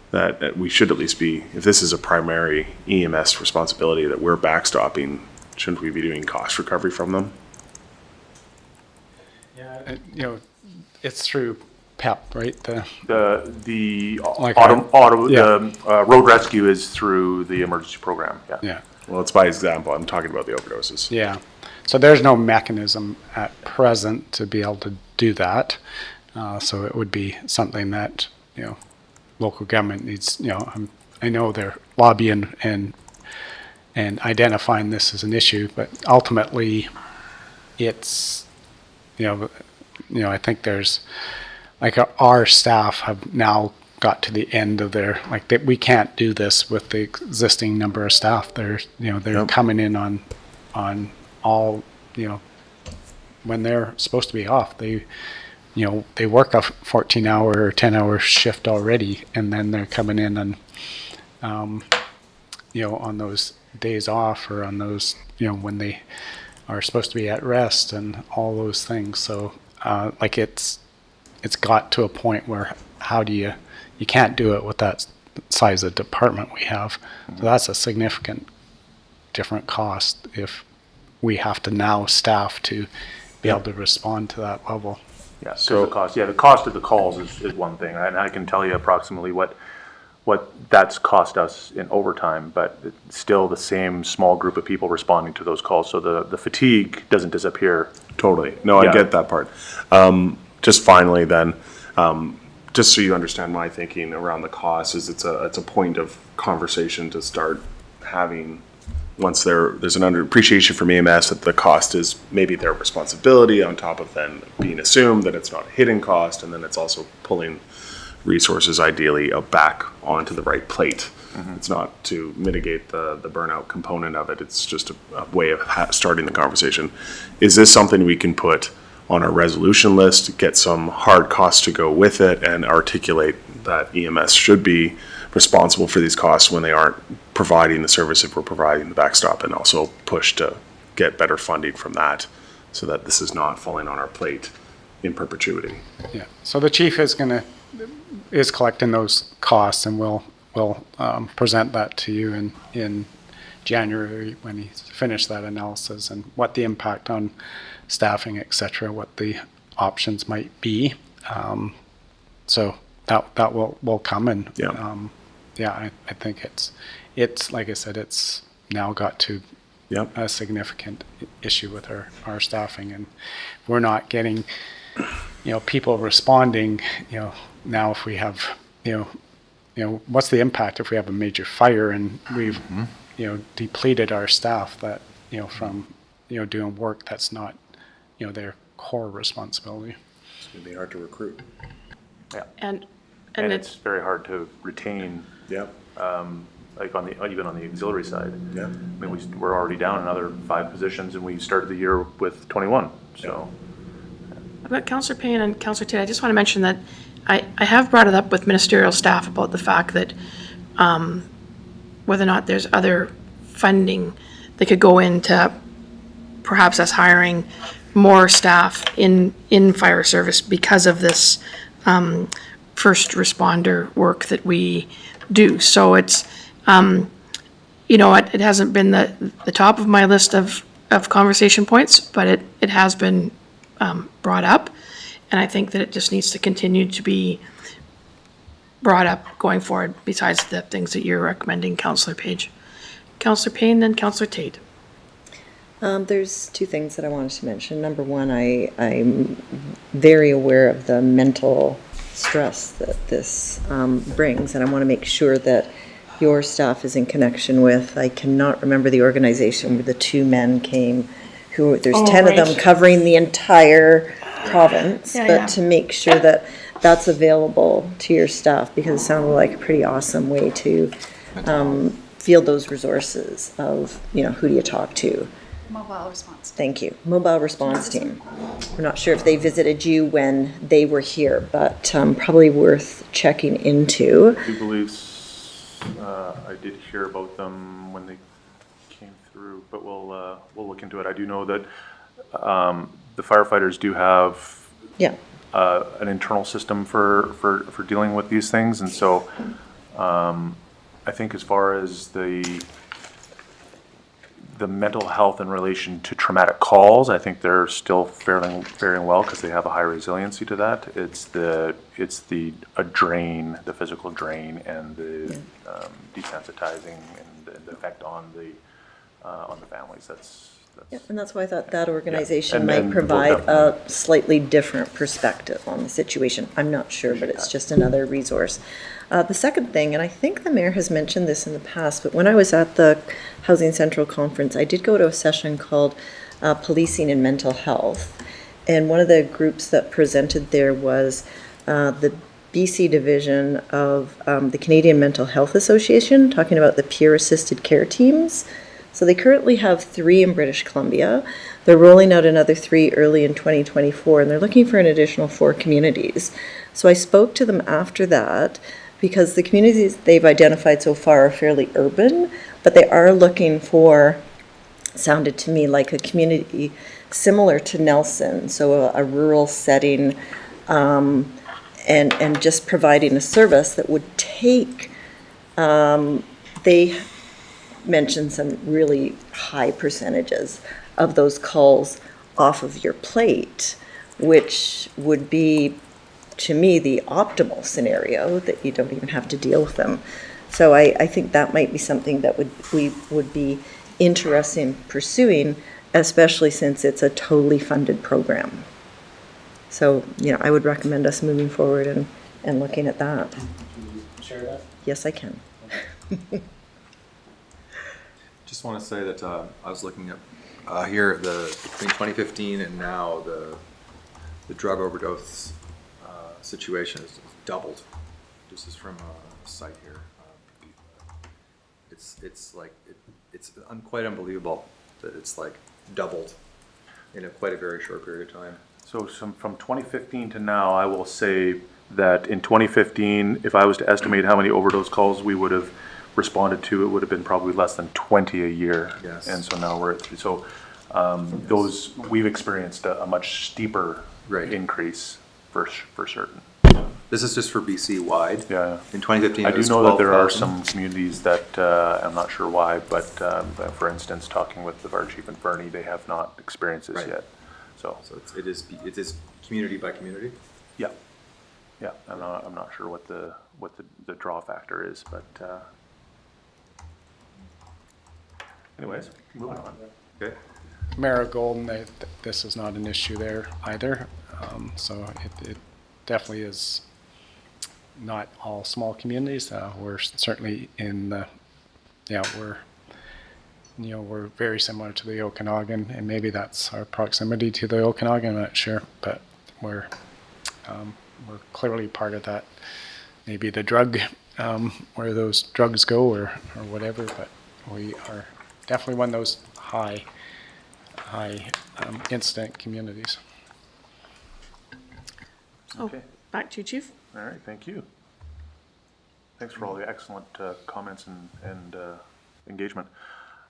that we should at least be, if this is a primary EMS responsibility that we're backstopping, shouldn't we be doing cost recovery from them? Yeah, it's through PEP, right? The Like road rescue is through the emergency program. Yeah. Yeah. Well, it's by example. I'm talking about the overdoses. Yeah. So there's no mechanism at present to be able to do that. So it would be something that, local government needs, I know they're lobbying and identifying this as an issue, but ultimately it's, I think there's, like our staff have now got to the end of their, like, we can't do this with the existing number of staff. They're coming in on all, when they're supposed to be off, they work a 14-hour or 10-hour shift already, and then they're coming in and, on those days off, or on those, when they are supposed to be at rest and all those things. So, it's got to a point where you can't do it with that size of department we have. So that's a significant different cost if we have to now staff to be able to respond to that level. Yeah, so the cost of the calls is one thing, and I can tell you approximately what that's cost us in overtime, but it's still the same small group of people responding to those calls, so the fatigue doesn't disappear. Totally. No, I get that part. Just finally then, just so you understand my thinking around the cost, is it's a point of conversation to start having once there's an appreciation from EMS that the cost is maybe their responsibility, on top of then being assumed that it's not a hidden cost, and then it's also pulling resources ideally back onto the right plate. It's not to mitigate the burnout component of it. It's just a way of starting the conversation. Is this something we can put on our resolution list, get some hard costs to go with it, and articulate that EMS should be responsible for these costs when they aren't providing the service if we're providing the backstop, and also push to get better funding from that so that this is not falling on our plate in perpetuity? Yeah. So the chief is collecting those costs, and we'll present that to you in January when he's finished that analysis, and what the impact on staffing, et cetera, what the options might be. So that will come, and I think it's like I said, it's now got to a significant issue with our staffing, and we're not getting people responding. Now if we have what's the impact if we have a major fire and we've depleted our staff that from doing work that's not their core responsibility. It's going to be hard to recruit. Yeah. And it's very hard to retain like on the, even on the auxiliary side. Yeah. I mean, we're already down another 5 positions, and we started the year with 21, so. I've got Councillor Payne and Councillor Tate. I just want to mention that I have brought it up with ministerial staff about the fact that whether or not there's other funding that could go into perhaps us hiring more staff in fire service because of this first responder work that we do. So it's, you know, it hasn't been the top of my list of conversation points, but it has been brought up. And I think that it just needs to continue to be brought up going forward, besides the things that you're recommending, Councillor Page. Councillor Payne, then Councillor Tate. There's two things that I wanted to mention. Number one, I'm very aware of the mental stress that this brings, and I want to make sure that your staff is in connection with, I cannot remember the organization where the two men came, who, there's 10 of them covering the entire province, but to make sure that that's available to your staff, because it sounded like a pretty awesome way to field those resources of, you know, who do you talk to? Mobile response. Thank you. Mobile response team. We're not sure if they visited you when they were here, but probably worth checking into. I do believe I did hear about them when they came through, but we'll look into it. I do know that the firefighters do have an internal system for dealing with these things, and so I think as far as the mental health in relation to traumatic calls, I think they're still faring well because they have a high resiliency to that. It's the drain, the physical drain, and the desensitizing and the effect on the families. And that's why I thought that organization might provide a slightly different perspective on the situation. I'm not sure, but it's just another resource. The second thing, and I think the mayor has mentioned this in the past, but when I was at the Housing Central Conference, I did go to a session called Policing and Mental Health. And one of the groups that presented there was the BC division of the Canadian Mental Health Association, talking about the peer assisted care teams. So they currently have 3 in British Columbia. They're rolling out another 3 early in 2024, and they're looking for an additional 4 communities. So I spoke to them after that, because the communities they've identified so far are fairly urban, but they are looking for, sounded to me like a community similar to Nelson, so a rural setting, and just providing a service that would take, they mentioned some really high percentages of those calls off of your plate, which would be, to me, the optimal scenario, that you don't even have to deal with them. So I think that might be something that we would be interested in pursuing, especially since it's a totally funded program. So, you know, I would recommend us moving forward and looking at that. Can you share that? Yes, I can. Just want to say that I was looking at here between 2015 and now the drug overdose situation has doubled. This is from a site here. It's like it's quite unbelievable that it's like doubled in quite a very short period of time. So from 2015 to now, I will say that in 2015, if I was to estimate how many overdose calls we would have responded to, it would have been probably less than 20 a year. Yes. And so now we're at 3. So we've experienced a much steeper increase for certain. This is just for BC wide. Yeah. In 2015, I it do was know that there are 12,000. some communities that, I'm not sure why, but for instance, talking with the fire chief in Fernie, they have not experienced this yet. So it is community by community. Yeah. Yeah. I'm not sure what the draw factor is, but anyways, moving on. Okay. Marigold, this is not an issue there either. So it definitely is not all small communities. We're certainly in the, we're very similar to the Okanagan, and maybe that's our proximity to the Okanagan, I'm not sure, but we're clearly part of that, maybe the drug where those drugs go or whatever, but we are definitely one of those high incident communities. Okay. Back to you, Chief. All right, thank you. Thanks for all the excellent comments and engagement.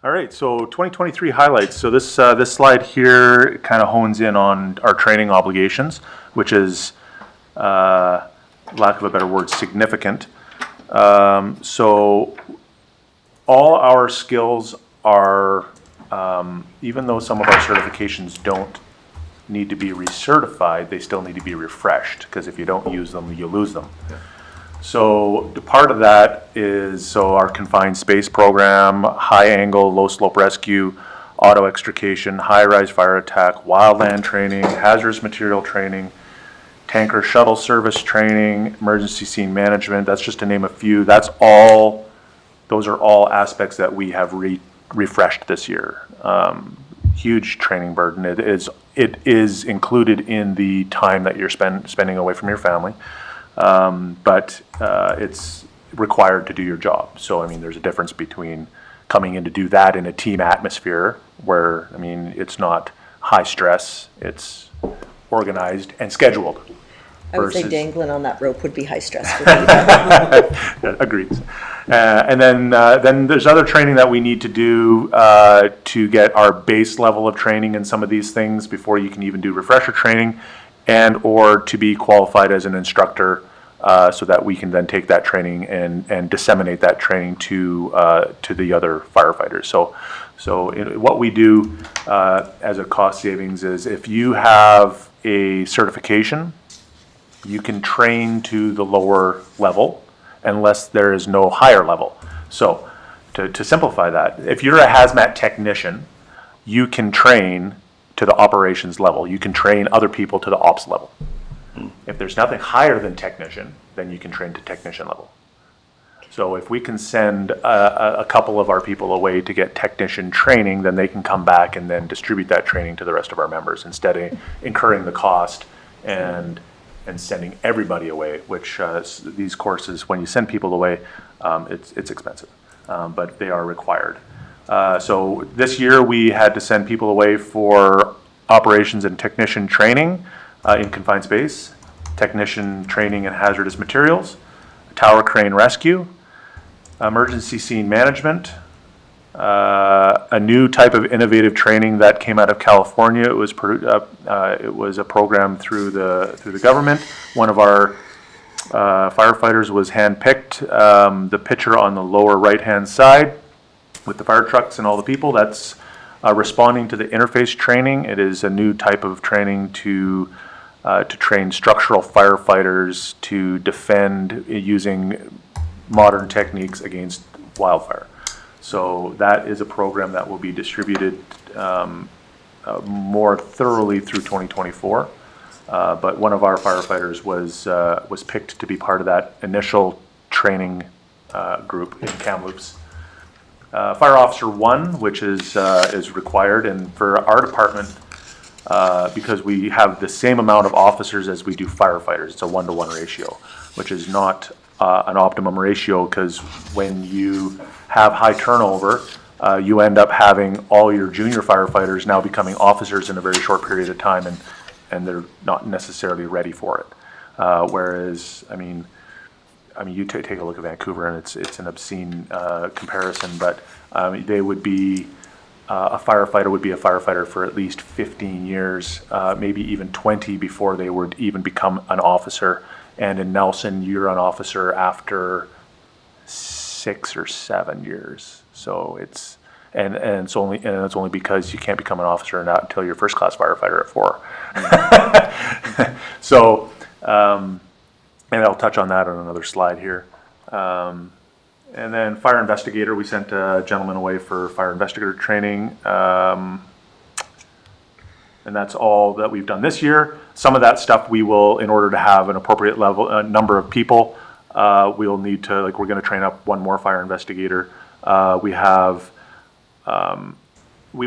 All right, so 2023 highlights. So this slide here kind of hones in on our training obligations, which is, lack of a better word, significant. So all our skills are, even though some of our certifications don't need to be recertified, they still need to be refreshed, because if you don't use them, you lose them. So the part of that is, so our confined space program, high angle, low slope rescue, auto extrication, high rise fire attack, wildland training, hazardous material training, tanker shuttle service training, emergency scene management, that's just to name a few. Those are all aspects that we have refreshed this year. Huge training burden. It is included in the time that you're spending away from your family. But it's required to do your job. So, I mean, there's a difference between coming in to do that in a team atmosphere where, I mean, it's not high stress, it's organized and scheduled. I would say versus- dangling on that rope would be high stress for me. Agreed. And then there's other training that we need to do to get our base level of training in some of these things before you can even do refresher training, and or to be qualified as an instructor so that we can then take that training and disseminate that training to the other firefighters. So what we do as a cost savings is, if you have a certification, you can train to the lower level unless there is no higher level. So to simplify that, if you're a hazmat technician, you can train to the operations level. You can train other people to the ops level. If there's nothing higher than technician, then you can train to technician level. So if we can send a couple of our people away to get technician training, then they can come back and then distribute that training to the rest of our members instead of incurring the cost and sending everybody away, which these courses, when you send people away, it's expensive, but they are required. So this year we had to send people away for operations and technician training in confined space, technician training in hazardous materials, tower crane rescue, emergency scene management, a new type of innovative training that came out of California. It was a program through the government. One of our firefighters was handpicked. The picture on the lower right-hand side with the fire trucks and all the people, that's responding to the interface training. It is a new type of training to train structural firefighters to defend using modern techniques against wildfire. So that is a program that will be distributed more thoroughly through 2024. But one of our firefighters was picked to be part of that initial training group in Kamloops. Fire Officer 1, which is required, and for our department, because we have the same amount of officers as we do firefighters, it's a 1-to-1 ratio, which is not an optimum ratio, because when you have high turnover, you end up having all your junior firefighters now becoming officers in a very short period of time, and they're not necessarily ready for it. Whereas, I mean, you take a look at Vancouver, and it's an obscene comparison, but they would be a firefighter would be a firefighter for at least 15 years, maybe even 20 before they would even become an officer. And in Nelson, you're an officer after 6 or 7 years. So it's it's only because you can't become an officer until you're first class firefighter at 4. So, and I'll touch on that on another slide here. And then fire investigator, we sent a gentleman away for fire investigator training. And that's all that we've done this year. Some of that stuff we will, in order to have an appropriate level, number of people, we'll need to, we're going to train up one more fire investigator. We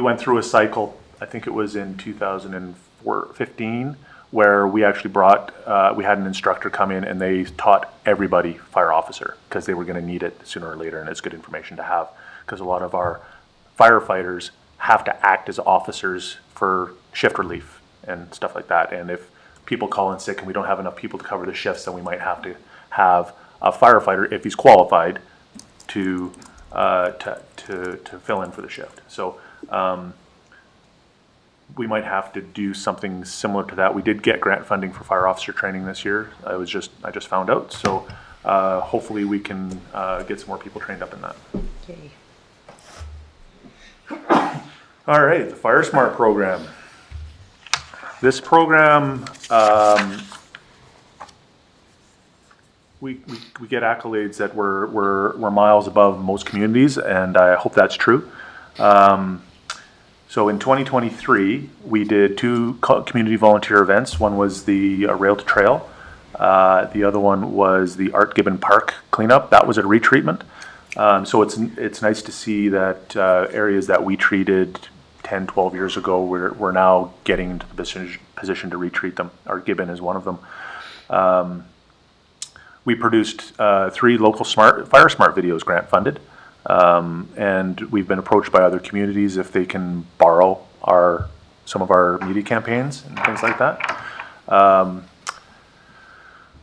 went through a cycle, I think it was in 2015, where we actually brought, we had an instructor come in and they taught everybody fire officer because they were going to need it sooner or later, and it's good information to have because a lot of our firefighters have to act as officers for shift relief and stuff like that. And if people call in sick and we don't have enough people to cover the shifts, then we might have to have a firefighter, if he's qualified, to fill in for the shift. So we might have to do something similar to that. We did get grant funding for fire officer training this year. I just found out. So hopefully we can get some more people trained up in that. Okay. All right, the Fire Smart program. This program, we get accolades that we're miles above most communities, and I hope that's true. So in 2023, we did 2 community volunteer events. One was the Rail to Trail. The other one was the Art Gibbon Park cleanup. That was a retreatment. So it's nice to see that areas that we treated 10, 12 years ago, we're now getting into the position to retreat them. Art Gibbon is one of them. We produced 3 local Fire Smart videos grant funded. And we've been approached by other communities if they can borrow some of our media campaigns and things like that.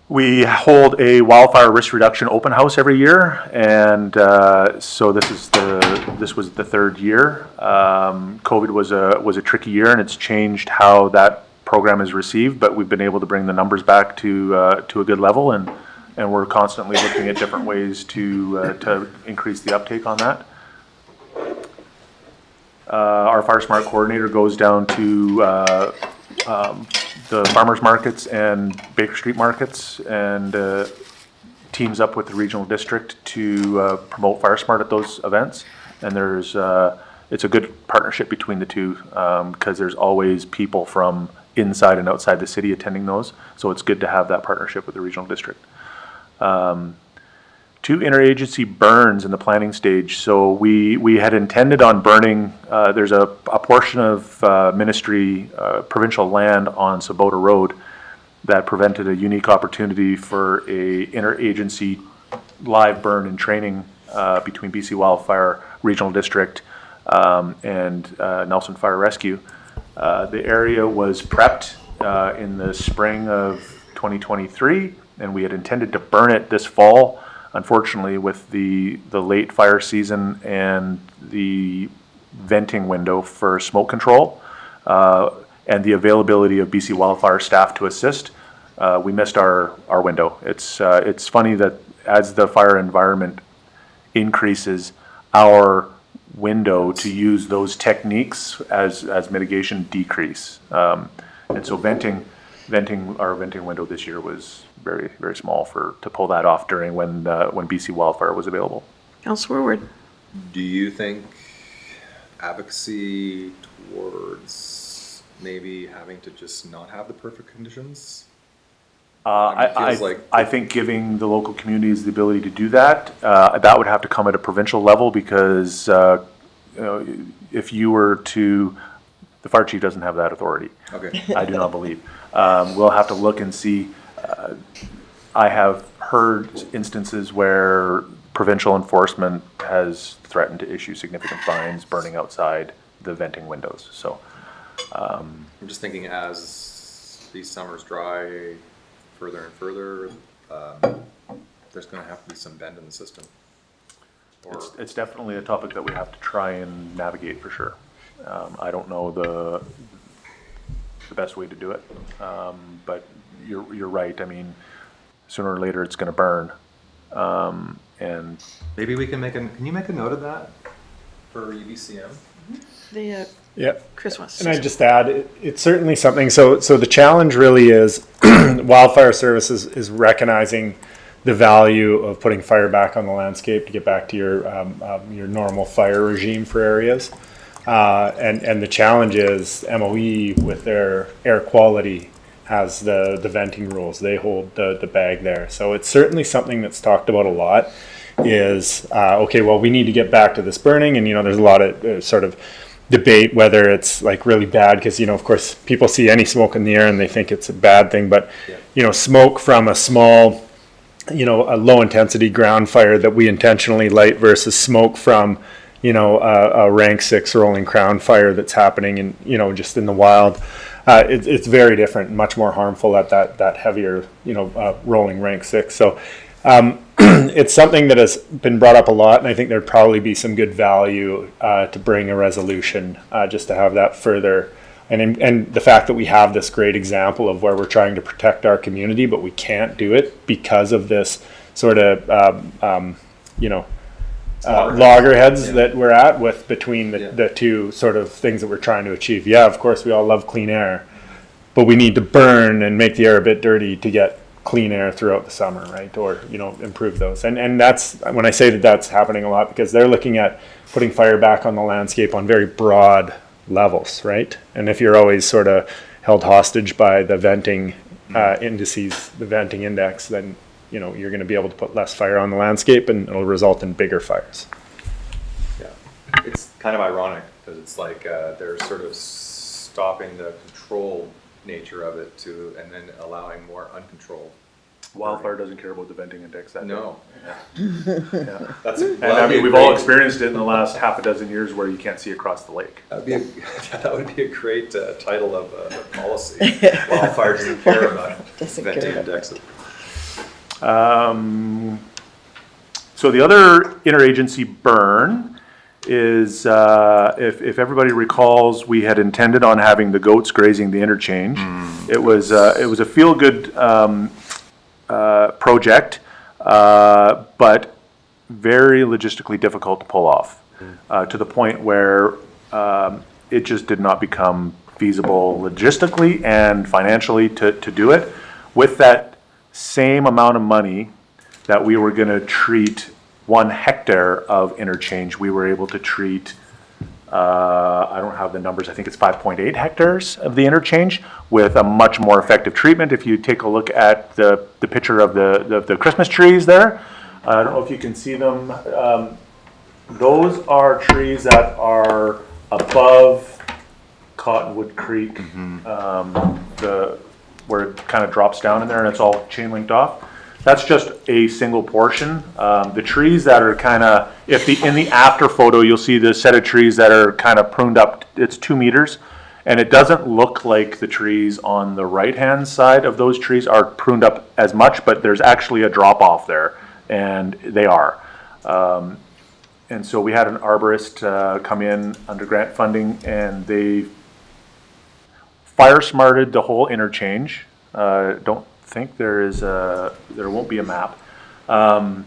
We hold a wildfire risk reduction open house every year, and so this was the 3rd year. COVID was a tricky year, and it's changed how that program is received. But we've been able to bring the numbers back to a good level, and we're constantly looking at different ways to increase the uptake on that. Our Fire Smart coordinator goes down to the farmers markets and Baker Street markets and teams up with the regional district to promote Fire Smart at those events. And it's a good partnership between the two because there's always people from inside and outside the city attending those. So it's good to have that partnership with the regional district. 2 interagency burns in the planning stage. So we had intended on burning, there's a portion of ministry, provincial land on Sabota Road that prevented a unique opportunity for a interagency live burn and training between BC Wildfire Regional District and Nelson Fire Rescue. The area was prepped in the spring of 2023, and we had intended to burn it this fall. Unfortunately, with the late fire season and the venting window for smoke control and the availability of BC Wildfire staff to assist, we missed our window. It's funny that as the fire environment increases, our window to use those techniques as mitigation decrease. And so our venting window this year was very, very small to pull that off during when BC Wildfire was available. Councillor Woodward. Do you think advocacy towards maybe having to just not have the perfect conditions? I think giving the local communities the ability to do that, that would have to come at a provincial level because if you were to, the fire chief doesn't have that authority. Okay. I do not believe. We'll have to look and see. I have heard instances where provincial enforcement has threatened to issue significant fines burning outside the venting windows. So I'm just thinking as these summers dry further and further, there's going to have to be some bend in the system. It's definitely a topic that we have to try and navigate for sure. I don't know the best way to do it, but you're right. I mean, sooner or later it's going to burn, and maybe we can can you make a note of that for UBCM? Yeah. Chris wants to. And I just add, it's certainly something. So the challenge really is Wildfire Services is recognizing the value of putting fire back on the landscape to get back to your normal fire regime for areas. And the challenge is MOE with their air quality has the venting rules. They hold the bag there. So it's certainly something that's talked about a lot is, okay, well, we need to get back to this burning. And, there's a lot of sort of debate whether it's like really bad, because, you know, of course, people see any smoke in the air and they think it's a bad thing, but, you know, smoke from a small, you know, a low intensity ground fire that we intentionally light versus smoke from, you know, a rank 6 rolling crown fire that's happening in, you know, just in the wild. It's very different, much more harmful at that heavier, you know, rolling rank 6. So it's something that has been brought up a lot, and I think there'd probably be some good value to bring a resolution just to have that further. And the fact that we have this great example of where we're trying to protect our community, but we can't do it because of this sort of, you know, loggerheads that we're at with between the two sort of things that we're trying to achieve. Yeah, of course, we all love clean air, but we need to burn and make the air a bit dirty to get clean air throughout the summer, right? Or, you know, improve those. And that's when I say that that's happening a lot, because they're looking at putting fire back on the landscape on very broad levels, right? And if you're always sort of held hostage by the venting indices, the venting index, then, you know, you're going to be able to put less fire on the landscape, and it'll result in bigger fires. Yeah, it's kind of ironic because it's like they're sort of stopping the controlled nature of it and then allowing more uncontrolled. Wildfire doesn't care about the venting index that No. Yeah. That's and I mean, we've all experienced it in the last half a dozen years where you can't see across the lake. That would be a great title of a policy. Wildfire doesn't care about venting indexes. So the other interagency burn is, if everybody recalls, we had intended on having the goats grazing the interchange. It was a feel-good project, but very logistically difficult to pull off, to the point where it just did not become feasible logistically and financially to do it. With that same amount of money that we were going to treat 1 hectare of interchange, we were able to treat, I don't have the numbers, I think it's 5.8 hectares of the interchange with a much more effective treatment. If you take a look at the picture of the Christmas trees there, I don't know if you can see them. Those are trees that are above Cottonwood Creek, where it kind of drops down in there and it's all chain linked off. That's just a single portion. The trees that are kind of, in the after photo, you'll see the set of trees that are kind of pruned up. It's 2 meters, and it doesn't look like the trees on the right-hand side of those trees are pruned up as much, but there's actually a drop off there, and they are. And so we had an arborist come in under grant funding, and they fire smarted the whole interchange. Don't think there won't be a map, and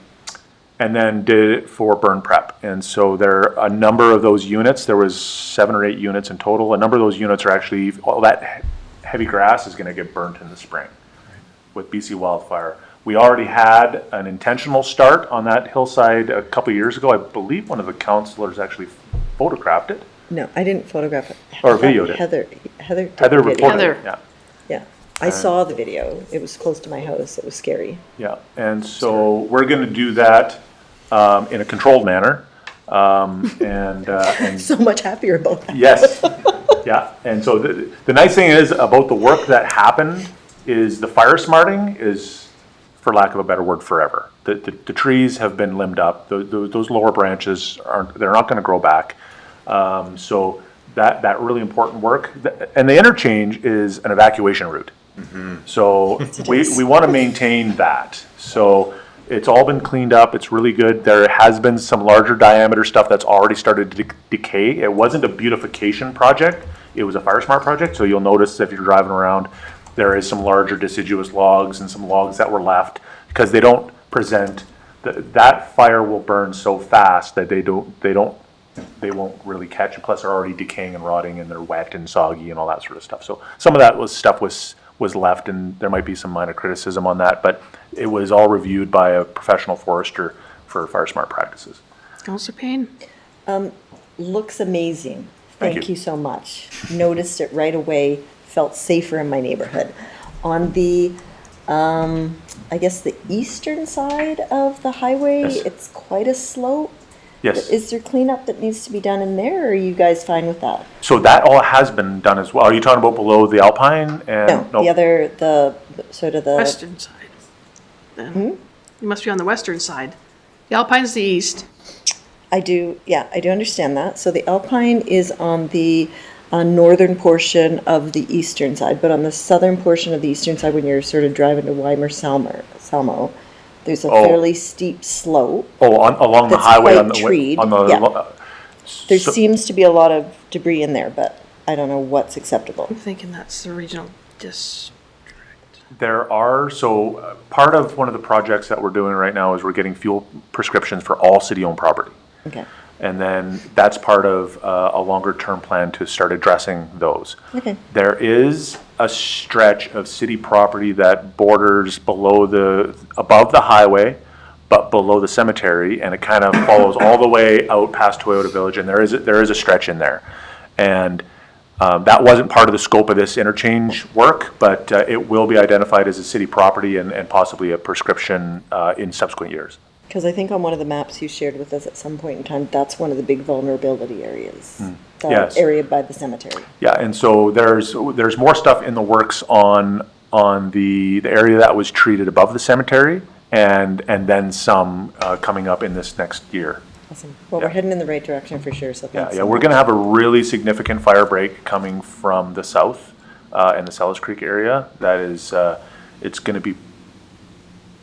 then did it for burn prep. And so a number of those units, there was 7 or 8 units in total. A number of those units are actually, all that heavy grass is going to get burnt in the spring with BC wildfire. We already had an intentional start on that hillside a couple of years ago. I believe one of the councilors actually photographed it. No, I didn't photograph it. Or videoed it. Heather took Heather the video. reported it, yeah. Yeah, I saw the video. It was close to my house. It was scary. Yeah, and so we're going to do that in a controlled manner, and So much happier about that. yes, yeah. And so the nice thing is about the work that happened is the fire smarting is, for lack of a better word, forever. The trees have been limbed up. Those lower branches they're not going to grow back. So that really important work, and the interchange is an evacuation route. So we want to maintain that. So it's all been cleaned up. It's really good. There has been some larger diameter stuff that's already started to decay. It wasn't a beautification project. It was a fire smart project. So you'll notice if you're driving around, there is some larger deciduous logs and some logs that were left because they don't present, that fire will burn so fast that they won't really catch, and plus they're already decaying and rotting and they're wet and soggy and all that sort of stuff. So some of that was left, and there might be some minor criticism on that, but it was all reviewed by a professional forester for fire smart practices. Councillor Payne? Looks amazing. Thank Thank you. you so much. Noticed it right away, felt safer in my neighborhood. On the, I guess the eastern side of the highway, Yes. it's quite a slope. Yes. Is there cleanup that needs to be done in there, or are you guys fine with that? So that all has been done as well. Are you talking about below the Alpine and? No, the other, the, sort of the. Western side. Then. You must be on the western side. The Alpine's the east. I do understand that. So the Alpine is on the northern portion of the eastern side, but on the southern portion of the eastern side, when you're sort of driving to Salmo, there's a fairly steep slope. Along the that's highway quite on the, treed. on the. Yeah. There so- seems to be a lot of debris in there, but I don't know what's acceptable. I'm thinking that's the regional district. There are, part of one of the projects that we're doing right now is we're getting fuel prescriptions for all city-owned property. Okay. And then that's part of a longer-term plan to start addressing those. Okay. There is a stretch of city property that borders above the highway, but below the cemetery, and it kind of follows all the way out past Toyota Village, and there is a stretch in there. And that wasn't part of the scope of this interchange work, but it will be identified as a city property and possibly a prescription in subsequent years. Because I think on one of the maps you shared with us at some point in time, that's one of the big vulnerability areas. The Yes. area by the cemetery. Yeah, and so there's more stuff in the works on the area that was treated above the cemetery, and then some coming up in this next year. Awesome. Well, we're heading in the right direction for sure, so thanks. Yeah, we're gonna have a really significant fire break coming from the south, in the Sellis Creek area. That is, it's gonna be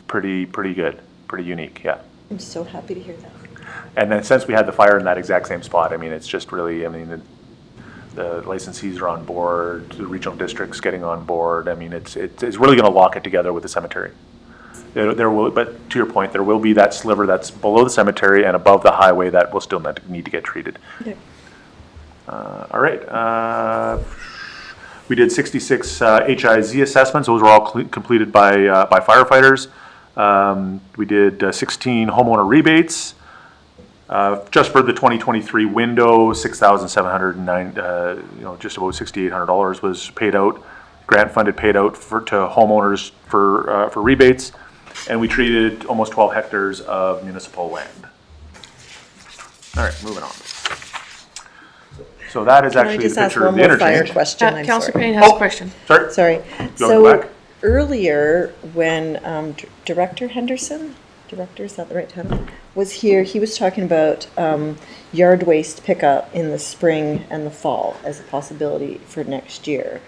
pretty good, pretty unique, yeah. I'm so happy to hear that. And then since we had the fire in that exact same spot, I mean, it's just really, I mean, the licensees are on board, the regional district's getting on board. I mean, it's really gonna lock it together with the cemetery. There will, but to your point, there will be that sliver that's below the cemetery and above the highway that will still need to get treated. Okay. All right. We did 66 HIZ assessments. Those were all completed by firefighters. We did 16 homeowner rebates. Just for the 2023 window, $6,709, just about $6,800 was paid out, grant funded paid out to homeowners for rebates. And we treated almost 12 hectares of municipal land. All right, moving on. So that is Can I actually just the ask picture of one the more fire interchange. question? I'm Councillor sorry. Payne has a question. Sorry. Sorry. You wanna go So back? earlier, when Director Henderson, is that the right title, was here, he was talking about yard waste pickup in the spring and the fall as a possibility for next year.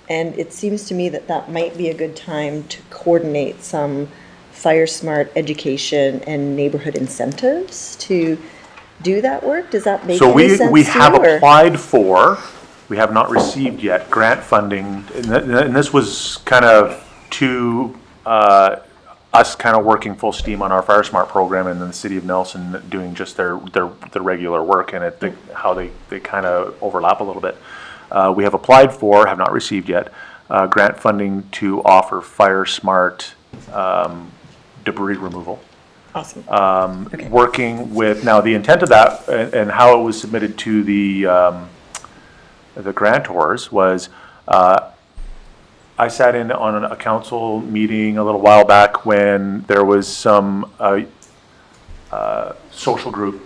And it seems to me that that might be a good time to coordinate some fire smart education and neighborhood incentives to do that work. Does that make So any sense to you? we have or- applied for, we have not received yet, grant funding. And this was kind of us kind of working full steam on our Fire Smart program, and then the City of Nelson doing just their regular work, and how they kind of overlap a little bit. We have applied for, have not received yet, grant funding to offer Fire Smart debris removal. Awesome. Okay. Working with, now the intent of that and how it was submitted to the grantors was, I sat in on a council meeting a little while back when there was some social group,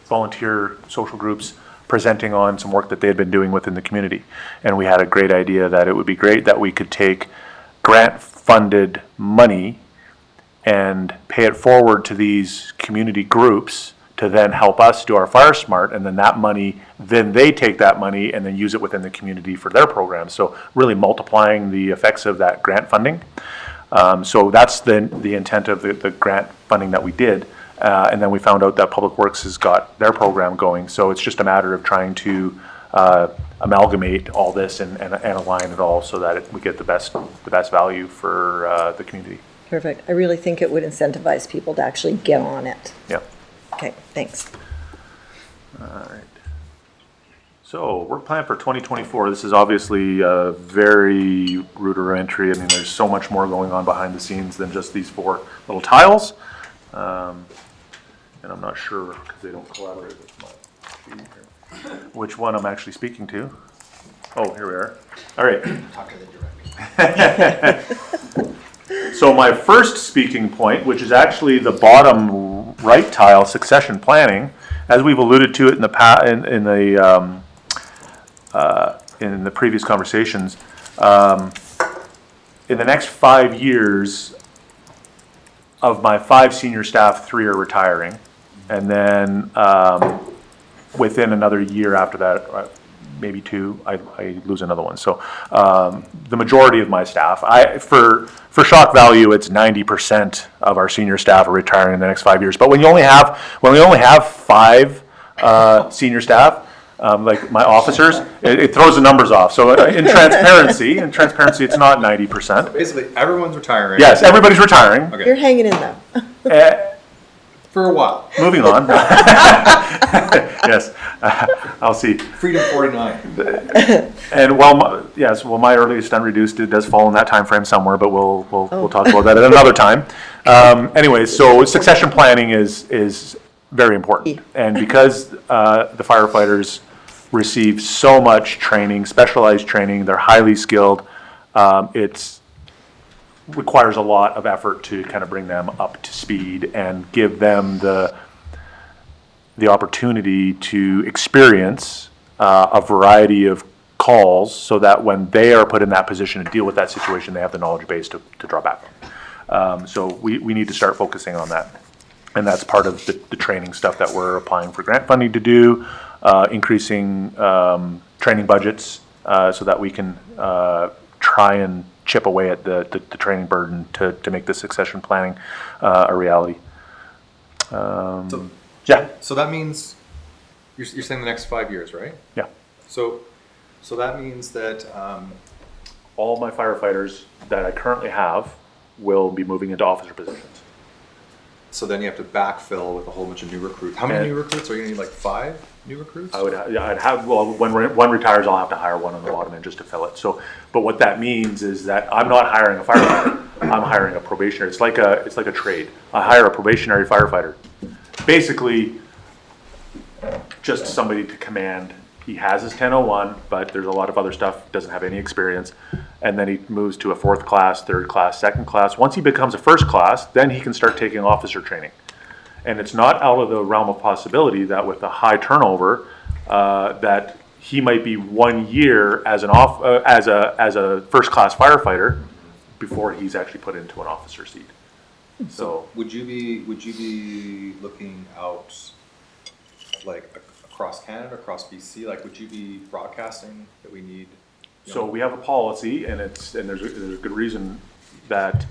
volunteer social groups presenting on some work that they had been doing within the community. And we had a great idea that it would be great that we could take grant-funded money and pay it forward to these community groups to then help us do our Fire Smart, and then that money, then they take that money and then use it within the community for their programs. So really multiplying the effects of that grant funding. So that's the intent of the grant funding that we did. And then we found out that Public Works has got their program going. So it's just a matter of trying to amalgamate all this and align it all so that we get the best value for the community. Perfect. I really think it would incentivize people to actually get on it. Yeah. Okay, thanks. All right. So work plan for 2024. This is obviously a very rudimentary. I mean, there's so much more going on behind the scenes than just these four little tiles. And I'm not sure because they don't collaborate with my feed here, which one I'm actually speaking to. Oh, here we are. All right. Talk to the director. So my first speaking point, which is actually the bottom right tile succession planning, as we've alluded to it in the in the previous conversations, in the next 5 years, of my 5 senior staff, 3 are retiring. And then within another year after that, maybe 2, I lose another one. So the majority of my staff, for shock value, it's 90% of our senior staff are retiring in the next 5 years. But when we only have 5 senior staff, like my officers, it throws the numbers off. So in transparency, it's not 90%. Basically, everyone's retiring. Yes, everybody's retiring. You're hanging in though. For a while. Moving on. Yes, I'll see. Freedom 49. And my earliest unreduced, it does fall in that time frame somewhere, but we'll talk about that at another time. Anyway, so succession planning is very important, and because the firefighters receive so much training, specialized training, they're highly skilled. It's requires a lot of effort to kind of bring them up to speed and give them the opportunity to experience a variety of calls, so that when they are put in that position to deal with that situation, they have the knowledge base to draw back from. So we need to start focusing on that. And that's part of the training stuff that we're applying for grant funding to do, increasing training budgets so that we can try and chip away at the training burden to make the succession planning a reality. So that means you're saying the next 5 years, right? Yeah. So that means that all my firefighters that I currently have will be moving into officer positions. So then you have to backfill with a whole bunch of new recruits. How many new recruits? Are you gonna need like 5 new recruits? I'd have, when one retires, I'll have to hire one on the bottom end just to fill it. So, but what that means is that I'm not hiring a firefighter. I'm hiring a probationary. It's like a trade. I hire a probationary firefighter. Basically, just somebody to command. He has his 1001, but there's a lot of other stuff, doesn't have any experience. And then he moves to a 4th class, 3rd class, 2nd class. Once he becomes a 1st class, then he can start taking officer training. And it's not out of the realm of possibility that with a high turnover, that he might be 1 year as a 1st class firefighter before he's actually put into an officer seat. So would you be looking out like across Canada, across BC? Like, would you be broadcasting that we need? So we have a policy, and there's a good reason that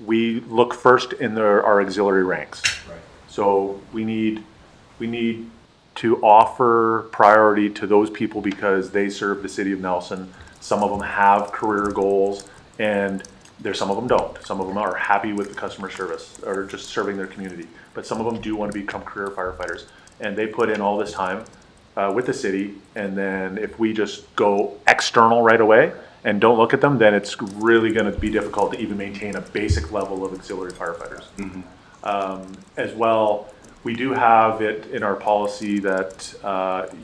we look first in our auxiliary ranks. Right. So we need to offer priority to those people because they serve the city of Nelson. Some of them have career goals, and some of them don't. Some of them are happy with the customer service or just serving their community, but some of them do want to become career firefighters. And they put in all this time with the city, and then if we just go external right away and don't look at them, then it's really going to be difficult to even maintain a basic level of auxiliary firefighters. Mm-hmm. As well, we do have it in our policy that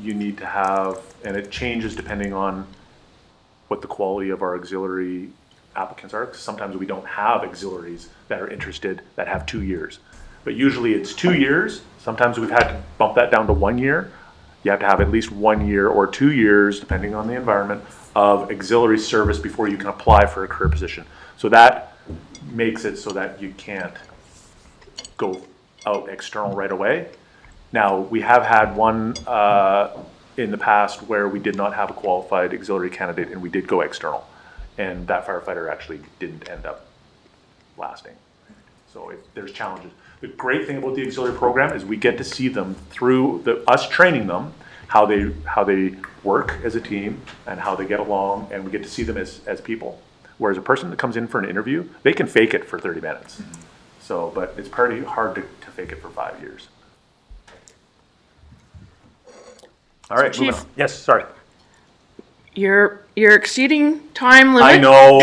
you need to have, and it changes depending on what the quality of our auxiliary applicants are, because sometimes we don't have auxiliaries that are interested that have 2 years. But usually it's 2 years. Sometimes we've had to bump that down to 1 year. You have to have at least 1 year or 2 years, depending on the environment, of auxiliary service before you can apply for a career position. So that makes it so that you can't go out external right away. Now, we have had one in the past where we did not have a qualified auxiliary candidate and we did go external. And that firefighter actually didn't end up lasting. So there's challenges. The great thing about the auxiliary program is we get to see them through us training them, how they work as a team and how they get along, and we get to see them as people. Whereas a person that comes in for an interview, they can fake it for 30 minutes. Mm-hmm. So, but it's pretty hard to fake it for 5 years. All right, Chief, moving on. Yes, sorry. You're exceeding time limit. I know.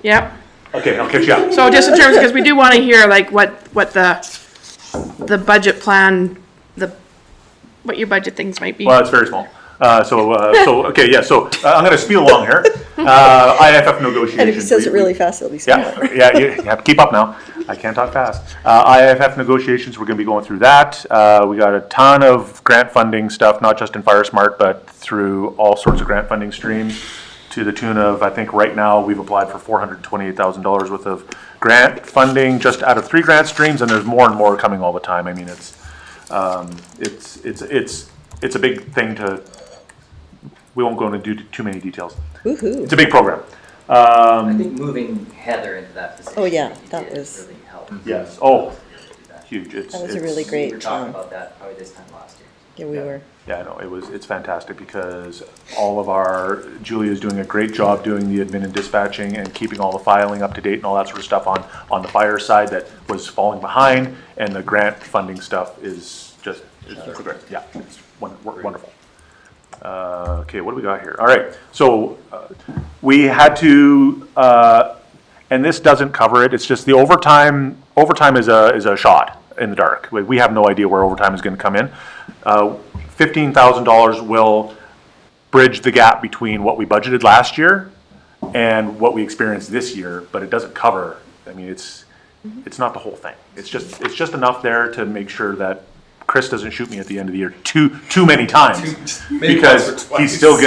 Yep. Okay, I'll catch you up. So just in terms, because we do want to hear like what the budget plan, what your budget things might be. Well, it's very small. Okay, yeah, so I'm going to spiel along here. IFF negotiations. And if he says it really fast, it'll be small. Yeah, you have to keep up now. I can't talk fast. IFF negotiations, we're gonna be going through that. We got a ton of grant funding stuff, not just in Fire Smart, but through all sorts of grant funding streams, to the tune of, I think right now, we've applied for $428,000 worth of grant funding, just out of 3 grant streams, and there's more and more coming all the time. I mean, it's a big thing we won't go into too many details. Woohoo. It's a big program. I think moving Heather into that position. Oh, yeah, like you that did was- really helped. Yes, oh, huge. That was a really great. We were talking about that probably this time last year. Yeah, we were. Yeah, no, it's fantastic because Julia's doing a great job doing the admin and dispatching and keeping all the filing up to date and all that sort of stuff on the fire side that was falling behind, and the grant funding stuff is just, great. Yeah, it's wonderful. Okay, what do we got here? All right, so we had to, and this doesn't cover it, it's just the overtime is a shot in the dark. We have no idea where overtime is gonna come in. $15,000 will bridge the gap between what we budgeted last year and what we experienced this year, but it doesn't cover, I mean, it's not the whole thing. It's just enough there to make sure that Chris doesn't shoot me at the end of the year too many times. Because he's still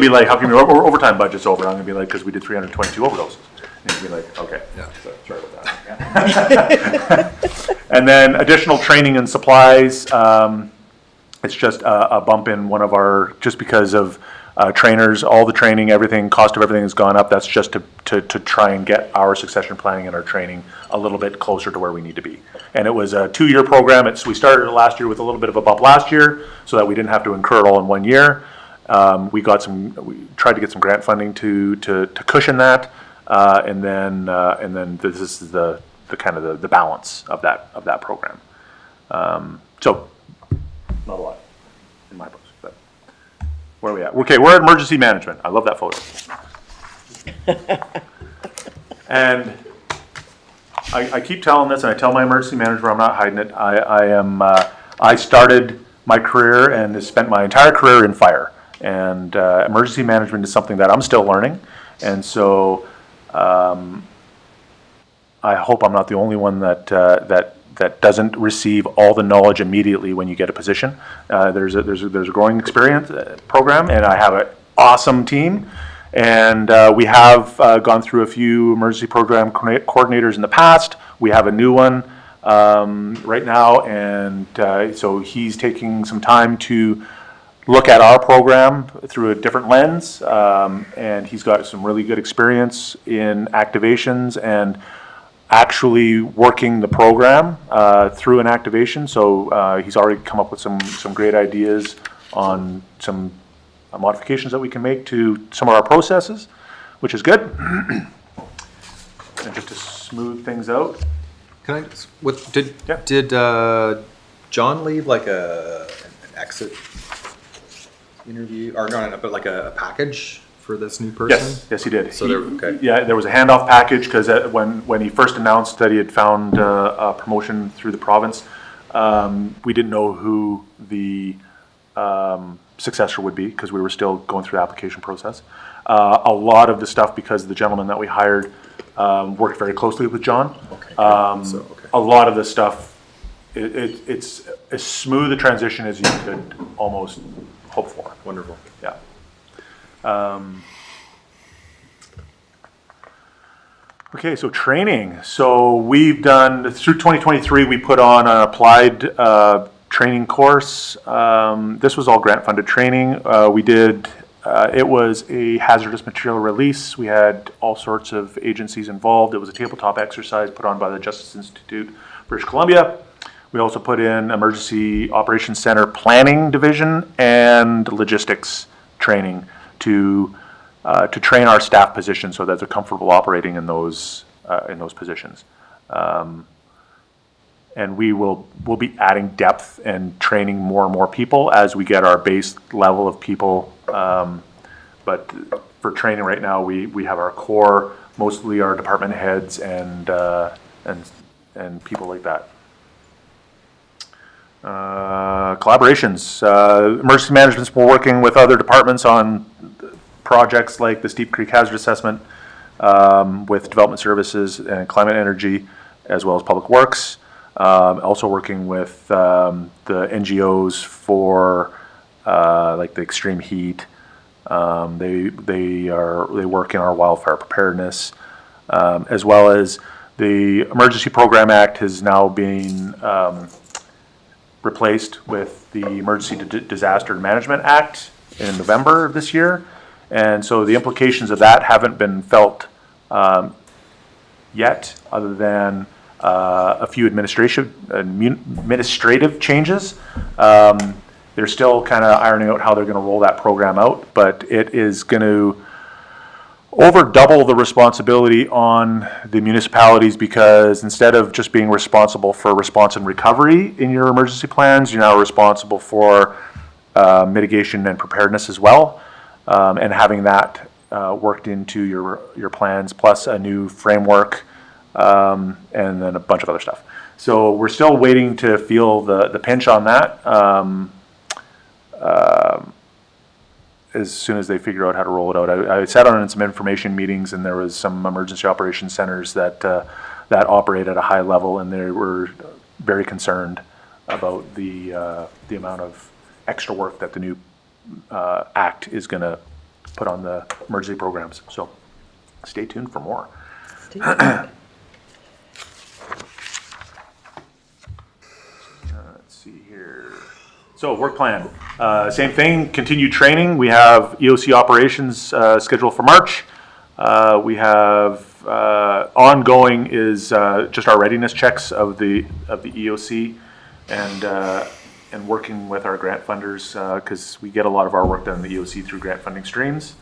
be like, how come your overtime budget's over? I'm gonna be like, because we did 322 overdoses. And he'll be like, okay, Yeah. so sorry about that. And then additional training and supplies, it's just a bump in one of our, just because of trainers, all the training, everything, cost of everything has gone up. That's just to try and get our succession planning and our training a little bit closer to where we need to be. And it was a 2-year program. We started it last year with a little bit of a bump last year so that we didn't have to incur it all in 1 year. We tried to get some grant funding to cushion that. And then this is the kind of the balance of that program. So not a lot in my books, but where are we at? Okay, we're at emergency management. I love that photo. And I keep telling this, and I tell my emergency manager, I'm not hiding it. I started my career and have spent my entire career in fire. And emergency management is something that I'm still learning. And so I hope I'm not the only one that doesn't receive all the knowledge immediately when you get a position. There's a growing experience program, and I have an awesome team. And we have gone through a few emergency program coordinators in the past. We have a new one right now, and so he's taking some time to look at our program through a different lens, and he's got some really good experience in activations and actually working the program through an activation. So he's already come up with some great ideas on some modifications that we can make to some of our processes, which is good. And just to smooth things out. Can I, did John leave like an exit interview, or no, but like a package for this new person? Yes, he did. So okay. Yeah, there was a handoff package, because when he first announced that he had found a promotion through the province, we didn't know who the successor would be, because we were still going through the application process. A lot of the stuff, because the gentleman that we hired worked very closely with John. Okay. A lot of the stuff, it's as smooth a transition as you could almost hope for. Wonderful. Yeah. Okay, so training. So we've done, through 2023, we put on an applied training course. This was all grant-funded training. We did, it was a hazardous material release. We had all sorts of agencies involved. It was a tabletop exercise put on by the Justice Institute, British Columbia. We also put in Emergency Operations Center Planning Division and logistics training to train our staff positions so that they're comfortable operating in those positions. And we'll be adding depth and training more and more people as we get our base level of people. But for training right now, we have our core, mostly our department heads and people like that. Collaborations. Emergency management's been working with other departments on projects like the Steep Creek Hazard Assessment with Development Services and Climate Energy. as well as Public Works. Also working with the NGOs for like the extreme heat. They work in our wildfire preparedness, as well as the Emergency Program Act has now been replaced with the Emergency Disaster Management Act in November of this year. And so the implications of that haven't been felt yet, other than a few administrative changes. They're still kind of ironing out how they're going to roll that program out, but it is going to over double the responsibility on the municipalities, because instead of just being responsible for response and recovery in your emergency plans, you're now responsible for mitigation and preparedness as well, and having that worked into your plans, plus a new framework, and then a bunch of other stuff. So we're still waiting to feel the pinch on that. As soon as they figure out how to roll it out. I sat on in some information meetings, and there was some emergency operations centers that operate at a high level, and they were very concerned about the amount of extra work that the new act is going to put on the emergency programs. So stay tuned for more. Let's see here. So work plan, same thing, continued training. We have EOC operations scheduled for March. We have ongoing is just our readiness checks of the EOC, and working with our grant funders, because we get a lot of our work done in the EOC through grant funding streams.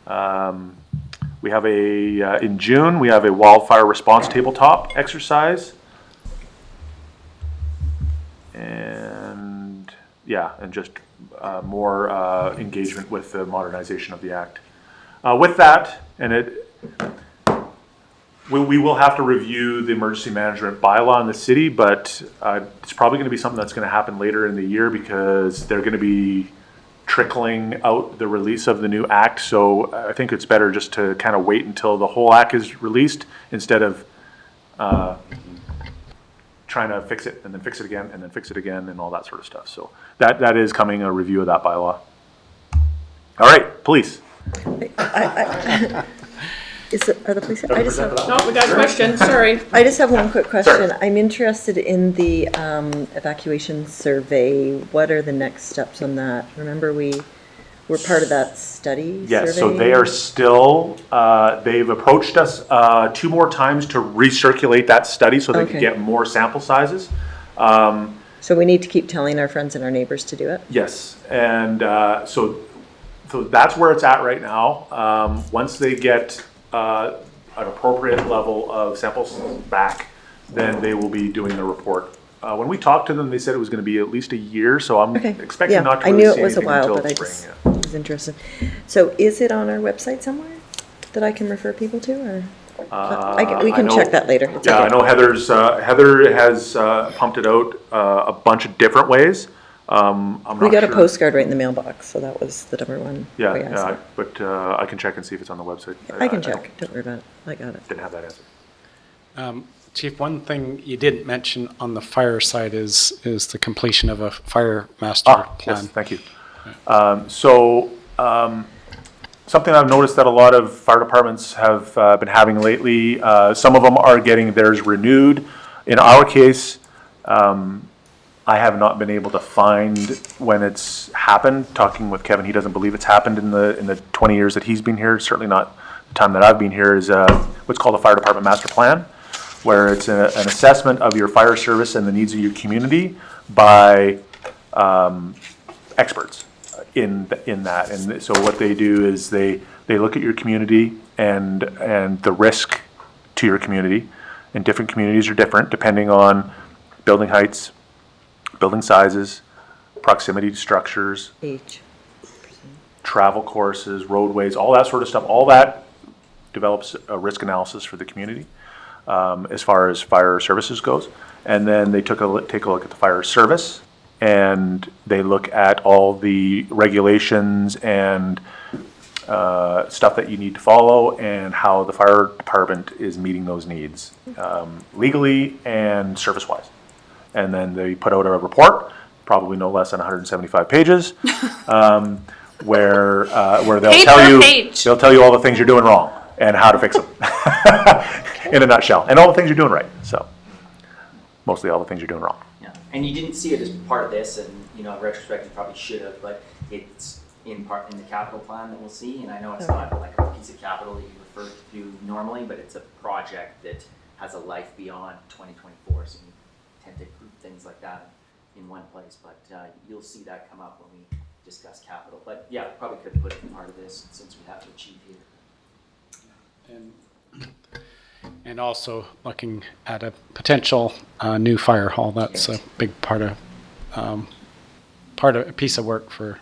We have in June, we have a wildfire response tabletop exercise. And just more engagement with the modernization of the Act. With that, we will have to review the emergency management bylaw in the city, but it's probably going to be something that's going to happen later in the year, because they're going to be trickling out the release of the new Act. So I think it's better just to kind of wait until the whole Act is released, instead of trying to fix it and then fix it again and then fix it again and all that sort of stuff. So that is coming, a review of that bylaw. All right, police. Are the police? I just have. No, we got a question, sorry. I just have one quick question. Sorry. I'm interested in the evacuation survey. What are the next steps on that? Remember, we were part of that study. Yes, survey? so they are still, they've approached us 2 more times to recirculate that study so they can get more sample sizes. So we need to keep telling our friends and our neighbors to do it? Yes, and so that's where it's at right now. Once they get an appropriate level of samples back, then they will be doing the report. When we talked to them, they said it was going to be at least a year, so I'm expecting not to really see anything until spring. I was interested. So is it on our website somewhere that I can refer people to, or? We can check that later. It's okay. I know Heather has pumped it out a bunch of different ways. We got a postcard right in the mailbox, so that was the number one. Yeah, but I can check and see if it's on the website. I can check. Don't worry about it. I got it. Didn't have that answer. Chief, one thing you didn't mention on the fire side is the completion of a fire master plan. Yes, thank you. Something I've noticed that a lot of fire departments have been having lately, some of them are getting theirs renewed. In our case, I have not been able to find when it's happened. Talking with Kevin, he doesn't believe it's happened in the 20 years that he's been here. Certainly not the time that I've been here. Is what's called a fire department master plan, where it's an assessment of your fire service and the needs of your community by experts in that. And so what they do is they look at your community and the risk to your community. And different communities are different depending on building heights, building sizes, proximity to structures, age, travel courses, roadways, all that sort of stuff. All that develops a risk analysis for the community as far as fire services goes. And then they take a look at the fire service, and they look at all the regulations and stuff that you need to follow and how the fire department is meeting those needs, legally and service-wise. And then they put out a report, probably no less than 175 pages, where they'll tell you all the things you're doing wrong and how to fix them, in a nutshell, and all the things you're doing right. So, mostly all the things you're doing wrong. Yeah, and you didn't see it as part of this, and in retrospect, you probably should have, but it's in the capital plan that we'll see. And I know it's not like a piece of capital that you refer to normally, but it's a project that has a life beyond 2024. So we tend to group things like that in one place, but you'll see that come up when we discuss capital. But yeah, probably could put it in part of this since we have to achieve here. And also looking at a potential new fire hall. That's a big part of a piece of work for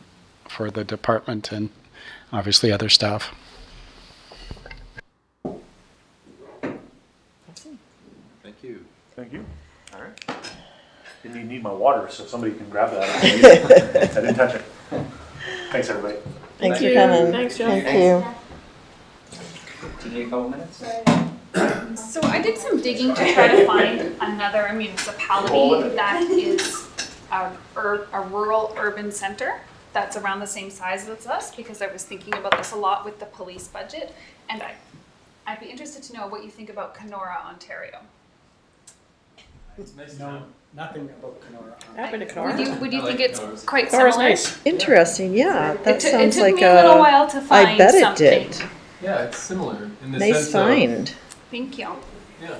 the department and obviously other staff. Thank you. Thank you. All right. Didn't even need my water, so somebody can grab that. I didn't touch it. Thanks, everybody. Thanks for coming. Thanks, Joe. Thank you. Do you need a couple minutes? So I did some digging to try to find another municipality that is a rural urban center that's around the same size as us, because I was thinking about this a lot with the police budget, and I'd be interested to know what you think about Kenora, Ontario. Nothing about Kenora. I've been to Kenora. Would you think it's quite Kenora's similar? nice. Interesting, yeah. That sounds It like took me a little while to find I bet something. it did. Yeah, it's similar in the Nice sense find. Thank you. of, yeah.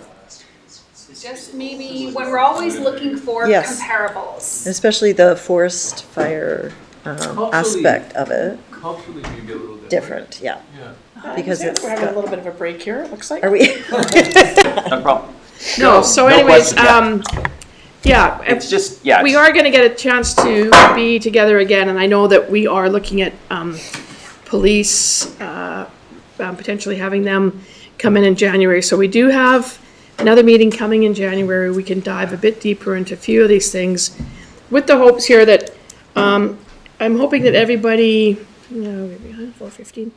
Just maybe when we're always looking for Yes. comparables. Especially the forest fire aspect of it. Culturally, maybe a little Different, yeah. Yeah. Because it's We're having a got- little bit of a break here, it looks like. Are we? No problem. No, so no anyways, question, yeah. It's just, yeah. We are gonna get a chance to be together again, and I know that we are looking at, police, potentially having them come in January. So we do have another meeting coming in January. We can dive a bit deeper into a few of these things with the hopes here that, I'm hoping that everybody, maybe 4:15.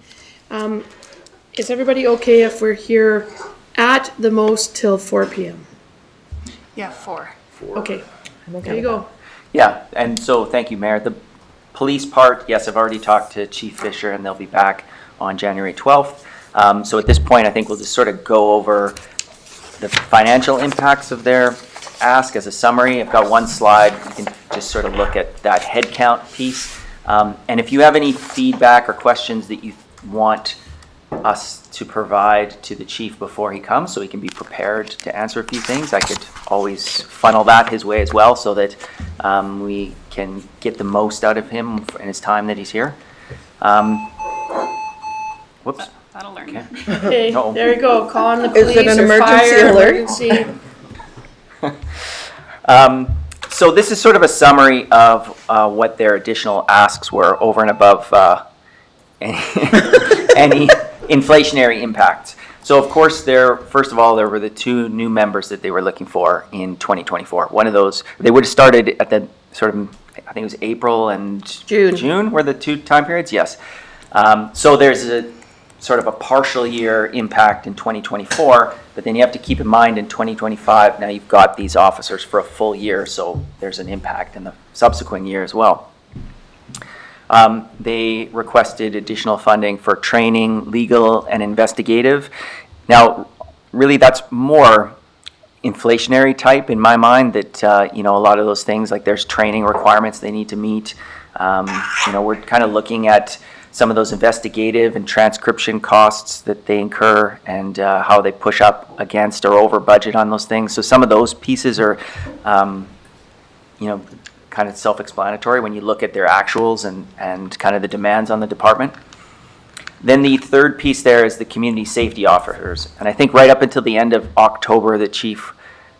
Is everybody okay if we're here at the most till 4 p.m.? Yeah, 4. Okay, there you go. Yeah, and so thank you, Mayor. The police part, yes, I've already talked to Chief Fisher and they'll be back on January 12th. So at this point, I think we'll just sort of go over the financial impacts of their ask as a summary. I've got one slide. You can just sort of look at that headcount piece. And if you have any feedback or questions that you want us to provide to the chief before he comes, so he can be prepared to answer a few things, I could always funnel that his way as well, so that we can get the most out of him in his time that he's here. Whoops. That'll learn. Okay. Okay, Uh-oh. there you go, calling the Is it police an or emergency fire, alert? emergency. So this is sort of a summary of what their additional asks were over and above any inflationary impacts. So of course, first of all, there were the 2 new members that they were looking for in 2024. One of those, they would have started at the sort of, I think it was April and June were the 2 time periods, yes. So there's a sort of a partial year impact in 2024, but then you have to keep in mind in 2025, now you've got these officers for a full year, so there's an impact in the subsequent year as well. They requested additional funding for training, legal, and investigative. Now, really, that's more inflationary type in my mind, that, a lot of those things, like there's training requirements they need to meet. We're kind of looking at some of those investigative and transcription costs that they incur and how they push up against or over budget on those things. So some of those pieces are, kind of self-explanatory when you look at their actuals and kind of the demands on the department. Then the third piece there is the community safety officers. And I think right up until the end of October, the chief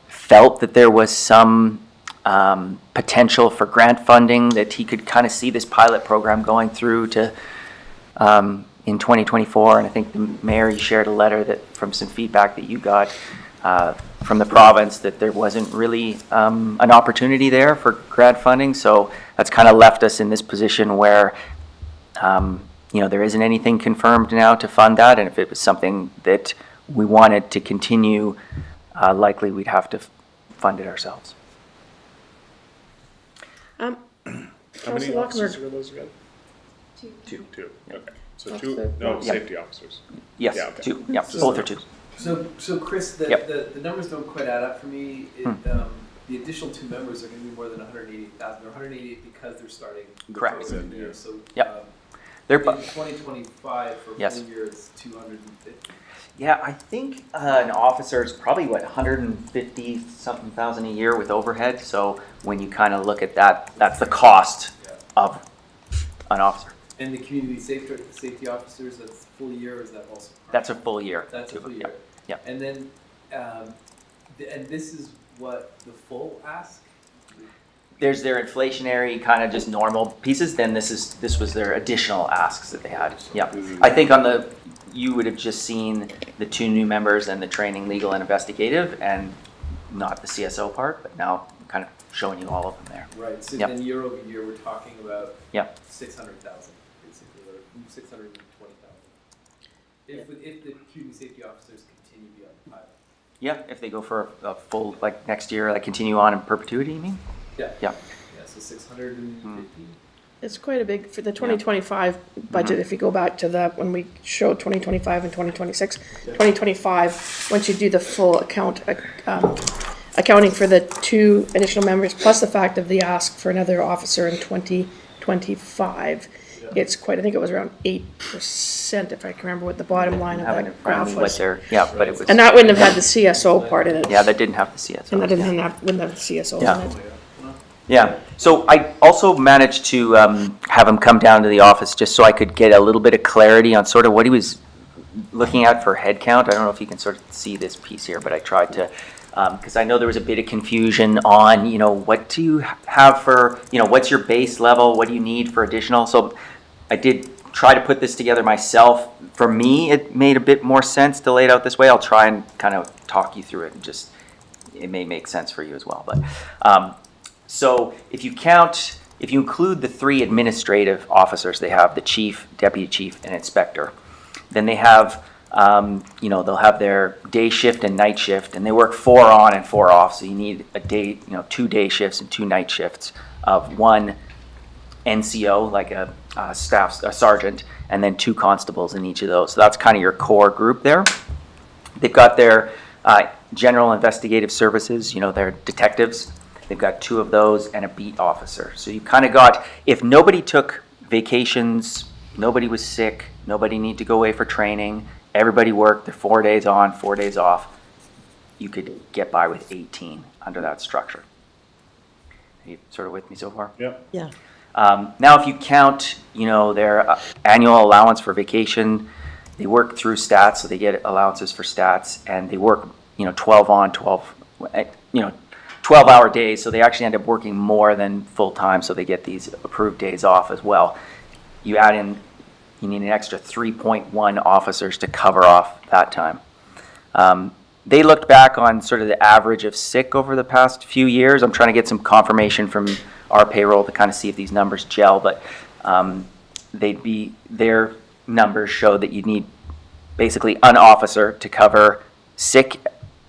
felt that there was some potential for grant funding, that he could kind of see this pilot program going through to in 2024. And I think the mayor, you shared a letter from some feedback that you got from the province, that there wasn't really an opportunity there for grant funding. So that's kind of left us in this position where there isn't anything confirmed now to fund that, and if it was something that we wanted to continue, likely we'd have to fund it ourselves. How many Councillor officers Lockenberg. are those again? Two. Two, okay. So Officer- no, Yep. safety officers. Yes, Yeah, okay. two, yep, both are twos. So Chris, Yep. the numbers don't quite add up for me. The additional two members are gonna be more than 188,000. They're 188 because they're starting. the Correct. program year. So, Yep. They're in bu- 2025 for a Yes. full year, it's 250. Yeah, I think an officer is probably, 150 something thousand a year with overhead. So when you kind of look at that, that's the cost of an officer. And the community safety officers, that's full year, or is that also? That's a full year. That's a too. full year. Yep. Yep. And then, and this is what the full ask? There's their inflationary kind of just normal pieces. Then this was their additional asks that they had. Yeah, I think you would have just seen the two new members and the training, legal and investigative, and not the CSO part. But now I'm kind of showing you all of them there. Right, so Yep. then year over year, we're talking about Yep. 600,000, basically, or 620,000. If the community safety officers continue beyond the pilot. Yeah, if they go for a full, like next year, like continue on in perpetuity, you mean? Yeah. Yeah. Yeah, so 650. It's quite a big, for the 2025 budget, if you go back to that, when we showed 2025 and 2026. 2025, once you do the full accounting for the two additional members, plus the fact of the ask for another officer in 2025, it's quite, I think it was around 8%, if I can remember what the bottom line of Have it in that front graph of what was. they're, yeah, but it was. And that wouldn't have had the CSO part in it. Yeah, that didn't have the CSO. And that wouldn't have the CSO Yeah. in it. Yeah, so I also managed to have him come down to the office just so I could get a little bit of clarity on sort of what he was looking at for head count. I don't know if you can sort of see this piece here, but I tried to, because I know there was a bit of confusion on, what do you have for, what's your base level? What do you need for additional? So I did try to put this together myself. For me, it made a bit more sense to lay it out this way. I'll try and kind of talk you through it and just, it may make sense for you as well. But so if you include the three administrative officers, they have the chief, deputy chief, and inspector. Then they have, they'll have their day shift and night shift, and they work 4 on and 4 off. So you need a day, 2 day shifts and 2 night shifts of 1 NCO, like a sergeant, and then 2 constables in each of those. So that's kind of your core group there. They've got their general investigative services, their detectives. They've got 2 of those and a beat officer. So you kind of got, if nobody took vacations, nobody was sick, nobody needed to go away for training, everybody worked their 4 days on, 4 days off, you could get by with 18 under that structure. Are you sort of with me so far? Yep. Yeah. Now, if you count, their annual allowance for vacation, they work through stats, so they get allowances for stats, and they work, 12 on, 12-hour days, so they actually end up working more than full-time, so they get these approved days off as well. You add in, you need an extra 3.1 officers to cover off that time. They looked back on sort of the average of sick over the past few years. I'm trying to get some confirmation from our payroll to kind of see if these numbers gel, but their numbers show that you need basically an officer to cover sick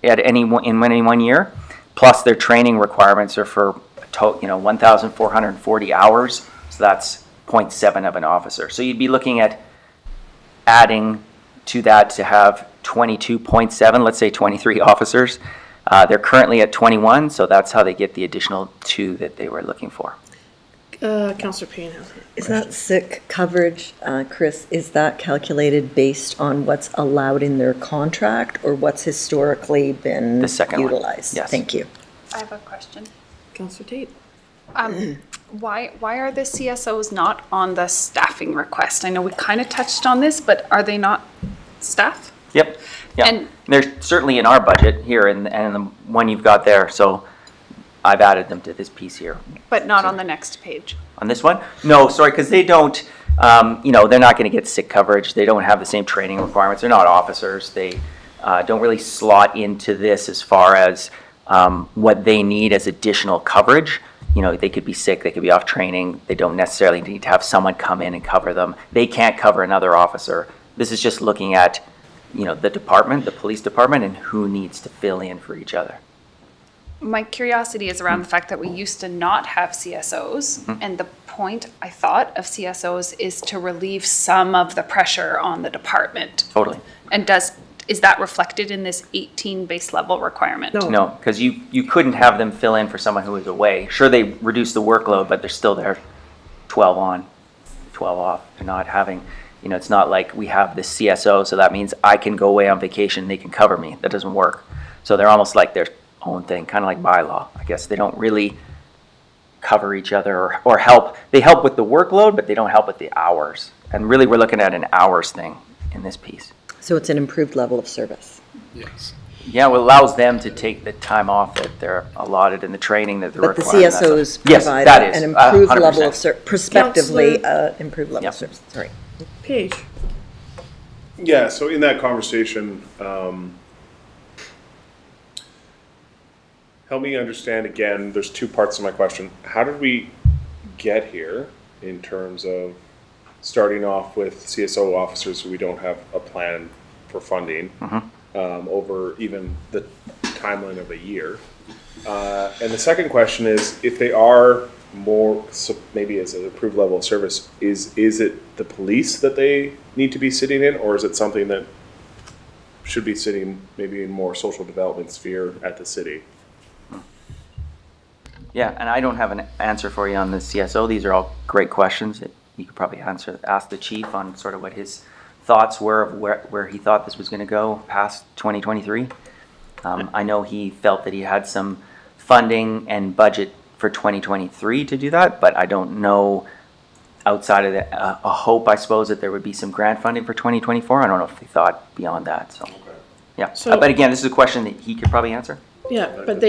in any one year. Plus, their training requirements are for 1,440 hours, so that's 0.7 of an officer. So you'd be looking at adding to that to have 22.7, let's say 23 officers. They're currently at 21, so that's how they get the additional 2 that they were looking for. Councillor Payne has a Is question. that sick coverage, Chris, is that calculated based on what's allowed in their contract or what's historically been The second one, utilized? yes. Thank you. I have a question. Councillor Tate. Why are the CSOs not on the staffing request? I know we kind of touched on this, but are they not staff? Yep, yeah. And- They're certainly in our budget here and the one you've got there, so I've added them to this piece here. But not on the next page. On this one? No, sorry, because they don't, they're not going to get sick coverage. They don't have the same training requirements. They're not officers. They don't really slot into this as far as what they need as additional coverage. they could be sick, they could be off training, they don't necessarily need to have someone come in and cover them. They can't cover another officer. This is just looking at, the department, the police department, and who needs to fill in for each other. My curiosity is around the fact that we used to not have CSOs, and the point, I thought, of CSOs is to relieve some of the pressure on the department. Totally. And is that reflected in this 18 base level requirement? No, because you couldn't have them fill in for someone who is away. Sure, they reduce the workload, but they're still there 12 on, 12 off. They're not having, it's not like we have this CSO, so that means I can go away on vacation, they can cover me. That doesn't work. So they're almost like their own thing, kind of like bylaw. I guess they don't really cover each other or help. They help with the workload, but they don't help with the hours. And really, we're looking at an hours thing in this piece. So it's an improved level of service. Yes. Yeah, well, it allows them to take the time off that they're allotted in the training that they're But the required. and that CSOs stuff. Yes, provide that is, an improved 100%. level of prospectively, Counselor- improved level of Yep. service, sorry. Paige. Yeah, so in that conversation, help me understand again, there's two parts to my question. How did we get here in terms of starting off with CSO officers who we don't have a plan for funding over even the timeline of a year? And the second question is, if they are more, so maybe as an improved level of service, is it the police that they need to be sitting in, or is it something that should be sitting maybe in more social development sphere at the city? Yeah, and I don't have an answer for you on the CSO. These are all great questions that you could probably ask the chief on sort of what his thoughts were of where he thought this was going to go past 2023. I know he felt that he had some funding and budget for 2023 to do that, but I don't know outside of a hope, I suppose, that there would be some grant funding for 2024. I don't know if he thought beyond that. So, yeah. So- but again, this is a question that he could probably answer. Yeah, but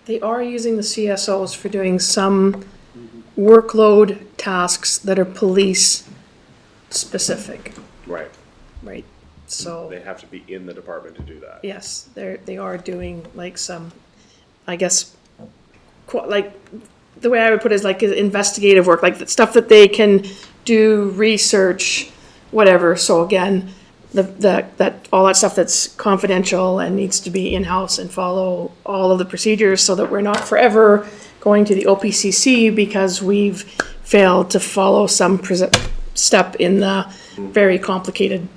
they are using the CSOs for doing some workload tasks that are police specific, Right. right? So, They have to be in the department to do that. yes, they are doing like some, I guess, like, the way I would put it is like investigative work, like the stuff that they can do research, whatever. So again, that all that stuff that's confidential and needs to be in-house and follow all of the procedures so that we're not forever going to the OPCC because we've failed to follow some step in the very complicated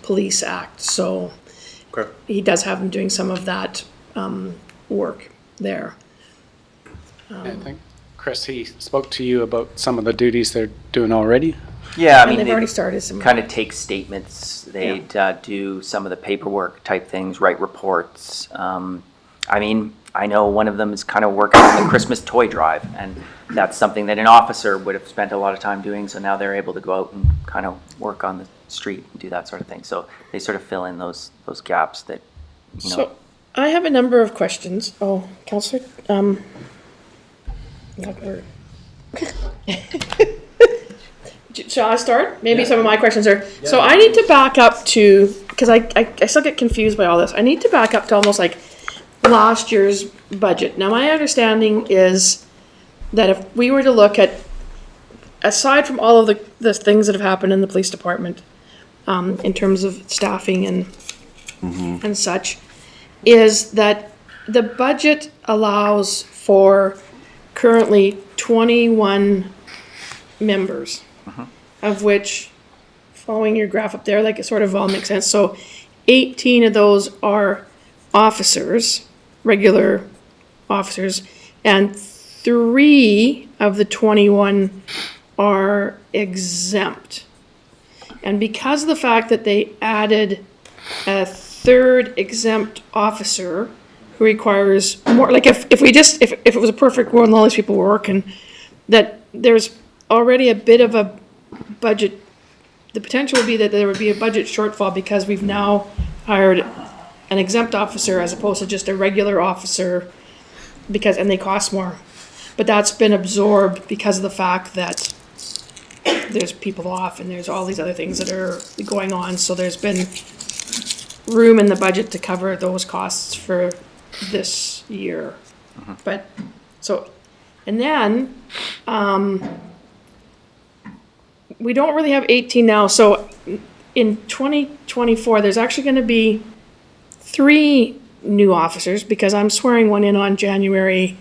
Police Act. So Okay. he does have them doing some of that work there. I think, Chris, he spoke to you about some of the duties they're doing already. Yeah, I And mean, they've they already started some. kind of take statements. They'd do some of the paperwork type things, write reports. I mean, I know one of them is kind of working on the Christmas toy drive, and that's something that an officer would have spent a lot of time doing. So now they're able to go out and kind of work on the street and do that sort of thing. So they sort of fill in those gaps that, So I have a number of questions. Oh, Counselor, shall I start? Maybe some of my questions are, so I need to back up to, because I still get confused by all this. I need to back up to almost like last year's budget. Now, my understanding is that if we were to look at, aside from all of the things that have happened in the police department, in terms of staffing and such, is that the budget allows for currently 21 members, of which, following your graph up there, like it sort of all makes sense. So 18 of those are officers, regular officers, and 3 of the 21 are exempt. And because of the fact that they added a third exempt officer who requires more, like if it was a perfect world and all these people were working, that there's already a bit of a budget, the potential would be that there would be a budget shortfall because we've now hired an exempt officer as opposed to just a regular officer, and they cost more. But that's been absorbed because of the fact that there's people off and there's all these other things that are going on. So there's been room in the budget to cover those costs for this year. But, so, and then, we don't really have 18 now, so in 2024, there's actually gonna be 3 new officers, because I'm swearing one in on January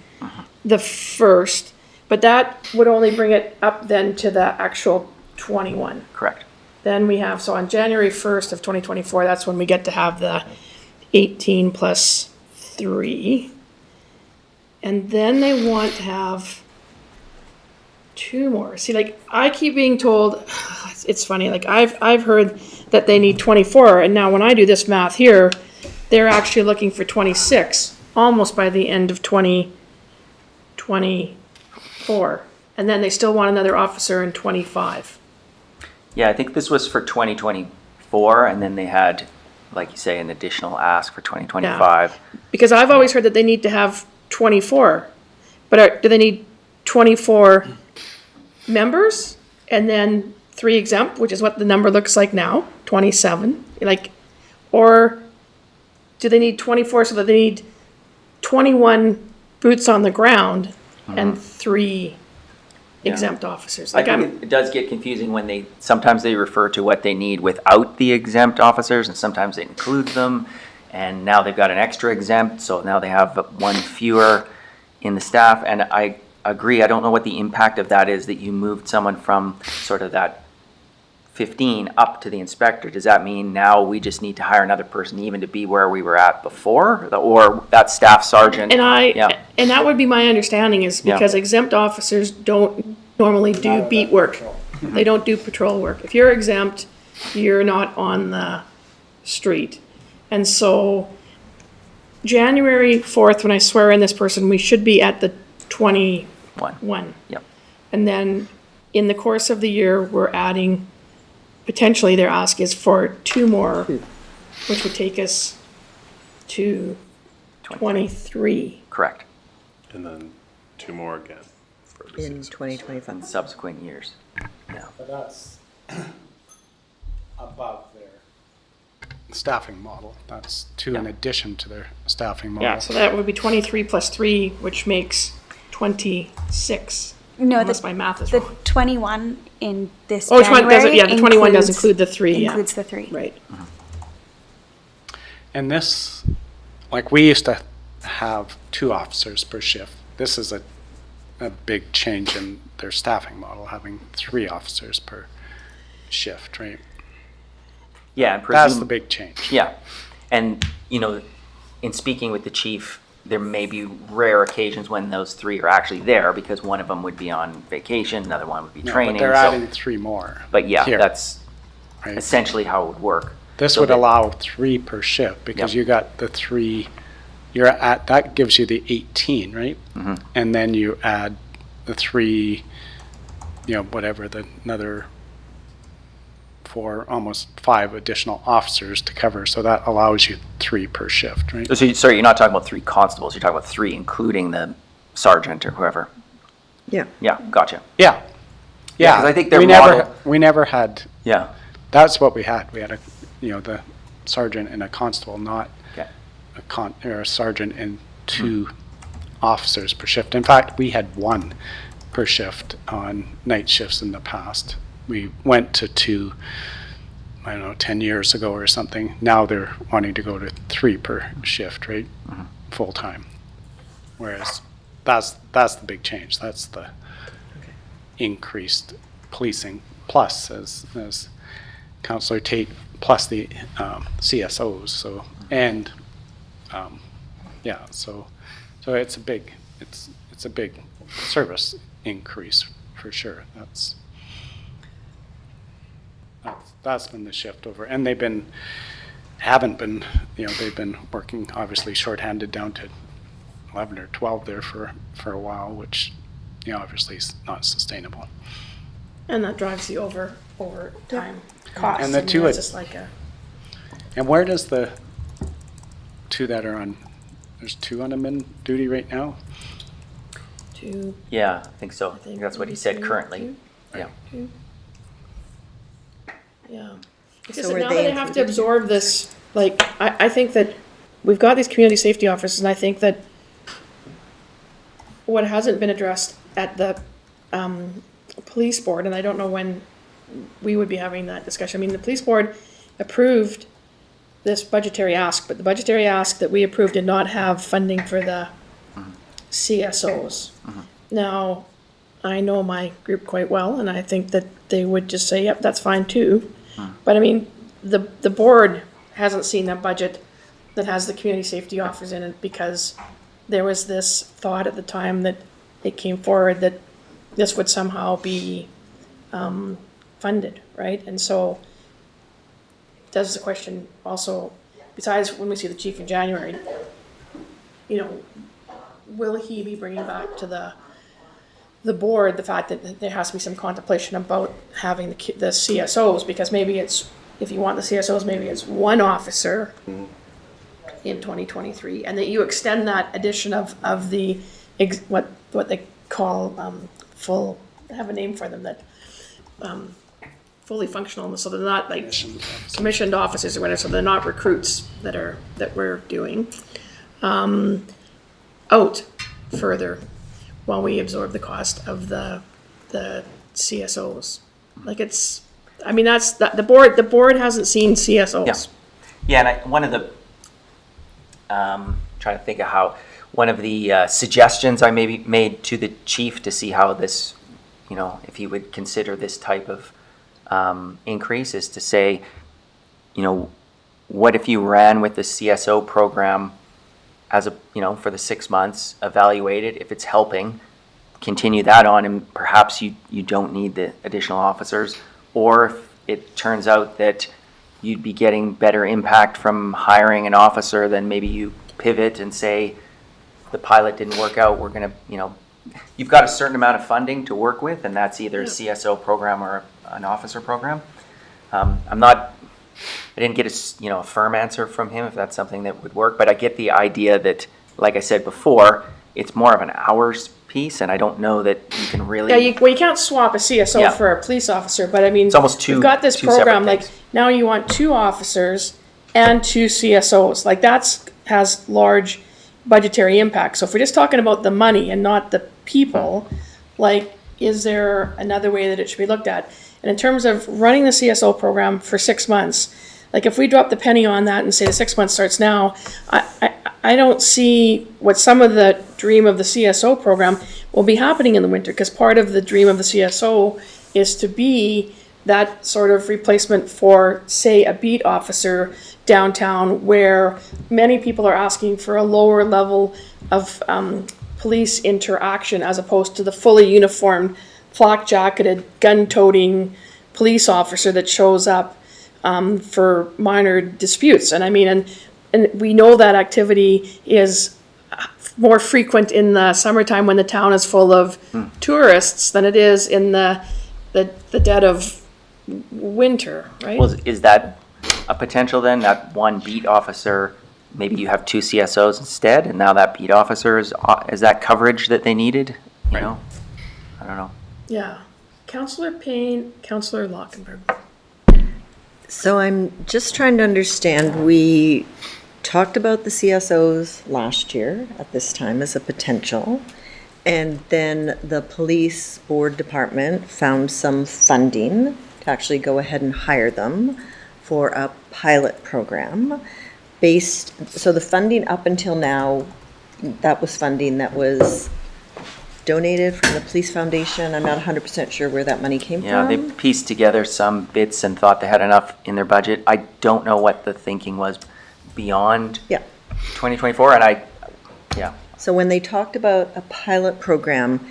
the 1st, but that would only bring it up then to the actual 21. Correct. Then we have, so on January 1st of 2024, that's when we get to have the 18 plus 3. And then they want to have 2 more. See, like, I keep being told, it's funny, like, I've heard that they need 24, and now when I do this math here, they're actually looking for 26, almost by the end of 2024. And then they still want another officer in 25. Yeah, I think this was for 2024, and then they had, like you say, an additional ask for 2025. Because I've always heard that they need to have 24, but do they need 24 members and then 3 exempt, which is what the number looks like now, 27, like, or do they need 24 so that they need 21 boots on the ground and 3 exempt officers? I Like, think it does get confusing when sometimes they refer to what they need without the exempt officers, and sometimes they include them, and now they've got an extra exempt, so now they have 1 fewer in the staff, and I agree, I don't know what the impact of that is, that you moved someone from sort of that 15 up to the inspector. Does that mean now we just need to hire another person even to be where we were at before, or that staff sergeant? and that would be my understanding, is because exempt officers don't normally do beat work. They don't do patrol work. If you're exempt, you're not on the street. And so January 4th, when I swear in this person, we should be at the 21. Yep. And then in the course of the year, we're adding, potentially their ask is for 2 more, which would take us to 23. Correct. And then 2 more again. In 2025. In subsequent years. Yeah. But that's above their staffing model. That's 2 in addition to their staffing model. Yeah, so that would be 23 plus 3, which makes 26. No, unless my math is the wrong. 21 in this Oh, January the 21 does include the 3, includes the 3. Right. And this, like, we used to have 2 officers per shift. This is a big change in their staffing model, having 3 officers per shift, right? Yeah, and that's the big change. Yeah, and in speaking with the chief, there may be rare occasions when those 3 are actually there, because one of them would be on vacation, another one would be training. But they're adding 3 more. But yeah, here, that's right? essentially how it would work. This would allow 3 per shift, because you got the 3. You're at, that gives you the 18, right? Mm-hmm. And then you add the 3, whatever, another 4, almost 5 additional officers to cover. So that allows you 3 per shift, right? So sorry, you're not talking about 3 constables. You're talking about 3, including the sergeant or whoever. Yeah. Yeah, gotcha. Yeah. Yeah, because I think their we model. never had. Yeah. That's what we had. We had the sergeant and a constable, not a sergeant and 2 officers per shift. In fact, we had 1 per shift on night shifts in the past. We went to 2, 10 years ago or something. Now they're wanting to go to 3 per shift, right? Mm-hmm. Full time. Whereas that's the big change. That's the increased policing plus, as Councillor Tate, plus the CSOs. So and so it's a big service increase for sure. That's been the shift over, and they've been working obviously shorthanded down to 11 or 12 there for a while, which obviously is not sustainable. And that drives the overtime costs. And the 2 it's just like a. And where does the 2 that are on? There's 2 on them in duty right now. 2. Yeah, I think so. I think that's what he said currently. 2. Yeah. 2. Yeah. Because So now are that they they have to included? absorb this, like, I think that we've got these community safety officers, and I think that what hasn't been addressed at the police board, and I don't know when we would be having that discussion. I mean, the police board approved this budgetary ask, but the budgetary ask that we approved did not have funding for the CSOs. Now, I know my group quite well, and I think that they would just say, yep, that's fine too. But I mean, the board hasn't seen a budget that has the community safety officers in it, because there was this thought at the time that it came forward that this would somehow be funded, right? And so does the question also, besides when we see the chief in January, you know, will he be bringing back to the board the fact that there has to be some contemplation about having the CSOs, because maybe it's, if you want the CSOs, maybe it's one officer in 2023, and that you extend that addition of the, what they call full, I have a name for them, that fully functional, so they're not like commissioned officers or whatever, so they're not recruits that we're doing, out further while we absorb the cost of the CSOs. Like it's, I mean, that's, the board hasn't seen CSOs. Yeah, and one of the, trying to think of how, one of the suggestions I maybe made to the chief to see how this, you know, if he would consider this type of increase, is to say, you know, what if you ran with the CSO program as a, you know, for the 6 months, evaluate it, if it's helping, continue that on, and perhaps you don't need the additional officers, or if it turns out that you'd be getting better impact from hiring an officer, then maybe you pivot and say, the pilot didn't work out, we're gonna, you know, you've got a certain amount of funding to work with, and that's either a CSO program or an officer program. I didn't get a firm answer from him if that's something that would work, but I get the idea that, like I said before, it's more of an hours piece, and I don't know that you can really. Yeah, you can't swap a CSO for a police officer, but I mean, it's almost you've got this program, like, now you want 2 officers and 2 CSOs, like has large budgetary impact. So if we're just talking about the money and not the people, like, is there another way that it should be looked at? And in terms of running the CSO program for 6 months, like if we drop the penny on that and say the 6 months starts now, I don't see what some of the dream of the CSO program will be happening in the winter, because part of the dream of the CSO is to be that sort of replacement for, say, a beat officer downtown, where many people are asking for a lower level of police interaction, as opposed to the fully uniformed, flak-jacketed, gun-toting police officer that shows up for minor disputes. And I mean, and we know that activity is more frequent in the summertime when the town is full of tourists than it is in the dead of winter, right? Well, is that a potential then, that one beat officer, maybe you have 2 CSOs instead, and now that beat officer is that coverage that they needed? You know, I don't know. Yeah. Councillor Payne, Councillor Lockenberg. So I'm just trying to understand, we talked about the CSOs last year at this time as a potential, and then the police board department found some funding to actually go ahead and hire them for a pilot program so the funding up until now, that was funding that was donated from the police foundation. I'm not 100% sure where that money came from. Yeah, they pieced together some bits and thought they had enough in their budget. I don't know what the thinking was beyond 2024, and So when they talked about a pilot program,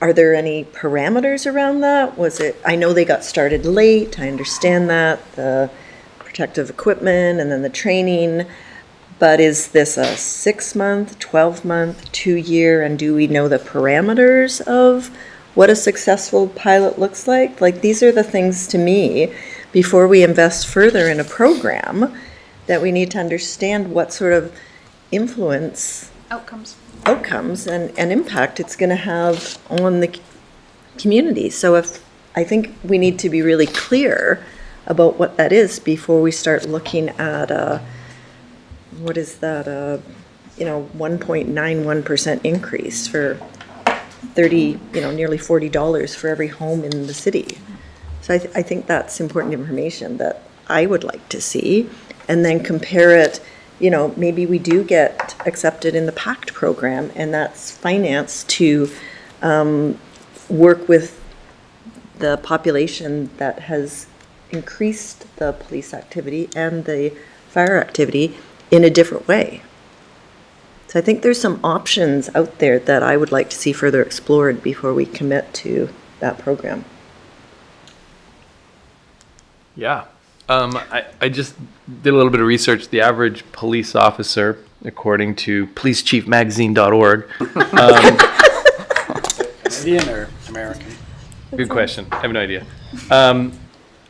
are there any parameters around that? Was it, I know they got started late, I understand that, the protective equipment and then the training, but is this a 6-month, 12-month, 2-year, and do we know the parameters of what a successful pilot looks like? Like, these are the things to me, before we invest further in a program, that we need to understand what sort of influence, outcomes and impact it's going to have on the community. So I think we need to be really clear about what that is before we start looking at what is that, 1.91% increase for 30, nearly $40 for every home in the city. So I think that's important information that I would like to see. And then compare it, maybe we do get accepted in the PACT program, and that's financed to work with the population that has increased the police activity and the fire activity in a different way. So I think there's some options out there that I would like to see further explored before we commit to that program. Yeah. I just did a little bit of research. The average police officer, according to policechiefmagazine.org. Canadian or American? Good question. I have no idea. On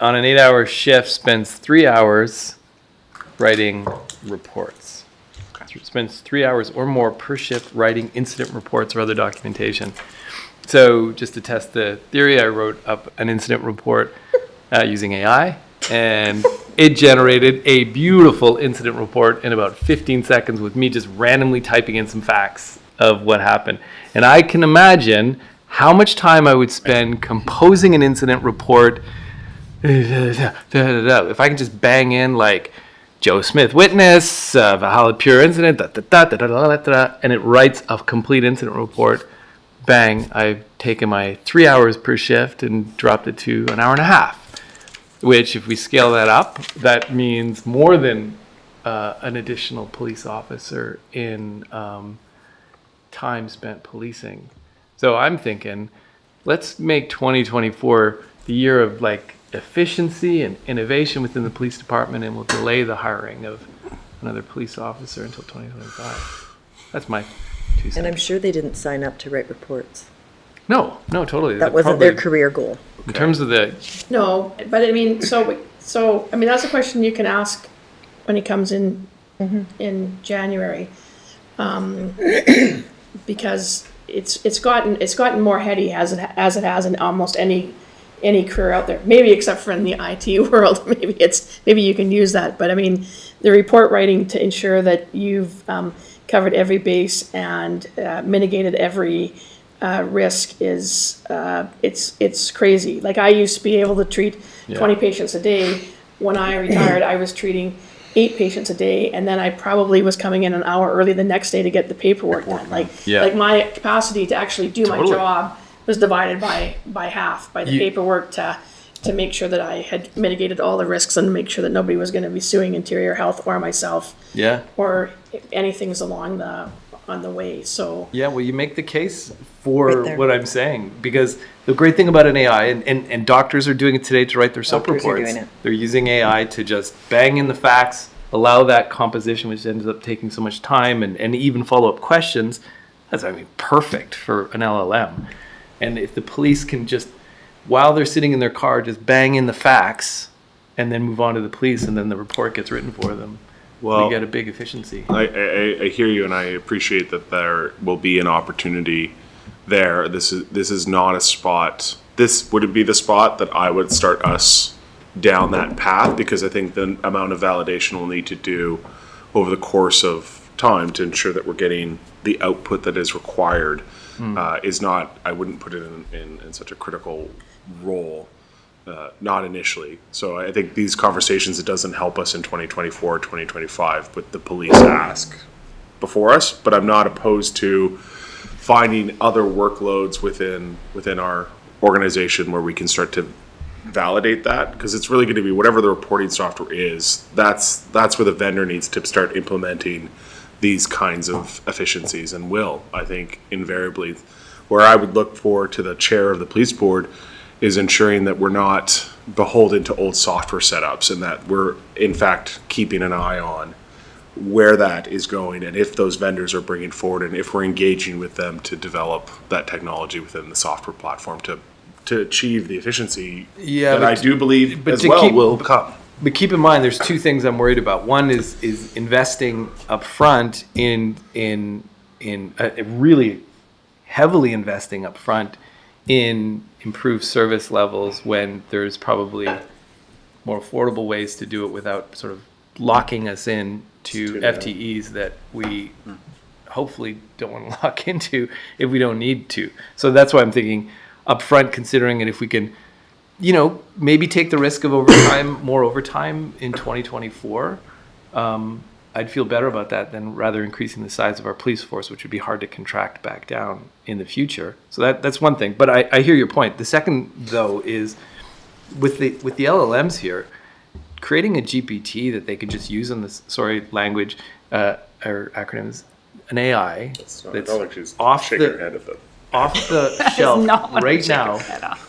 an 8-hour shift, spends 3 hours writing reports. Spends 3 hours or more per shift writing incident reports or other documentation. So just to test the theory, I wrote up an incident report using AI, and it generated a beautiful incident report in about 15 seconds with me just randomly typing in some facts of what happened. And I can imagine how much time I would spend composing an incident report if I can just bang in like Joe Smith witness, Valhalla Pure incident, and it writes a complete incident report. Bang, I've taken my 3 hours per shift and dropped it to an hour and a half. Which, if we scale that up, that means more than an additional police officer in time spent policing. So I'm thinking, let's make 2024 the year of like efficiency and innovation within the police department, and we'll delay the hiring of another police officer until 2025. That's my 2 cents. And I'm sure they didn't sign up to write reports. No, totally. That wasn't their career goal. In terms of the... No, but I mean, so that's a question you can ask when he comes in January, because it's gotten more heady as it has in almost any career out there. Maybe except for in the IT world, maybe you can use that. But I mean, the report writing to ensure that you've covered every base and mitigated every risk is it's crazy. Like I used to be able to treat 20 patients a day. When I retired, I was treating 8 patients a day, and then I probably was coming in an hour early the next day to get the paperwork done. Like my capacity to actually do my job was divided by half by the paperwork to make sure that I had mitigated all the risks and make sure that nobody was going to be suing Interior Health or myself. Or anything's on the way. So well, you make the case for what I'm saying, because the great thing about an AI, and doctors are doing it today to write their SOAP reports. They're using AI to just bang in the facts, allow that composition, which ends up taking so much time, and even follow-up questions. That's, perfect for an LLM. And if the police can just, while they're sitting in their car, just bang in the facts and then move on to the police, and then the report gets written for them, we get a big efficiency. I hear you, and I appreciate that there will be an opportunity there. This is not a spot. Would it be the spot that I would start us down that path? Because I think the amount of validation we'll need to do over the course of time to ensure that we're getting the output that is required is not. I wouldn't put it in such a critical role. Not initially. So I think these conversations, it doesn't help us in 2024, 2025, but the police ask before us. But I'm not opposed to finding other workloads within our organization where we can start to validate that, because it's really going to be whatever the reporting software is. That's where the vendor needs to start implementing these kinds of efficiencies, and will, I think, invariably. Where I would look for to the chair of the police board is ensuring that we're not beholden to old software setups, and that we're in fact keeping an eye on where that is going, and if those vendors are bringing forward, and if we're engaging with them to develop that technology within the software platform to achieve the efficiency that I do believe as well will come. But keep in mind, there's 2 things I'm worried about. One is investing upfront in really heavily investing upfront in improved service levels when there's probably more affordable ways to do it without sort of locking us in to FTEs that we hopefully don't want to lock into if we don't need to. So that's why I'm thinking upfront, considering it, if we can, maybe take the risk of more overtime in 2024. I'd feel better about that than rather increasing the size of our police force, which would be hard to contract back down in the future. So that's one thing. But I hear your point. The second, though, is with the LLMs here, creating a GPT that they could just use in this language or acronyms, an AI that's off the shelf right now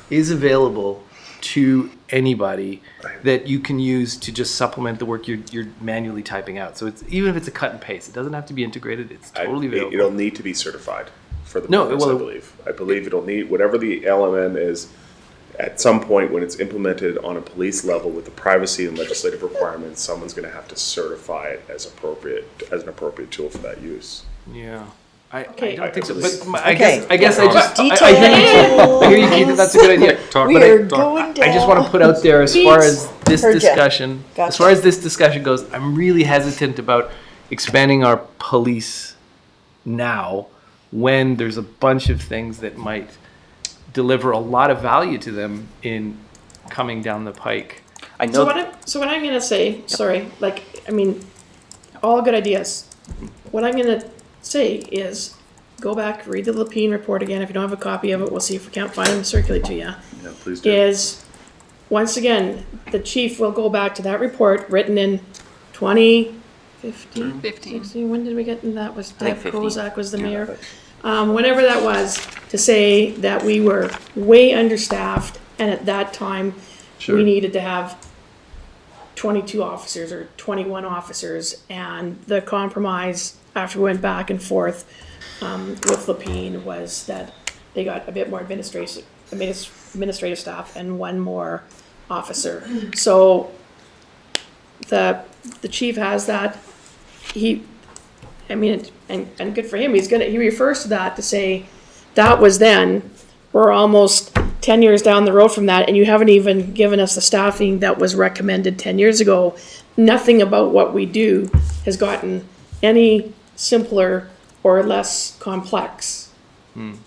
is available to anybody that you can use to just supplement the work you're manually typing out. So it's, even if it's a cut and paste, it doesn't have to be integrated. It's totally available. It'll need to be certified for the purpose, I believe it'll need, whatever the LMM is, at some point when it's implemented on a police level with the privacy and legislative requirements, someone's going to have to certify it as an appropriate tool for that use. Yeah. I don't think so, Okay. but I guess I hear you, Keith, that's a good idea. I just want to put out there, as far as this discussion goes, I'm really hesitant about expanding our police now when there's a bunch of things that might deliver a lot of value to them in coming down the pike. I know. So what I'm gonna say, all good ideas. What I'm gonna say is, go back, read the Lapine report again. If you don't have a copy of it, we'll see if we can't find it and circulate to you. Yeah, please do. Is, once again, the chief will go back to that report written in 2015. 16, when did we get in that? Was Deb Kozak was the mayor? Whenever that was, to say that we were way understaffed, and at that time, we needed to have 22 officers or 21 officers, and the compromise after we went back and forth with Lapine was that they got a bit more administrative staff and one more officer. So the chief has that. And good for him. He refers to that to say that was then. We're almost 10 years down the road from that, and you haven't even given us the staffing that was recommended 10 years ago. Nothing about what we do has gotten any simpler or less complex in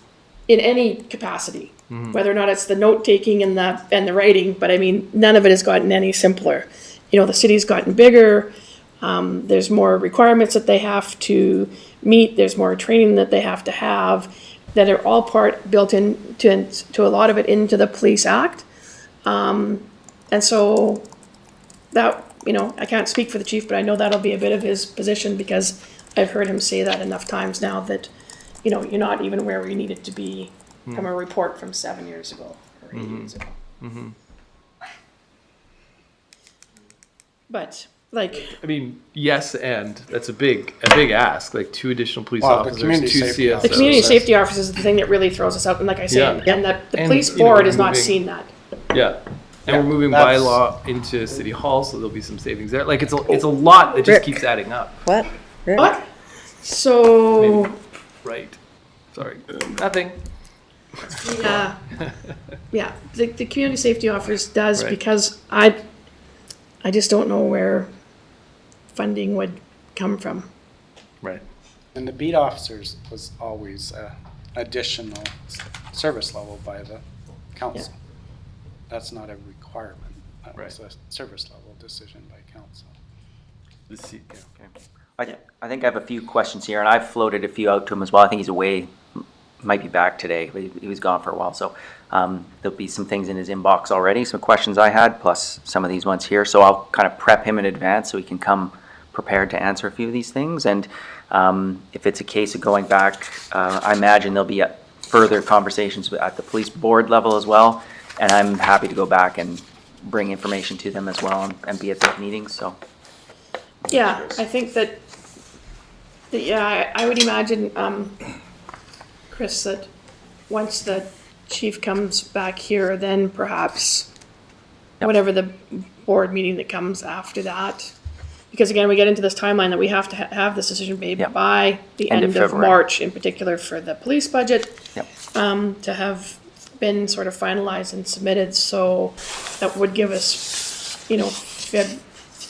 any capacity, whether or not it's the note taking and the writing. But none of it has gotten any simpler. The city's gotten bigger. There's more requirements that they have to meet. There's more training that they have to have, that are all built into a lot of it into the Police Act. And so that, I can't speak for the chief, but I know that'll be a bit of his position, because I've heard him say that enough times now that, you're not even where you needed to be from a report from 7 years ago or 8 years ago. But yes, and that's a big ask. Like 2 additional police officers, 2 CSOs. The community safety officer is the thing that really throws us out. And like I said, and the police board has not seen that. Yeah. And we're moving bylaw into City Hall, so there'll be some savings there. Like it's a lot that just keeps adding up. What? Rick? What? So. Right. Sorry. Nothing. Yeah. The community safety officer does, because I just don't know where funding would come from. Right. And the beat officers was always additional service level by the council. That's not a requirement. That was a service level decision by council. I think I have a few questions here, and I've floated a few out to him as well. I think he's away, might be back today, but he was gone for a while. So there'll be some things in his inbox already, some questions I had, plus some of these ones here. So I'll kind of prep him in advance so he can come prepared to answer a few of these things. And if it's a case of going back, I imagine there'll be further conversations at the police board level as well. And I'm happy to go back and bring information to them as well and be at those meetings. So yeah, I think that I would imagine, Chris, that once the chief comes back here, then perhaps whatever the board meeting that comes after that, because again, we get into this timeline that we have to have this decision made by the end of March, in particular for the police budget, to have been sort of finalized and submitted. So that would give us,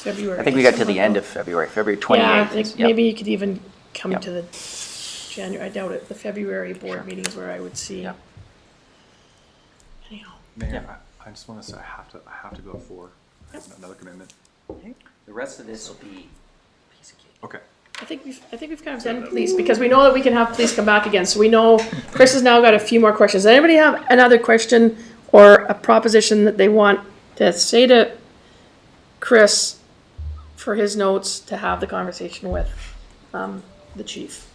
February. I think we got to the something end like of February, February that. Yeah, I 28th. think Yep. maybe you could even come Yep. to the January, I doubt it, the February board meetings where I would see. Yep. Anyhow. Mayor, I just want to say I have to go at 4. Another commitment. The rest of this will be piece of cake. Okay. I think we've kind of done police, because we know that we can have police come back again, so we know Chris has now got a few more questions. Does anybody have another question or a proposition that they want to say to Chris for his notes to have the conversation with the chief?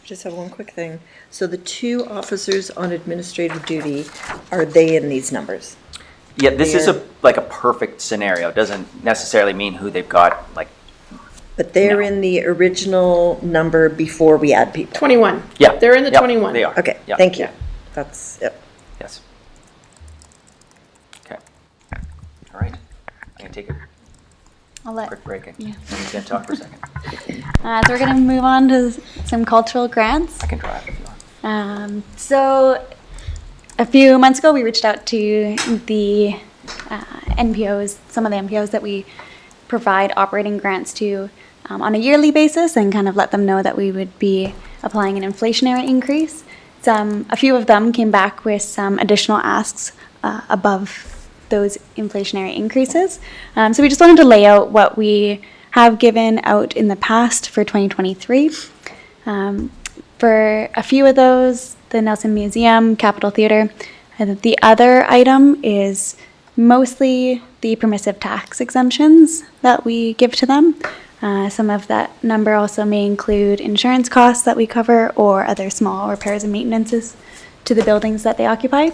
Just have one quick thing. So the 2 officers on administrative duty, are they in these numbers? Yeah, this is like a perfect scenario. It doesn't necessarily mean who they've got, like, But they're in the original number before we add people. 21. yeah. They're in the Yep, 21. They are. Okay, Yep. thank you. That's, yep. Yes. Okay. All right. I'm going to take a I'll let, quick break. yeah. I'm going to talk for a second. So we're gonna move on to some cultural grants. I can try it if you want. So a few months ago, we reached out to the NPOs, some of the NPOs that we provide operating grants to on a yearly basis, and kind of let them know that we would be applying an inflationary increase. A few of them came back with some additional asks above those inflationary increases. So we just wanted to lay out what we have given out in the past for 2023. For a few of those, the Nelson Museum, Capitol Theatre, and the other item is mostly the permissive tax exemptions that we give to them. Some of that number also may include insurance costs that we cover or other small repairs and maintenances to the buildings that they occupy.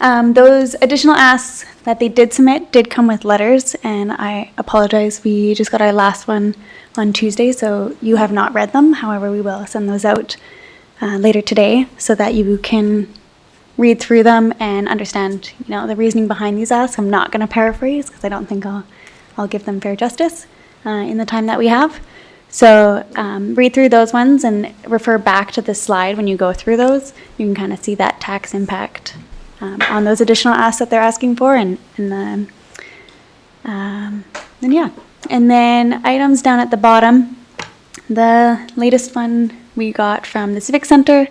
Those additional asks that they did submit did come with letters, and I apologize, we just got our last one on Tuesday, so you have not read them. However, we will send those out later today so that you can read through them and understand, the reasoning behind these asks. I'm not going to paraphrase because I don't think I'll give them fair justice in the time that we have. So read through those ones and refer back to the slide when you go through those. You can kind of see that tax impact on those additional asks that they're asking for, and then items down at the bottom. The latest one we got from the Civic Center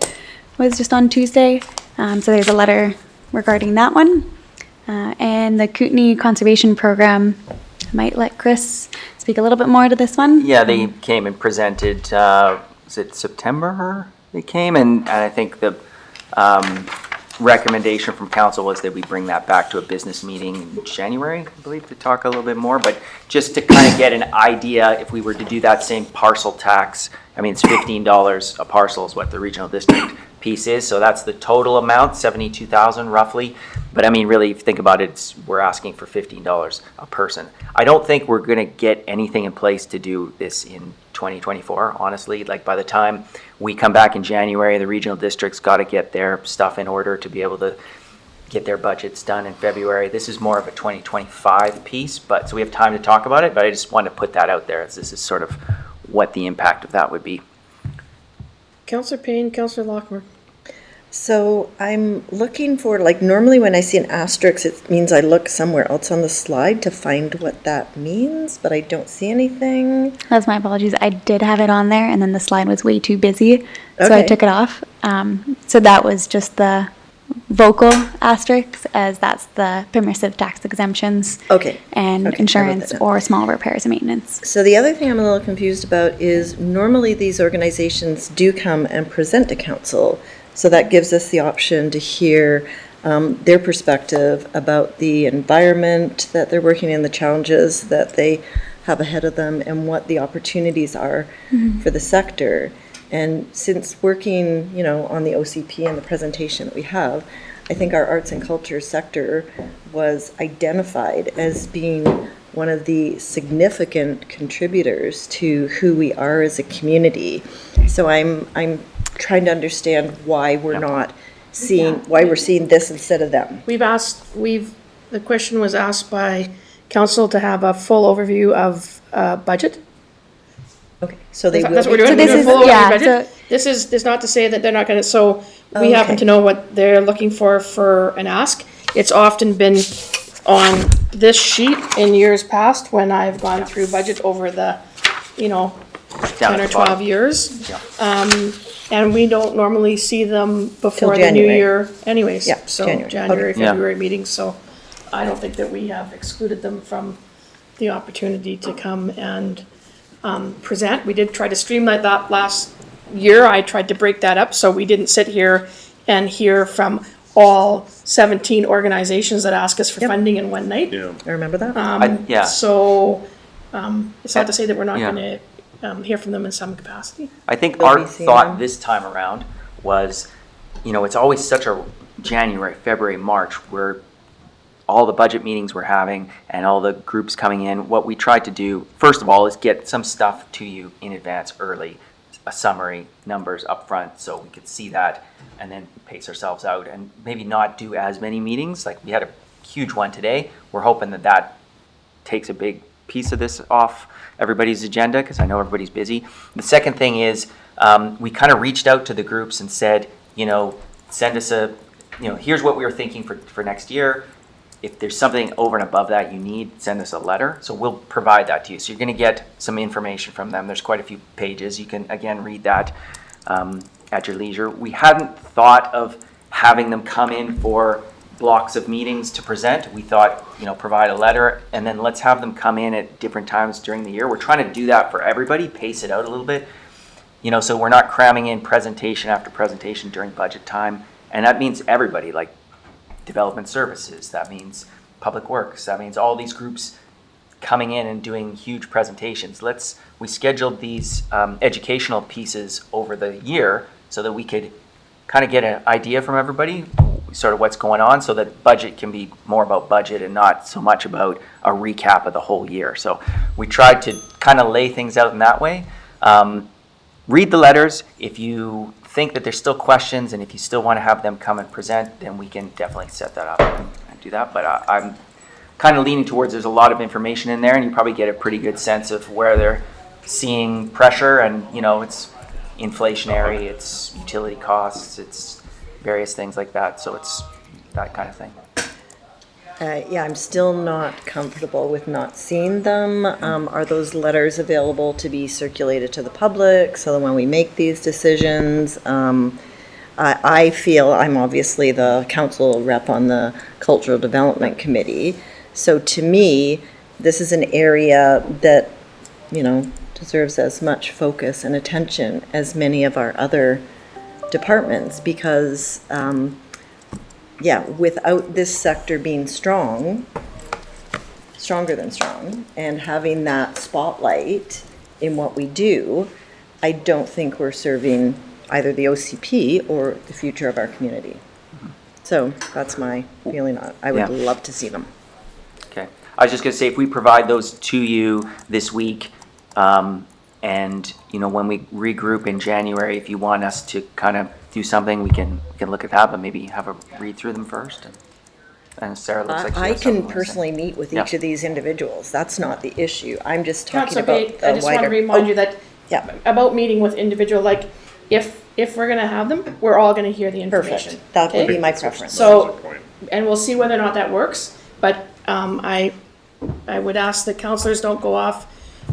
was just on Tuesday. So there's a letter regarding that one. And the Kootenai Conservation Program, I might let Chris speak a little bit more to this one. Yeah, they came and presented, was it September they came? And I think the recommendation from council was that we bring that back to a business meeting in January, I believe, to talk a little bit more. But just to kind of get an idea, if we were to do that same parcel tax, I mean, it's $15 a parcel is what the regional district piece is. So that's the total amount, $72,000 roughly. But I mean, really, if you think about it, we're asking for $15 a person. I don't think we're going to get anything in place to do this in 2024, honestly. Like, by the time we come back in January, the regional district's got to get their stuff in order to be able to get their budgets done in February. This is more of a 2025 piece, but so we have time to talk about it. But I just wanted to put that out there, as this is sort of what the impact of that would be. Councillor Payne, Councillor Lockmer. So I'm looking for, normally when I see an asterisk, it means I look somewhere else on the slide to find what that means, but I don't see anything. That's my apologies. I did have it on there, and then the slide was way too busy, so I Okay. took it off. So that was just the vocal asterisk, as that's the permissive tax exemptions. Okay. And Okay, I wrote insurance that down. or small repairs and maintenance. So the other thing I'm a little confused about is normally these organizations do come and present to council. So that gives us the option to hear their perspective about the environment that they're working in, the challenges that they have ahead of them, and what the opportunities are for the sector. And since working, on the OCP and the presentation that we have, I think our arts and culture sector was identified as being one of the significant contributors to who we are as a community. So I'm trying to understand why we're not seeing, why we're seeing this instead of them. The question was asked by council to have a full overview of budget. Okay, so they will. That's what we're doing. So We're this doing is- full overview yeah, budget. so- This is not to say that they're not gonna, so we happen Okay. to know what they're looking for an ask. It's often been on this sheet in years past when I've gone through budget over the, you know, Down 10 at or the 12 bottom. years. Yeah. And we don't normally see them before the new January. year anyways. Yeah, So January. January, Okay. Yeah. February meetings, so I don't think that we have excluded them from the opportunity to come and present. We did try to streamline that last year. I tried to break that up, so we didn't sit here and hear from all 17 organizations that ask us for funding in one night. Yeah. I remember that. Yeah. So, it's not to say that we're not Yeah. gonna hear from them in some capacity. I think Will our we see thought them? this time around was, you know, it's always such a January, February, March where all the budget meetings we're having and all the groups coming in. What we tried to do, first of all, is get some stuff to you in advance early, a summary, numbers up front, so we could see that and then pace ourselves out and maybe not do as many meetings. Like we had a huge one today. We're hoping that that takes a big piece of this off everybody's agenda because I know everybody's busy. The second thing is we kind of reached out to the groups and said, you know, send us a, you know, here's what we were thinking for next year. If there's something over and above that you need, send us a letter. So we'll provide that to you. So you're going to get some information from them. There's quite a few pages. You can, again, read that at your leisure. We hadn't thought of having them come in for blocks of meetings to present. We thought, you know, provide a letter and then let's have them come in at different times during the year. We're trying to do that for everybody, pace it out a little bit, you know, so we're not cramming in presentation after presentation during budget time. And that means everybody, like development services, that means public works, that means all these groups coming in and doing huge presentations. We scheduled these educational pieces over the year so that we could kind of get an idea from everybody, sort of what's going on, so that budget can be more about budget and not so much about a recap of the whole year. So we tried to kind of lay things out in that way. Read the letters. If you think that there's still questions and if you still want to have them come and present, then we can definitely set that up and do that. But I'm kind of leaning towards there's a lot of information in there and you probably get a pretty good sense of where they're seeing pressure and, you know, it's inflationary, it's utility costs, it's various things like that. So it's that kind of thing. Yeah, I'm still not comfortable with not seeing them. Are those letters available to be circulated to the public so that when we make these decisions? I feel I'm obviously the council rep on the Cultural Development Committee. So to me, this is an area that, you know, deserves as much focus and attention as many of our other departments because, yeah, without this sector being stronger than strong, and having that spotlight in what we do, I don't think we're serving either the OCP or the future of our community. So that's my feeling on it. I would Yeah. love to see them. Okay. I was just going to say, if we provide those to you this week, and, you know, when we regroup in January, if you want us to kind of do something, we can look at that, but maybe have a read through them first. And Sarah looks like she I has something can to say. personally meet with Yeah. each of these individuals. That's not the issue. I'm just talking Councillor about Pate, the I just want to wider. remind you that Yeah. about meeting with individual, like, if we're gonna have them, we're all gonna hear the information. Perfect. That would okay? be my preference. So, and we'll see whether or not that works, but I would ask that councillors don't go off,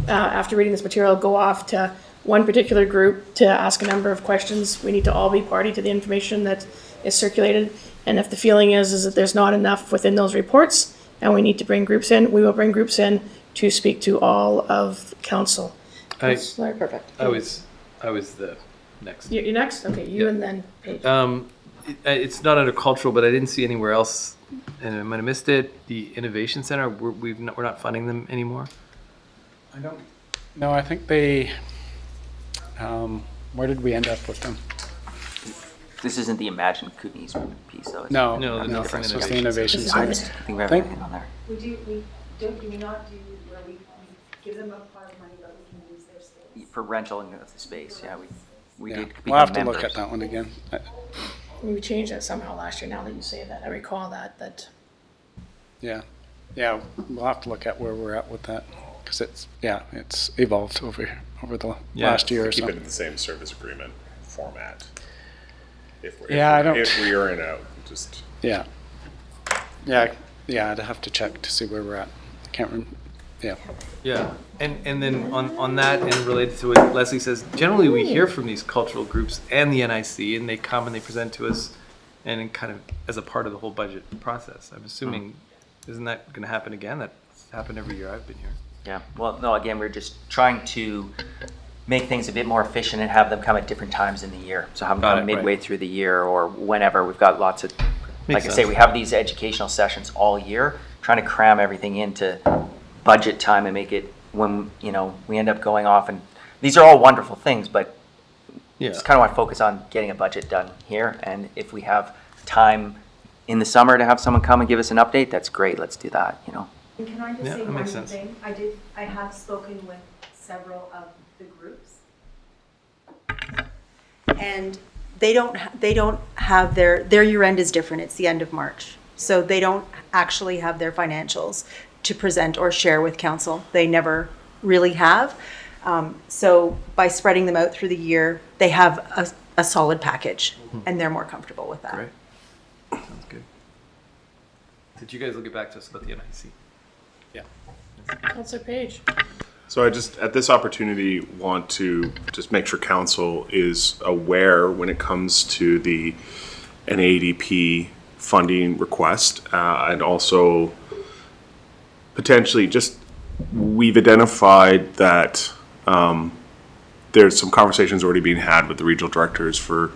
after reading this material, go off to one particular group to ask a number of questions. We need to all be party to the information that is circulated. And if the feeling is that there's not enough within those reports and we need to bring groups in, we will bring groups in to speak to all of council. Councillor- Perfect. I was the next. You're next? Okay, you Yeah. and then Paige. It's not under cultural, but I didn't see anywhere else, and I might have missed it. The Innovation Center, we're not funding them anymore. I don't. No, I think they. Where did we end up with them? This isn't the Imagine Kootenays piece, though. is it? No, No, the Nelson this was the Innovation Innovation Center. I Center. think we have Think- everything on there. Do we not do where we give them a part of money, but we can use their space? For rental and the space, yeah, we Yeah. did become We'll have to members. look at that one again. We changed that somehow last year, now that you say that. I recall that. Yeah, we'll have to look at where we're at with that, because it's evolved over the last year or so. Keep it in the same service agreement format. If Yeah, I don't- If we are in out, just. Yeah, Yeah, I'd have to check to see where we're at. I can't remember. Yeah. Yeah, and then on that and related to what Leslie says, generally we hear from these cultural groups and the NIC, and they come and they present to us, and in kind of as a part of the whole budget process. I'm assuming, isn't that going to happen again? That's happened every year I've been here. Yeah, well, no, again, we're just trying to make things a bit more efficient and have them come at different times in the year. So have them Got come it, midway right. through the year or whenever. We've got lots of, like I say, we have these educational sessions all year, trying to cram everything into budget time and make it when, you know, we end up going off, and these are all wonderful things, but just kind of want to focus on getting a budget done here. And if we have time in the summer to have someone come and give us an update, that's great. Let's do that, you know. And can I just Yeah, say that one makes sense. thing? I have spoken with several of the groups. And they don't have their year end is different. It's the end of March. So they don't actually have their financials to present or share with council. They never really have. So by spreading them out through the year, they have a solid package and they're more comfortable with that. Great. Sounds good. Did you guys look back to us about the NIC? Yeah. Councillor Page. So I just, at this opportunity, want to just make sure council is aware when it comes to the NADP funding request, and also potentially just, we've identified that there's some conversations already being had with the regional directors for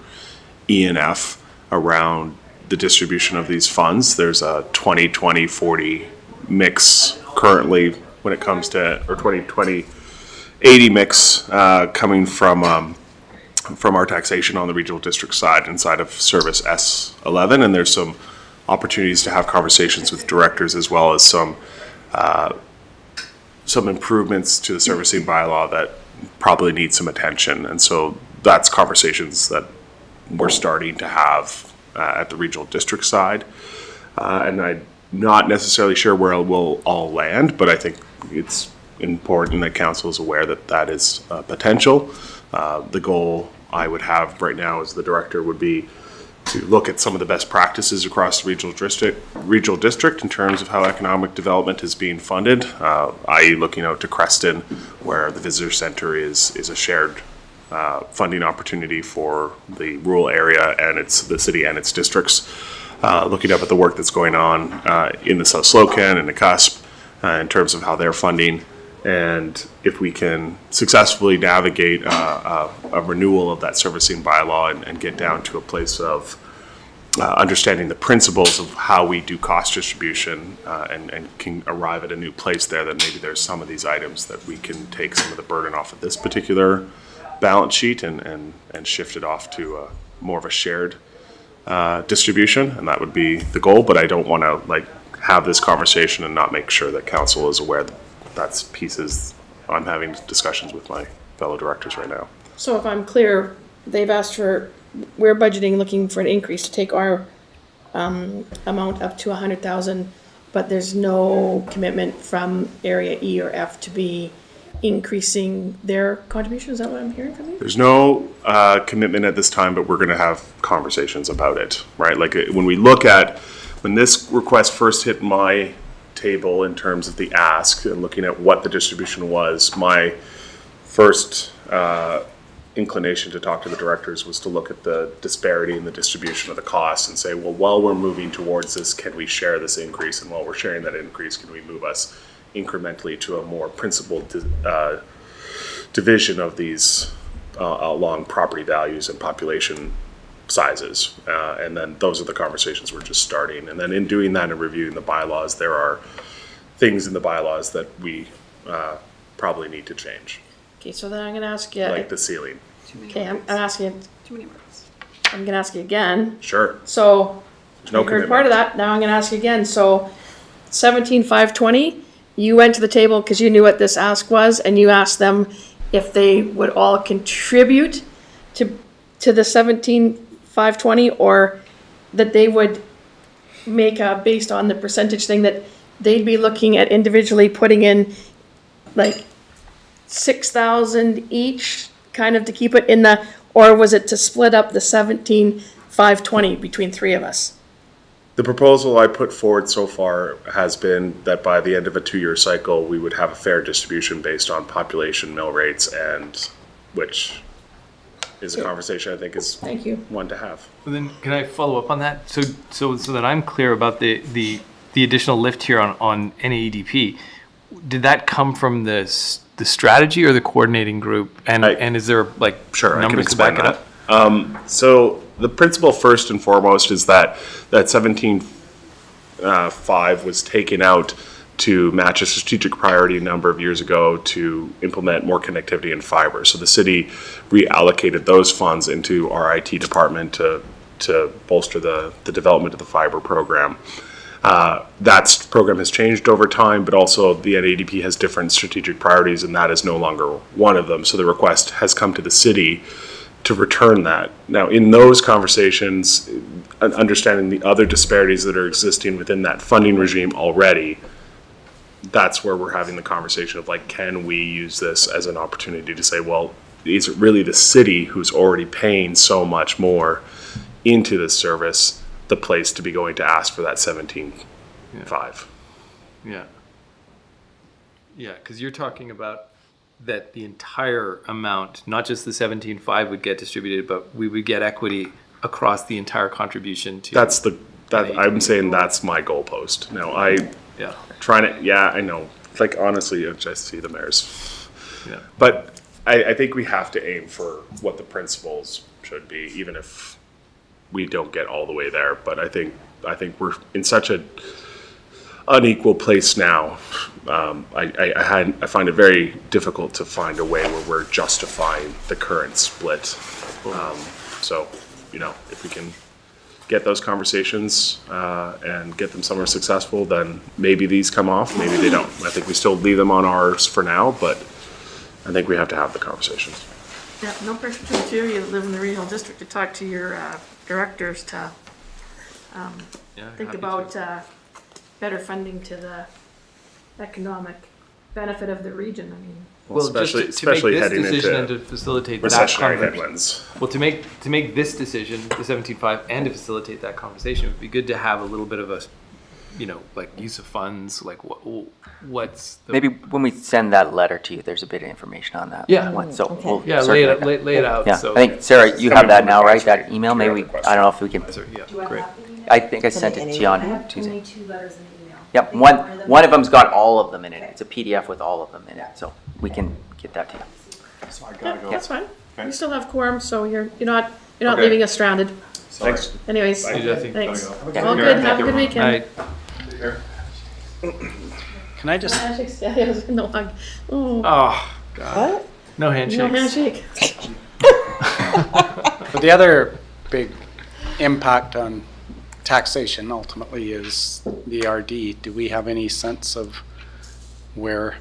ENF around the distribution of these funds. There's a 20-20-40 mix currently when it comes to, or 20-20-80 mix coming from our taxation on the regional district side inside of Service S11, and there's some opportunities to have conversations with directors as well as some improvements to the servicing bylaw that probably need some attention. And so that's conversations that we're starting to have at the regional district side. And I'm not necessarily sure where it will all land, but I think it's important that council is aware that that is potential. The goal I would have right now as the director would be to look at some of the best practices across the regional district in terms of how economic development is being funded, i.e. looking out to Creston, where the visitor center is a shared funding opportunity for the rural area and the city and its districts. Looking up at the work that's going on in the South Slocan and the Cusp in terms of how they're funding, and if we can successfully navigate a renewal of that servicing bylaw and get down to a place of understanding the principles of how we do cost distribution and can arrive at a new place there, then maybe there's some of these items that we can take some of the burden off of this particular balance sheet and shift it off to more of a shared distribution, and that would be the goal. But I don't want to have this conversation and not make sure that council is aware that that's pieces I'm having discussions with my fellow directors right now. So if I'm clear, they've asked for, we're budgeting, looking for an increase to take our amount up to 100,000, but there's no commitment from area E or F to be increasing their contribution. Is that what I'm hearing from you? There's no commitment at this time, but we're going to have conversations about it, right? Like when we look at, when this request first hit my table in terms of the ask and looking at what the distribution was, my first inclination to talk to the directors was to look at the disparity in the distribution of the costs and say, well, while we're moving towards this, can we share this increase? And while we're sharing that increase, can we move us incrementally to a more principled division of these along property values and population sizes? And then those are the conversations we're just starting. And then in doing that and reviewing the bylaws, there are things in the bylaws that we probably need to change. Okay, so then I'm going to ask you. Like the ceiling. Okay, I'm asking. Too many words. I'm going to ask you again. Sure. So, There's no I heard commitment. part of that. Now I'm going to ask you again. So, 17,520. You went to the table because you knew what this ask was, and you asked them if they would all contribute to the 17,520, or that they would make a, based on the percentage thing, that they'd be looking at individually putting in like 6,000 each, kind of to keep it in the, or was it to split up the 17,520 between three of us? The proposal I put forward so far has been that by the end of a 2-year cycle, we would have a fair distribution based on population, mill rates, and which is a conversation I think is Thank you. one to have. And then can I follow up on that? So that I'm clear about the additional lift here on NAEDP. Did that come from the strategy or the coordinating group? And is there like Sure, numbers to back it up? So the principle first and foremost is that 17.5 was taken out to match a strategic priority a number of years ago to implement more connectivity and fiber. So the city reallocated those funds into our IT department to bolster the development of the fiber program. That program has changed over time, but also the NADP has different strategic priorities, and that is no longer one of them. So the request has come to the city to return that. Now, in those conversations, understanding the other disparities that are existing within that funding regime already, that's where we're having the conversation of like, can we use this as an opportunity to say, well, is it really the city who's already paying so much more into this service, the place to be going to ask for that 17.5? Yeah. Yeah, because you're talking about that the entire amount, not just the 17.5 would get distributed, but we would get equity across the entire contribution to. I'm saying that's my goalpost. Now I know. Like honestly, I just see the mayor's. Yeah. But I think we have to aim for what the principles should be, even if we don't get all the way there. But I think we're in such a unequal place now. I find it very difficult to find a way where we're justifying the current split. So, if we can get those conversations and get them somewhere successful, then maybe these come off, maybe they don't. I think we still leave them on ours for now, but I think we have to have the conversations. Yeah, no pressure to you too. You live in the regional district to talk to your directors to think about better funding to the economic benefit of the region. I mean, Well, especially just to make this heading decision into and to facilitate that recessionary conversation. headwinds. Well, to make this decision, the 17.5, and to facilitate that conversation, it would be good to have a little bit of a, like use of funds, like what's the, Maybe when we send that letter to you, there's a bit of information on that. Yeah. So Okay. we'll yeah, circulate that. lay it out. Yeah, So I think, Sarah, you have that now, right? That email, maybe, I don't know if we can, yeah, great. I think I sent it to you on Tuesday. Only 2 letters in the email. Yep, one of them's got all of them in it. It's a PDF with all of them in it, so we can get that to you. So I yeah, gotta go. that's fine. Okay. You still have quorum, so you're not Okay. leaving us stranded. Sorry. Thanks. Anyways, Thank you, Jesse. thanks. Gotta go. All good. Have a good weekend. Right. Can I just, Handshakes, yeah, no hug. Oh, Oh, God. What? No handshakes. no handshake. but the other big impact on taxation ultimately is the RD. Do we have any sense of where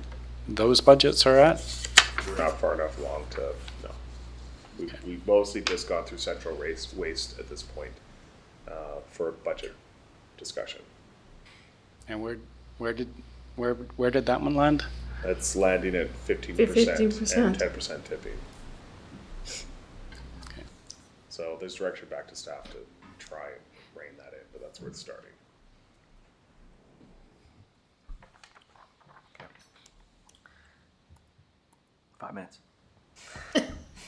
those budgets are at? We're not far enough along to, no. We've mostly just gone through central waste at this point for budget discussion. And where did that one land? That's landing at 15% 15%. and 10% tipping. So there's direction back to staff to try and rein that in, but that's where it's starting. Okay. 5 minutes.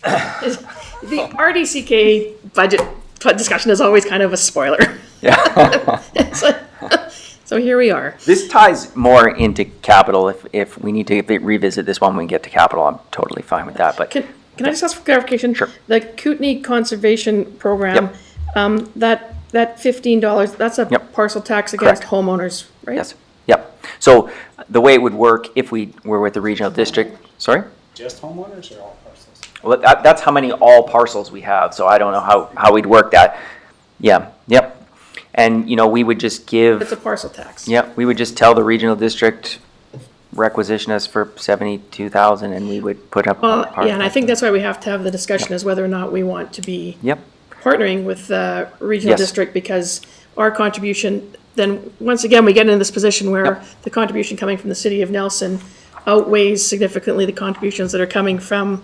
The RDCK budget discussion is always kind of a spoiler. Yeah. So here we are. This ties more into capital. If we need to revisit this one when we get to capital, I'm totally fine with that, but. Can I just ask for clarification? Sure. The Kootenai Conservation Program, that $15, that's a Yep. parcel tax against Correct. homeowners, right? Yes, yep. So the way it would work if we were with the regional district, sorry? Just homeowners or all parcels? Well, that's how many all parcels we have, so I don't know how we'd work that. Yeah, yep. And, we would just give. It's a parcel tax. Yep, we would just tell the regional district requisition us for 72,000 and we would put up. Well, part yeah, and I of think that's why we have to have the discussion is whether or not we want to be Yep, partnering with the regional Yes. district, because our contribution, then, once again, we get into this position where Yep. the contribution coming from the city of Nelson outweighs significantly the contributions that are coming from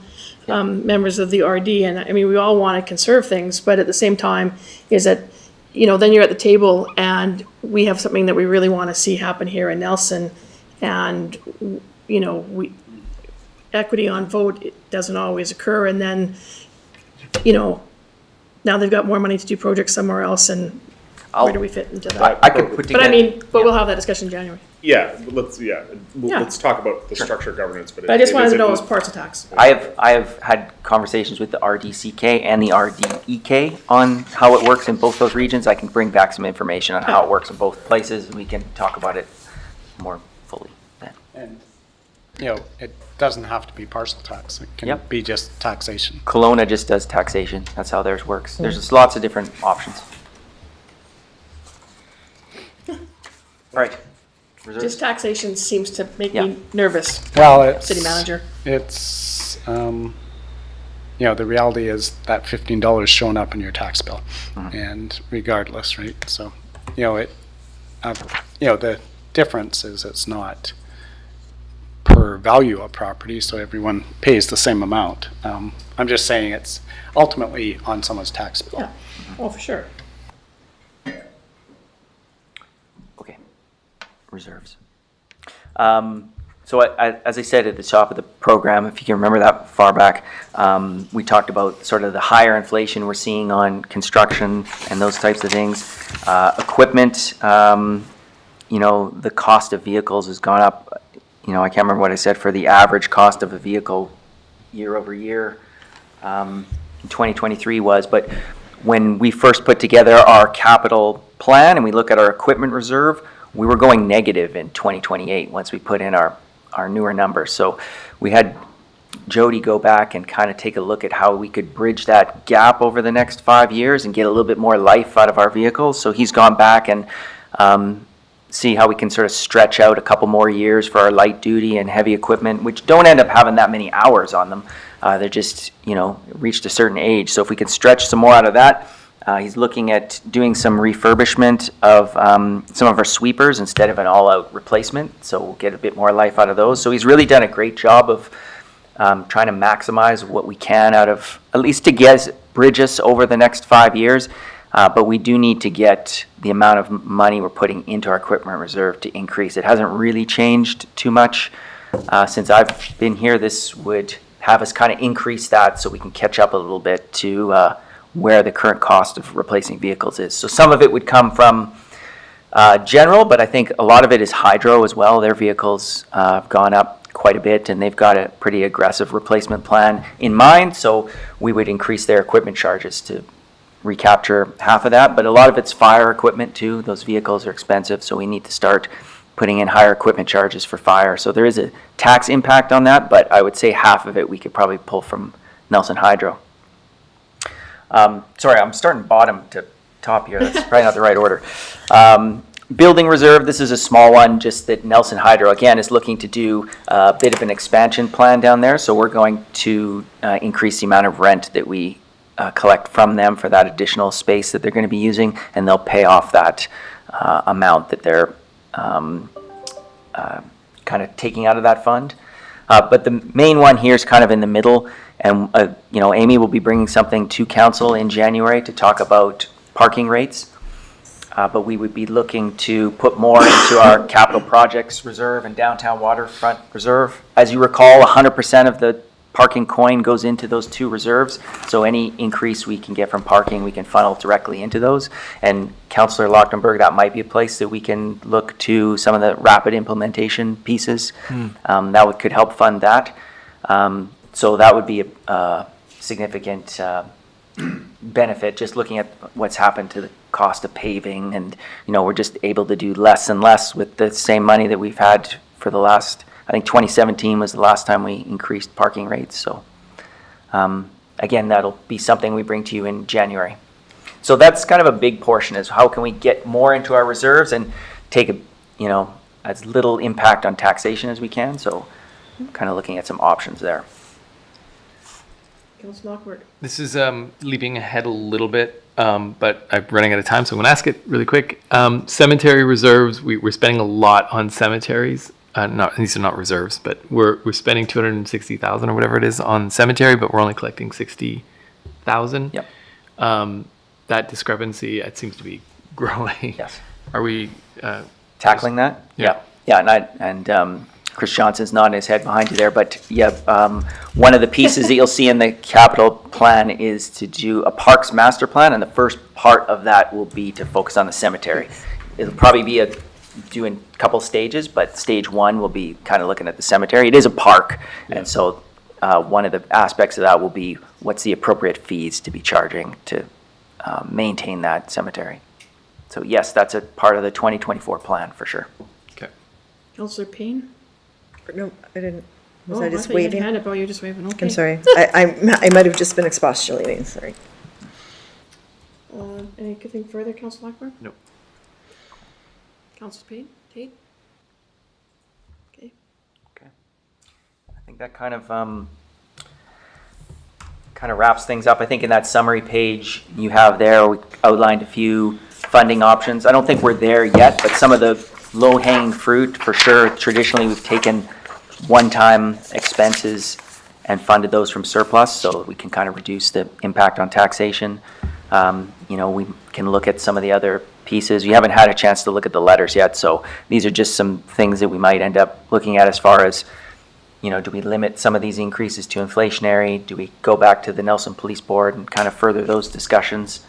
members of the RD. And I mean, we all want to conserve things, but at the same time, is that then you're at the table and we have something that we really want to see happen here in Nelson. And, equity on vote, it doesn't always occur. And then, now they've got more money to do projects somewhere else, and where do we fit into that? I could put But together. we'll have that discussion in January. Let's talk about the structure of governance, but But I just wanted to know as parts of tax. I have had conversations with the RDCK and the RDEK on how it works in both those regions. I can bring back some information on how it works in both places, and we can talk about it more fully then. And, it doesn't have to be parcel tax. It can Yep. be just taxation. Kelowna just does taxation. That's how theirs works. There's just lots of different options. All right. Reserves. Just taxation seems to make Yeah. me nervous. Well, it's. City manager. It's, the reality is that $15 showing up in your tax bill, and regardless, right? So, the difference is it's not per value of property, so everyone pays the same amount. I'm just saying it's ultimately on someone's tax bill. Yeah, oh, for sure. Okay. Reserves. So as I said at the top of the program, if you can remember that far back, we talked about sort of the higher inflation we're seeing on construction and those types of things. Equipment, the cost of vehicles has gone up. I can't remember what I said for the average cost of a vehicle year over year. In 2023 was, but when we first put together our capital plan and we look at our equipment reserve, we were going negative in 2028 once we put in our newer numbers. So we had Jody go back and kind of take a look at how we could bridge that gap over the next 5 years and get a little bit more life out of our vehicles. So he's gone back and see how we can sort of stretch out a couple more years for our light duty and heavy equipment, which don't end up having that many hours on them. They're just, reached a certain age. So if we can stretch some more out of that, he's looking at doing some refurbishment of some of our sweepers instead of an all-out replacement. So we'll get a bit more life out of those. So he's really done a great job of trying to maximize what we can out of, at least to bridge us over the next 5 years. But we do need to get the amount of money we're putting into our equipment reserve to increase. It hasn't really changed too much since I've been here. This would have us kind of increase that so we can catch up a little bit to where the current cost of replacing vehicles is. So some of it would come from general, but I think a lot of it is hydro as well. Their vehicles have gone up quite a bit, and they've got a pretty aggressive replacement plan in mind. So we would increase their equipment charges to recapture half of that, but a lot of it's fire equipment too. Those vehicles are expensive, so we need to start putting in higher equipment charges for fire. So there is a tax impact on that, but I would say half of it we could probably pull from Nelson Hydro. Sorry, I'm starting bottom to top here. That's probably not the right order. Building reserve, this is a small one, just that Nelson Hydro, again, is looking to do a bit of an expansion plan down there. So we're going to increase the amount of rent that we collect from them for that additional space that they're going to be using, and they'll pay off that amount that they're kind of taking out of that fund. But the main one here is kind of in the middle, and Amy will be bringing something to council in January to talk about parking rates. But we would be looking to put more into our capital projects reserve and downtown waterfront reserve. As you recall, 100% of the parking coin goes into those two reserves. So any increase we can get from parking, we can funnel directly into those. And Councillor Lochtenberg, that might be a place that we can look to some of the rapid implementation pieces. That could help fund that. So that would be a significant benefit, just looking at what's happened to the cost of paving, and we're just able to do less and less with the same money that we've had for the last, I think 2017 was the last time we increased parking rates. So again, that'll be something we bring to you in January. So that's kind of a big portion, is how can we get more into our reserves and take as little impact on taxation as we can. So kind of looking at some options there. Councillor Lockwood. This is leaping ahead a little bit, but I'm running out of time, so I'm going to ask it really quick. Cemetery reserves, we're spending a lot on cemeteries. These are not reserves, but we're spending $260,000 or whatever it is on cemetery, but we're only collecting $60,000. Yep. that discrepancy, it seems to be growing. Yes. Are we Tackling that? Yeah. Yeah, and Chris Johnson's nodding his head behind you there, but yeah, one of the pieces that you'll see in the capital plan is to do a parks master plan, and the first part of that will be to focus on the cemetery. It'll probably be doing a couple stages, but stage one will be kind of looking at the cemetery. It is a park, and so one of the aspects of that will be what's the appropriate fees to be charging to maintain that cemetery. So yes, that's a part of the 2024 plan for sure. Okay. Councillor Payne? No, I didn't. Was Oh, I just thought you had waving? your hand up. Oh, you're just waving, okay. I'm sorry. I might have just been expostulating, sorry. Anything further, Councillor Lockwood? Nope. Councillor Payne? Tate? Okay. I think that kind of wraps things up. I think in that summary page you have there, we outlined a few funding options. I don't think we're there yet, but some of the low-hanging fruit, for sure. Traditionally, we've taken one-time expenses and funded those from surplus, so that we can kind of reduce the impact on taxation. We can look at some of the other pieces. You haven't had a chance to look at the letters yet, so these are just some things that we might end up looking at as far as, do we limit some of these increases to inflationary? Do we go back to the Nelson Police Board and kind of further those discussions?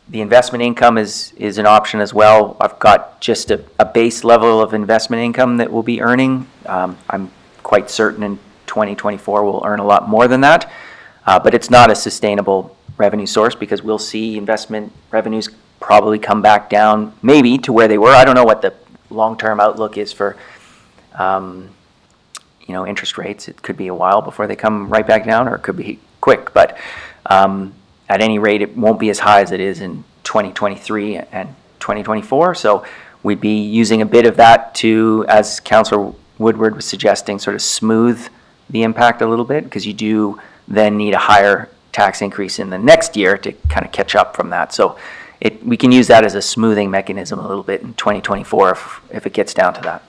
The investment income is an option as well. I've got just a base level of investment income that we'll be earning. I'm quite certain in 2024 we'll earn a lot more than that, but it's not a sustainable revenue source because we'll see investment revenues probably come back down maybe to where they were. I don't know what the long-term outlook is for interest rates. It could be a while before they come right back down, or it could be quick, but at any rate, it won't be as high as it is in 2023 and 2024. So we'd be using a bit of that to, as Councillor Woodward was suggesting, sort of smooth the impact a little bit, because you do then need a higher tax increase in the next year to kind of catch up from that. So we can use that as a smoothing mechanism a little bit in 2024 if it gets down to that.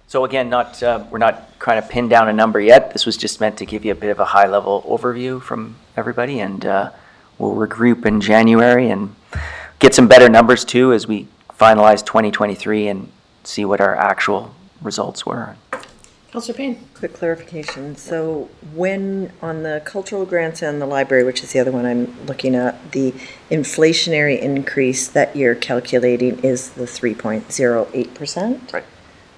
So again, we're not trying to pin down a number yet. This was just meant to give you a bit of a high-level overview from everybody, and we'll regroup in January and get some better numbers too as we finalize 2023 and see what our actual results were. Councillor Payne? Quick clarification. So when on the cultural grants and the library, which is the other one I'm looking at, the inflationary increase that you're calculating is the 3.08%? Right.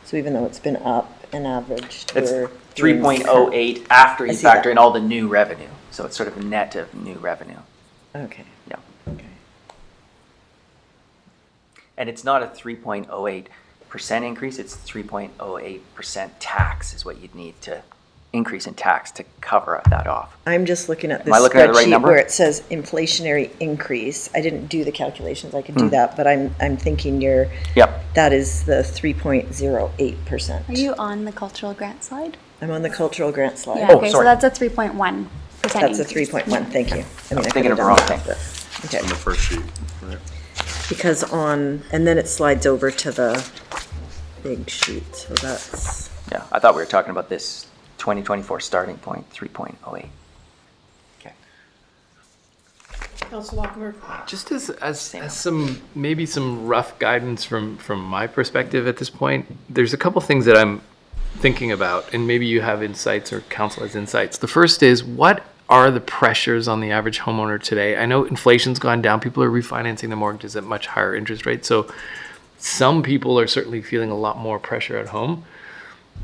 So even though it's been up an average, It's we're 3.08 after you I see factor that. in all the new revenue. So it's sort of a net of new revenue. Okay. Yeah. Okay. And it's not a 3.08% increase, it's 3.08% tax is what you'd need to increase in tax to cover that off. I'm just looking at Am this I looking at the right spreadsheet number? where it says inflationary increase. I didn't do the calculations, I can do that, but I'm thinking Yep. that is the 3.08%. Are you on the cultural grant slide? I'm on the cultural grant slide. Yeah, Oh, okay, so sorry. that's a 3.1%. That's a 3.1, thank you. I mean, I thinking could've of the done wrong that, thing. but- Okay, On the first sheet, right? because and then it slides over to the big sheet, so that's, Yeah, I thought we were talking about this 2024 starting point, 3.08. Okay. Councillor Lockwood? Just as some maybe some rough guidance from my perspective at this point, there's a couple things that I'm thinking about, and maybe you have insights or council has insights. The first is, what are the pressures on the average homeowner today? I know inflation's gone down. People are refinancing their mortgages at much higher interest rates. So some people are certainly feeling a lot more pressure at home.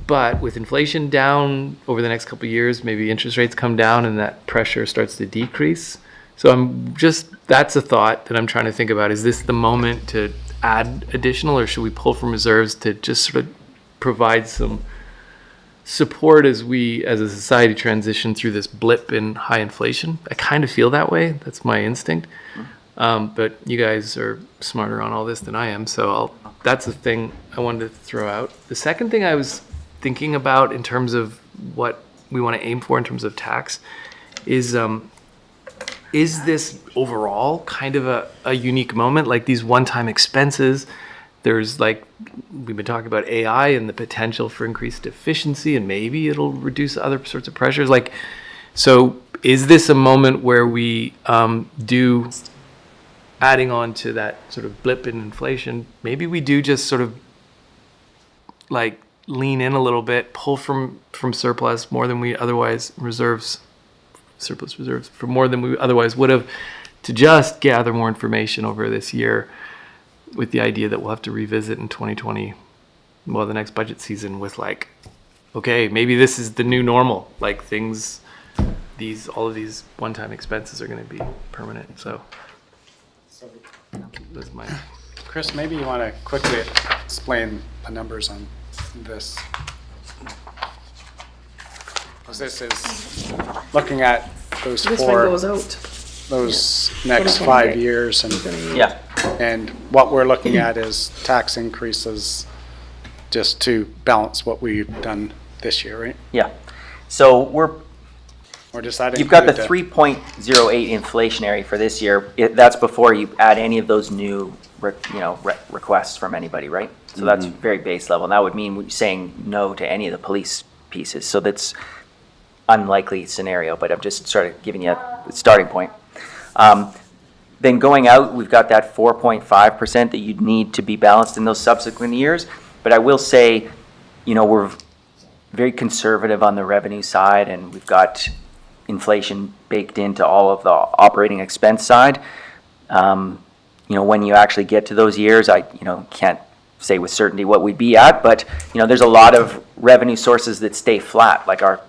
But with inflation down over the next couple of years, maybe interest rates come down and that pressure starts to decrease. So that's a thought that I'm trying to think about. Is this the moment to add additional, or should we pull from reserves to just sort of provide some support as we as a society transition through this blip in high inflation? I kind of feel that way. That's my instinct. But you guys are smarter on all this than I am, so that's the thing I wanted to throw out. The second thing I was thinking about in terms of what we want to aim for in terms of tax is this overall kind of a unique moment, like these one-time expenses there's like, we've been talking about AI and the potential for increased efficiency, and maybe it'll reduce other sorts of pressures. Like, so is this a moment where we do, adding on to that sort of blip in inflation, maybe we do just sort of like lean in a little bit, pull from surplus more than we otherwise surplus reserves for more than we otherwise would have, to just gather more information over this year, with the idea that we'll have to revisit in 2020, well, the next budget season, with like, okay, maybe this is the new normal. Like things, all of these one-time expenses are going to be permanent. So that's my. Chris, maybe you want to quickly explain the numbers on this. Because this is looking at those This one goes out. those next 5 years, and Yeah. and what we're looking at is tax increases just to balance what we've done this year, right? Yeah. So we're Or does that You've got the include 3.08 inflationary for this year. That's before you add any of those new, requests from anybody, right? So that's very base level. And that would mean saying no to any of the police pieces. So that's unlikely scenario, but I'm just sort of giving you a starting point. Then going out, we've got that 4.5% that you'd need to be balanced in those subsequent years. But I will say, we're very conservative on the revenue side, and we've got inflation baked into all of the operating expense side. When you actually get to those years, I can't say with certainty what we'd be at, but there's a lot of revenue sources that stay flat, like our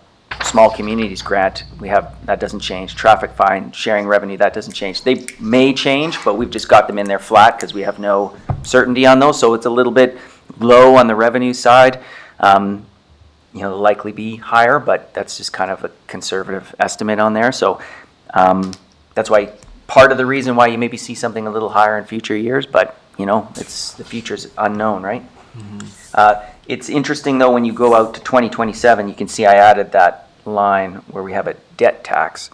small communities grant, that doesn't change. Traffic fine, sharing revenue, that doesn't change. They may change, but we've just got them in there flat because we have no certainty on those. So it's a little bit low on the revenue side. Likely be higher, but that's just kind of a conservative estimate on there. So that's why part of the reason why you maybe see something a little higher in future years, but it's the future's unknown, right? It's interesting though, when you go out to 2027, you can see I added that line where we have a debt tax.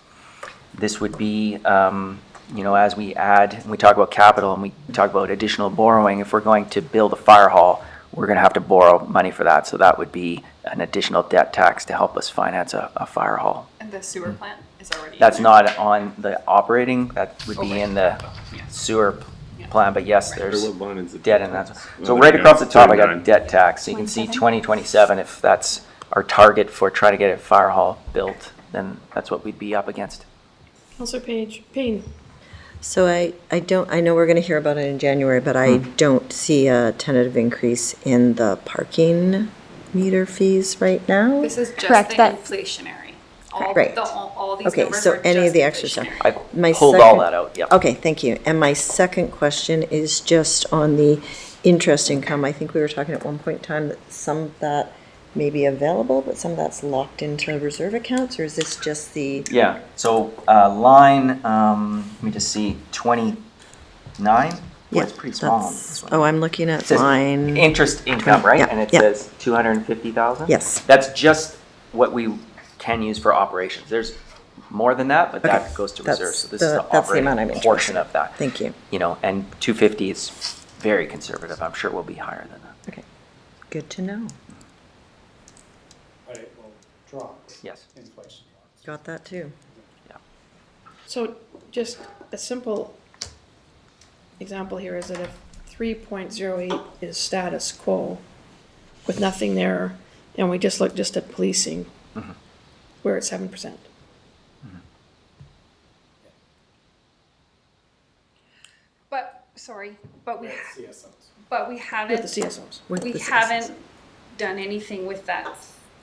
This would be, as we add, we talk about capital and we talk about additional borrowing, if we're going to build a fire hall, we're going to have to borrow money for that. So that would be an additional debt tax to help us finance a fire hall. And the sewer plant is already. That's not on the operating, that would be in the sewer plan, but yes, there's debt in that. So right across the top, I got debt tax. So you can see 2027, if that's our target for trying to get a fire hall built, then that's what we'd be up against. Councillor Payne. So I know we're going to hear about it in January, but I don't see a tentative increase in the parking meter fees right now. This is just Correct, the that- inflationary. Right. All these Okay, numbers so are any of just the extra stuff. inflationary. I pulled all that out, yep. Okay, thank you. And my second question is just on the interest income. I think we were talking at one point in time that some of that may be available, but some of that's locked into reserve accounts, or is this just the? Yeah, so line, let me just see, 29? Yeah, It's pretty small. on that's- this one. Oh, I'm looking It at says line. interest income, right? Yeah, And it yeah. says 250,000? Yes. That's just what we can use for operations. There's more than that, but that Okay, goes to that's reserves. So this is the that's the amount I'm operating portion interested in. of that. Thank you. And 250 is very conservative. I'm sure we'll be higher than that. Okay, good to know. But it will drop. Yes. Inflation. Got that too. So just a simple example here is that if 3.08 is status quo with nothing there, and we just look just at policing, we're at 7%. But we With haven't. the CSOs. With We the CSOs. haven't done anything with that,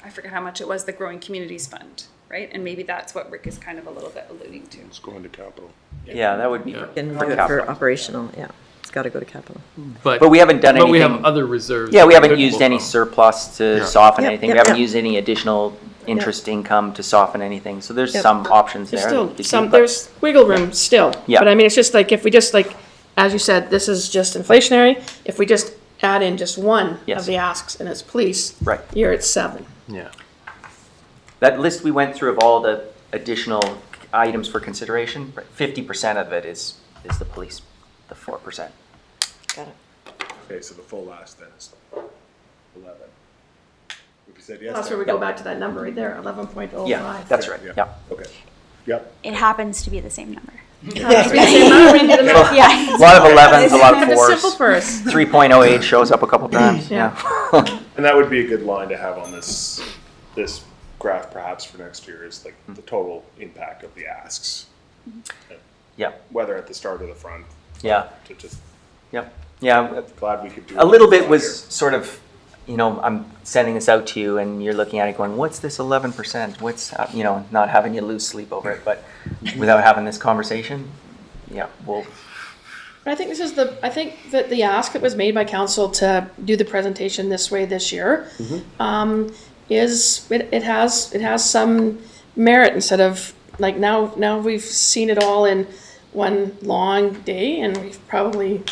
I forget how much it was, the Growing Communities Fund, right? And maybe that's what Rick is kind of a little bit alluding to. It's going to capital. Yeah, that would be for And do it for capital. operational, yeah. It's got to go to capital. But we haven't done But we anything- have other reserves. Yeah, we that haven't could used pull any from. surplus to Yeah. soften Yep, anything. yep, We haven't yep. used any additional interest income to soften anything. So there's Yep. some options There's there. still that you could some, do, but- there's wiggle room still. Yeah. But I mean, it's just like, if we just like, as you said, this is just inflationary. If we just add in just one Yes. of the asks and it's police, Right. you're at 7. Yeah. That list we went through of all the additional items for consideration, 50% of it is the police, the 4%. Got it. Okay, so the full ask then is 11. If you said yes. That's where we go back to that number right there, 11.05. Yeah, that's right, yeah. Okay, yep. It happens to be the same number. Yeah. A lot of 11s, a lot of It's 4s. simple first. 3.08 shows up a couple times, yeah. And that would be a good line to have on this graph perhaps for next year is like the total impact of the asks. Yeah. Whether at the start or the front. Yeah. To just, Yep. Yeah. glad we could do. A little bit was sort of, you know, I'm sending this out to you and you're looking at it going, what's this 11%? What's, you know, not having you lose sleep over it, but without having this conversation, yeah, we'll. I think I think that the ask that was made by council to do the presentation this way this year, it has some merit instead of, like, now we've seen it all in one long day and we've probably,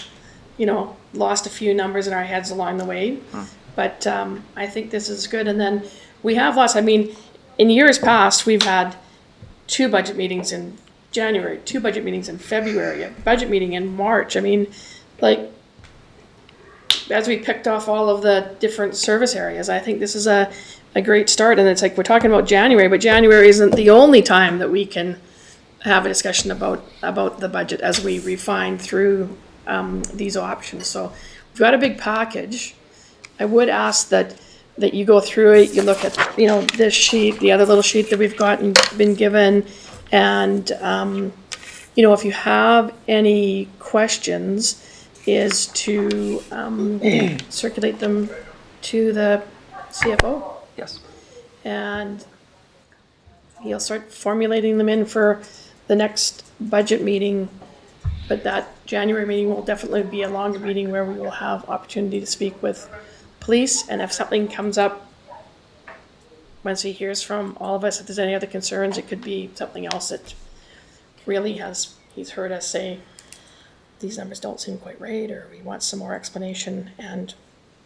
you know, lost a few numbers in our heads along the way. But I think this is good. And then we have lost, I mean, in years past, we've had 2 budget meetings in January, 2 budget meetings in February, a budget meeting in March. I mean, like, as we picked off all of the different service areas, I think this is a great start. And it's like, we're talking about January, but January isn't the only time that we can have a discussion about the budget as we refine through these options. So we've got a big package. I would ask that you go through it, you look at, you know, this sheet, the other little sheet that we've been given, and, you know, if you have any questions, is to circulate them to the CFO. Yes. And he'll start formulating them in for the next budget meeting. But that January meeting will definitely be a longer meeting where we will have opportunity to speak with police. And if something comes up, once he hears from all of us, if there's any other concerns, it could be something else that really he's heard us say, these numbers don't seem quite right, or we want some more explanation, and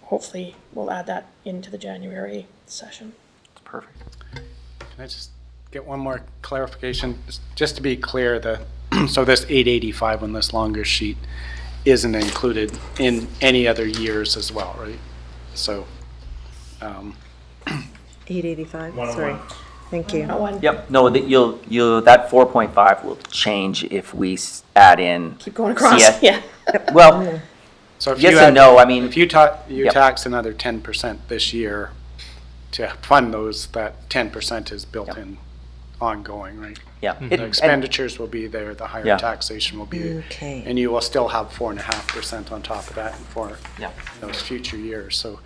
hopefully we'll add that into the January session. Perfect. Can I just get one more clarification? Just to be clear, so this 885 on this longer sheet isn't included in any other years as well, right? So, 885, sorry. Thank you. Yep, no, that that 4.5 will change if we add in. Keep going across, yeah. Well, so if yes you and no, I mean. If you tax another 10% this year to fund those, that 10% is built in ongoing, right? Yeah. The expenditures will be there, the higher taxation will be, Okay. and you will still have 4.5% on top of that for Yeah. those future years. So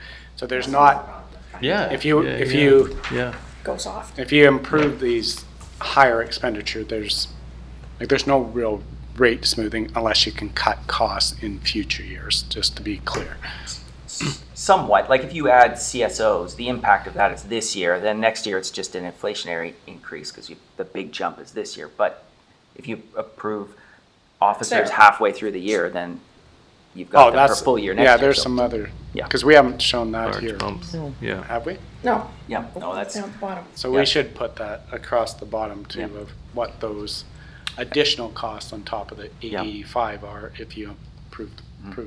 there's not. Yeah. If you Goes off. If you improve these higher expenditure, there's no real rate smoothing unless you can cut costs in future years, just to be clear. Somewhat, like if you add CSOs, the impact of that is this year, then next year it's just an inflationary increase because the big jump is this year. But if you approve officers halfway through the year, then you've got them for full year next year. Yeah, there's some other, because we haven't shown that here. No. Yeah. Have we? No. Yeah, no, that's. Down at the bottom. So we should put that across the bottom too, of what those additional costs on top of the 885 are if you approve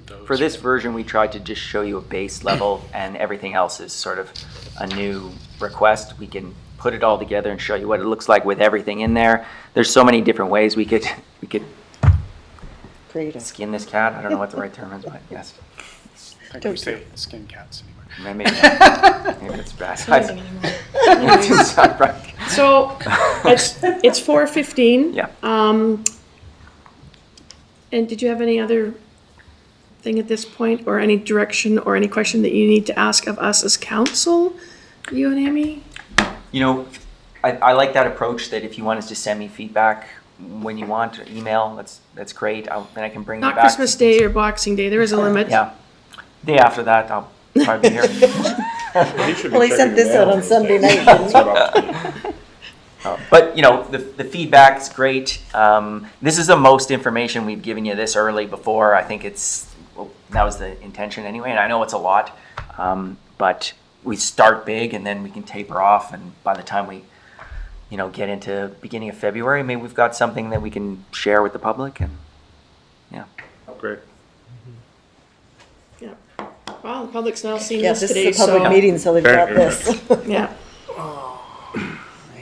those. For this version, we tried to just show you a base level and everything else is sort of a new request. We can put it all together and show you what it looks like with everything in there. There's so many different ways we could skin this cat. I don't know what the right term is, but yes. I think we say skin cats anymore. Maybe it's bad. So it's 4:15. Yeah. And did you have any other thing at this point, or any direction or any question that you need to ask of us as council, you and Amy? You know, I like that approach that if you want to just send me feedback when you want, or email, that's great. Then I can bring you Not back. Christmas Day or Boxing Day, there is a limit. Yeah. Day after that, I'll probably be here. Well, he sent this out on Sunday night, didn't he? But, you know, the feedback's great. This is the most information we've given you this early before. I think that was the intention anyway, and I know it's a lot. But we start big and then we can taper off, and by the time we, you know, get into beginning of February, maybe we've got something that we can share with the public, and yeah. Great. Yeah. Well, the public's now seen Yeah, this this today, is a public so. meeting, so they've got this. Yeah.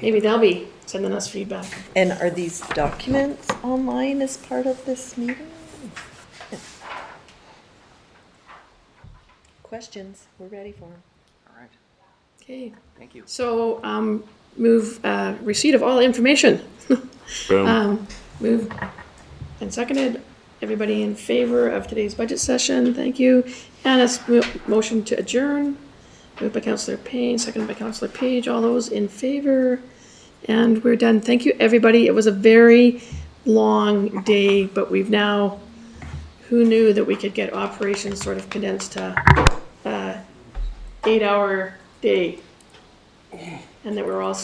Maybe they'll be sending us feedback. And are these documents online as part of this meeting? Questions, we're ready for them. All right, Okay. thank you. So, move, receipt of all information. Boom. Move and seconded. Everybody in favor of today's budget session, thank you. And a motion to adjourn. Moved by Councillor Payne, seconded by Councillor Page. All those in favor? And we're done. Thank you, everybody. It was a very long day, but we've now, who knew that we could get operations sort of condensed to 8-hour day? And that we're all